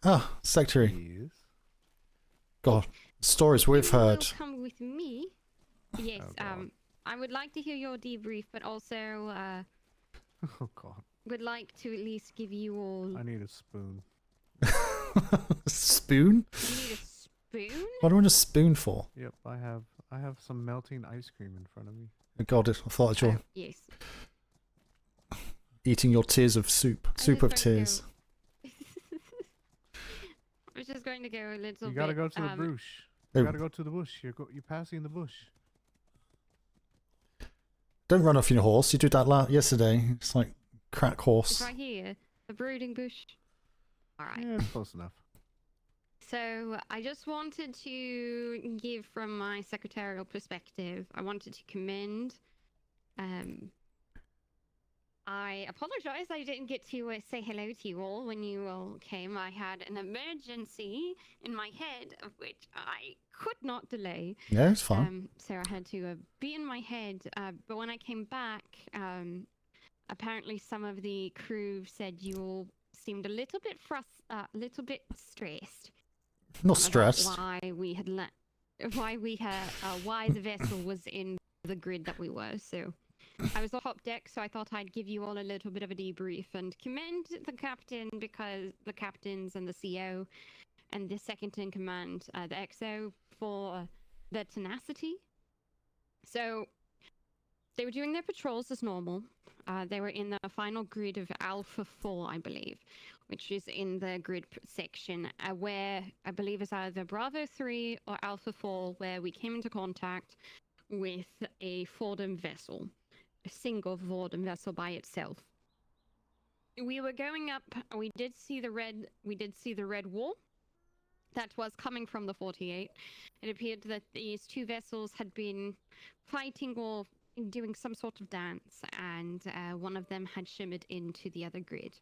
Ah, Secretary. Yes. God, stories we've heard. Come with me. Yes. I would like to hear your debrief, but also oh God. would like to at least give you all. I need a spoon. Spoon? You need a spoon? What do I want a spoon for? Yep, I have some melting ice cream in front of me. Oh God, I thought you were yes. eating your tears of soup. Soup of tears. I was just going to go a little bit. You gotta go to the bush. You gotta go to the bush. You're passing the bush. Don't run off your horse. You did that yesterday. It's like crack horse. It's right here. The brooding bush. Alright. Yeah, it's close enough. So I just wanted to give from my secretarial perspective, I wanted to commend. I apologize I didn't get to say hello to you all when you all came. I had an emergency in my head of which I could not delay. Yeah, it's fine. So I had to be in my head. But when I came back, apparently some of the crew said you all seemed a little bit stressed. Not stressed. Why the vessel was in the grid that we were. So I was on top deck, so I thought I'd give you all a little bit of a debrief and commend the captain, because the captains and the CO and the second in command, the XO, for their tenacity. So they were doing their patrols as normal. They were in the final grid of Alpha 4, I believe, which is in the grid section where I believe is either Bravo 3 or Alpha 4, where we came into contact with a Fordham vessel, a single Fordham vessel by itself. we were going up. We did see the red wall that was coming from the 48. It appeared that these two vessels had been fighting or doing some sort of dance, and one of them had shimmered into the other grid.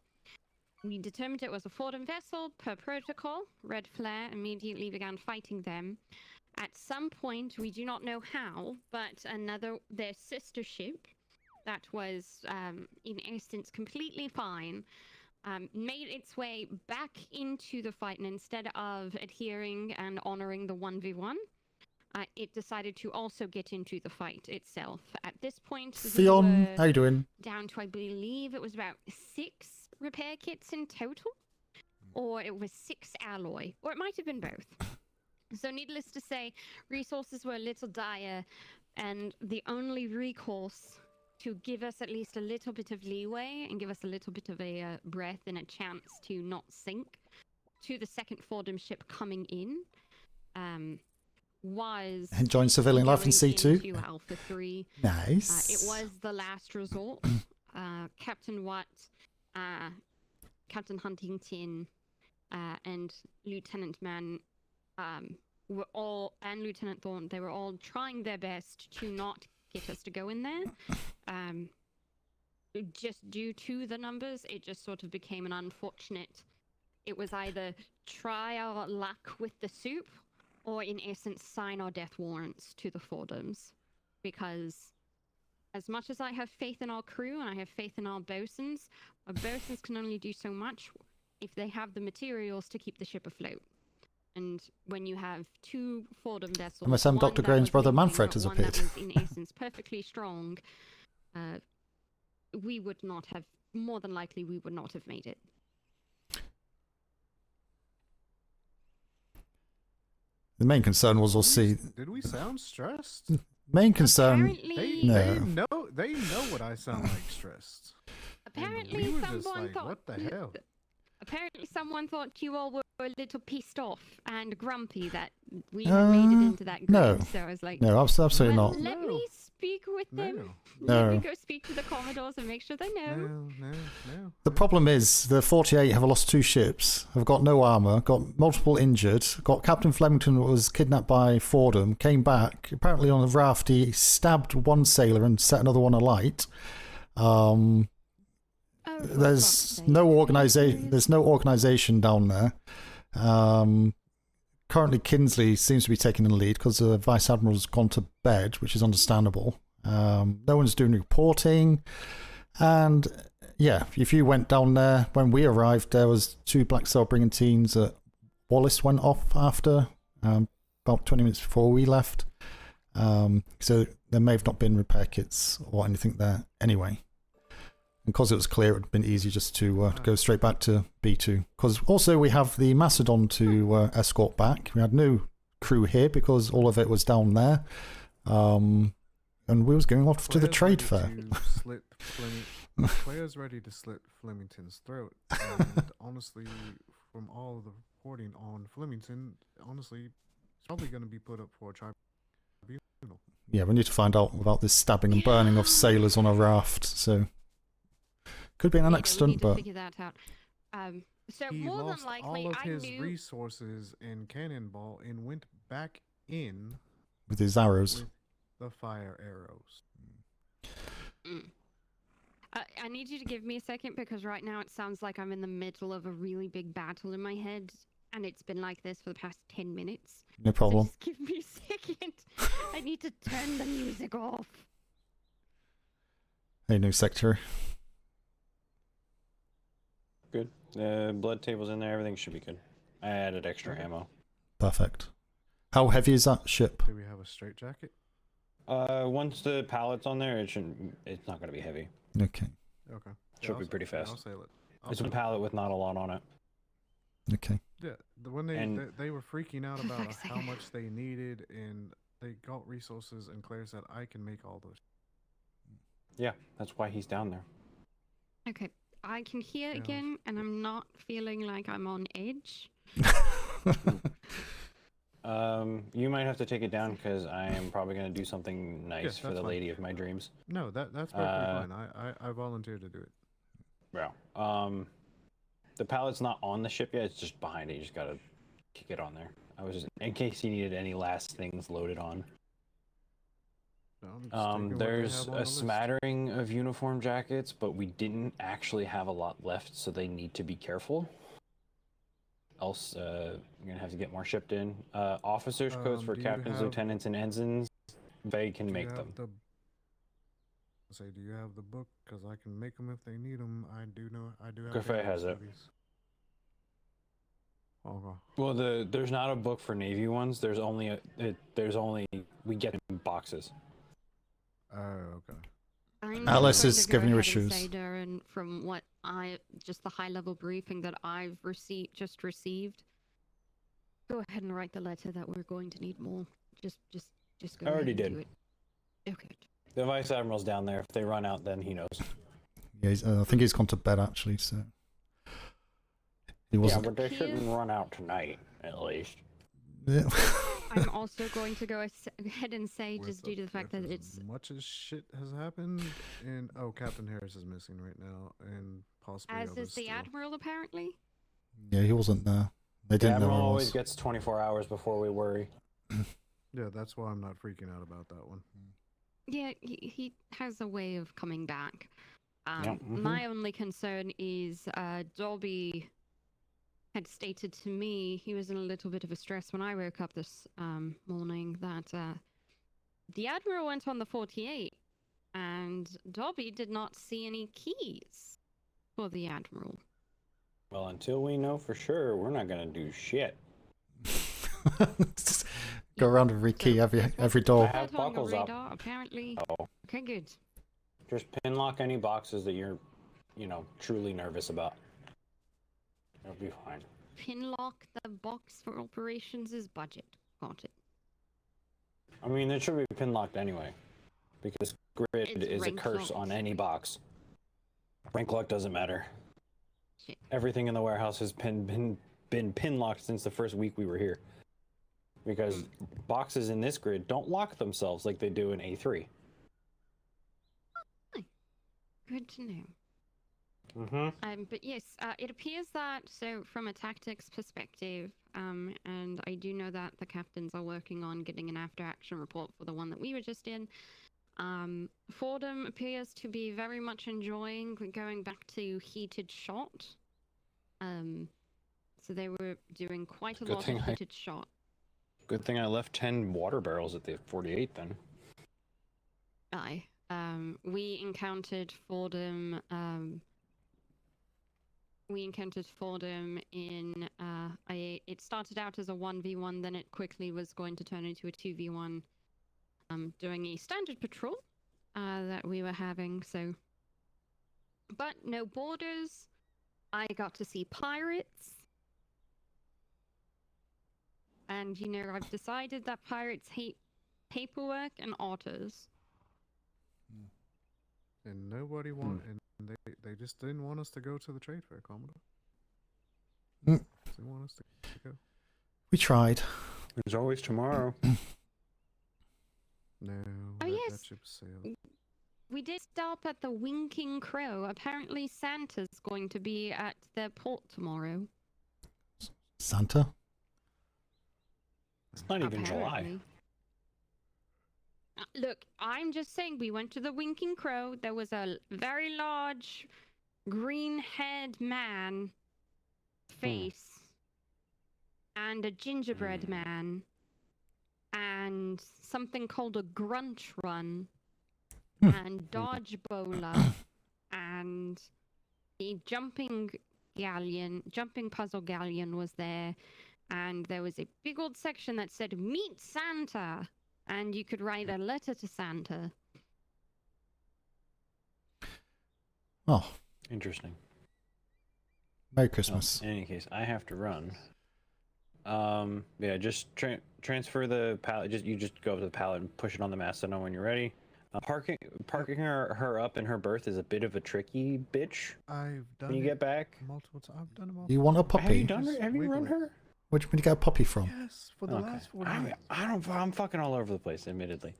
We determined it was a Fordham vessel per protocol. Red Flare immediately began fighting them. At some point, we do not know how, but their sister ship that was in essence completely fine made its way back into the fight, and instead of adhering and honoring the 1v1, it decided to also get into the fight itself. At this point, Theon, how you doing? Down to, I believe it was about 6 repair kits in total, or it was 6 alloy, or it might have been both. So needless to say, resources were a little dire, and the only recourse to give us at least a little bit of leeway and give us a little bit of a breath and a chance to not sink to the second Fordham ship coming in was join civilian life in C2. into Alpha 3. Nice. It was the last resort. Captain Watt, Captain Huntington, and Lieutenant Mann were all, and Lieutenant Thorne, they were all trying their best to not get us to go in there. Just due to the numbers, it just sort of became an unfortunate. It was either try our luck with the soup, or in essence sign our death warrants to the Fordhams. Because as much as I have faith in our crew and I have faith in our bosuns can only do so much if they have the materials to keep the ship afloat. And when you have 2 Fordham vessels, MSM Dr. Graham's brother Manfred has appeared. That was in essence perfectly strong, we would not have, more than likely, we would not have made it. The main concern was we'll see. Did we sound stressed? Main concern. They No. They know what I sound like stressed. Apparently, we were just someone like, thought. what the hell? Apparently, someone thought you all were a little pissed off and grumpy that we had made it into that group. No. So I was like, No, absolutely well, not. Let me speak with them. No. Let me go speak to the Commodores and make sure they know. No. The problem is the 48 have lost 2 ships, have got no armour, got multiple injured, got Captain Flemington was kidnapped by Fordham, came back, apparently on a raft he stabbed one sailor and set another one alight. There's no organisation down there. Currently Kinsley seems to be taking the lead because the Vice Admiral's gone to bed, which is understandable. No one's doing reporting, and yeah, if you went down there when we arrived, there was 2 Black Cell brigantines that Wallace went off after about 20 minutes before we left. So there may have not been repair kits or anything there anyway. Because it was clear, it would have been easy just to go straight back to B2. Because also we have the Macedon to escort back. We had no crew here because all of it was down there. And we was going off to the trade fair. Claire's ready to slit Flemington's throat. And honestly, from all of the reporting on Flemington, honestly, it's probably going to be put up for a tribunal. Yeah, we need to find out about this stabbing and burning of sailors on a raft. So could be an accident, but figure that out. So he more lost than likely, all of I his knew resources in Cannonball and went back in with his arrows. With the fire arrows. I need you to give me a second because right now it sounds like I'm in the middle of a really big battle in my head, and it's been like this for the past 10 minutes. No problem. So just give me a second. I need to turn the music off. Hey, new secretary. Good. Blood table's in there. Everything should be good. I added extra ammo. Perfect. How heavy is that ship? Do we have a straitjacket? Once the pallet's on there, it's not going to be heavy. Okay. Okay. Should be pretty fast. I'll sail it. It's a pallet with not a lot on it. Okay. Yeah, when they were freaking out about how much they needed, and they got resources, and Claire said, "I can make all those." Yeah, that's why he's down there. Okay, I can hear again, and I'm not feeling like I'm on edge. You might have to take it down because I am probably going to do something nice for the fine. lady of my dreams. No, that's perfectly fine. I volunteer to do it. Yeah. The pallet's not on the ship yet. It's just behind it. You just gotta kick it on there. I was just in case you needed any last things loaded on. There's a smattering of uniform jackets, but we didn't actually have a lot left, so they need to be careful. Else, you're gonna have to get more shipped in. Officers' coats for captains, lieutenants, and ensigns. They can make them. Say, do you have the book? Because I can make them if they need them. I do know. I do have. Cafe has it. Okay. Well, there's not a book for Navy ones. There's only we get them in boxes. Oh, okay. Alice is giving you issues. And from what just the high-level briefing that I've just received, go ahead and write the letter that we're going to need more. Just go. I already ahead and did. Do it. Okay. The vice admiral's down there. If they run out, then he knows. Yeah, I think he's gone to bed actually. So he wasn't. Yeah, but they shouldn't run out tonight, at least. Yeah. I'm also going to go ahead and say, just due to the fact that it's much as shit has happened, and Captain Harris is missing right now, and possibly as others is the still. Admiral apparently. Yeah, he wasn't there. They didn't know Admiral where he always was. gets 24 hours before we worry. Yeah, that's why I'm not freaking out about that one. Yeah, he has a way of coming back. Yep, My only concern is Dobby had stated to me he was in a little bit of a stress when I woke up this morning that the Admiral went on the 48 and Dobby did not see any keys for the Admiral. Well, until we know for sure, we're not gonna do shit. Just go around and rekey every door. I have buckles up. Apparently. Oh. Okay, good. Just pinlock any boxes that you're, truly nervous about. It'll be fine. Pinlock the box for operations is budget. Got it. I mean, it should be pinlocked anyway, because grid It's is a rank curse locked. on any box. Rank lock doesn't matter. Shit. Everything in the warehouse has been pinlocked since the first week we were here. Because boxes in this grid don't lock themselves like they do in A3. Good to know. Mm-hmm. But yes, it appears that, so from a tactics perspective, and I do know that the captains are working on getting an after-action report for the one that we were just in. Fordham appears to be very much enjoying going back to heated shot. So they were doing quite a lot of heated shot. Good thing I left 10 water barrels at the 48 then. Aye. We encountered Fordham. In it started out as a 1v1, then it quickly was going to turn into a 2v1, doing a standard patrol that we were having. So, but no borders. I got to see pirates. And, I've decided that pirates hate paperwork and otters. And nobody wanted, and they just didn't want us to go to the trade fair, Commodore. They didn't want us to go. We tried. There's always tomorrow. No. Oh, yes. That ship sailed. We did stop at the Winking Crow. Apparently Santa's going to be at their port tomorrow. Santa? It's not even July. Apparently. Look, I'm just saying we went to the Winking Crow. There was a very large green-haired man face and a gingerbread man and something called a grunt run and dodge bowler and a jumping puzzle galleon was there, and there was a big old section that said meet Santa, and you could write a letter to Santa. Oh, interesting. Merry Christmas. In any case, I have to run. Yeah, just transfer the pallet. You just go up to the pallet and push it on the mast. I know when you're ready. Parking her up in her berth is a bit of a tricky bitch. I've done when you get back. Multiple times. I've done them all. You want a puppy? Have you run her? Where'd you get a puppy from? Yes, for the last 4 days. I'm fucking all over the place, admittedly.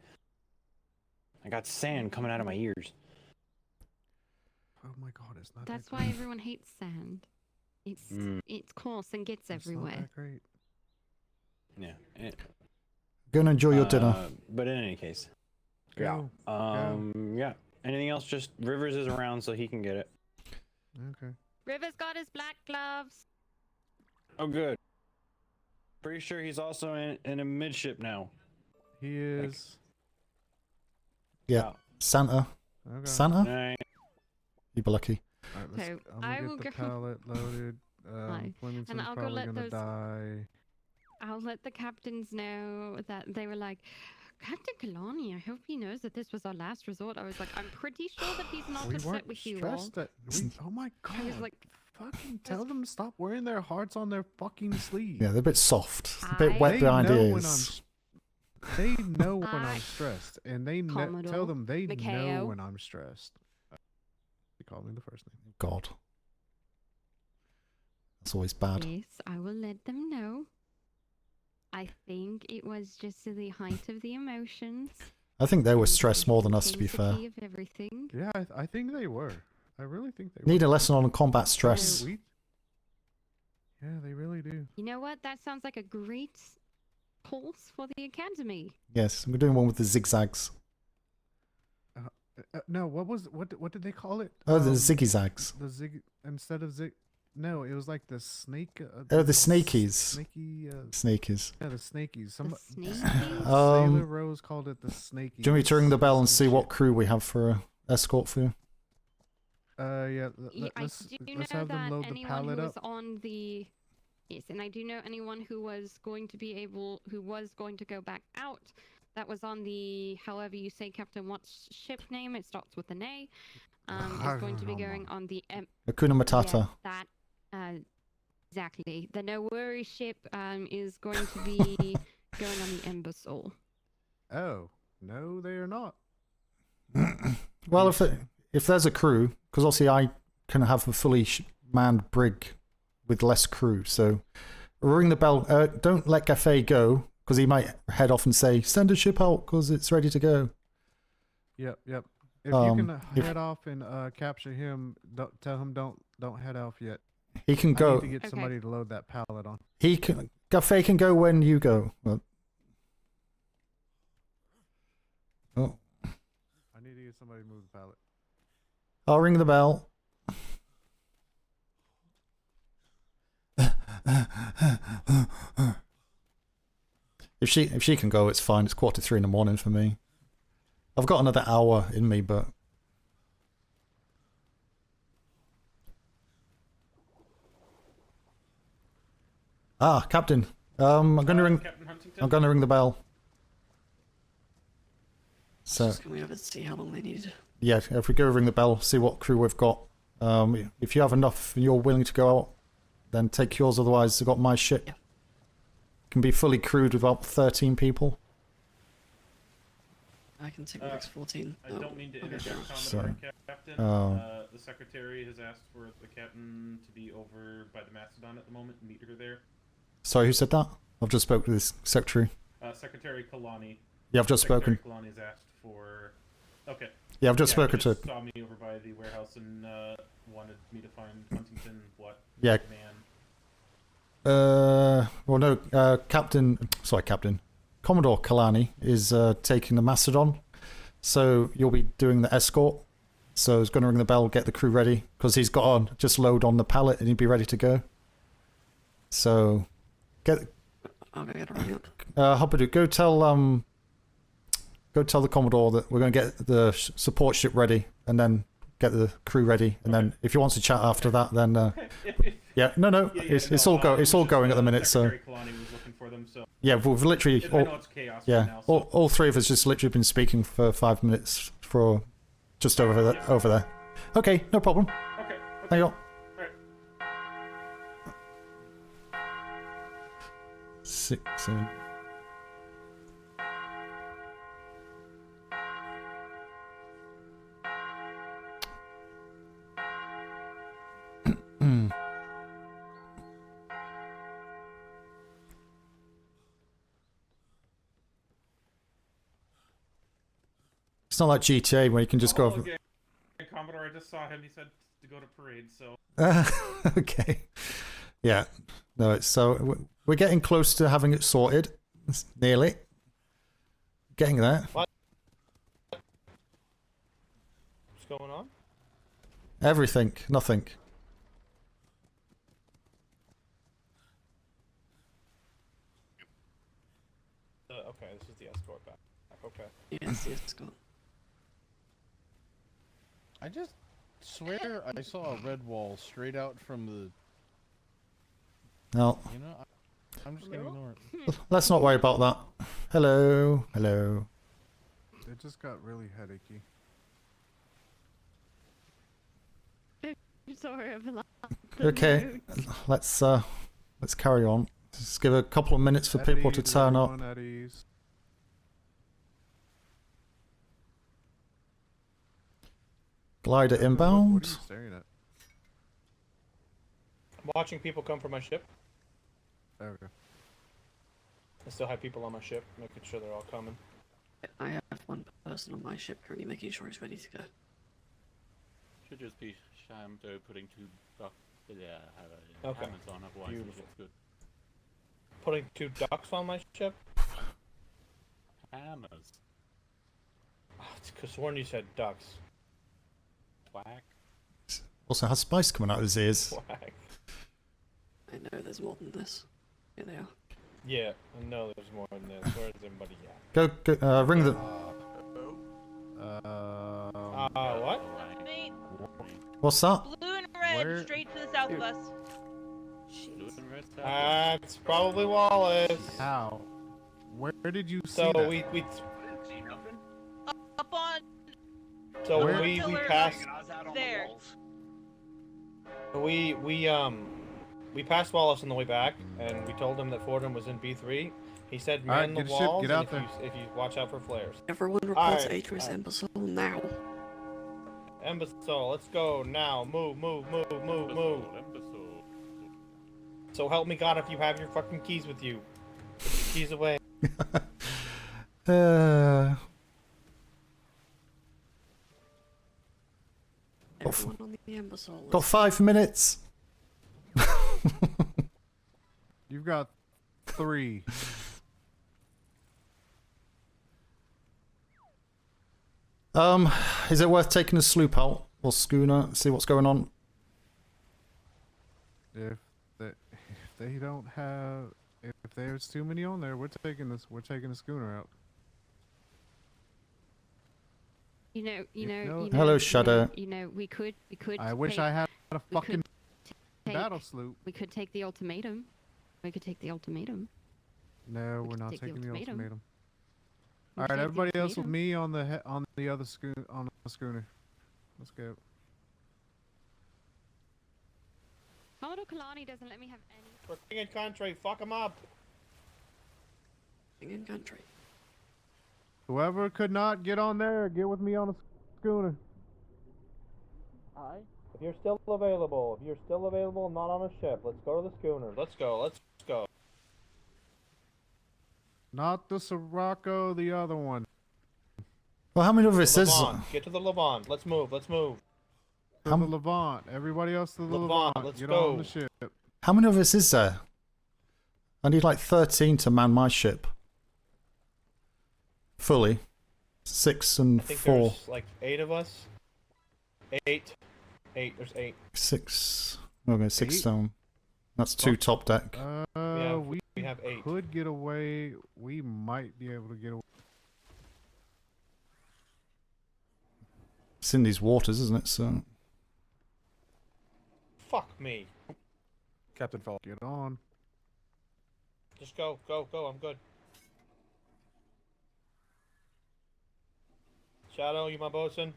I got sand coming out of my ears. Oh my god, it's not. That's that why great. everyone hates sand. It's Mm. it's coarse and gets It's not everywhere. that great. Yeah. Go and enjoy your dinner. But in any case. Go. Yeah. Anything else? Just Rivers is around, so he can get it. Okay. River's got his black gloves. Oh, good. Pretty sure he's also in a midship now. He is. Yeah. Santa. Okay. Santa? You'd be lucky. Alright, let's, So, I'm I gonna will get the go- pallet loaded. Fine. Flemington's And I'll go probably let gonna those- die. I'll let the captains know that they were like, Captain Kalani, I hope he knows that this was our last resort. I was like, I'm pretty sure that he's not We upset weren't with you all. stressed that oh my god. I was like, fucking tell them to stop wearing their hearts on their fucking sleeve. Yeah, they're a bit soft. A bit wet behind know ears. They know when I'm stressed, and they tell Commodore them they know Mikhail. when I'm stressed. They call me the first name. God. That's always bad. yes, I will let them know. I think it was just the height of the emotions. I think they were stressed more than us, to be fair. Intensity of everything. Yeah, I think they were. I really think they Need were. a lesson on combat stress. Yeah, they really do. You know what? That sounds like a great course for the academy. Yes, we're doing one with the zigzags. No, what did they call it? Oh, the ziggy-zags. The zig instead of zig. No, it was like the snake. Oh, the snakies. Snaky. Snakies. Yeah, the snakies. snakies? Sailor Rose called it the snakies. Do you want me to ring the bell and see what crew we have for escort for you? Yeah. I Let's do let's know have them that load the anyone pallet who was up. on the yes, and I do know anyone who was going to go back out. That was on the however you say Captain Watt's ship name. It starts with an A. Is going to be going on the Hakuna Matata. Yeah, that exactly. The No Worry ship is going to be going on the Ember Soul. Oh no, they are not. Well, if there's a crew, because obviously I can have a fully manned brig with less crew, so ring the bell. Don't let Gaffey go, because he might head off and say, send a ship out because it's ready to go. Yep. If you can head off and capture him, tell him don't head off yet. He can I go. need to get somebody to load that pallet on. Gaffey can go when you go. Oh. I need to get somebody to move the pallet. I'll ring the bell. If she can go, it's fine. It's 2:45 in the morning for me. I've got another hour in me, but Captain. I'm gonna ring. I'm gonna ring the bell. So Just going over to see how long they need. yeah, if we go ring the bell, see what crew we've got. If you have enough and you're willing to go out, then take yours. Otherwise, I've got my ship. Yeah. Can be fully crewed with about 13 people. I can take the next 14. I don't mean to interject, Commodore Sorry. Captain. The secretary has asked for the captain to be over by the Mastodon at the moment and meet her there. Sorry, who said that? I've just spoke to this secretary. Secretary Kalani. Yeah, I've just Secretary spoken. Kalani's asked for. Okay. Yeah, I've just spoken he to. just saw me over by the warehouse and wanted me to find Huntington. What? Yeah. Man. Well, no, Captain. Commodore Kalani is taking the Mastodon, so you'll be doing the escort. So he's going to ring the bell, get the crew ready, because he's got on just load on the pallet and he'd be ready to go. So, I'll go get a ring up. Hoppadu, go tell the Commodore that we're going to get the support ship ready, and then get the crew ready, and then if he wants to chat after that, then yeah, no, it's all going at the minute. So Kalani was looking for them, so. yeah, we've literally I know it's chaos right now, so. all three of us just literally been speaking for 5 minutes for just over there. Okay, no problem. Okay. Hang on. Alright. 6, 7. It's not like GTA where you can just go over. Okay. Commodore door. I just saw him. He said to go to parade, so. Okay. Yeah. No, it's we're getting close to having it sorted. It's nearly. Getting there. What? What's going on? Everything. Nothing. Okay, this is the escort back. Okay. Yes, the escort. I just swear I saw a red wall straight out from the. No. You know, I'm just gonna ignore it. Let's not worry about that. Hello. Hello. It just got really headachy. Sorry about that. Okay. Let's carry on. Just give a couple of minutes for people to turn up. At ease. Glider What are inbound. you staring at? I'm watching people come from my ship. Okay. I still have people on my ship, making sure they're all coming. I have one person on my ship currently making sure he's ready to go. Should just be Shamdo putting two Okay. hammers on, otherwise it Beautiful. looks good. Putting 2 ducks on my ship? Hammers. Oh, it's 'cause sworn you said ducks. Whack. Also has spice coming out of his ears. Whack. I know there's more than this. Here they are. Yeah, I know there's more than this. Where's everybody at? Go, ring the... What? What's that? Blue and red, Where- straight to the south of us. It's probably Wallace. How? Where did you see So that? we Up on so Where- we pillar passed there. we passed Wallace on the way back, and we told him that Fordham was in B3. He said Alright, man the get a ship, walls, get and out if you watch out for flares. Everyone reports Atreus Imbecile now. Imbecile, let's go now. Move. So help me God if you have your fucking keys with you. Put your keys away. Everyone on the Imbecile Got 5 minutes. You've got 3. Is it worth taking a sloop out or schooner? See what's going on. If they don't have, if there's too many on there, we're taking the schooner out. Hello, Shadow. We could. I wish I had a fucking battle sloop. We could take the ultimatum. We could take the ultimatum. No, we're could not take the taking the ultimatum. ultimatum. We All could right, take the everybody else with ultimatum. me on the other schooner. Let's go. Commodore Kalani doesn't let me have any. We're king in country. Fuck him up. King in country. Whoever could not get on there, get with me on a schooner. If you're still available, not on a ship, let's go to the schooner. Let's go. Not the Sirocco, the other one. Well, how many of us is... Levant. Get to the Levant. Let's move. To the Levant. Everybody else to the Levant, Levant. let's Get go. on the ship. How many of us is there? I need like 13 to man my ship. Fully. 6 and I think 4. there's like 8 of us. 8. There's 8. 6. Okay, 6 8? down. That's 2 top deck. We have 8. Could get away. We might be able to get away. It's in these waters, isn't it? So. Fuck me. Captain Falk, get on. Just go. I'm good. Shadow, you my bosun?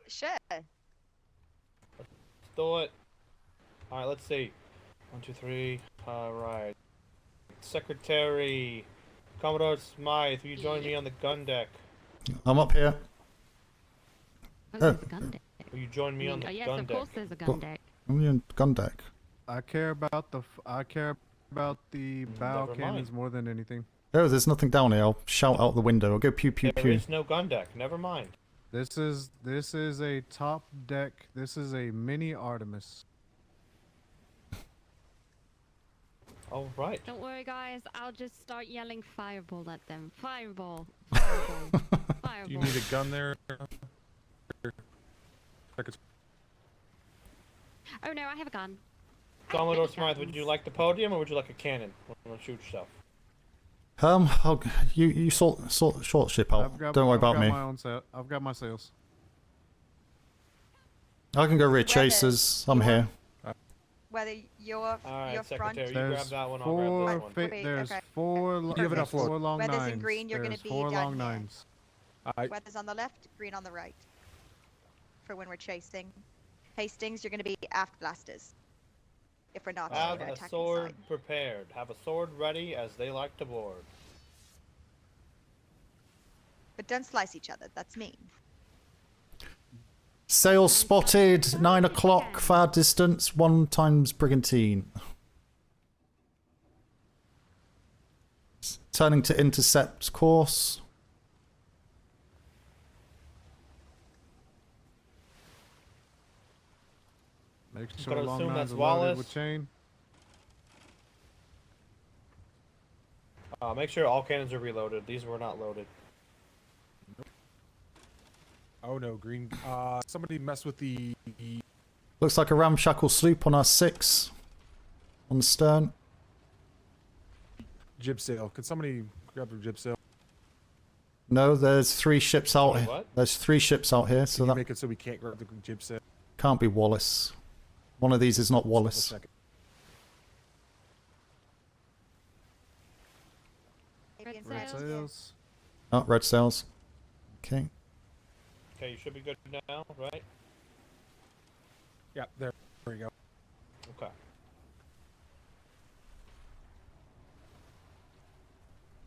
Sure. Let's do it. Alright, let's see. 1, 2, 3. Alright. Secretary. Commodore Smythe, will you join me on the gun deck? I'm up here. There's a gun deck. Will you join me on the yes, gun of deck? course there's a gun deck. I'm on gun deck. I care about the bow Never cannons mind. more than anything. Oh, there's nothing down here. I'll shout out the window. I'll go pew pew There pew. is no gun deck. Never mind. This is a top deck. This is a mini Artemis. All right. Don't worry, guys. I'll just start yelling fireball at them. Fireball. Fireball. Fireball. Do you need a gun there? Oh no, I have a gun. Commodore Smythe, would you like the podium or would you like a cannon? Want to shoot stuff? You short ship out. Don't worry about me. I've got my sails. I can go rear chasers. I'm here. Whether you're front. Secretary, you grab that one. I'll Four. grab this one. There's okay. four. You You have enough Perfect. four long Weather's nines. in green, you're gonna There's be four down long here. nines. Weather's on the left, green on the right. For when we're chasing. Hastings, you're going to be aft blasters. If we're not, Have we're a attacking sword side. prepared. Have a sword ready as they like to board. But don't slice each other. That's mean. Sail spotted. 9 o'clock. Far distance. 1 times brigantine. Turning to intercept course. Make I'm sure gonna long assume nines that's are loaded Wallace. with chain. Make sure all cannons are reloaded. These were not loaded. Oh no, green. Somebody messed with the. Looks like a ramshackle sloop on our 6. On the stern. Jib sail. Could somebody grab the jib sail? No, there's 3 ships out. Sorry, what? There's 3 ships out here, so Can you that make it so we can't grab the jib sail? can't be Wallace. One of these is not Wallace. Red sails. Oh, red sails. Okay. Okay, you should be good now, right? Yeah, there we go. Okay.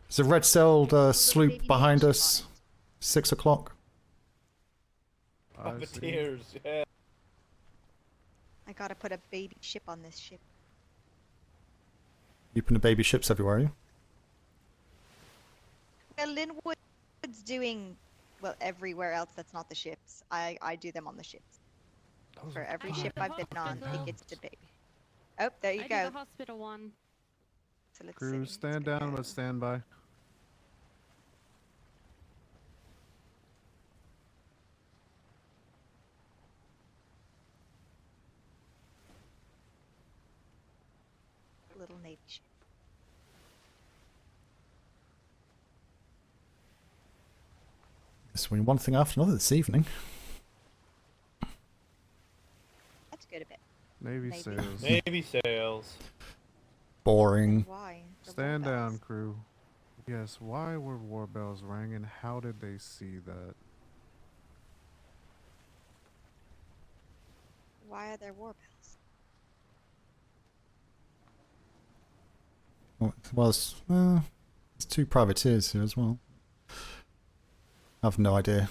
There's a red sailed sloop behind us. 6 o'clock. Puppeteers, yeah. I gotta put a baby ship on this ship. You putting the baby ships everywhere, are you? Well, Linwood's doing, well, everywhere else that's not the ships. I do them on the ships. For every ship I've been on, it gets a baby. Oh, there you I go. did the hospital one. So let's Crew, see. stand down, but stand by. Little Navy ship. Just winning one thing after another this evening. That's good a bit. Navy sails. Navy sails. Boring. Why? Stand down, crew. Yes, why were war bells ringing? How did they see that? Why are there war bells? Well, there's 2 privateers here as well. I have no idea.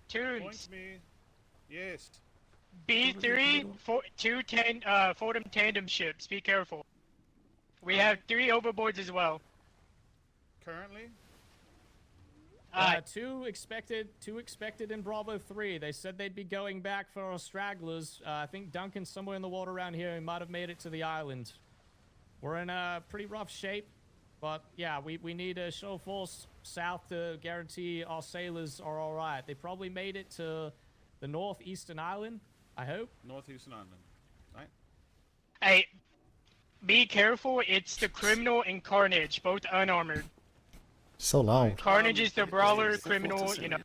Tunes. me. Yes. B3, 210, Fordham tandem ships. Be careful. We have 3 overboards as well. Currently? Two expected in Bravo 3. They said they'd be going back for our stragglers. I think Duncan's somewhere in the water around here. He might have made it to the island. We're in pretty rough shape, but yeah, we need a show force south to guarantee our sailors are all right. They probably made it to the northeastern island, I hope. Northeastern Island. Right. Hey, be careful. It's the Criminal and Carnage, both unarmored. So loud. Carnage is the brawler, Criminal, you know.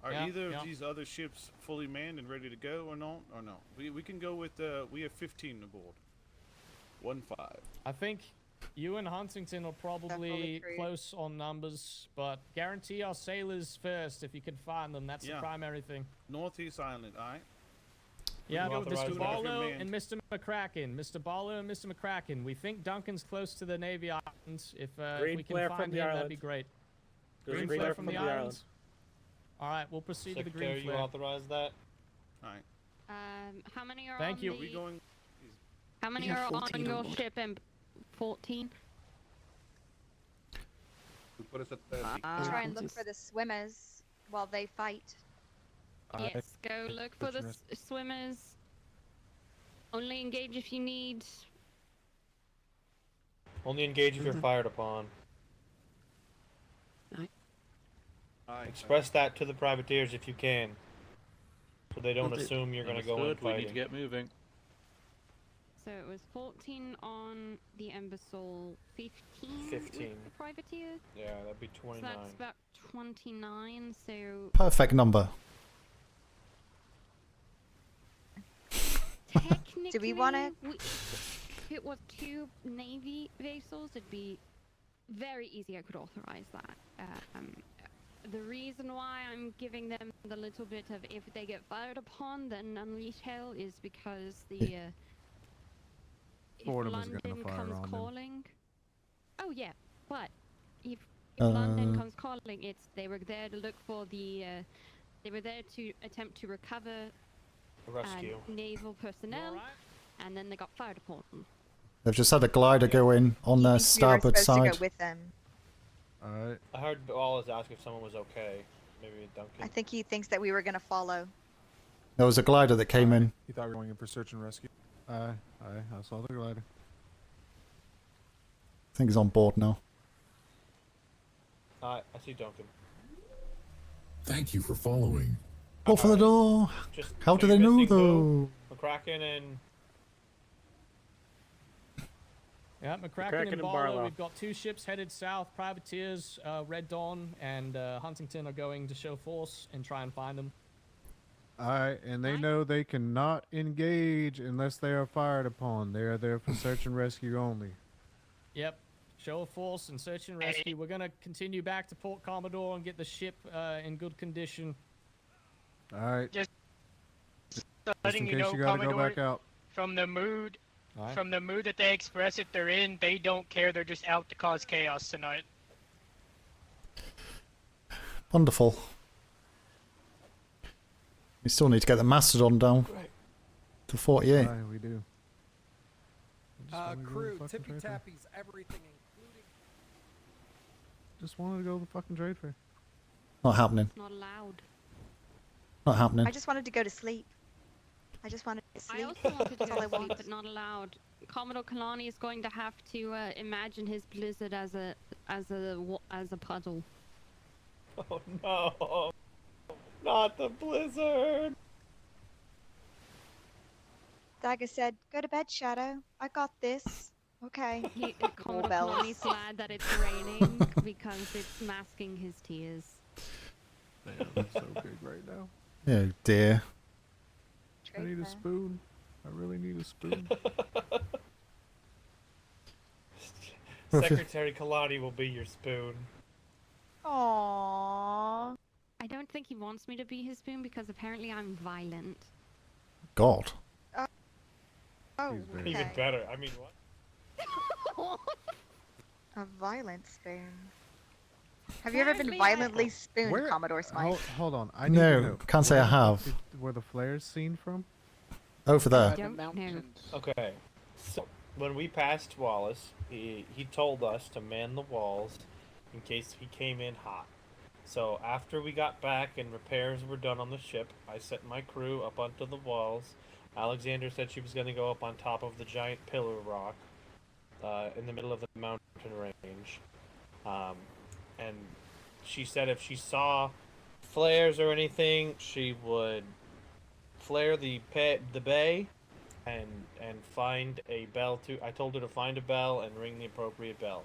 Are Yeah, either yeah. of these other ships fully manned and ready to go or not? Or no? We can go with, we have 15 aboard. 1-5. I think you and Huntington are probably close on numbers, but guarantee our sailors first if you can find them. That's the primary thing. Northeast Island, alright? Yeah, You authorize Mr. that? Barlow and Mr. McCracken. Mr. Barlow and Mr. McCracken. We think Duncan's close to the Navy Islands. If Green we can flare find from the him, that'd island. be great. Green flare from the island. All right, we'll proceed with the green Secretary, you flare. authorize that? Alright. How many are Thank on you. the... We going? How many have are on 14 your on board. ship, and 14? We put us at 30. Try and look for the swimmers while they fight. Yes, go look for the swimmers. Only engage if you need. Only engage if you're fired upon. Express that to the privateers if you can, so they don't assume you're going to go in Understood, we fighting. need to get moving. So it was 14 on the Embersol, 15 15. with the privateer. Yeah, that'd be 29. So that's about 29. So Perfect number. technically, Do we want to? if it was 2 Navy vessels, it'd be very easy. I could authorize that. The reason why I'm giving them the little bit of if they get fired upon, then unleash hell is because the if Fordham is London gonna fire comes on them. calling. Oh yeah, but if London Uh. comes calling, it's they were there to look for the they were there to attempt to recover Rescue. naval personnel, and then they got fired upon. They've just had a glider go in on their We were starboard supposed to side. go with them. Alright. I heard Wallace ask if someone was okay. Maybe Duncan. I think he thinks that we were going to follow. There was a glider that came in. You thought we were going in for search and rescue? I saw the glider. I think he's on board now. I see Duncan. Thank you for following. Off the door. Just How so do they you're know missing though? who? McCracken and Yeah, McCracken McCracken and and Barlow. Barlow. We've got 2 ships headed south. Privateers, Red Dawn and Huntington are going to show force and try and find them. Alright, and they know they cannot engage unless they are fired upon. They are there for search and rescue only. Yep. Show of force and search and rescue. We're going to continue back to Port Commodore and get the ship in good condition. Alright. Just in letting you case know, you gotta go Commodore, back out. from the mood, Alright. from the mood that they express it they're in, they don't care. They're just out to cause chaos tonight. Wonderful. We still need to get the Mastodon down to 48. Aye, we do. Crew, tippy tappies, everything including. Just wanted to go to the fucking trade fair. Not happening. Not allowed. Not happening. I just wanted to go to sleep. I just wanted to sleep. I also wanted to That's go all I to sleep, want. but not allowed. Commodore Kalani is going to have to imagine his blizzard as a puddle. oh no, not the blizzard. Dagger said, "Go to bed, Shadow. I got this." Okay. Commodore bells. Kalani's glad that it's raining because it's masking his tears. Man, that's so big right now. Oh dear. I need a spoon. I really need a spoon. Secretary Kalani will be your spoon. Aww. I don't think he wants me to be his spoon because apparently I'm violent. God. Oh, Even okay. better. I mean, what? A violent spoon. Have you ever been violently spooned, Commodore Smythe? Hold on. I need No, to know. can't say I Where have. Were the flares seen from? Over there. Okay. So when we passed Wallace, he told us to man the walls in case he came in hot. So after we got back and repairs were done on the ship, I set my crew up onto the walls. Alexander said she was going to go up on top of the giant pillar rock in the middle of the mountain range. And she said if she saw flares or anything, she would flare the bay and find a bell to. I told her to find a bell and ring the appropriate bell.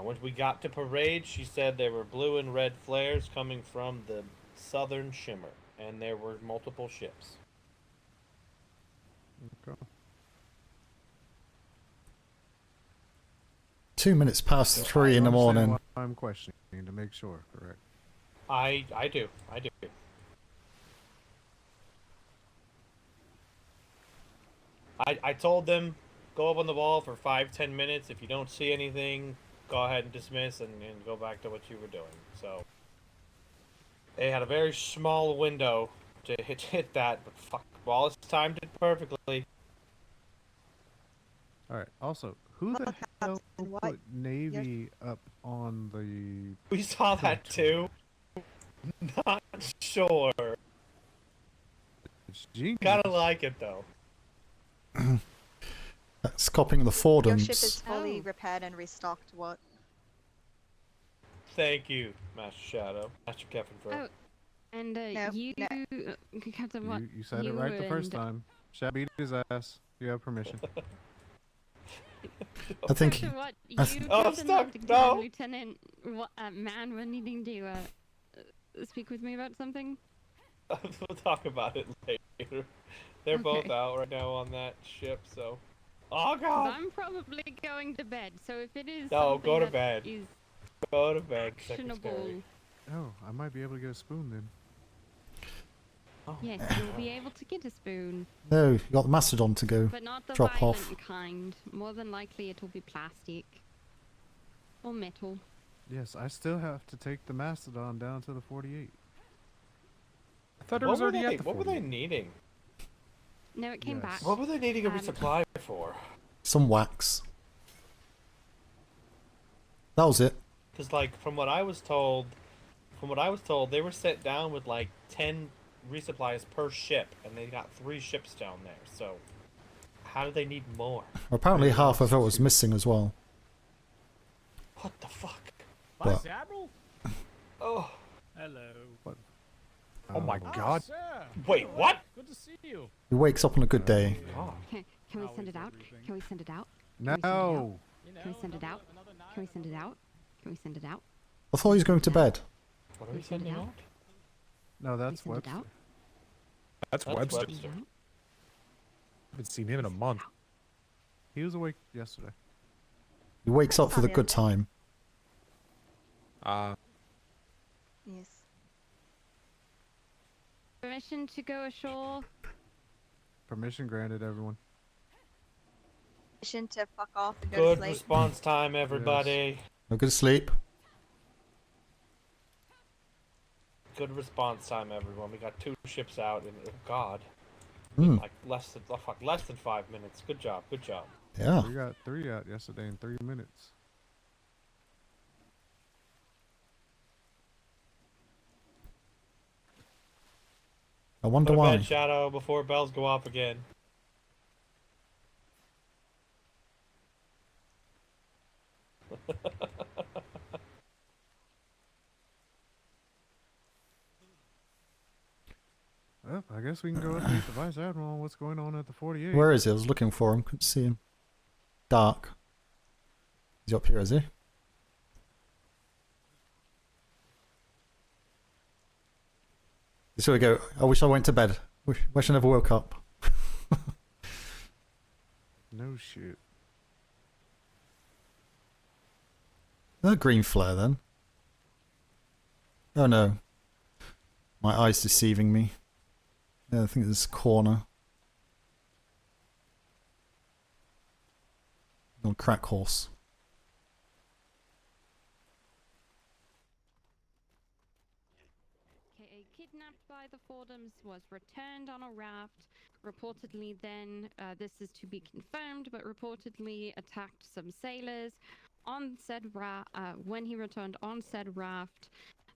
Once we got to parade, she said there were blue and red flares coming from the southern shimmer, and there were multiple ships. Okay. 2 minutes past 3 in the Understand morning. why I'm questioning to make sure, correct? I do. I told them, go up on the wall for 5-10 minutes. If you don't see anything, go ahead and dismiss and go back to what you were doing. So they had a very small window to hit that, but fuck, Wallace timed it perfectly. All right. Also, who the hell put Navy up on the? We saw that too. Not sure. It's genius. Gotta like it though. That's copying the Your Fordhams. ship is fully repaired and restocked. What? Thank you, Master Shadow, Master Kevin. Oh, and you, Captain, what? You said it right the first time. Shad beat his ass. You have permission. I think. Captain, what? You, Oh, stop! No. Lieutenant Man, were needing to speak with me about something. We'll talk about it later. They're both out right now on that ship, so. Oh God! I'm probably going to bed, so if it is No, something go to that bed. is Go to bed, actionable, Secretary. Oh, I might be able to get a spoon then. yes, you'll be able to get a spoon. No, you got the Mastodon to go But not the drop violent off. kind. More than likely it'll be plastic. Or metal. Yes, I still have to take the Mastodon down to the 48. I thought it was already at the What were 48. they needing? No, it came back. What were they needing a resupply for? Some wax. That was it. Because, like, from what I was told, they were set down with like 10 resupplies per ship, and they got 3 ships down there. So, how do they need more? Apparently half of it was missing as well. What the fuck? What? Admiral? Oh. Hello. What? Oh my God. Sir. Wait, what? Good to see you. He wakes up on a good day. Can we send it out? Can we send it out? No. Can we send it out? Can we send it out? Can we send it out? I thought he was going to bed. What are we sending out? No, that's send it Webster. out? That's Webster. Haven't seen him in a month. He was awake yesterday. He wakes up for the good time. Yes. Permission to go ashore? Permission granted, everyone. Permission to fuck off and go Good to sleep. response time, everybody. No good sleep. Good response time, everyone. We got 2 ships out, and God, like less than 5 minutes. Good job. Good job. Yeah. We got 3 out yesterday in 3 minutes. I wonder Go to why. bed, Shadow, before bells go off again. Well, I guess we can go update the Vice Admiral on what's going on at the 48. Where is he? I was looking for him. Couldn't see him. Dark. He's up here, is he? So we go. I wish I went to bed. Wish I never woke up. No shit. No green flare then. Oh no. My eye's deceiving me. Yeah, I think there's a corner. On crack horse. Okay, kidnapped by the Fordhams, was returned on a raft. Reportedly then, this is to be confirmed, but reportedly attacked some sailors on said raft. When he returned on said raft,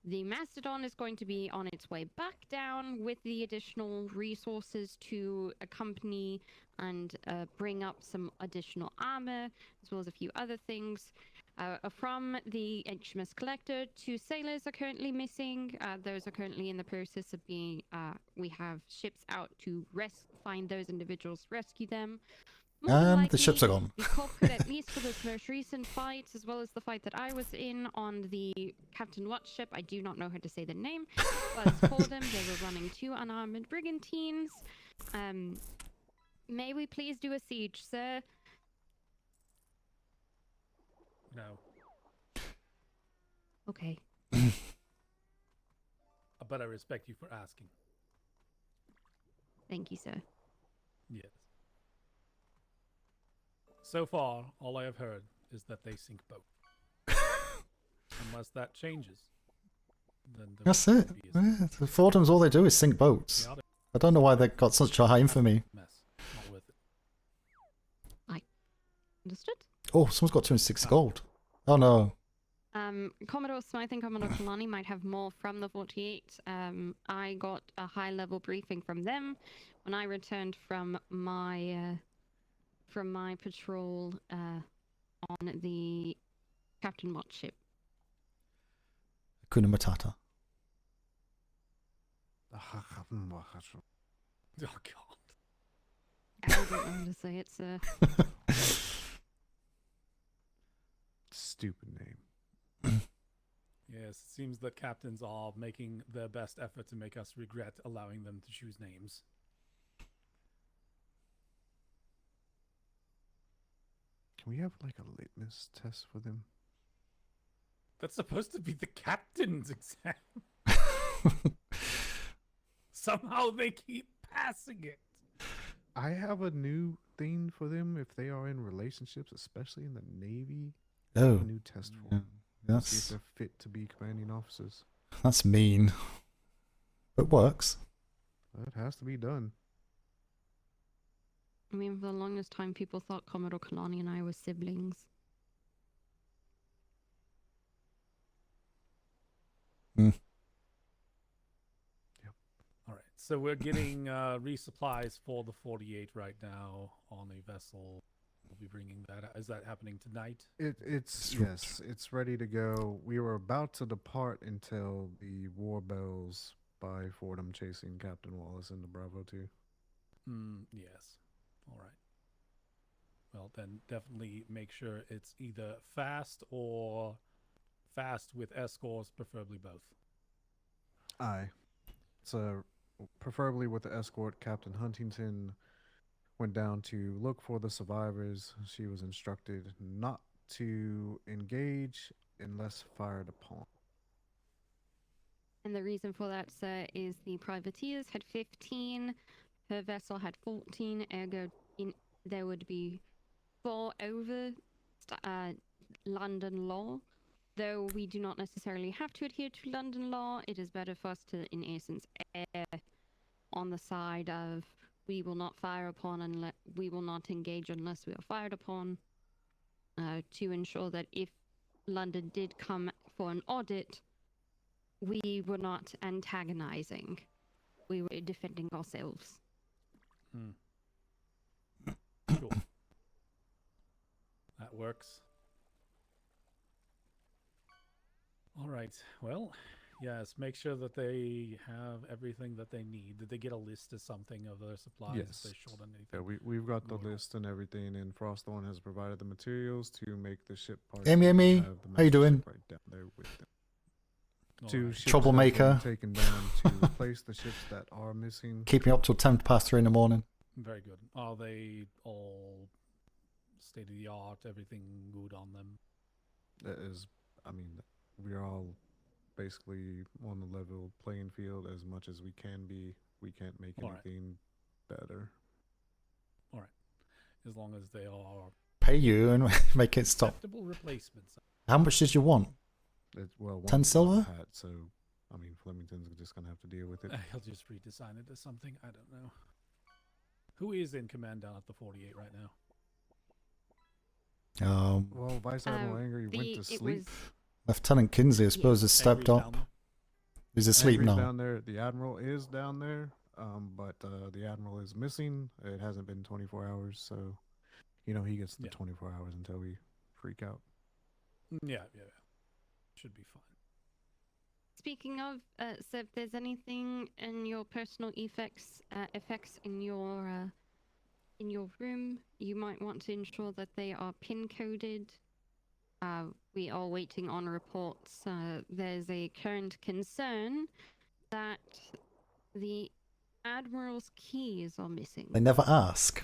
the Mastodon is going to be on its way back down with the additional resources to accompany and bring up some additional armor, as well as a few other things. From the HMS Collector, 2 sailors are currently missing. Those are currently in the process of being, we have ships out to find those individuals, rescue them. More than And the likely, ships are gone. the cockpit, at least for this most recent fight, as well as the fight that I was in on the Captain Watch ship, I do not know how to say the name, was for them. They were running 2 unarmored brigantines. May we please do a siege, sir? No. Okay. But I respect you for asking. Thank you, sir. Yes. So far, all I have heard is that they sink boat. Unless that changes, then the That's it. Yeah, the Fordham's all they do is sink boats. Yeah, I don't know why they got such a high infamy. mess. Not worth it. Understood. Oh, someone's got 260 gold. Oh no. Commodore Smythe and Commodore Kalani might have more from the 48. I got a high-level briefing from them when I returned from my patrol on the Captain Watt ship. Hakuna Matata. Oh God. I don't know how to say it, sir. Stupid name. Yes, it seems that captains are making their best effort to make us regret allowing them to choose names. Can we have like a litmus test for them? That's supposed to be the captain's exam. Somehow they keep passing it. I have a new thing for them if they are in relationships, especially in the Navy. I have Oh. a new test for them. That's- See if they're fit to be commanding officers. That's mean. But works. That has to be done. I mean, for the longest time, people thought Commodore Kalani and I were siblings. All right, so we're getting resupplies for the 48 right now on a vessel. We'll be bringing that. Is that happening tonight? It's yes, it's ready to go. We were about to depart until the war bells by Fordham chasing Captain Wallace into Bravo 2. Yes. All right. Well, then definitely make sure it's either fast or fast with escorts, preferably both. Aye. So, preferably with the escort, Captain Huntington went down to look for the survivors. She was instructed not to engage unless fired upon. And the reason for that, sir, is the privateers had 15, her vessel had 14, ergo there would be 4 over London law. Though we do not necessarily have to adhere to London law, it is better for us to, in essence, err on the side of we will not fire upon unless we will not engage unless we are fired upon, to ensure that if London did come for an audit, we were not antagonizing. We were defending ourselves. Cool. That works. All right. Well, yes, make sure that they have everything that they need. Did they get a list of something of their supplies if Yes. they short on anything? Yeah, we've got the list and everything, and Frosthorn has provided the materials to make the ship parts. Amy, and we Amy, have the how you master doing? ship right down there with them. All Two right. ships Troublemaker. have been taken down to replace the ships that are missing. Keep me up till 3 in the morning. Very good. Are they all state of the art? Everything good on them? That is, I mean, we're all basically on the level playing field as much as we can be. We can't make All right. anything better. All right. As long as they are Pay you and make it stop. acceptable replacements. How much did you want? It's, well, 10 one's silver? not had, so I mean, Flemington's just gonna have to deal with it. He'll just redesign it as something. I don't know. Who is in command down at the 48 right now? Well, Vice Admiral Angry went to sleep. Lieutenant Kinsey, I suppose, has stepped Angry's up. down He's asleep Angry's now. down there. The Admiral is down there, but the Admiral is missing. It hasn't been 24 hours, so he gets the 24 hours until we freak out. Yeah. Should be fine. Speaking of, so if there's anything in your personal effects in your room, you might want to ensure that they are pin coded. We are waiting on reports. There's a current concern that the Admiral's keys are missing. They never ask.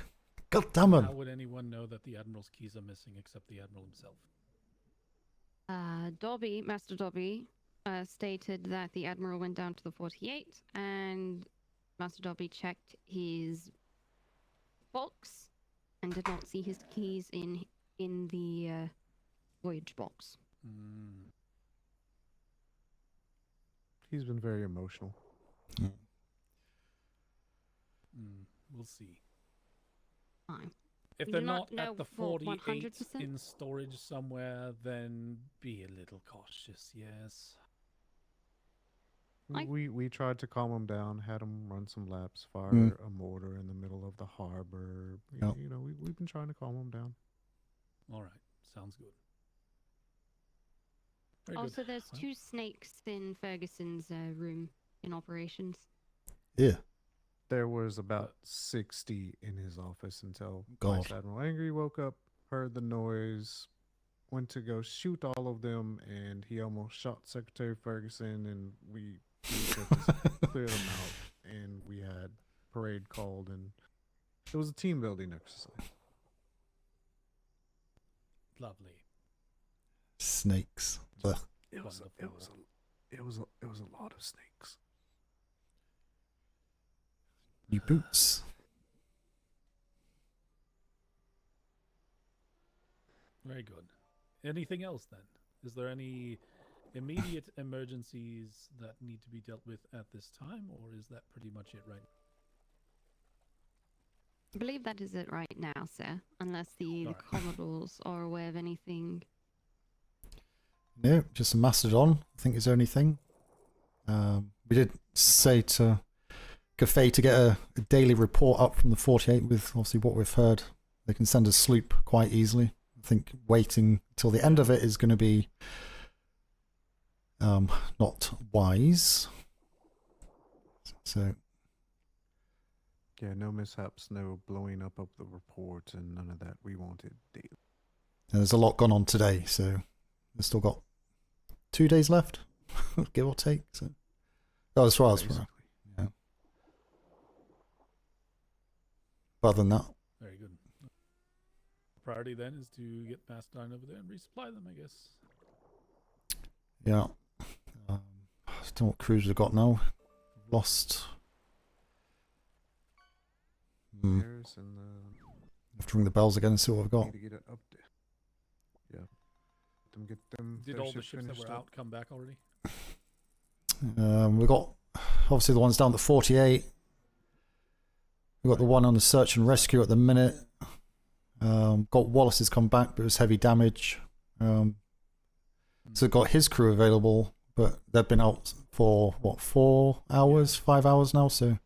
God damn it. How would anyone know that the Admiral's keys are missing except the Admiral himself? Master Dobby, stated that the Admiral went down to the 48 and Master Dobby checked his box and did not see his keys in the voyage box. He's been very emotional. We'll see. Fine. If You they're do not not at the know 48 100%? in storage somewhere, then be a little cautious, yes. We tried to calm him down, had him run some laps, fire a mortar in the middle of the harbor. Yep. You know, we've been trying to calm him down. All right, sounds good. Very Also, good. there's Well, 2 snakes in Ferguson's room in operations. Yeah. There was about 60 in his office until God. Vice Admiral Angry woke up, heard the noise, went to go shoot all of them, and he almost shot Secretary Ferguson, and we had to clear them out, and we had parade called, and it was a team building exercise. Lovely. Snakes. Ugh. It was a lot of snakes. New boots. Very good. Anything else then? Is there any immediate emergencies that need to be dealt with at this time, or is that pretty much it right now? I believe that is it right now, sir. Unless the Commodores are aware of anything. No, just a Mastodon, I think is the only thing. We did say to Cafe to get a daily report up from the 48 with obviously what we've heard. They can send a sloop quite easily. I think waiting till the end of it is going to be not wise. So Yeah, no mishaps, no blowing up of the report, and none of that. We wanted daily. there's a lot gone on today, so we've still got 2 days left, give or take. So that was trials for. Yeah. But other than that, Very good. Priority then is to get Mastodon over there and resupply them, I guess. yeah. I don't know what crews we've got now. Lost. There's and Have to ring the bells again and see what we've got. need to get it up there. Yeah. Get them. Did their all the ship ships that finished were up. out come back already? We've got obviously the ones down at 48. We've got the one on the search and rescue at the minute. Got Wallace's come back, but it was heavy damage. So got his crew available, but they've been out for what, 4 hours, 5 hours now. So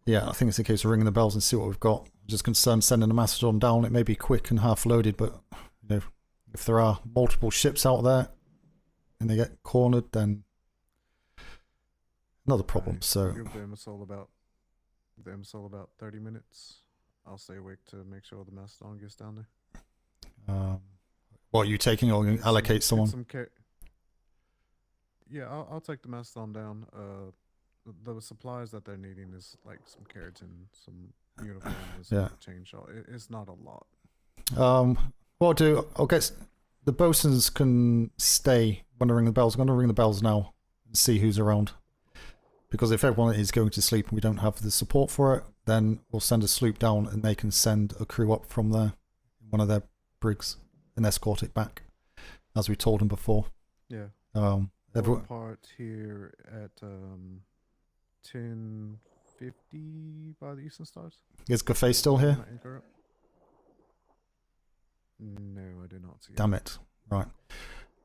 yeah, I think it's a case of ringing the bells and see what we've got. Just concerned sending a Mastodon down. It may be quick and half loaded, but you know, if there are multiple ships out there and they get cornered, then another problem. So Give them about 30 minutes. I'll stay awake to make sure the Mastodon gets down there. what are you taking, or allocate someone? Yeah, I'll take the Mastodon down. The supplies that they're needing is like some keratin, some uniforms, and some Yeah. chainsaw. It's not a lot. What I'll do, I'll get the bosuns can stay when I ring the bells. I'm going to ring the bells now and see who's around. Because if everyone is going to sleep and we don't have the support for it, then we'll send a sloop down and they can send a crew up from there, one of their brigs, and escort it back, as we told them before. Yeah. Everyone. Part here at 10:50 by the Eastern Stars. Is Cafe still here? Can I anchor up? No, I did not see. Damn it! Right.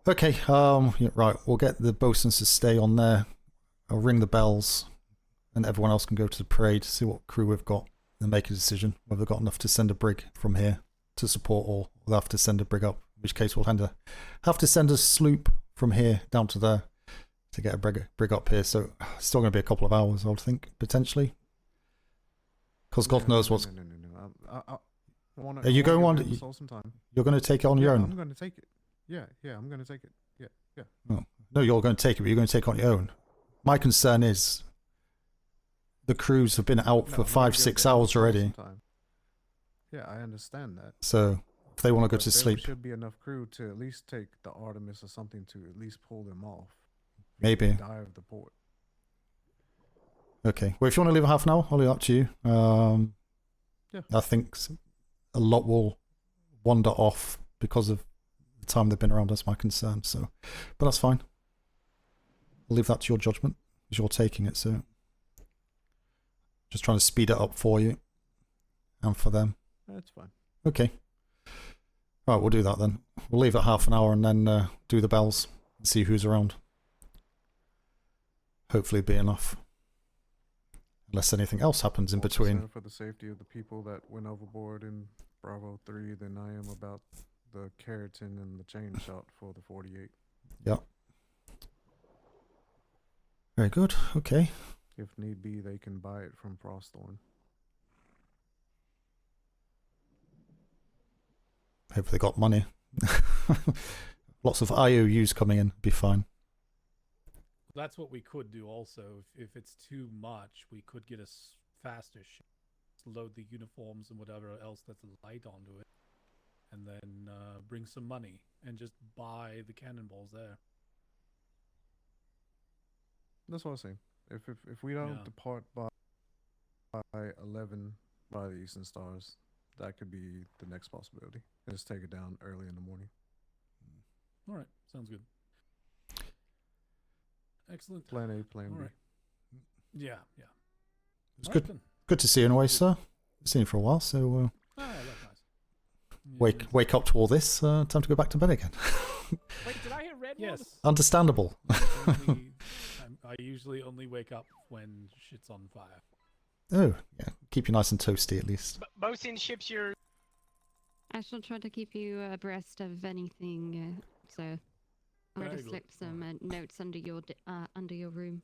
Okay. Yeah, right. We'll get the bosuns to stay on there. I'll ring the bells, and everyone else can go to the parade, see what crew we've got, and make a decision whether they've got enough to send a brig from here to support, or we'll have to send a brig up. In which case, we'll have to send a sloop from here down to there to get a brig up here. So it's still going to be a couple of hours, I would think, potentially. Because God knows what's. No. Are you going on? You're going to take it on your own. I'm going to take it. Yeah, I'm going to take it. Yeah. Oh. No, you're going to take it, but you're going to take it on your own. My concern is the crews have been out for 5-6 hours already. Yeah, I understand that. So if they want to go to sleep, there should be enough crew to at least take the Artemis or something to at least pull them off. Maybe. Die of the port. Okay. Well, if you want to leave a half an hour, I'll leave it up to you. I think a lot will wander off because of the time they've been around. That's my concern. So, but that's fine. I'll leave that to your judgment, because you're taking it. So, just trying to speed it up for you and for them. That's fine. Okay. Right, we'll do that then. We'll leave it half an hour and then do the bells and see who's around. Hopefully it'll be enough. Unless anything else happens in between. For the safety of the people that went overboard in Bravo 3 than I am about the keratin and the chain shot for the 48. Yeah. Very good. Okay. If need be, they can buy it from Frostthorn. Hopefully they got money. Lots of IOUs coming in. Be fine. That's what we could do also. If it's too much, we could get a faster ship, load the uniforms and whatever else that's light onto it, and then bring some money and just buy the cannonballs there. That's what I was saying. If we don't depart by 11 by the Eastern Stars, that could be the next possibility. Just take it down early in the morning. All right, sounds good. Excellent. Plan A, Plan B. Right. Yeah. It's good. Good to see you anyway, sir. I've seen you for a while, so wake up to all this. Time to go back to bed again. Wait, did I hear red? Yes. Understandable. I usually only wake up when shit's on fire. Oh, yeah. Keep you nice and toasty at least. Both in ships, you're. I shall try to keep you abreast of anything. So I'll just slip some notes under your room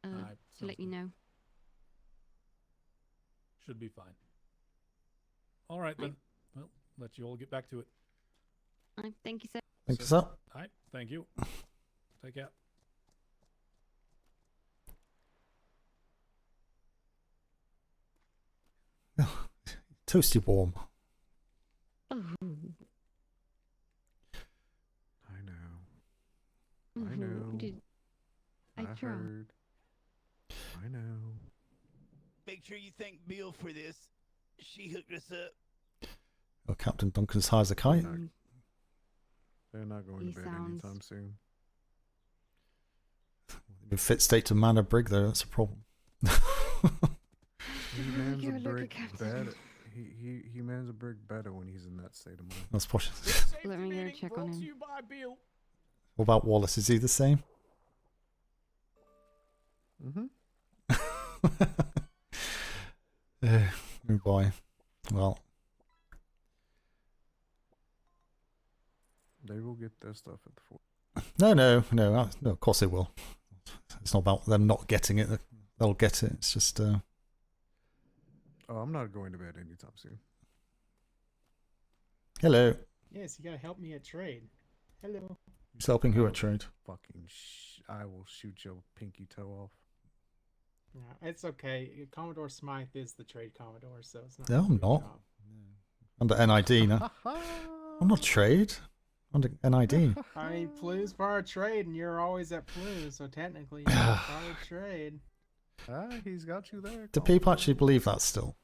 to let you know. Should be fine. All right then. Well, let you all get back to it. Thank you, sir. Thank you, sir. All right. Thank you. Take care. Toasty warm. I know. I know. I heard. I know. Make sure you thank Bill for this. She hooked us up. Oh, Captain Duncan's high as a kite. They're not going to bed anytime soon. In fit state to man a brig, though, that's a problem. He mans a brig better. He mans a brig better when he's in that state of mind. That's posh. Let me go check on him. What about Wallace? Is he the same? Oh boy. Well. They will get their stuff at the fort. No, of course they will. It's not about them not getting it. They'll get it. It's just... Oh, I'm not going to bed anytime soon. Hello. Yes, you gotta help me at trade. Hello. He's helping who at trade? Fucking I will shoot your pinky toe off. No, it's okay. Commodore Smythe is the trade Commodore, so it's not. No, I'm not. Under NID now. I'm not trade. Under NID. I mean, PLU's part of trade, and you're always at PLU, so technically you're part of trade. He's got you there. Do people actually believe that still?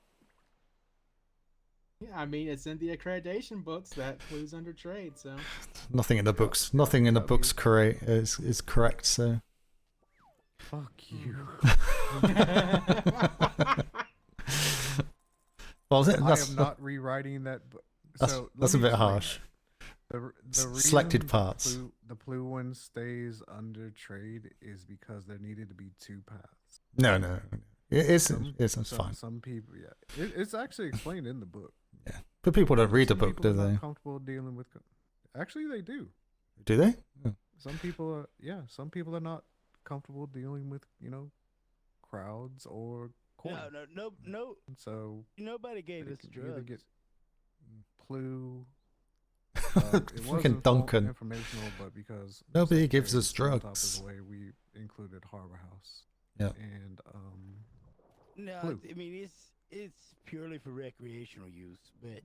Yeah, I mean, it's in the accreditation books that PLU's under trade, so. Nothing in the books. Nothing in the books is correct. So. Fuck you. Well, I am not rewriting that. That's a bit harsh. The Selected parts. The PLU one stays under trade is because there needed to be two paths. No. It's fine. Some people, yeah. It's actually explained in the book. Yeah. But people don't read the book, do they? Comfortable dealing with. Actually, they do. Do they? Oh. Some people are. Yeah. Some people are not comfortable dealing with crowds or coin. No. So nobody gave us drugs. Get PLU. Fucking Duncan. Informational, but because nobody gives us drugs. Top of the way we included Harbor House. Yeah. And no, PLU. I mean it's purely for recreational use, but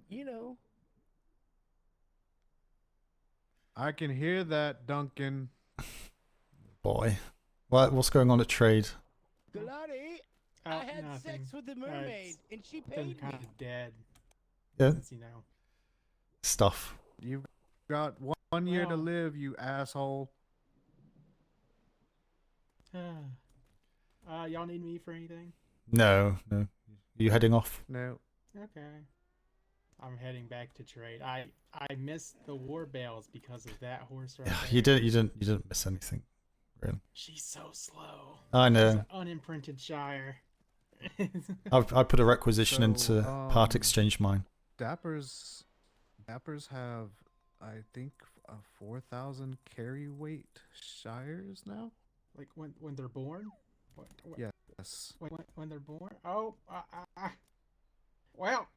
I can hear that, Duncan. Boy, what's going on at trade? Galati. Oh, I had nothing. sex with the mermaid, and she Been paid kind me. of dead. Yeah. Since, you know. Stuff. You've got one year to Well. live, you asshole. Y'all need me for anything? No. Are you heading off? No. Okay. I'm heading back to trade. I missed the war bales because of that horse right there. You didn't miss anything, really. She's so slow. I She's know. an unimprinted shire. I put a requisition into part exchange mine. Dappers have, I think, 4,000 carry weight shires now. Like when they're born. Yes. When they're born. Oh. Well.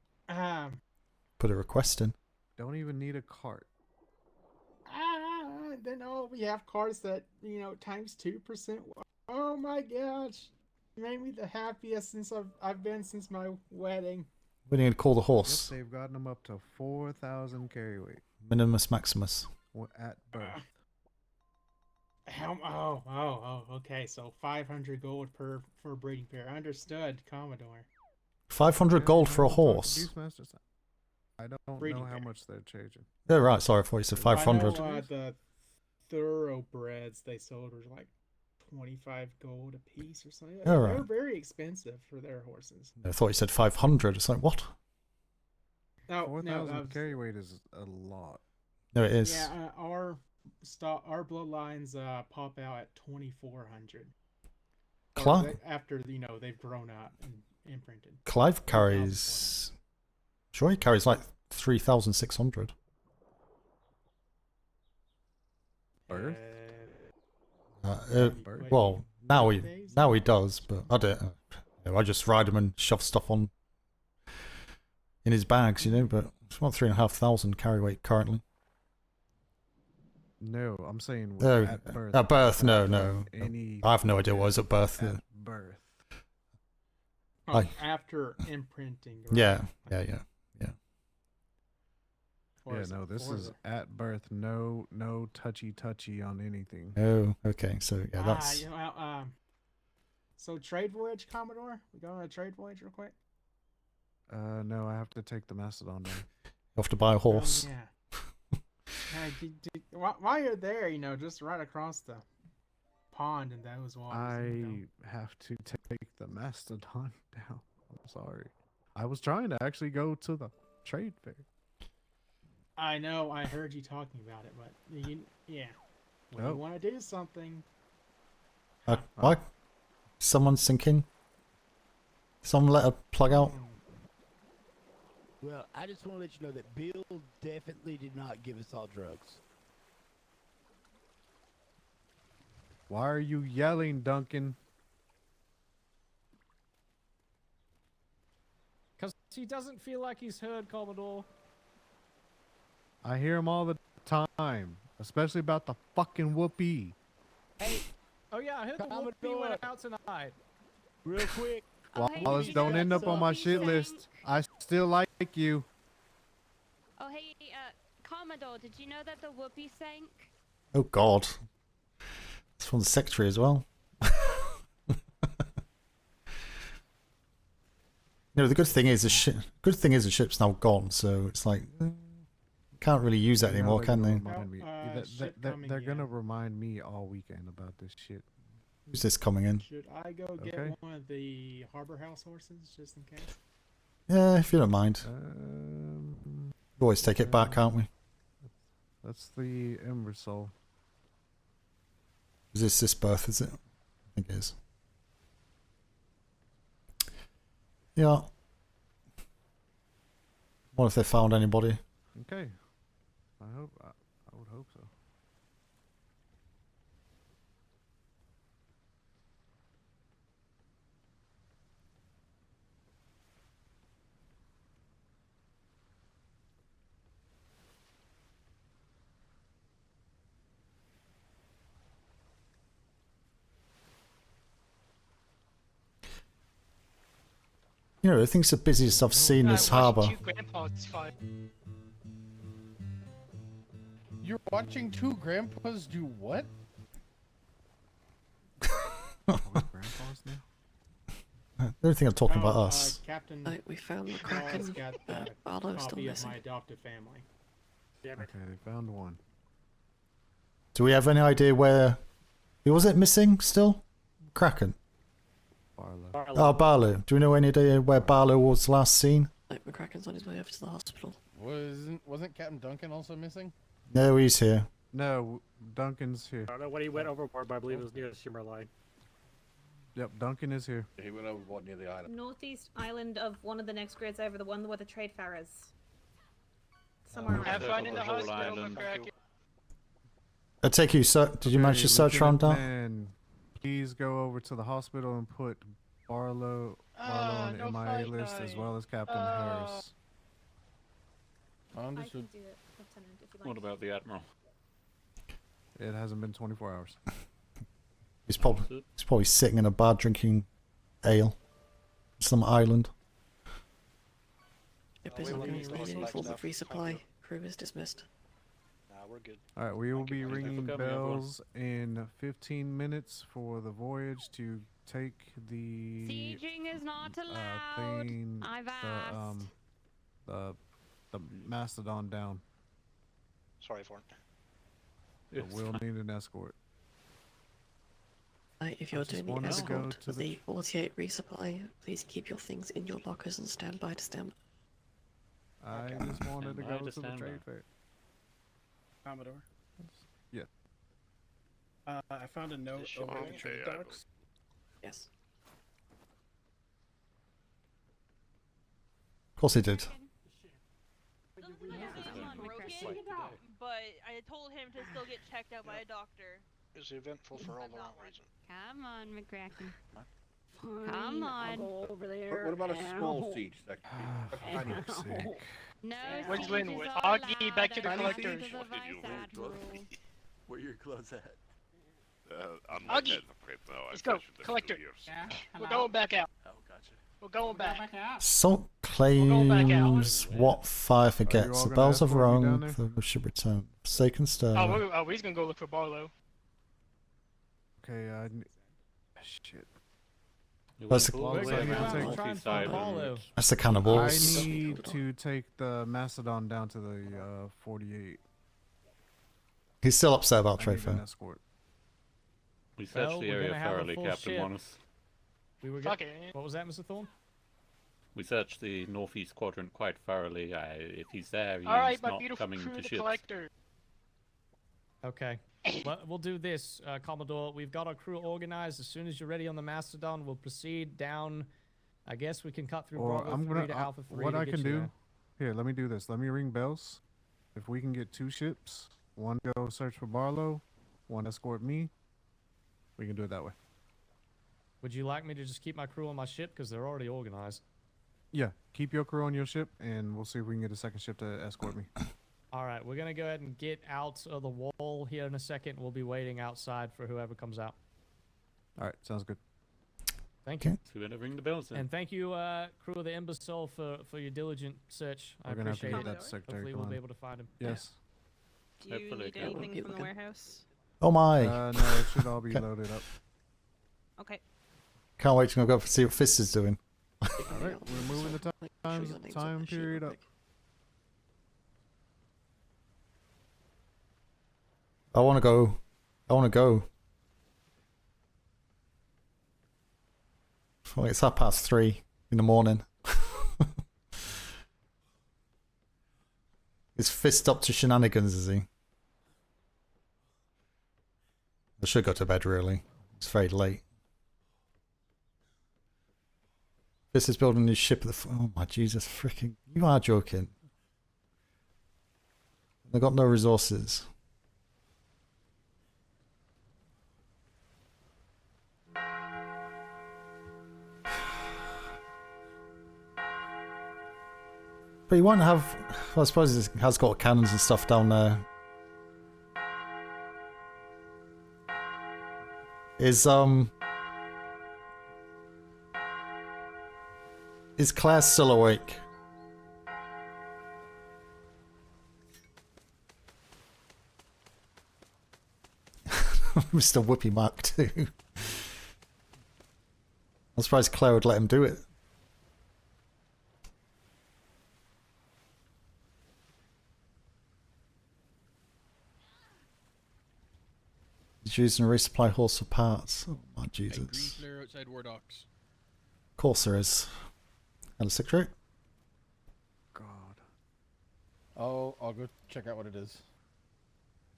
Put a request in. Don't even need a cart. Then we have cards that times 2%. Oh my gosh, you made me the happiest since I've been since my wedding. We need to call the horse. Yep, they've gotten them up to 4,000 carry weight. Minimus Maximus. At birth. Okay, so 500 gold for a breeding pair. Understood, Commodore. 500 gold for a horse. I don't Breeding know how pair. much they're charging. Oh, right. Sorry, I thought you said 500. I know, the thoroughbreds they sold were like 25 gold a piece or something. Oh, They're right. very expensive for their horses. I thought you said 500. It's like, what? No, 4,000 carry weight is a lot. No, it is. Yeah, our bloodlines pop out at 2,400. After they've grown up and imprinted. Clive carries. Sure, he carries like 3,600. Birth? Well, now he does, but I don't. I just ride him and shove stuff on in his bags, But it's about 3,500 carry weight currently. No, I'm saying At birth. At birth, no. I have no idea what is at birth. At birth. After imprinting. Right? Yeah. Yeah, no, this is at birth. No touchy on anything. Oh, okay. So yeah, that's. So trade voyage, Commodore. We go on a trade voyage real quick. No, I have to take the Macedon down. You have to buy a horse. While you're there, just right across the pond in those waters. I have to take the Mastodon down. I'm sorry. I was trying to actually go to the trade fair. I know. I heard you talking about it, but when you want to do something. Why? Someone's sinking. Someone let a plug out. Well, I just want to let you know that Bill definitely did not give us all drugs. Why are you yelling, Duncan? Because he doesn't feel like he's heard, Commodore. I hear him all the time, especially about the fucking whoopee. Hey, oh yeah, I heard the whoopee went out tonight. Real quick. Wallace, don't end up on my shit list. I still like you. Oh, hey, Commodore, did you know that the whoopee sank? Oh God. It's from the secretary as well. The good thing is the ship's now gone, so it's like can't really use that anymore, can they? They're gonna remind me all weekend about this shit. Who's this coming in? Should I go get one of the Harbor House horses just in case? Yeah, if you don't mind. We always take it back, can't we? That's the Ember Soul. Is this birth, is it? I think it is. Yeah. What if they found anybody? Okay. I would hope so. I think it's the busiest I've seen this harbour. You're watching two grandpas do what? don't think I'm talking about us. Captain. We found the Wallace Kraken. got the Barlow's still copy of missing. my adopted family. Okay, they found one. Do we have any idea where? Who was it missing still? Kraken. Barlow. Oh, Barlow. Do we know any idea where Barlow was last seen? McCracken's on his way over to the hospital. Wasn't Captain Duncan also missing? No, he's here. No, Duncan's here. I don't know when he went overboard, but I believe it was near the shimmer line. Yep, Duncan is here. He went overboard near the island. Northeast island of one of the next grids over, the one where the trade fair is. Somewhere around. Have fun in the whole hospital, island. McCracken. I take you, sir. Did you manage to search around down? And please go over to the hospital and put Barlow on the MIA list as well as Captain Harris. Understood. I can do it, Lieutenant, if you like. What about the Admiral? It hasn't been 24 hours. He's probably sitting in a bar drinking ale. Some island. If there's any form of resupply, crew is dismissed. We're good. Alright, we will be Thank you ringing for coming, everyone. bells in 15 minutes for the voyage to take the Sieging is not allowed. thing, I've asked. the Mastodon down. Sorry for it. But we'll need an escort. If you're I just doing the wanted to go escort to for the 48 resupply, please keep your things in your lockers and stand by to stand. I just wanted to I go to the understand trade that. fair. Commodore. Yeah. I found a note over at the trade docks. Yes. Of course he did. Broken, but I told him to still get checked out by a doctor. It's eventful for all the wrong reasons. Come on, McCracken. Fine, Come I'll on. go over there. What about a small Ow. siege section? Ow. No, When's sieges Linwood? are Augie, back to the allowed collector. under the Vice Admiral. Where your clothes at? Augie, let's go. Collector. We're going back out. Oh, gotcha. We're going back. Salt going back out. claims what fire forgets. all The gonna bells have escort me down rung. there? The should return. Forsaken stir. He's gonna go look for Barlow. Okay, shit. That's the, Well, I need to take- that's the cannibals. I need to take the Mastodon down to the 48. He's still upset about I trade need an fair. escort. We searched the area thoroughly, Captain Wallace. We were Fuck get- it. What was that, Mr. Thorne? We searched the northeast quadrant quite thoroughly. If he's there, he's Alright, my not beautiful coming crew, to the ships. collector. Okay. Well, we'll do this, Commodore. We've got our crew organized. As soon as you're ready on the Mastodon, we'll proceed down. I guess we can cut through Or Bravo I'm 3 gonna. to Alpha 3 What to I get can you do? there. Here, let me do this. Let me ring bells. If we can get 2 ships, one go search for Barlow, one escort me. We can do it that way. Would you like me to just keep my crew on my ship? Because they're already organized. Yeah, keep your crew on your ship, and we'll see if we can get a second ship to escort me. All right, we're going to go ahead and get out of the wall here in a second. We'll be waiting outside for whoever comes out. All right, sounds good. Thank you. So we're gonna ring the bells then. And thank you, crew of the Imbecile, for your diligent search. I We're gonna have to appreciate get it. that to Secretary Hopefully we'll be Klein. able to find him. Yes. Do you Hopefully, need yeah. anything from the warehouse? Oh my! No, it should all be Okay. loaded up. Okay. Can't wait to go see what Fist is doing. All right, we're moving the time period up. I want to go. I want to go. Well, it's 3:30 in the morning. Is Fist up to shenanigans, is he? I should go to bed, really. It's very late. Fist is building his ship at the... Oh my Jesus, freaking... You are joking. They've got no resources. But you won't have... Well, I suppose it has got cannons and stuff down there. Is Claire still awake? Mr. Whoopi Mark too. I'm surprised Claire would let him do it. He's using a resupply horse for parts. Oh my Jesus. Green flare outside War Docks. Of course there is. And a Cdre? God. Oh, I'll go check out what it is.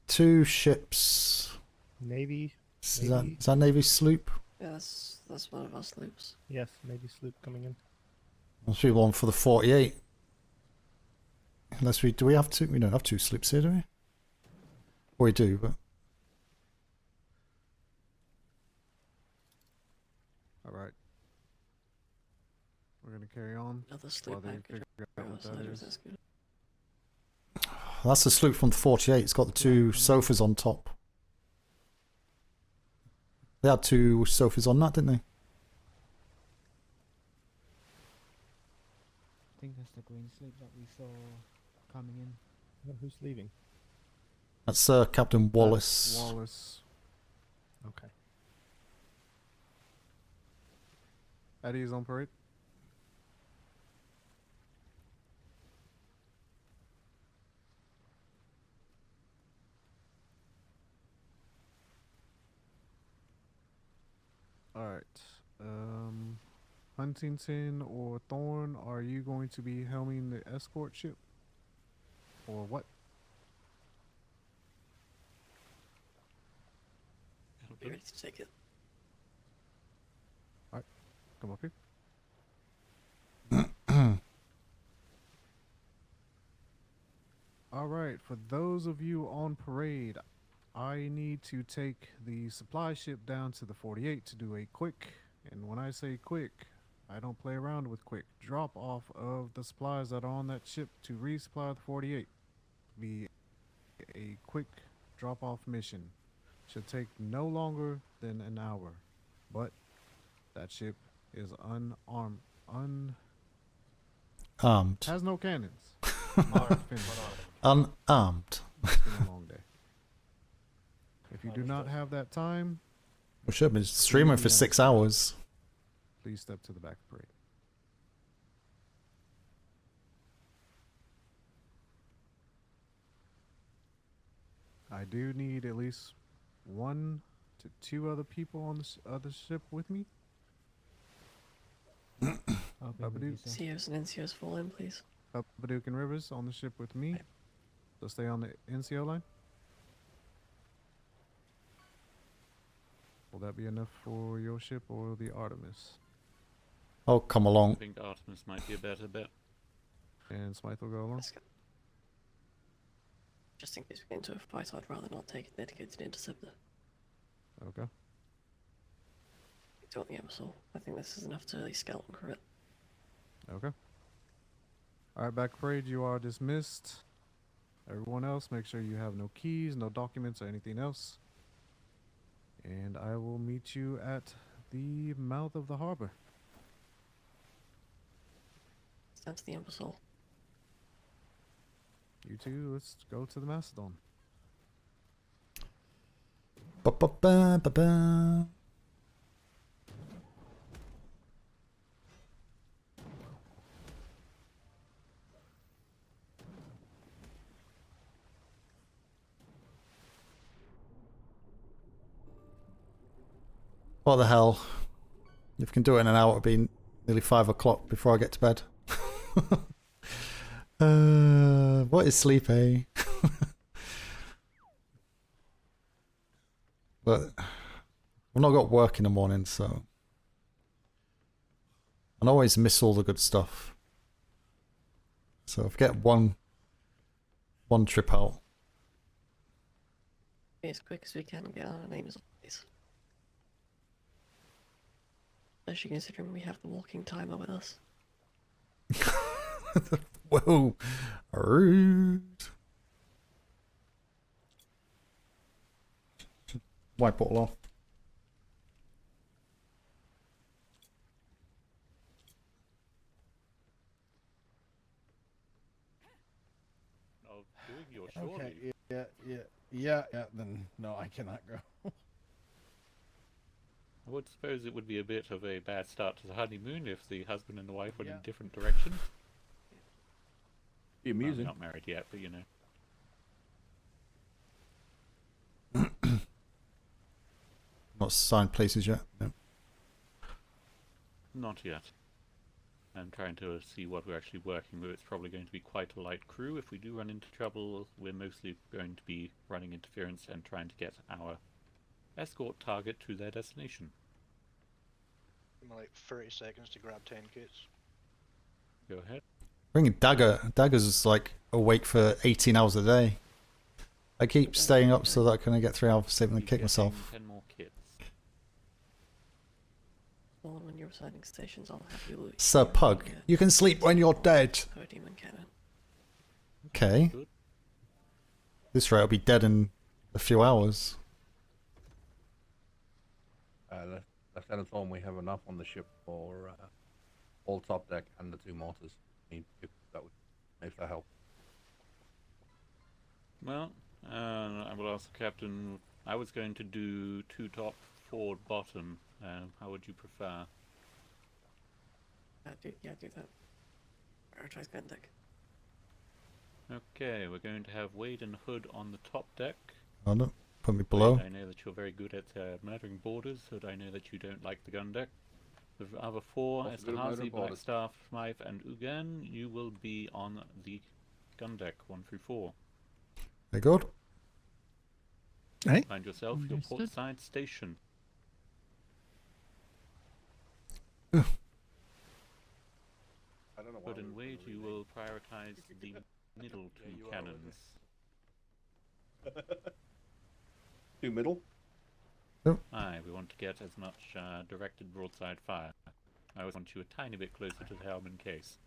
2 ships. Navy. Is that Navy sloop? Yeah, that's one of our sloops. Yes, Navy sloop coming in. Must be one for the 48. Unless we do we have 2? We don't have 2 sloops here, do we? Or we do, but All right. We're gonna carry on. Another sloop while they package. figure out what that is. That's good. that's the sloop from the 48. It's got the 2 sofas on top. They had 2 sofas on that, didn't they? I think that's the green sloop that we saw coming in. Oh, who's leaving? That's Captain Wallace. Wallace. Okay. Eddie is on parade. Alright. Huntington or Thorn, are you going to be helming the escort ship? Or what? I'll be ready to take it. Alright. Come up here. Alright, for those of you on parade, I need to take the supply ship down to the 48 to do a quick, and when I say quick, I don't play around with quick, drop off of the supplies that are on that ship to resupply the 48. Be a quick drop off mission. Should take no longer than an hour, but that ship is unarmed, Armed. has no cannons. Unarmed. It's been a long day. If you do not have that time, We should have been streaming for 6 hours. please step to the back of the parade. I do need at least 1 to 2 other people on the other ship with me. Babadook. COs and NCOs fall in, please. Babadook and Rivers on the ship with me. So stay on the NCO line. Will that be enough for your ship or the Artemis? Oh, come I along. think Artemis might be a better bet. And Smythe will go along. Just in case we get into a fight, I'd rather not take a dedicated interceptor. Okay. Do it the Emerson. I think this is enough to at least skeleton crew it. Okay. Alright, back parade, you are dismissed. Everyone else, make sure you have no keys, no documents, or anything else. And I will meet you at the mouth of the harbor. That's the Emerson. You two, let's go to the Macedon. Ba-ba-ba-ba-ba. What the hell? If we can do it in an hour, it'll be nearly 5 o'clock before I get to bed. What is sleep, eh? But I've not got work in the morning, so I always miss all the good stuff. So if I get one trip out. Be as quick as we can and get our names on these. Especially considering we have the walking timer with us. Whoa, rude. Wipe bottle off. Oh, doing your shorty. Okay, yeah, then no, I cannot go. I would suppose it would be a bit of a bad start to the honeymoon if the husband and the wife went in different directions. Be amusing. Well, not married yet, but you know. Not signed places yet. No. Not yet. I'm trying to see what we're actually working with. It's probably going to be quite a light crew. If we do run into trouble, we're mostly going to be running interference and trying to get our escort target to their destination. Like 30 seconds to grab 10 kits. Go ahead. Bringing Dagger's like awake for 18 hours a day. I keep staying up so that I can get 3 hours of sleep and then kick myself. 10 more kits. Well, when you're assigning stations, I'll have you. Sir Pug, you can sleep when you're dead. Demon cannon. Okay. This rate will be dead in a few hours. Lieutenant Thorne, we have enough on the ship for all top deck and the 2 mortars. If that would, if that help. Well, I will ask the captain. I was going to do 2 top, 4 bottom. How would you prefer? Do that. Prioritize gun deck. Okay, we're going to have Wade and Hood on the top deck. Oh no, put me below. Wade, I know that you're very good at murdering boarders. Hood, I know that you don't like the gun deck. The other 4, Esterhazy, Blackstaff, Smythe, and Ugan, you will be on the gun deck 1 through 4. Very good. Hey. Find yourself your portside station. Hood and Wade, you will prioritize the middle 2 cannons. 2 middle? Aye, we want to get as much directed broadside fire. I always want you a tiny bit closer to the helm in case.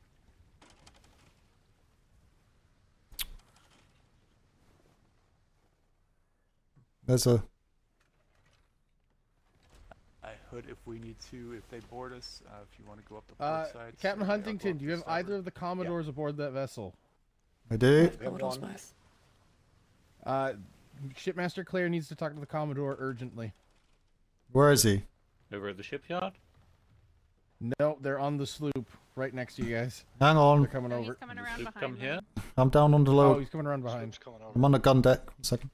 There's a... I Hood, if we need to, if they board us, if you want to go up the port side. Captain Huntington, do you have either of the Commodores aboard that vessel? I do. Shipmaster Claire needs to talk to the Commodore urgently. Where is he? Over at the shipyard? No, they're on the sloop right next to you guys. Hang on. They're coming over. He's coming around behind come here. I'm down on the low. Oh, he's coming around behind. I'm on the gun deck. 1 second.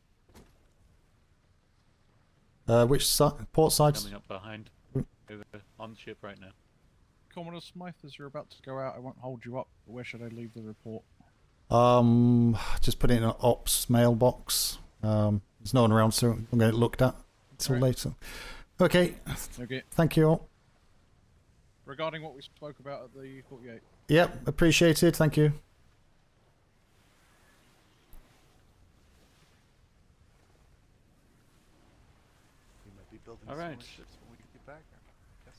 Which side? Port side? Coming up behind. Over on the ship right now. Commodore Smythe, as you're about to go out, I won't hold you up. But where should I leave the report? Just put it in an ops mailbox. There's no one around, so I'm going to get looked at until later. Okay. Okay. Thank you all. Regarding what we spoke about at the 48. Yep, appreciated. Thank you. We might be building All some right. more ships when we get back. Yes.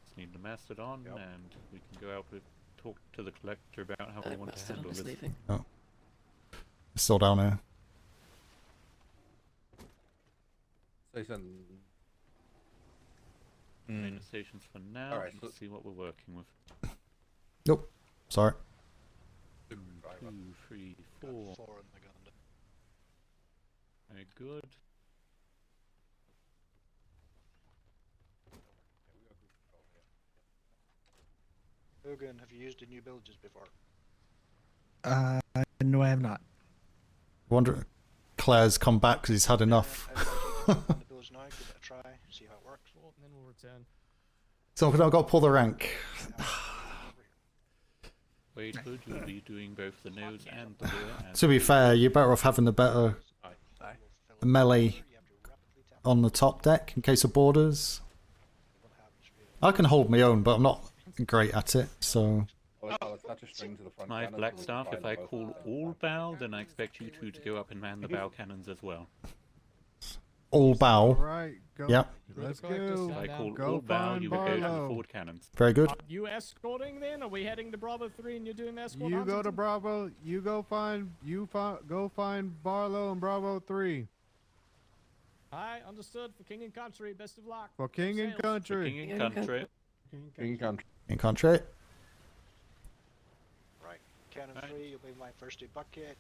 Just need to mast it on, and we can go out with talk to the collector about how we want to handle this. Oh. It's still down here. Station. Main stations for now. All right, Let's see what we're working with. Nope. Sorry. 2, 3, 4. 4 in the gun deck. Very good. Hogan, have you used the new villages before? No, I have not. I wonder Claire's come back because he's had enough. The village now, give it a try, see how it works. And then we'll return. So I've got to pull the rank. Wade Hood will be doing both the nose and the rear. And To be fair, you're better off having a better melee on the top deck in case of borders. I can hold my own, but I'm not great at it, so... My Blackstaff, if I call all bow, then I expect you two to go up and man the bow cannons as well. All bow. Alright, go. Yep. Let's go. If I call all bow, you will go to the forward cannons. Very good. Are you escorting then? Are we heading to Bravo 3 and you're doing the escort? You go to Huntington? Bravo. You go find Barlow and Bravo 3. Aye, understood. For king and country, best of luck. For king and Sails. country. King and country. King and country. In country. Right, Cannon 3, you'll be my first aid bucket.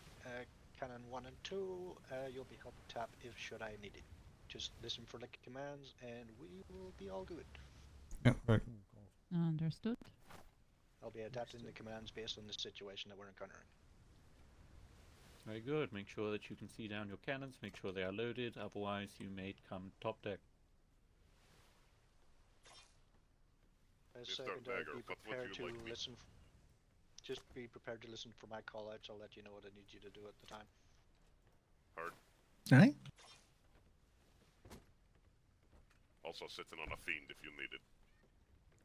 Cannon 1 and 2, you'll be help tap if should I need it Just listen for the commands, and we will be all good. Yeah, right. Understood. I'll be adapting the commands based on the situation that we're encountering. Very good. Make sure that you can see down your cannons. Make sure they are loaded. Otherwise, you may come top deck. As Mr. second, Dagger, be what would prepared you to like me- listen. Just be prepared to listen for my call-outs. I'll let you know what I need you to do at the time. Hard. Alright. Also sitting on a fiend if you need it.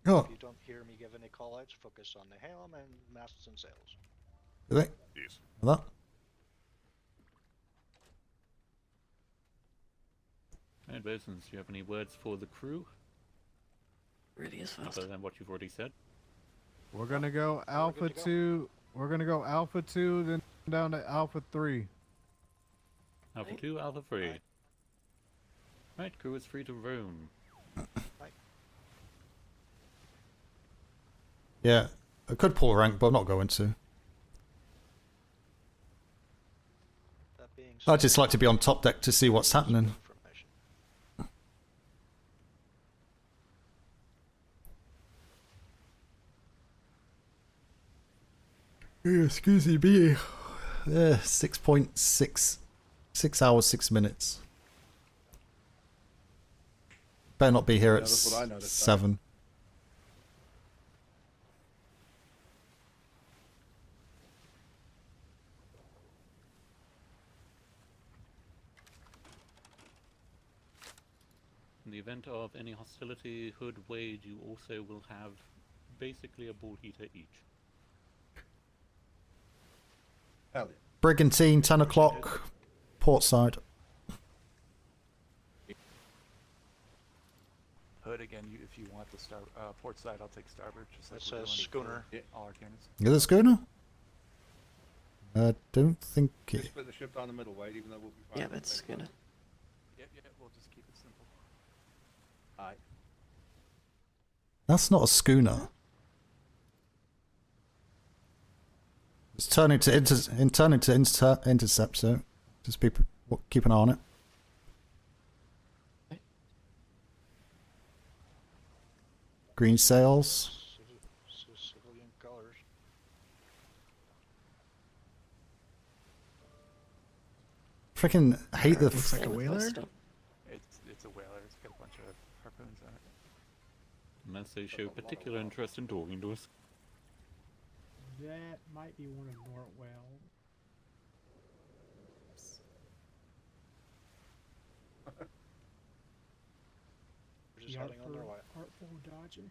Oh. If you don't hear me give any call-outs, focus on the helm and masts and sails. Do they? Yes. That? And bosuns, do you have any words for the crew? Really is fast. Other than what you've already said? We're gonna go Alpha 2. We're gonna go Alpha 2, then down to Alpha 3. Alpha 2, Alpha 3. Right, crew is free to roam. Yeah, I could pull rank, but I'm not going to. I'd just like to be on top deck to see what's happening. Yeah, excuse me. 6.6. 6 hours, 6 minutes. Better not be here at that's what I noticed, 7. In the event of any hostility, Hood, Wade, you also will have basically a ball heater each. Hell yeah. Brigantine, 10 o'clock, port side. Hood again. If you want the port side, I'll take starboard. Just like It's we're a doing for schooner. All our cannons. Is it a schooner? I don't think Just it. split the ship down the middle, Wade, even though we'll be fine. Yeah, but it's gonna. Yep, we'll just keep it simple. Aye. That's not a schooner. It's turning to intercept, so just keep an eye on it. Green sails. Civilian colors. Freaking hate the. Looks like a whaler. It's a whaler. It's got a bunch of harpoons on it. Unless they show particular interest in talking to us. That might be one of Nortwell. We're just heading on their way. Artful Dodger.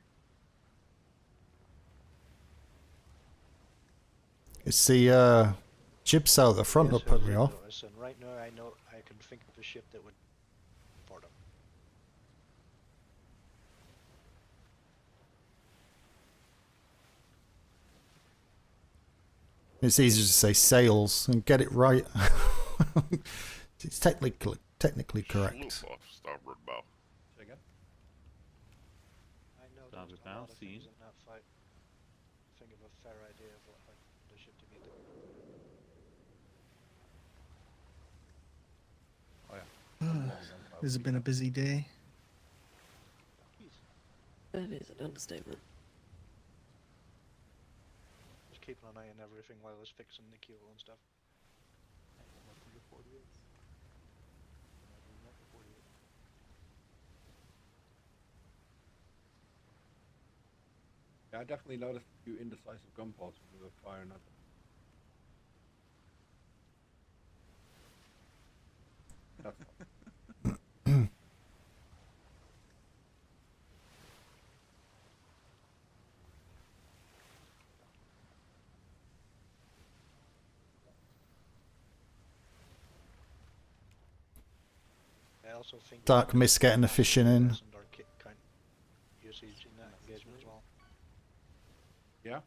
It's the jib sail at the front that put me off. Listen, right now I know I can think of a ship that would port them. It's easier to say sails and get it right. It's technically correct. Sloop off starboard bow. Say again? I know Starboard there's a bow, lot of things seen. in that fight. Think of a fair idea of what the ship to meet them. Oh yeah. This has been a busy day. That is an understatement. Just keeping an eye on everything while I was fixing the keel and stuff. Yeah, I definitely noticed a few indecisive gun pods when we were firing at them. That's fine. I also think Dark Mist getting the fishing in. lessened our kit count usage in that engagement as well. Yeah?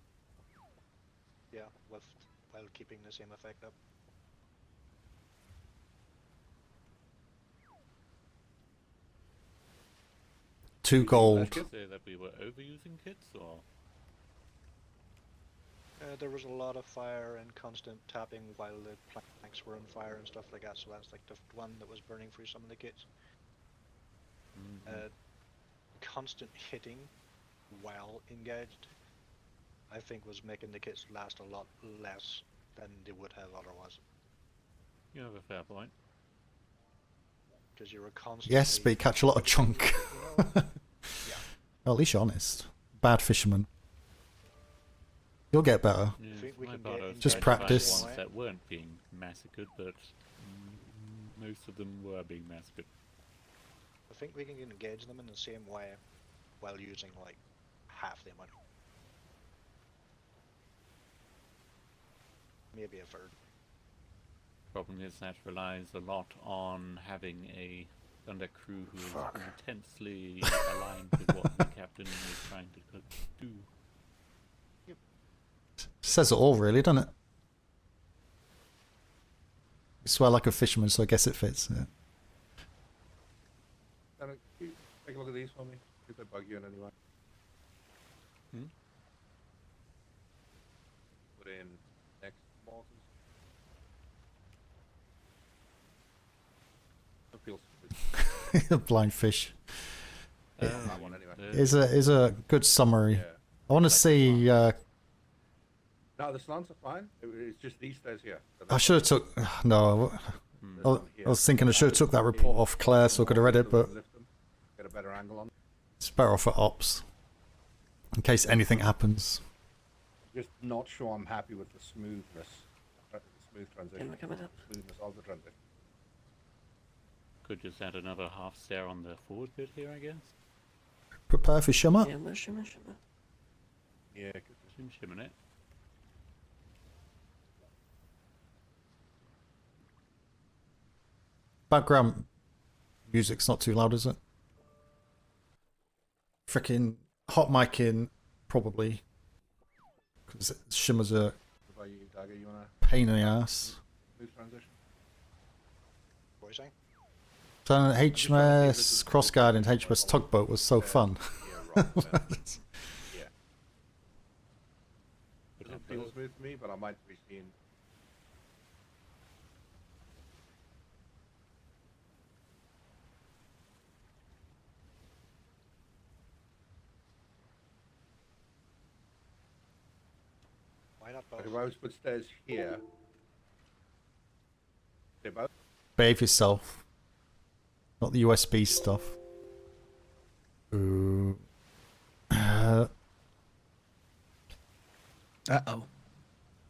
Yeah, while keeping the same effect up. Two gold. Did you say that we were overusing kits, or? There was a lot of fire and constant tapping while the planks were on fire and stuff like that, so that's like the one that was burning through some of the kits. Constant hitting while engaged, I think, was making the kits last a lot less than they would have otherwise. You have a fair point. Because you were constantly... Yes, but you catch a lot of chunk. Yeah. Well, at least you're honest. Bad fisherman. You'll get better. Yeah, think we my can part get was Just trying to find practice. ones that weren't being massacred, but most of them were being massacred. I think we can engage them in the same way while using like half the amount. Maybe a third. Problem is that relies a lot on having a thunder crew who is intensely aligned with what the captain is trying to do. Says it all, really, doesn't it? You swear like a fisherman, so I guess it fits. Yeah. Take a look at these for me. If they bug you in any way. Put in next mortars. Blind fish. That one anyway. Is a good summary. I want to see. No, the slants are fine. It's just these stairs here. I should have took. No, I was thinking I should have took that report off Claire, so I could have read it, but Get a better angle on. it's better off at ops in case anything happens. Just not sure I'm happy with the smoothness, the smooth transition. we're coming up. Smoothness of the transition. Could just add another half stair on the forward bit here, I guess. Prepare for shimmer. Shimmer. Yeah, Shimmer it. Background music's not too loud, is it? Freaking hot mic in, probably. Because shimmer's a What about you, Dagger? You wanna pain in the ass. smooth transition? What are you saying? So HMS Crossguard and HMS Tugboat was so fun. Yeah. It doesn't feel smooth to me, but I might be seeing. Why not both? If I was to put stairs here, they both. Behave yourself. Not the USB stuff. Ooh. Uh-oh.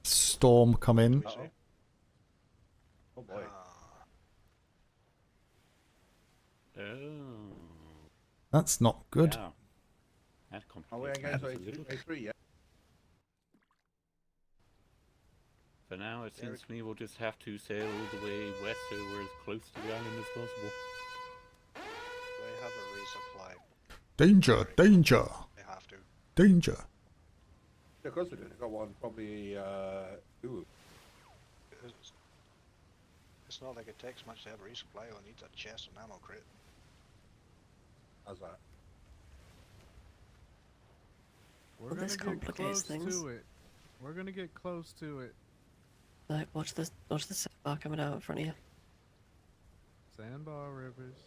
Storm come in. Uh-oh. Oh boy. Oh. That's not good. Yeah. That Oh, we're complicates against matters a little bit. A3, yeah. For now, it seems to me we'll just have to sail all the way west so we're as close to the island as possible. They have a resupply. Danger, danger, They have to. danger. Yeah, of course we do. They've got one probably. Ooh. It's not like it takes much to have a resupply. All it needs a chest and ammo crate. How's that? We're Well, gonna this get complicates close things. to it. We're gonna get close to it. Like, watch the sandbar coming out in front of you. Sandbar Rivers.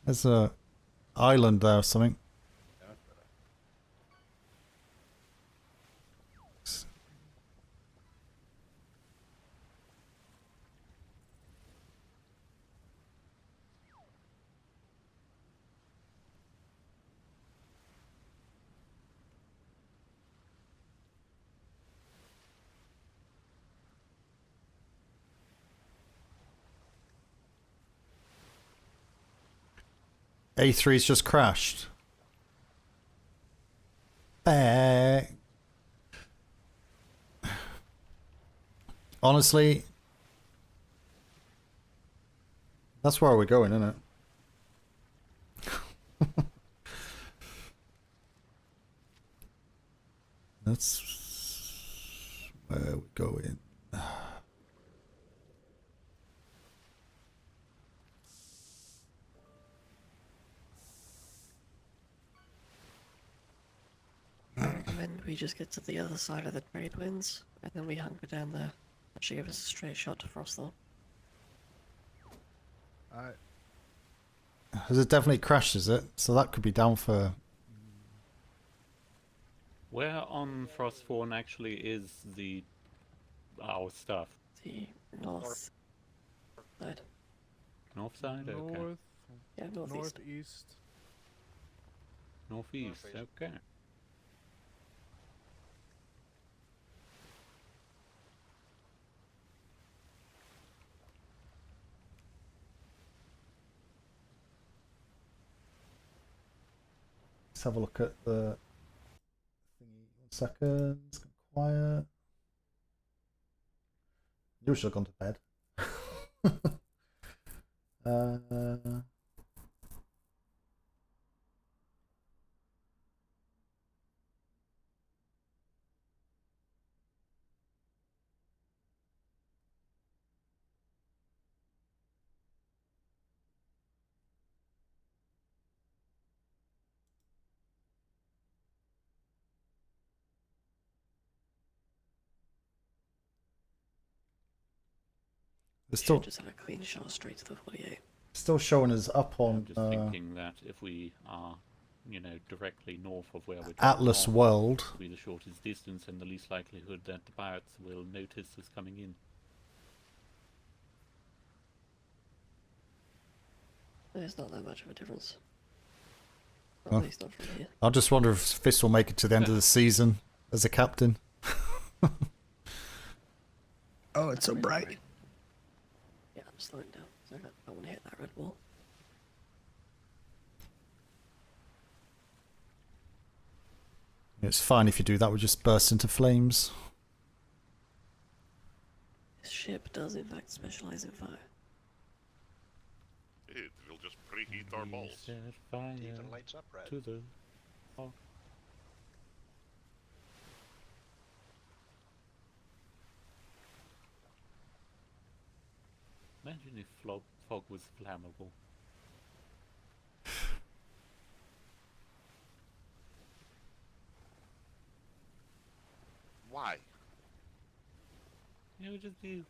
There's a island there or something. A3's just crashed. Honestly, that's where we're going, isn't it? That's where we're going. we just get to the other side of the trade winds, and then we hunker down there. That should give us a straight shot to Frosthorn. Alright. Has it definitely crashed, is it? So that could be down for... Where on Frostthorn actually is our stuff? The north side. North side? Okay. North. Yeah, northeast. Northeast. Northeast, okay. Let's have a look at the thingy. 1 second. It's gone quiet. You should have gone to bed. It's Should still just have a clean shot straight to the 48. still showing us up on I'm just thinking that if we are, you know, directly north of where we're Atlas dropping off, World. it'll be the shortest distance and the least likelihood that the pirates will notice us coming in. There's not that much of a difference. Huh. At least not from here. I just wonder if this will make it to the end of the season as a captain. Oh, it's so bright. Yeah, I'm slowing down. So I don't want to hit that red wall. It's fine if you do that, we just burst into flames. This ship does in fact specialize in fire. It will just preheat our balls. Set fire It even lights up red. to the fog. Imagine if fog was flammable. Why? It would just be...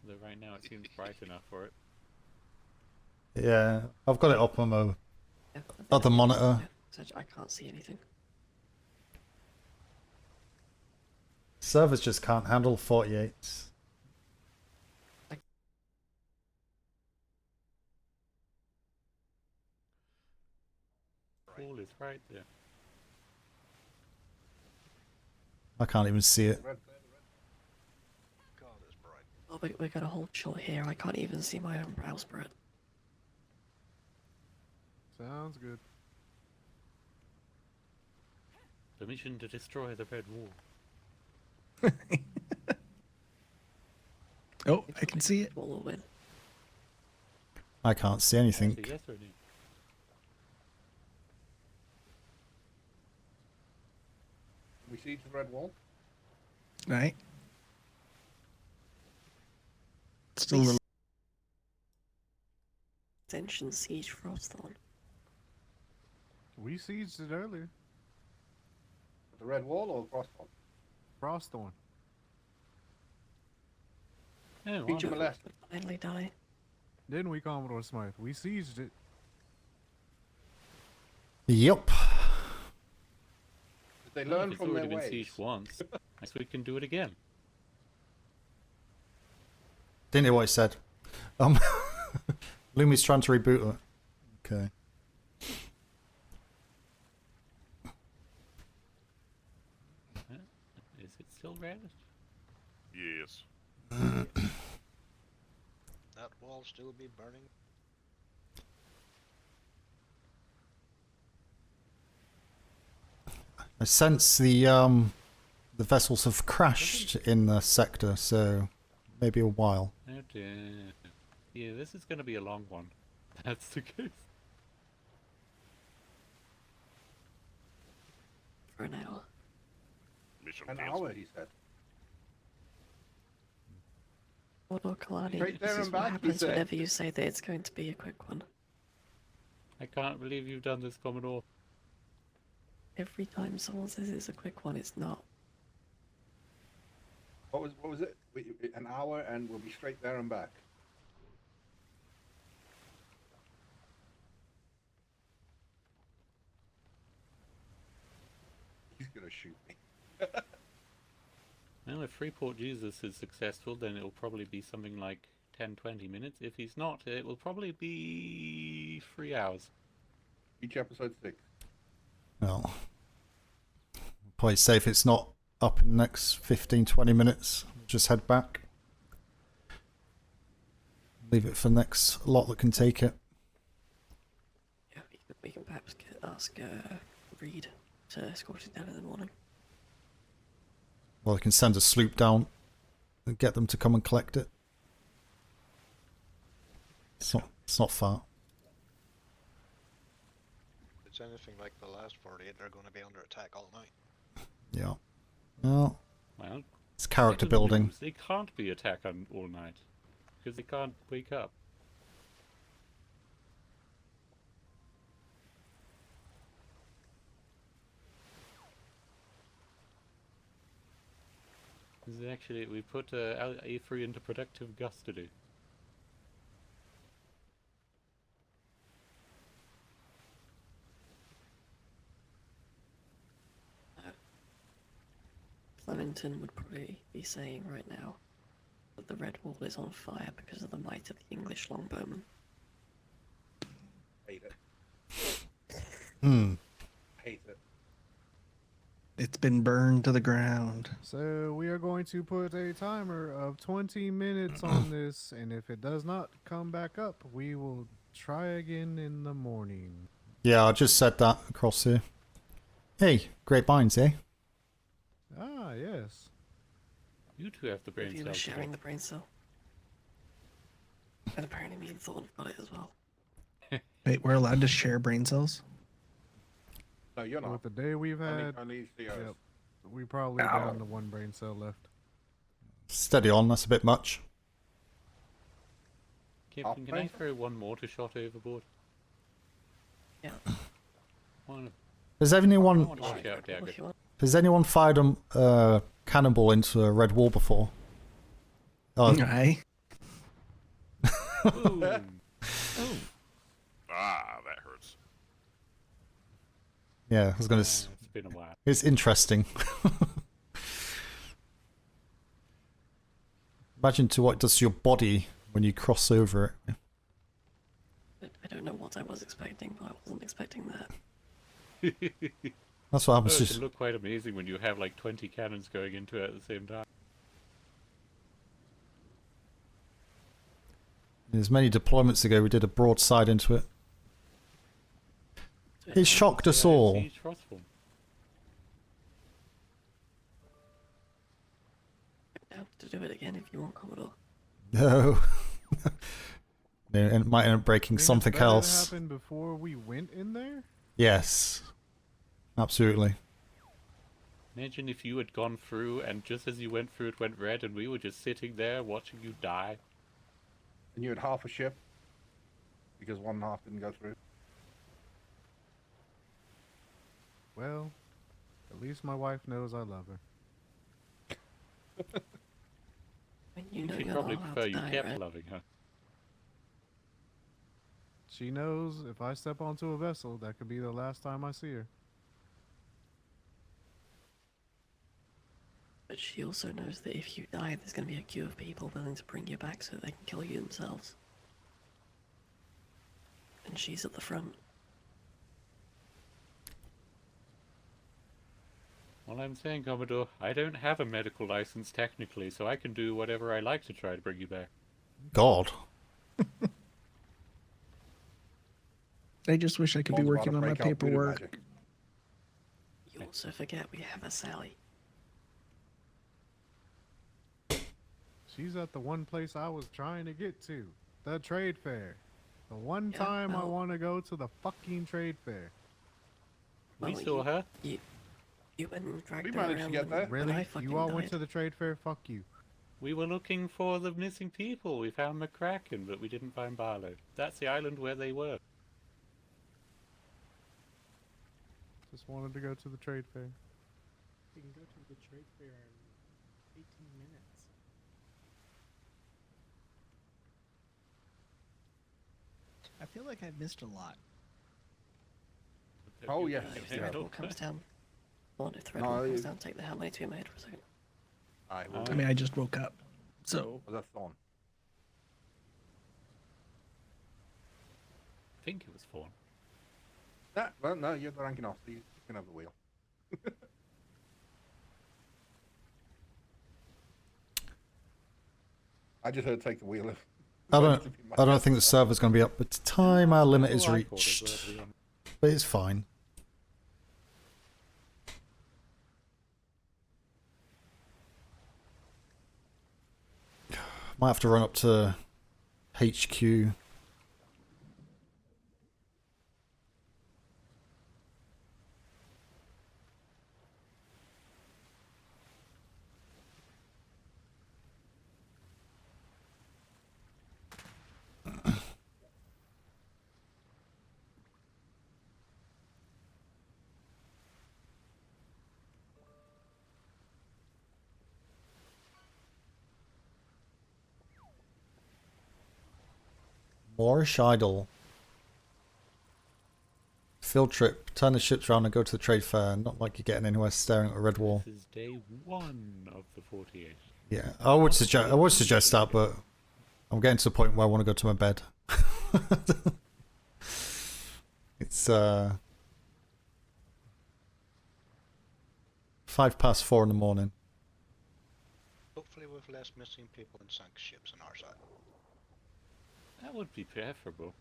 Though right now it seems bright enough for it. Yeah, I've got it up on my Yeah, I think other monitor. so I can't see anything. Servers just can't handle 48s. Wall is right there. I can't even see it. God, it's bright. Oh, we got a whole shot here. I can't even see my own brow spread. Sounds good. Permission to destroy the red wall. Oh, I can see it. Wall will win. I can't see anything. Actually, yes or no? We siege the red wall. Right. Still a little. Extension siege Frosthorn. We sieged it earlier. The red wall or Frostthorn? Frosthorn. Oh, Beat you molest. Finally die. Didn't we, Commodore Smythe? We sieged it. Yup. Did they Well, learn if it's from their already been ways? sieged once, I guess we can do it again. Didn't hear what he said. Lumi's trying to reboot it. Okay. Is it still red? Yes. That wall still be burning. I sense the vessels have crashed in the sector, so maybe a while. Oh dear. Yeah, this is going to be a long one. That's the case. For an hour. Mission An cancelled. hour, he said. Commodore Kalani, Straight there this is and what back, he happens said. whenever you say that it's going to be a quick one. I can't believe you've done this, Commodore. Every time someone says it's a quick one, it's not. What was it? An hour and we'll be straight there and back. He's gonna shoot me. Well, if Freeport Jesus is successful, then it'll probably be something like 10-20 minutes. If he's not, it will probably be 3 hours. Each episode 6. Well, probably say if it's not up in the next 15-20 minutes, just head back. Leave it for the next lot that can take it. Yeah, we can perhaps ask Reed to escort it down in the morning. Well, they can send a sloop down and get them to come and collect it. It's not far. If it's anything like the last 48, they're going to be under attack all night. Yeah. Well, Well, it's character they can building. lose. They can't be attacked on all night because they can't wake up. This is actually, we put A3 into productive custody. Flemington would probably be saying right now that the Red Wall is on fire because of the might of the English longbowmen. Hate it. Hate it. It's been burned to the ground. So we are going to put a timer of 20 minutes on this, and if it does not come back up, we will try again in the morning. Yeah, I just said that across here. Hey, great minds, eh? Ah, yes. You two have the brain You cell. were sharing the brain cell. And apparently me and Thorn got it as well. Wait, we're allowed to share brain cells? No, you're not. With the day we've had, Only COs. yep, we probably down to one brain cell left. Steady on, that's a bit much. Captain, can I throw one mortar shot overboard? Yeah. Has anyone Watch out, Dagger. has anyone fired a cannonball into a red wall before? Oh, Aye. Ah, that hurts. yeah, I was gonna. It's been a while. It's interesting. Imagine to what it does to your body when you cross over it. I don't know what I was expecting, but I wasn't expecting that. That's what happens. Oh, it Just can look quite amazing when you have like 20 cannons going into it at the same time. there's many deployments ago we did a broadside into it. It shocked us all. Down to do it again if you want, Commodore. No. It might end up breaking something That else. happened before we went in there? Yes. Absolutely. Imagine if you had gone through and just as you went through it went red and we were just sitting there watching you die. And you had half a ship because one half didn't go through. Well, at least my wife knows I love her. You know She'd you're probably not allowed prefer to you die, kept right? loving her. She knows if I step onto a vessel, that could be the last time I see her. But she also knows that if you die, there's going to be a queue of people willing to bring you back so they can kill you themselves. And she's at the front. All I'm saying, Commodore, I don't have a medical license technically, so I can do whatever I like to try to bring you back. God. I just wish I could be Bond's working about on to my break out voodoo paperwork. magic. You also forget we have a Sally. She's at the one place I was trying to get to, the trade fair. The one time I well- want to go to the fucking trade fair. We Well, saw her. You went and dragged We her managed to around get when- there. when I Really? fucking You all went died. to the trade fair? Fuck you. We were looking for the missing people. We found McCracken, but we didn't find Barlow. That's the island where they were. Just wanted to go to the trade fair. We can go to the trade fair in 18 minutes. I feel like I've missed a lot. Oh yes. If the red wall comes down, or if the red No, wall comes it- down, take the helmet to your mate for a second. I mean, I just woke up, so. Was that Thorn? I think it was Fawn. Nah, well, no, you're the ranking officer. You can have the wheel. I just heard take the wheel. I don't think the server's going to be up by the time our limit is reached. But it's fine. Might have to run up to HQ. Moorish Idol. Field trip. Turn the ships around and go to the trade fair. Not like you're getting anywhere staring at a red wall. This is day 1 of the 48. Yeah, I would suggest that, but I'm getting to the point where I want to go to my bed. It's 4:05 in the morning. Hopefully with less missing people and sunk ships on our side. That would be preferable.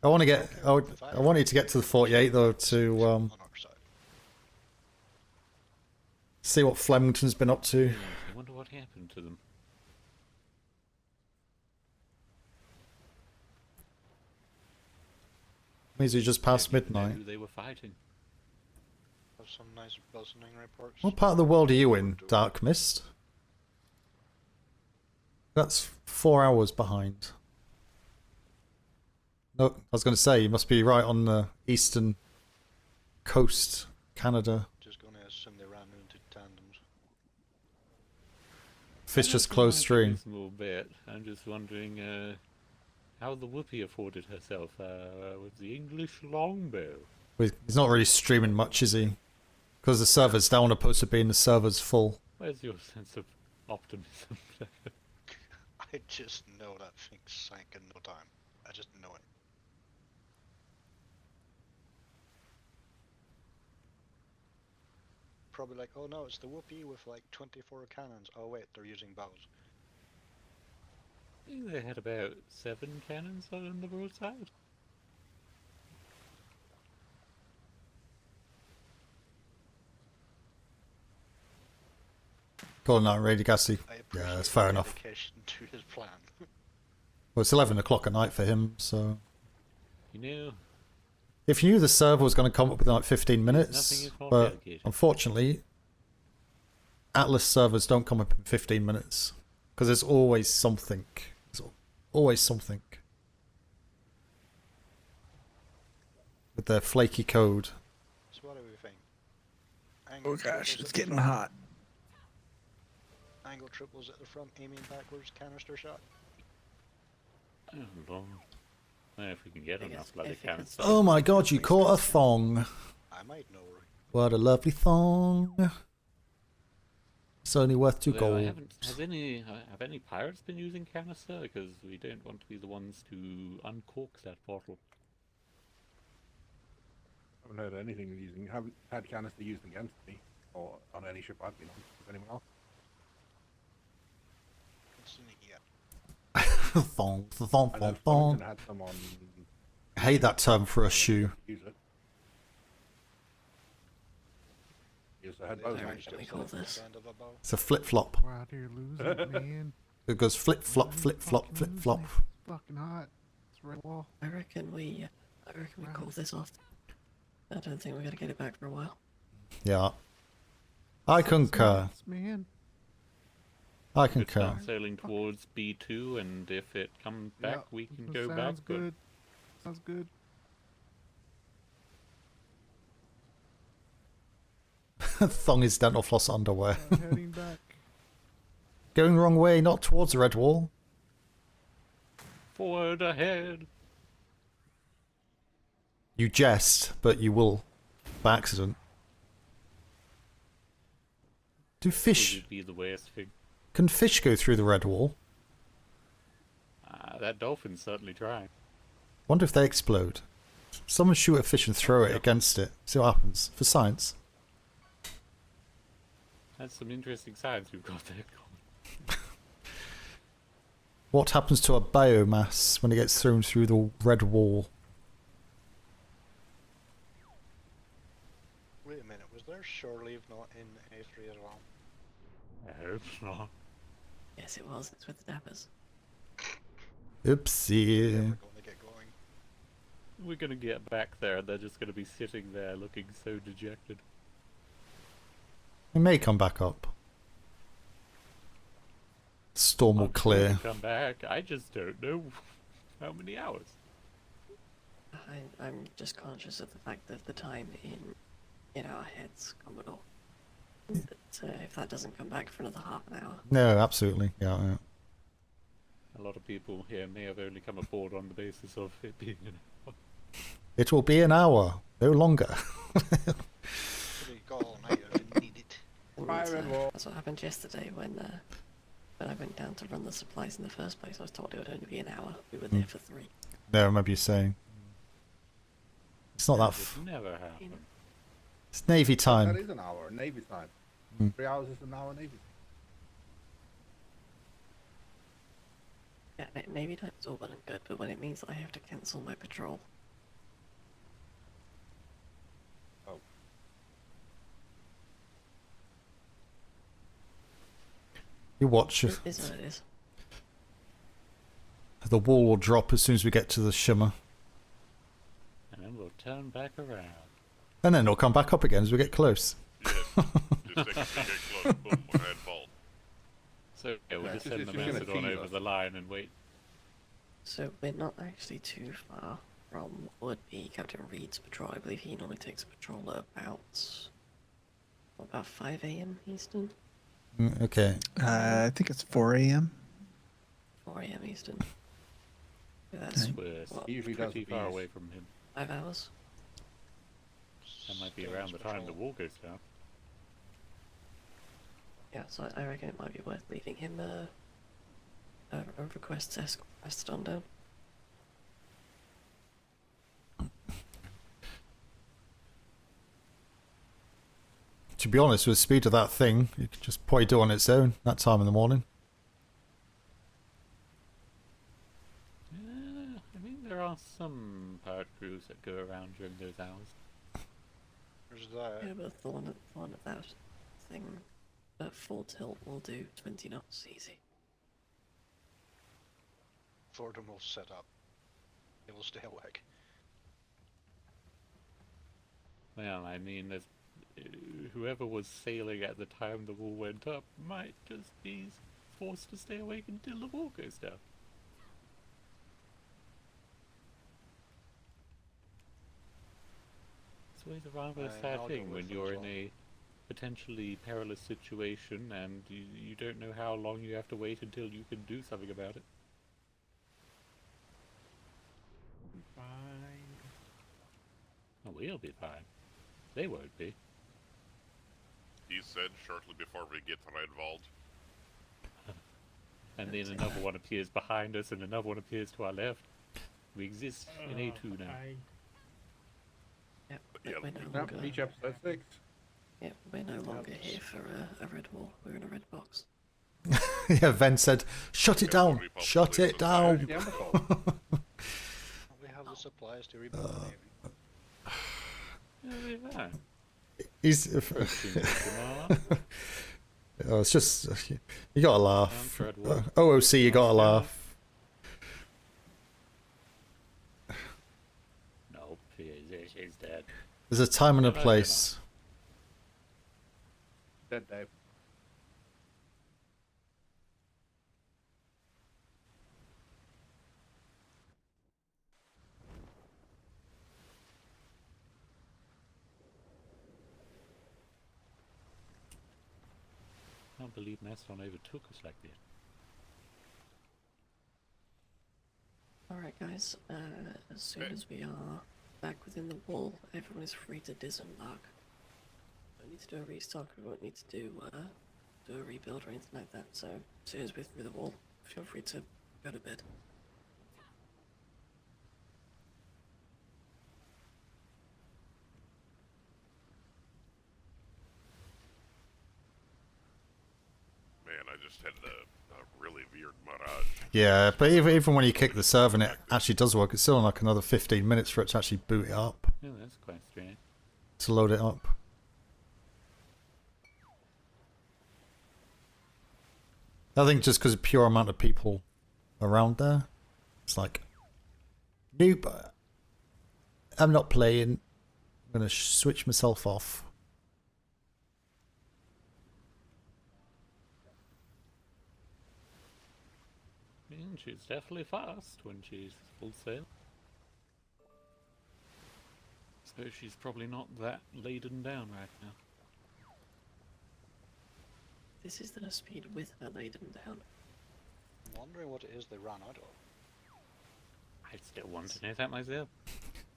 I want to get. I wanted to get to the 48 though to see what Flemington's been up to. I wonder what happened to them. Means we just past midnight. Who they were fighting. Have some nice bustling reports. What part of the world are you in, Dark Mist? That's 4 hours behind. No, I was going to say, you must be right on the eastern coast, Canada. Just gonna assume they ran into tandems. Fish just closed stream. A small bit. I'm just wondering how the Whoopi afforded herself with the English longbow. He's not really streaming much, is he? Because the server's down, opposed to being the server's full. Where's your sense of optimism? I just know that thing sank in no time. I just know it. Probably like, oh no, it's the Whoopi with like 24 cannons. Oh wait, they're using bows. I think they had about 7 cannons on the broadside. Calling out Radio Gassy. Yeah, that's fair enough. Dedication to his plan. Well, it's 11 o'clock at night for him, so... You know... If you knew the server was going to come up within like 15 minutes, but delegated. unfortunately, Atlas servers don't come up in 15 minutes. Because there's always something. There's always something. With their flaky code. So what do we think? Oh gosh, it's getting hot. Angle triples at the front, aiming backwards, canister shot. Oh lord. Well, if we can get enough bloody cannons. Oh my god, you caught a thong. I might know. What a lovely thong. It's only worth 2 Although gold. have any pirates been using canister? Because we don't want to be the ones to uncork that bottle. I haven't heard anything using. Haven't had canister used against me or on any ship I've been on. With anyone else? Thong, thong, I know thong, thong. Flemington had some on. I hate that term for a shoe. Use it. He also had bows on his It's a flip-flop. We're out here losing, man. It goes flip-flop, flip-flop, flip-flop. It's fucking hot. It's red wall. I reckon we call this off. I don't think we're gonna get it back for a while. Yeah. I concur. Man. I We could concur. start sailing towards B2, and if it comes back, we can go back. Sounds good. Sounds good. Thong is dental floss underwear. Heading back. Going wrong way, not towards the red wall. Forward ahead. You jest, but you will, by accident. Do fish... Would be the worst thing. Can fish go through the red wall? That dolphin's certainly trying. Wonder if they explode. Someone shoot a fish and throw it against it. See what happens. For science. That's some interesting science we've got there. What happens to a biomass when it gets thrown through the red wall? Wait a minute, was there shore leave not in A3 as well? I hope not. Yes, it was. It's with the dappers. Oopsie. We're gonna get back there and they're just gonna be sitting there looking so dejected. It may come back up. Storm will clear. Come back. I just don't know how many hours. I'm just conscious of the fact that the time in our heads, Commodore. But if that doesn't come back for another half an hour. No, absolutely. Yeah, yeah. A lot of people here may have only come aboard on the basis of it being an hour. It will be an hour, no longer. That's what happened yesterday when I went down to run the supplies in the first place. I was told it would only be an hour. We were there for 3. No, I remember you saying. It's not that. It never happened. It's Navy time. That is an hour, Navy time. 3 hours is an hour Navy time. Yeah, Navy time's all well and good, but when it means that I have to cancel my patrol. Oh. You watch. It is what it is. The wall will drop as soon as we get to the shimmer. And then we'll turn back around. And then it'll come back up again as we get close. Just take a get close, boom, one head fall. So yeah, we'll just send the Macedon over the line and wait. So we're not actually too far from what would be Captain Reed's patrol. I believe he normally takes a patrol at about 5 a.m. Eastern. Okay. I think it's 4 a.m. 4 a.m. Eastern. So that's what, Usually pretty far away from him. 5 hours. That might be around the time the wall goes down. Yeah, so I reckon it might be worth leaving him a request escorted on down. To be honest, with the speed of that thing, you could just probably do it on its own that time in the morning. I mean, there are some pirate crews that go around during those hours. Where's that? Yeah, but the one at that thing at full tilt will do 20 knots easy. Fordham will set up. It will stay awake. Well, I mean, whoever was sailing at the time the wall went up might just be forced to stay awake until the wall goes down. It's always a rather sad thing when you're in a potentially perilous situation and you don't know how long you have to wait until you can do something about it. Fine. Oh, we'll be fine. They won't be. He said shortly before we get to Redwald. And then another one appears behind us and another one appears to our left. We exist in A2 now. Yep, Yeah, we're no longer... Reach episode 6. Yeah, we're no longer here for a red wall. We're in a red box. Yeah, Ven said, "Shut it down! Shut it down!" We have the supplies to rebuild the Navy. Yeah. He's. Oh, it's just you gotta laugh. OOC, you gotta laugh. No, he's dead. There's a time and a place. Dead, Dave. can't believe Neston overtook us like this. Alright guys, as soon as we are back within the wall, everyone is free to disembark. We don't need to do a restock, we won't need to do a rebuild or anything like that, so as soon as we're through the wall, feel free to go to bed. Man, I just had a really weird mirage. Yeah, but even when you kick the server and it actually does work, it's still like another 15 minutes for it to actually boot it up. Yeah, that's quite strange. To load it up. I think just because of pure amount of people around there, it's like, nope, I'm not playing. I'm going to switch myself off. She's definitely fast when she's full sail. So she's probably not that laden down right now. This is the speed with her laden down. I'm wondering what it is they ran out of. I still want to know that myself.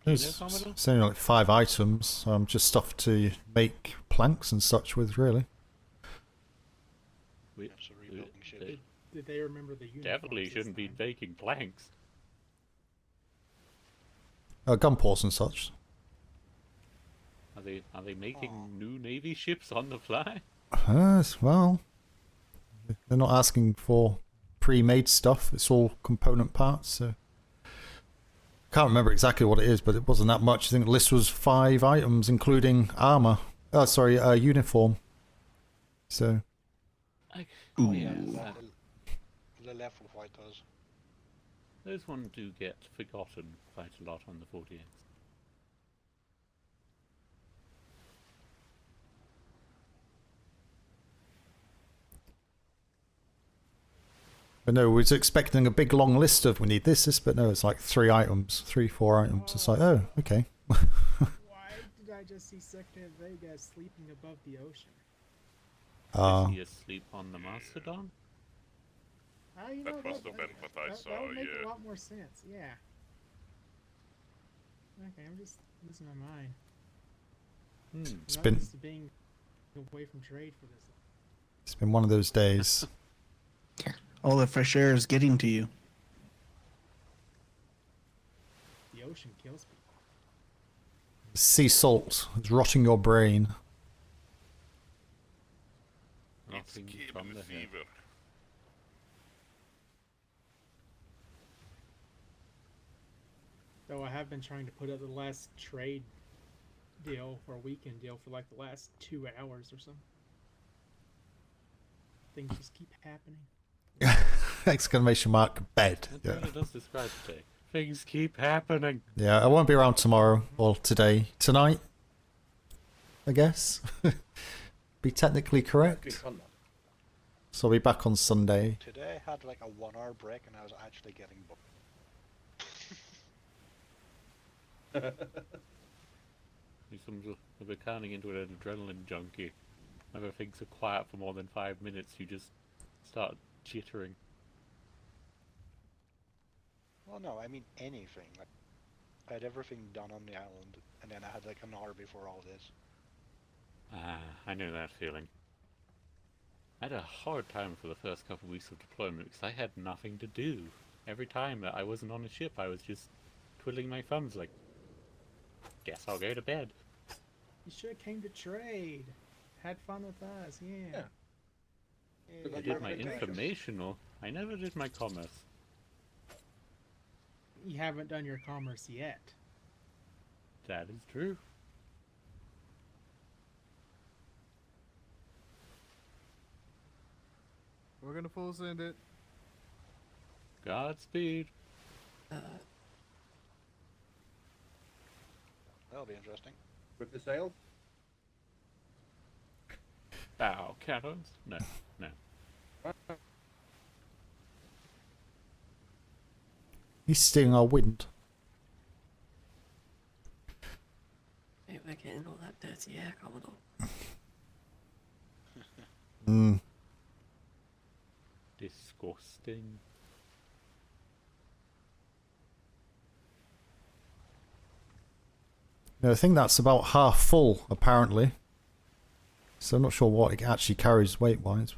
It's only like 5 items, just stuff to make planks and such with, really. Did they remember the uniforms? Definitely shouldn't be making planks. Gun ports and such. Are they making new navy ships on the fly? Well, they're not asking for pre-made stuff. It's all component parts. So can't remember exactly what it is, but it wasn't that much. I think the list was 5 items, including armor. Oh, sorry, uniform. So. Oh yeah, the level fighters. Those ones do get forgotten quite a lot on the 40X. But no, we was expecting a big long list of we need this, but no, it's like 3 items, 4 items. It's like, oh, okay. Why did I just see Secretary Vega sleeping above the ocean? Is he asleep on the Mastodon? You That must have been what I saw, that would make yeah. a lot more sense, yeah. Okay, I'm just losing my mind. It's Not been used to being away from trade for this. It's been one of those days. All the fresh air is getting to you. The ocean kills people. Sea salt is rotting your brain. It's keeping the fever. Though I have been trying to put up the last trade deal or weekend deal for like the last 2 hours or so. Things just keep happening. Exclamation mark bed. It really does describe the day. Things keep happening. Yeah, I won't be around tomorrow or today. Tonight, I guess. Be technically correct. So I'll be back on Sunday. Today I had like a 1-hour break and I was actually getting bored. We're turning into an adrenaline junkie. Whenever things are quiet for more than 5 minutes, you just start jittering. Well, no, I mean anything. Like, I had everything done on the island, and then I had like an hour before all this. Ah, I know that feeling. I had a hard time for the first couple of weeks of deployment because I had nothing to do. Every time that I wasn't on a ship, I was just twiddling my thumbs like, guess I'll go to bed. You should have came to trade. Had fun with us, yeah. I did my informational. I never did my commerce. You haven't done your commerce yet. That is true. We're gonna full send it. Godspeed. That'll be interesting. With the sails? Bow cannons? No, no. He's stealing our wind. Hey, we're getting all that dirty air, Commodore. Disgusting. No, I think that's about half full, apparently. So I'm not sure what it actually carries weight-wise.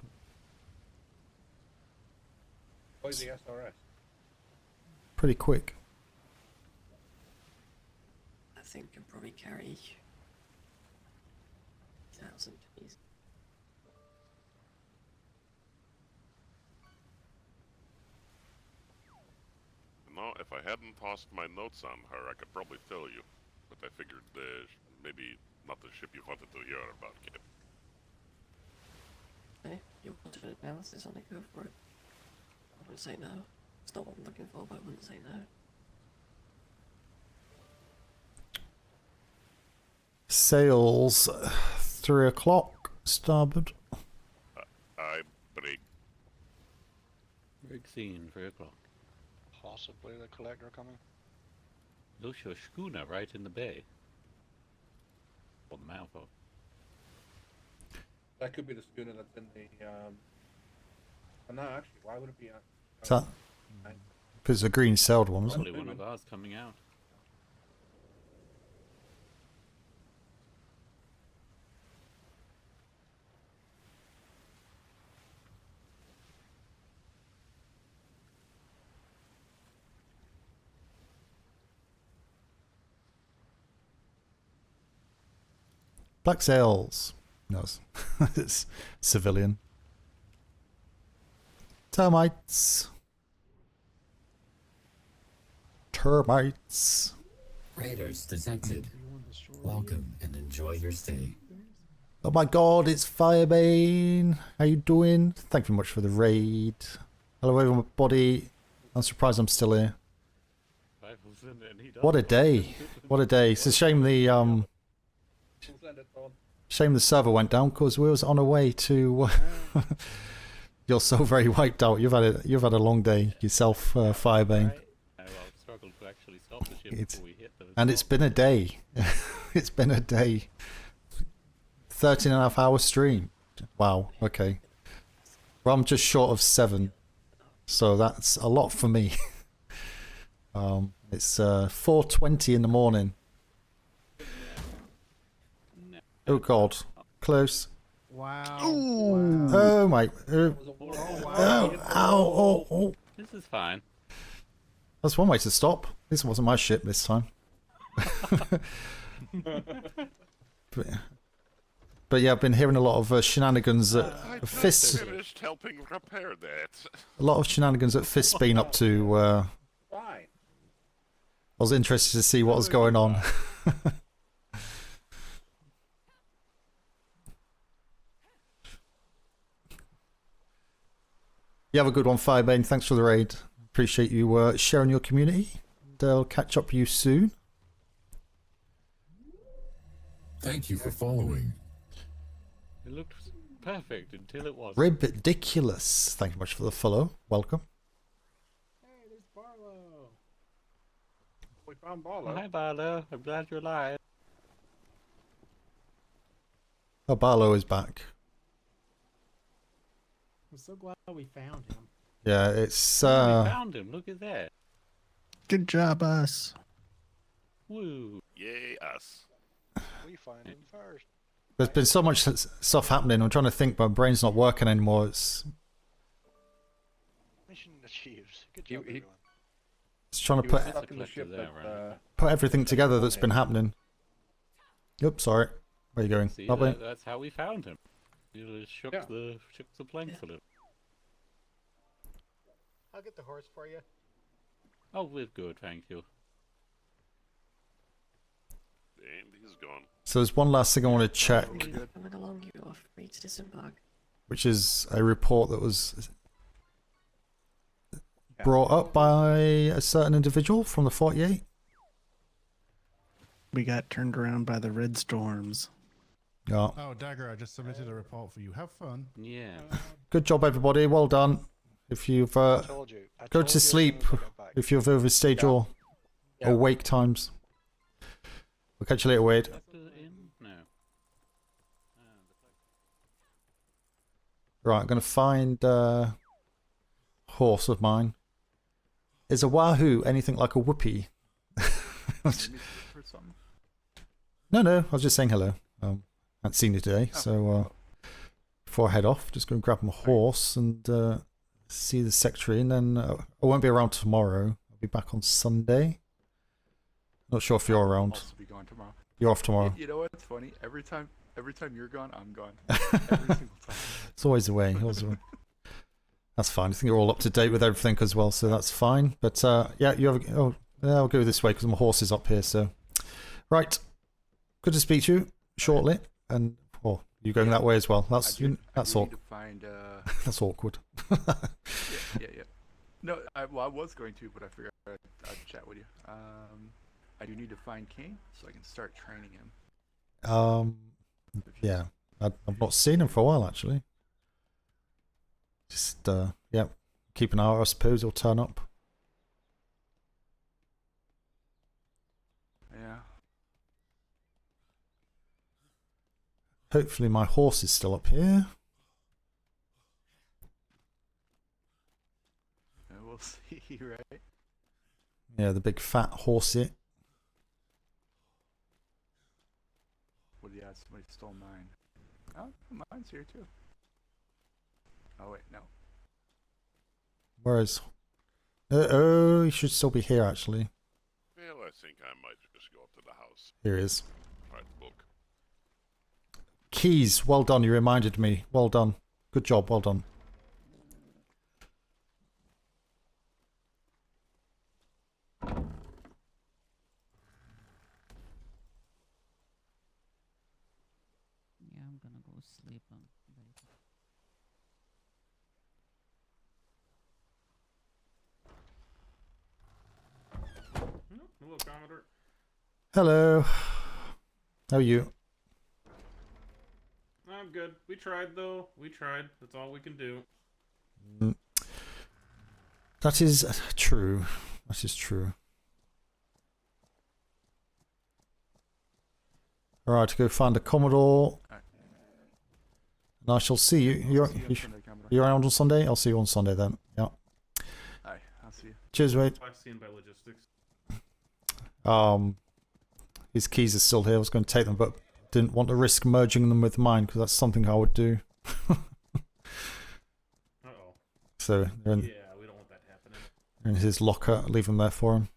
What is the SRS? Pretty quick. I think you'll probably carry 1,000 piece. No, if I hadn't tossed my notes on her, I could probably tell you. But I figured maybe not the ship you wanted to hear about, kid. Hey, you wanted an analysis on it, go for it. I wouldn't say no. It's not what I'm looking for, but I wouldn't say no. Sails 3 o'clock, starboard. I break. Big scene, 3 o'clock. Possibly the collector coming. Looks your schooner right in the bay. Or the mouth of. That could be the schooner that's in the. Oh, no, actually, why would it be? Is that? If it's a green sailed one, isn't Probably it? one of ours coming out. Black sails. No, it's civilian. Termites. Termites. Raiders detected. Welcome and enjoy your stay. Oh my god, it's Firebane. How you doing? Thank you very much for the raid. Hello everybody. I'm surprised I'm still here. What a day. What a day. It's a shame the shame the server went down because we was on our way to you're so very wiped out. You've had a long day yourself, Firebane. I'll struggle to actually stop the ship before we hit the And it's been a day. It's been a day. 13.5 hour stream. Wow, okay. Well, I'm just short of 7. So that's a lot for me. It's 4:20 in the morning. Oh god. Close. Wow. Ooh. Oh my. Oh, ow, oh. This is fine. That's one way to stop. This wasn't my ship this time. But yeah, I've been hearing a lot of shenanigans at I Fist. just finished helping repair that. A lot of shenanigans that Fist's been up to. Why? I was interested to see what was going on. You have a good one, Firebane. Thanks for the raid. Appreciate you sharing your community. And I'll catch up with you soon. Thank you for following. It looked perfect until it was. Ridiculous. Thank you much for the follow. Welcome. Hey, there's Barlow. We found Barlow. Hi, Barlow. I'm glad you're alive. Oh, Barlow is back. I'm so glad we found him. Yeah, it's We found him. Look at that. Good job, us. Woo. Yay, us. We find him first. there's been so much stuff happening. I'm trying to think, but my brain's not working anymore. It's Mission achieved. Good job, everyone. It's trying to He was put stuck in the ship that, put everything together that's been happening. Yep, sorry. Where are you going? See, Lovely. that's how we found him. You just shook the planks a little. I'll get the horse for you. Oh, we're good, thank you. And he's gone. So there's one last thing I want to check, Coming along, you are free to disembark. which is a report that was brought up by a certain individual from the 48. We got turned around by the red storms. Yeah. Oh, Dagger, I just submitted a report for you. Have fun. Yeah. Good job, everybody. Well done. If you've told you. I go told to you as soon sleep as I got back. if you've overstayed your awake times. We'll catch you later, Wade. No. Right, I'm gonna find horse of mine. Is a wahoo anything like a whoopee? No, I was just saying hello. I haven't seen you today, so before I head off, just go and grab my horse and see the secretary, and then I won't be around tomorrow. I'll be back on Sunday. Not sure if you're around. I'll also be gone tomorrow. You're off tomorrow. You know what's funny? Every time you're gone, I'm gone. Every single time. It's always the way. Always the way. That's fine. I think you're all up to date with everything as well, so that's fine. But yeah, you have. Oh, I'll go this way because my horse is up here. So, right. Good to speak to you shortly, and you going that way as well. That's awkward. That's awkward. Yeah. No, I was going to, but I figured I'd chat with you. I do need to find Kane so I can start training him. Yeah, I've not seen him for a while actually. Just yeah, keep an eye out. I suppose he'll turn up. Yeah. Hopefully my horse is still up here. We'll see, right? Yeah, the big fat horsey. What? Yeah, somebody stole mine. Oh, mine's here too. Oh wait, no. Whereas, oh, he should still be here actually. Well, I think I might just go up to the house. Here he is. Try to look. Keys, well done. You reminded me. Well done. Good job. Well done. Yeah, I'm gonna go sleep. Hello, Commodore. Hello. How are you? I'm good. We tried, though. We tried. That's all we can do. That is true. That is true. Alright, go find the Commodore. And I shall see you. You're around on Sunday? I'll see you on Sunday then. Yeah. Aye, I'll see you. Cheers, mate. Vaccine by logistics. His keys are still here. I was going to take them, but didn't want to risk merging them with mine because that's something I would do. Uh-oh. So they're in, Yeah, we don't want that happening. in his locker. Leave them there for him.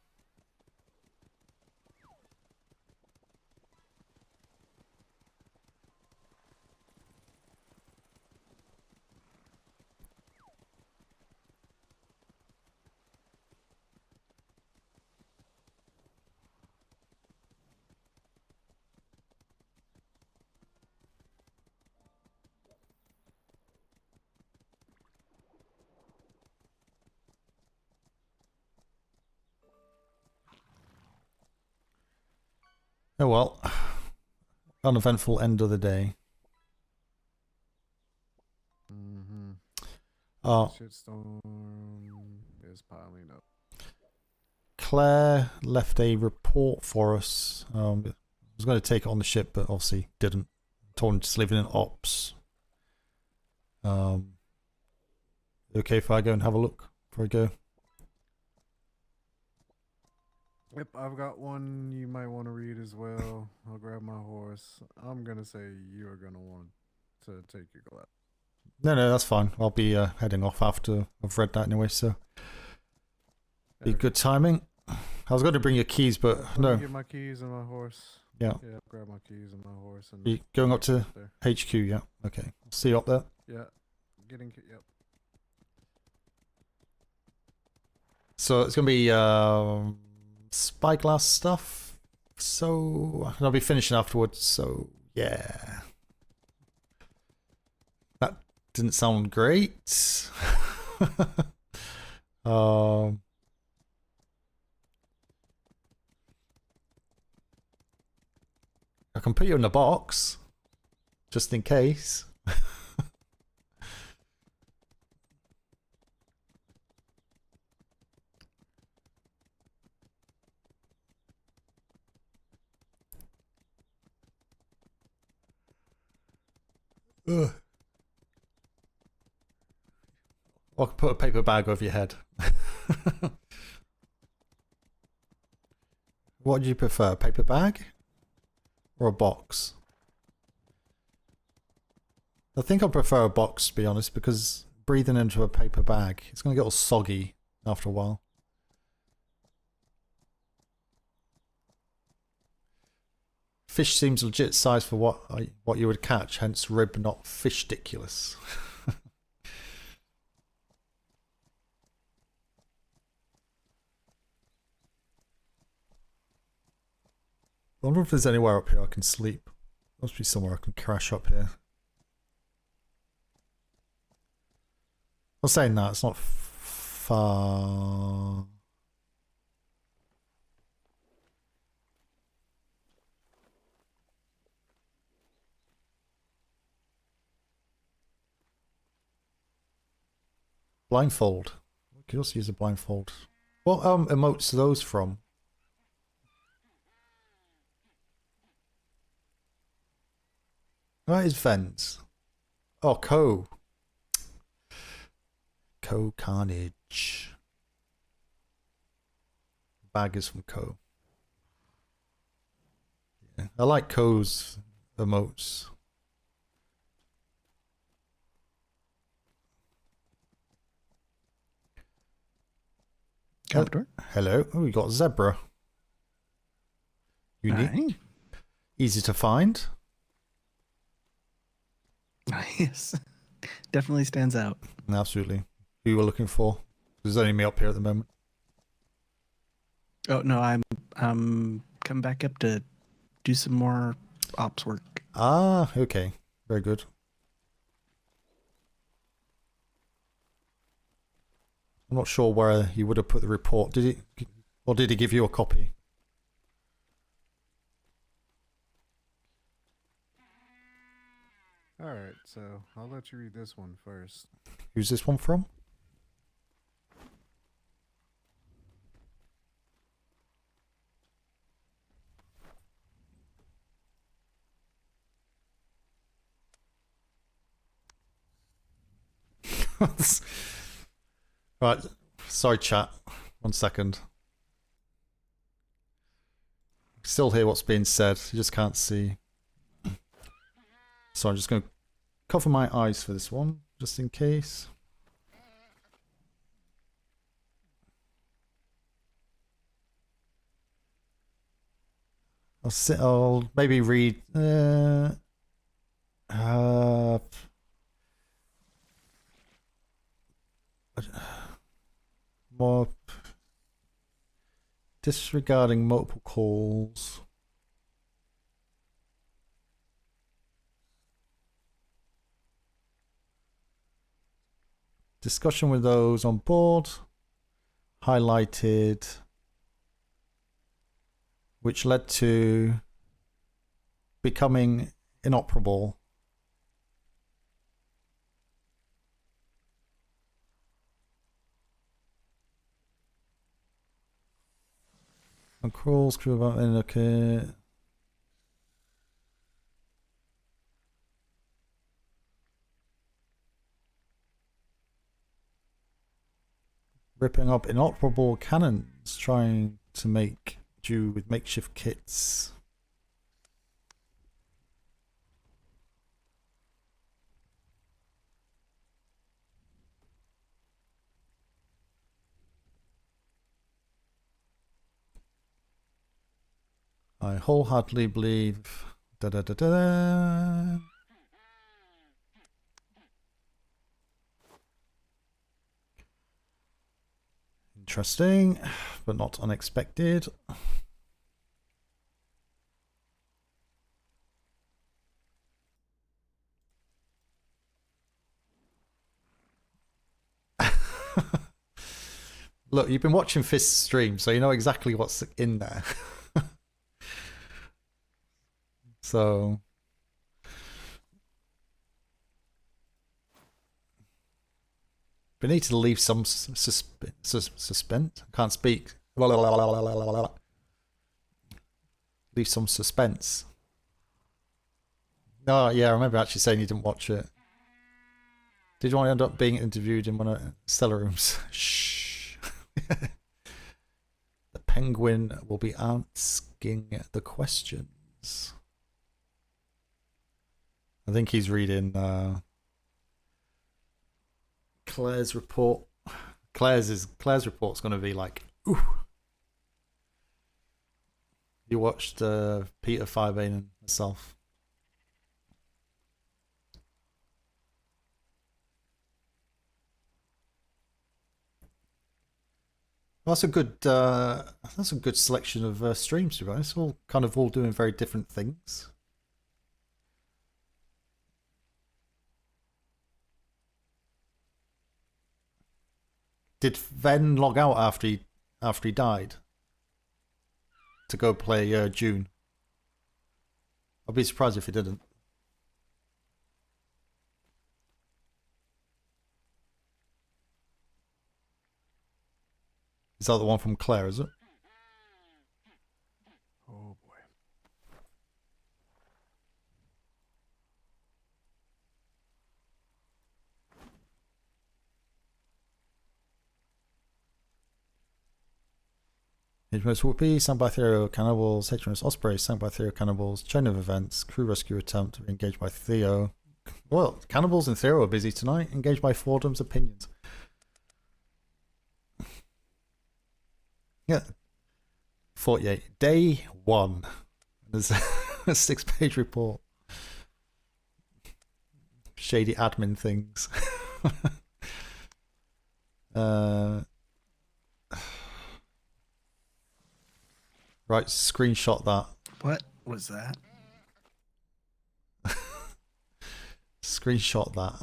Oh well, uneventful end of the day. Shitstorm is piling up. Claire left a report for us. I was going to take it on the ship, but obviously didn't. Told him to leave it in ops. Okay if I go and have a look before I go? Yep, I've got one you might want to read as well. I'll grab my horse. I'm gonna say you're gonna want to take your glass. No, that's fine. I'll be heading off after I've read that anyway, so be good timing. I was going to bring your keys, but no. Get my keys and my horse. Yeah. Yeah, grab my keys and my horse. And You going up to HQ? Yeah. Okay. I'll see you up there. Yeah. Yep. So it's going to be spyglass stuff. So I'll be finishing afterwards. So yeah. That didn't sound great. I can put you in a box, just in case. Ugh. Or put a paper bag over your head. What do you prefer, paper bag or a box? I think I prefer a box, to be honest, because breathing into a paper bag, it's going to get all soggy after a while. Fish seems legit size for what you would catch, hence rib, not fish-diculous. I wonder if there's anywhere up here I can sleep. Must be somewhere I can crash up here. I'm saying that, it's not far. Blindfold. We could also use a blindfold. What emotes are those from? That is Vents. Oh, Co Carnage. Bag is from Co. Yeah, I like Co's emotes. Captor. Hello. Oh, we got zebra. Unique. Aye. Easy to find. Yes. Definitely stands out. Absolutely. Who you were looking for? There's only me up here at the moment. Oh no, I'm coming back up to do some more ops work. Ah, okay. Very good. I'm not sure where he would have put the report. Did he, or did he give you a copy? Alright, so I'll let you read this one first. Who's this one from? Right, sorry chat. 1 second. Still hear what's being said, you just can't see. So I'm just going to cover my eyes for this one, just in case. I'll maybe read more disregarding multiple calls. Discussion with those on board. Highlighted. Which led to becoming inoperable. And crawls, crew about okay. Ripping up inoperable cannons, trying to make do with makeshift kits. I wholeheartedly believe. Da da da da da. Interesting, but not unexpected. Look, you've been watching Fist's stream, so you know exactly what's in there. So we need to leave some suspense. I can't speak. Leave some suspense. Oh yeah, I remember actually saying you didn't watch it. Did you want to end up being interviewed in one of the cellar rooms? Shh. The penguin will be asking the questions. I think he's reading Claire's report. Claire's report's going to be like, ooh. You watched Peter Firebane and myself. That's a good selection of streams, to be honest. All kind of all doing very different things. Did Ven log out after he died to go play June? I'd be surprised if he didn't. Is that the one from Claire, is it? Oh boy. HMS Whoopi, sank by Theo Cannibals. HMS Osprey, sank by Theo Cannibals. Chain of events. Crew rescue attempt. Engaged by Theo. Well, Cannibals and Theo are busy tonight. Engaged by Fordham's opinions. Yeah. 48. Day 1. There's a 6-page report. Shady admin things. Right, screenshot that. What was that? Screenshot that.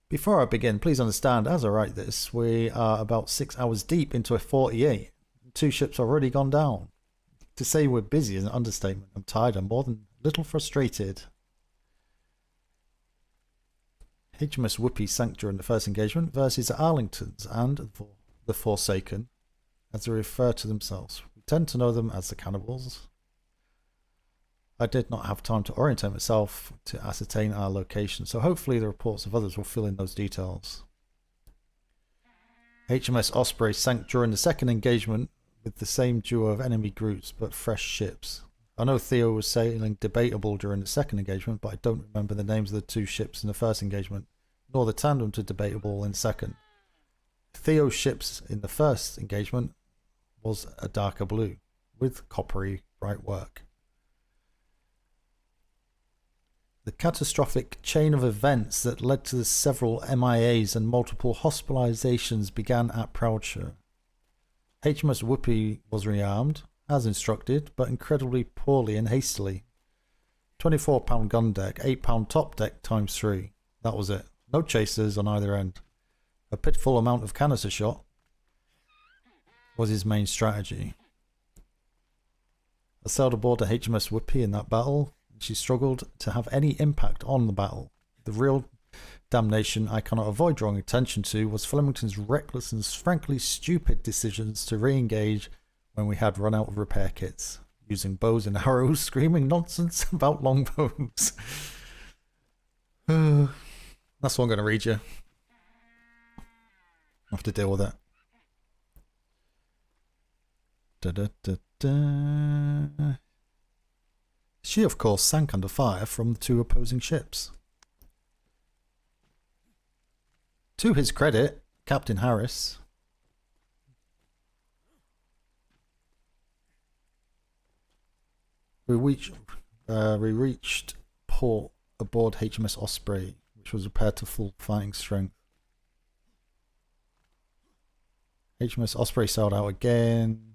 Before I begin, please understand, as I write this, we are about 6 hours deep into a 48. 2 ships have already gone down. To say we're busy is an understatement. I'm tired and more than a little frustrated. HMS Whoopi sank during the first engagement versus Arlington's and the Forsaken, as they refer to themselves. We tend to know them as the Cannibals. I did not have time to orientate myself to ascertain our location, so hopefully the reports of others will fill in those details. HMS Osprey sank during the second engagement with the same duo of enemy groups, but fresh ships. I know Theo was sailing Debatable during the second engagement, but I don't remember the names of the 2 ships in the first engagement, nor the tandem to Debatable in the second. Theo's ships in the first engagement was a darker blue, with coppery bright work. The catastrophic chain of events that led to the several MIAs and multiple hospitalizations began at Proudshire. HMS Whoopi was rearmed, as instructed, but incredibly poorly and hastily. 24-pound gun deck, 8-pound top deck times 3. That was it. No chasers on either end. A pitiful amount of canister shot was his main strategy. I sailed aboard the HMS Whoopi in that battle. She struggled to have any impact on the battle. The real damnation I cannot avoid drawing attention to was Flemington's reckless and frankly stupid decisions to re-engage when we had run out of repair kits, using bows and arrows, screaming nonsense about longbows. That's what I'm going to read you. I have to deal with it. Da-da-da-da. She, of course, sank under fire from the 2 opposing ships. To his credit, Captain Harris we reached port aboard HMS Osprey, which was repaired to full fighting strength. HMS Osprey sailed out again,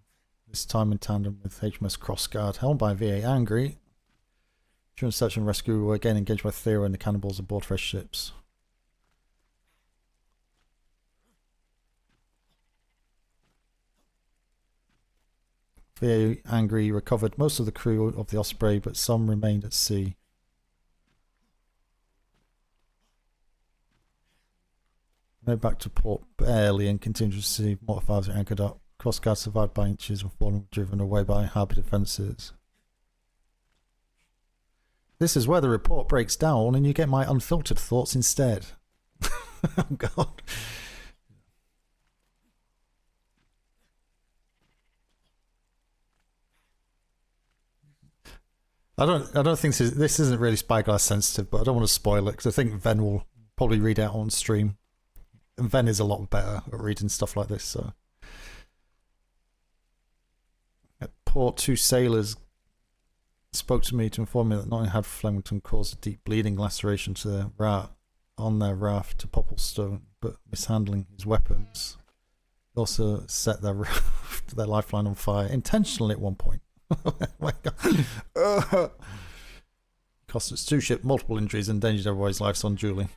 this time in tandem with HMS Crossguard, helmed by VA Angry. During search and rescue, we were again engaged by Theo and the Cannibals aboard fresh ships. VA Angry recovered most of the crew of the Osprey, but some remained at sea. Made back to port barely and continued to receive mortar fires anchored up. Crossguard survived by inches and falling driven away by harbour defences. This is where the report breaks down and you get my unfiltered thoughts instead. Oh God. I don't think this isn't really Spyglass sensitive, but I don't want to spoil it because I think Ven will probably read out on stream. And Ven is a lot better at reading stuff like this, so. At port, 2 sailors spoke to me to inform me that not only had Flemington caused a deep bleeding laceration to their raft to Popplestone, but mishandling his weapons. He also set their raft, their lifeline on fire intentionally at one point. Oh my God. Cost us 2 ships, multiple injuries, and endangered everybody's lives unduly.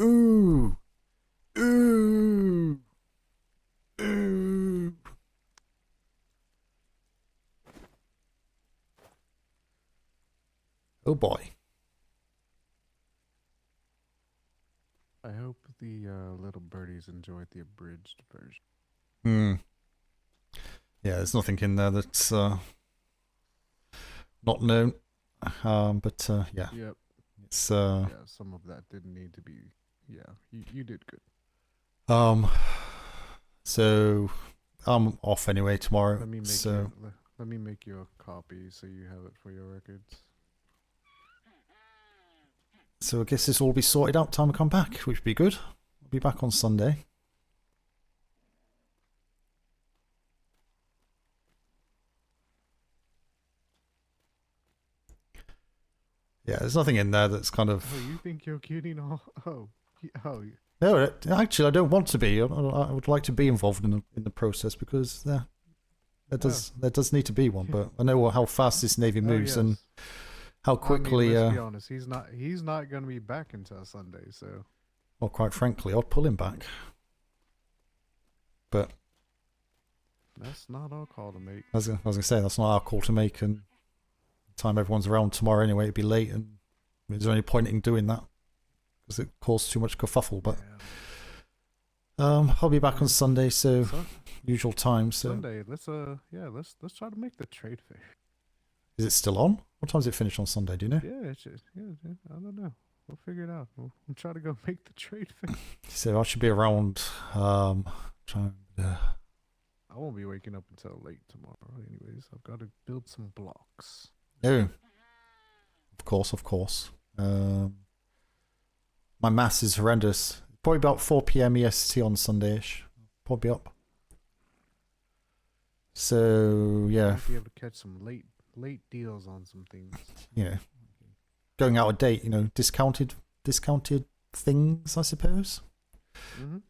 Ooh. Ooh. Ooh. Oh boy. I hope the little birdies enjoyed the abridged version. Yeah, there's nothing in there that's not known. But yeah. Yep. It's yeah, some of that didn't need to be. Yeah, you did good. So I'm off anyway tomorrow. Let me make so let me make you a copy so you have it for your records. I guess this will all be sorted out time I come back, which would be good. I'll be back on Sunday. Yeah, there's nothing in there that's kind of. Oh, you think you're getting all? Oh. No, actually, I don't want to be. I would like to be involved in the process because there does need to be one. But I know how fast this Navy moves and how quickly. Let's be honest, he's not going to be back until Sunday. So. Well, quite frankly, I'd pull him back. But. That's not our call to make. I was gonna say that's not our call to make, and time everyone's around tomorrow anyway, it'd be late, and there's no point in doing that because it caused too much kerfuffle. But I'll be back on Sunday, so usual time. So Sunday, let's try to make the trade fair. Is it still on? What time does it finish on Sunday? Do you know? Yeah, I don't know. We'll figure it out. We'll try to go make the trade fair. So I should be around. I won't be waking up until late tomorrow. Anyways, I've got to build some blocks. No. Of course. My maths is horrendous. Probably about 4 PM EST on Sunday-ish. Probably up. So yeah. Might be able to catch some late deals on some things. Going out of date. Discounted things, I suppose.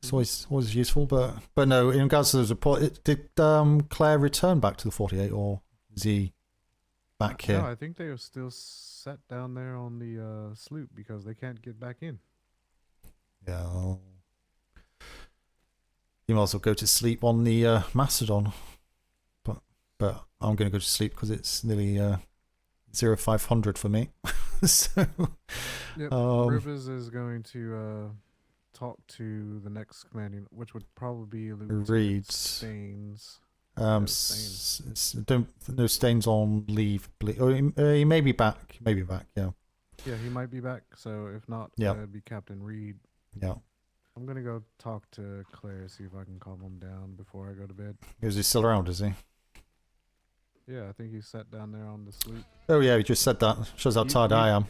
It's always useful, but no. In regards to the report, did Claire return back to the 48, or is he back here? No, I think they are still set down there on the sloop because they can't get back in. Yeah. You might as well go to sleep on the Macedon, but I'm going to go to sleep because it's nearly 0500 for me. So yep. Rivers is going to talk to the next commanding, which would probably be Reed Staines. No Staines on leave. He may be back. Yeah. Yeah, he might be back. So if not, it'd be Captain Reed. Yeah. I'm gonna go talk to Claire, see if I can calm him down before I go to bed. Is he still around? Is he? Yeah, I think he's sat down there on the sleep. Oh yeah, he just said that. Shows how tired I am.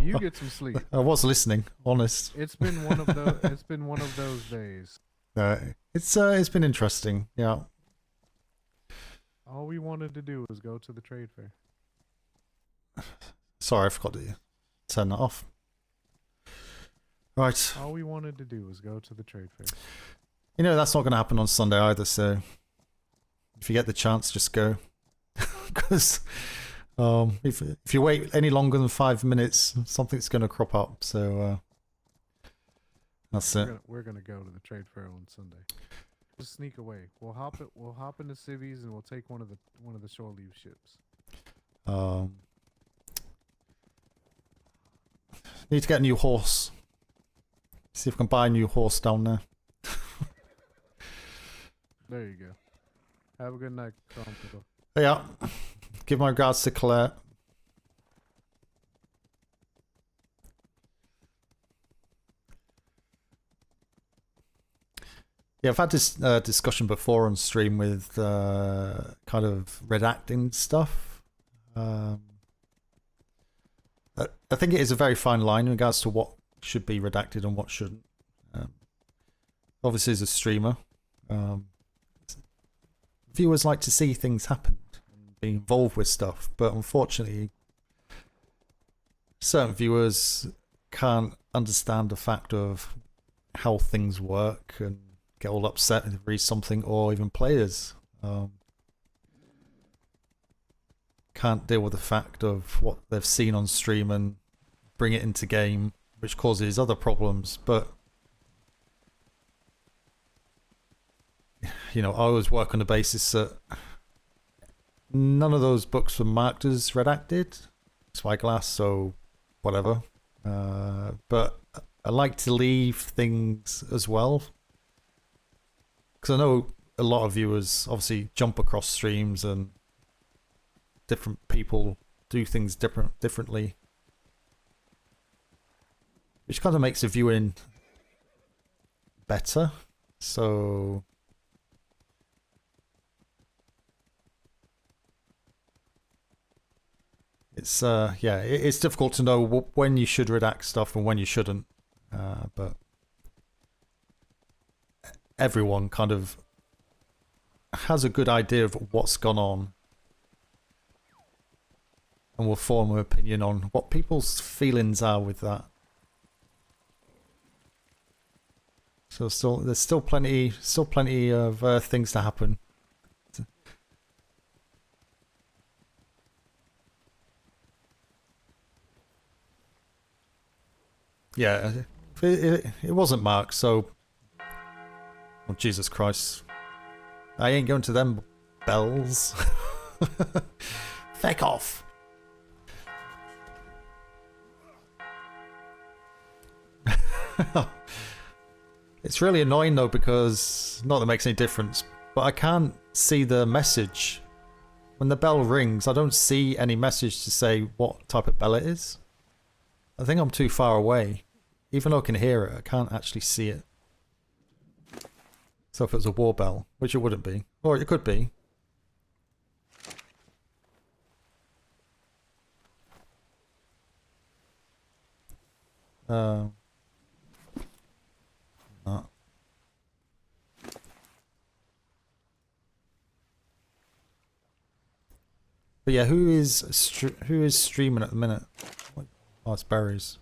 You get some sleep. I was listening. Honest. It's been one of those. It's been one of those days. It's been interesting. Yeah. All we wanted to do was go to the trade fair. Sorry, I forgot to turn that off. Right. All we wanted to do was go to the trade fair. That's not going to happen on Sunday either. So if you get the chance, just go. Because If you wait any longer than 5 minutes, something's going to crop up. So that's it. We're gonna go to the trade fair on Sunday. Just sneak away. We'll hop in the civvies and we'll take one of the shore leave ships. Need to get a new horse. See if I can buy a new horse down there. There you go. Have a good night, Compito. Yeah. Give my regards to Claire. Yeah, I've had this discussion before on stream with kind of redacting stuff. I think it is a very fine line in regards to what should be redacted and what shouldn't. Obviously, as a streamer, viewers like to see things happen and be involved with stuff, but unfortunately, certain viewers can't understand the fact of how things work and get all upset if they read something, or even players can't deal with the fact of what they've seen on stream and bring it into game, which causes other problems. But you know, I always work on the basis that none of those books were marked as redacted, Spyglass, so whatever. But I like to leave things as well, because I know a lot of viewers obviously jump across streams and different people do things differently, which kind of makes the viewing better. So it's it's difficult to know when you should redact stuff and when you shouldn't, but everyone kind of has a good idea of what's gone on and will form an opinion on what people's feelings are with that. So there's still plenty of things to happen. Yeah, it wasn't marked, so oh, Jesus Christ. I ain't going to them bells. Feck off. It's really annoying though, because not that it makes any difference, but I can't see the message. When the bell rings, I don't see any message to say what type of bell it is. I think I'm too far away. Even though I can hear it, I can't actually see it. So if it was a war bell, which it wouldn't be, or it could be. But yeah, who is streaming at the minute? Oh, it's berries.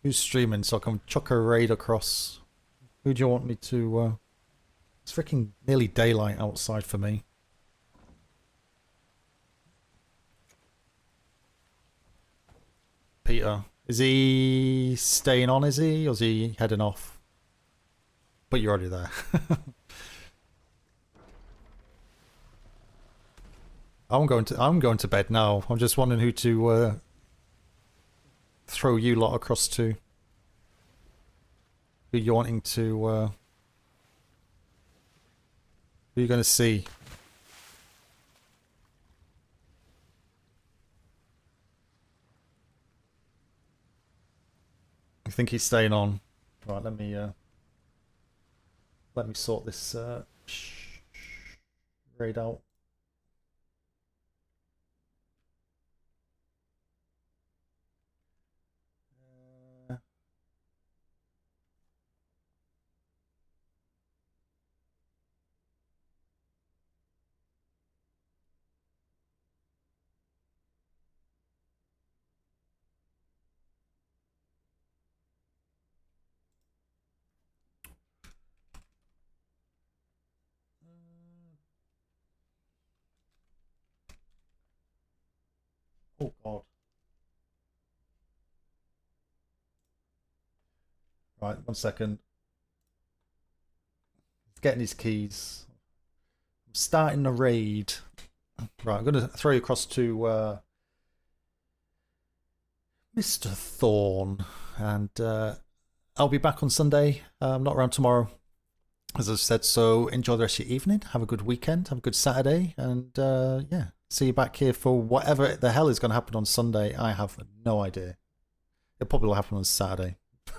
Who's streaming so I can chuck a raid across? Who do you want me to... It's freaking nearly daylight outside for me. Peter. Is he staying on, is he? Or is he heading off? But you're already there. I'm going to bed now. I'm just wondering who to throw you lot across to. Who you're wanting to who you gonna see? I think he's staying on. Right, let me sort this raid out. Oh God. Right, 1 second. Getting his keys. I'm starting a raid. Right, I'm going to throw you across to Mr. Thorne, and I'll be back on Sunday. I'm not around tomorrow, as I said, so enjoy the rest of your evening. Have a good weekend. Have a good Saturday, and yeah, see you back here for whatever the hell is going to happen on Sunday. I have no idea. It probably will happen on Saturday.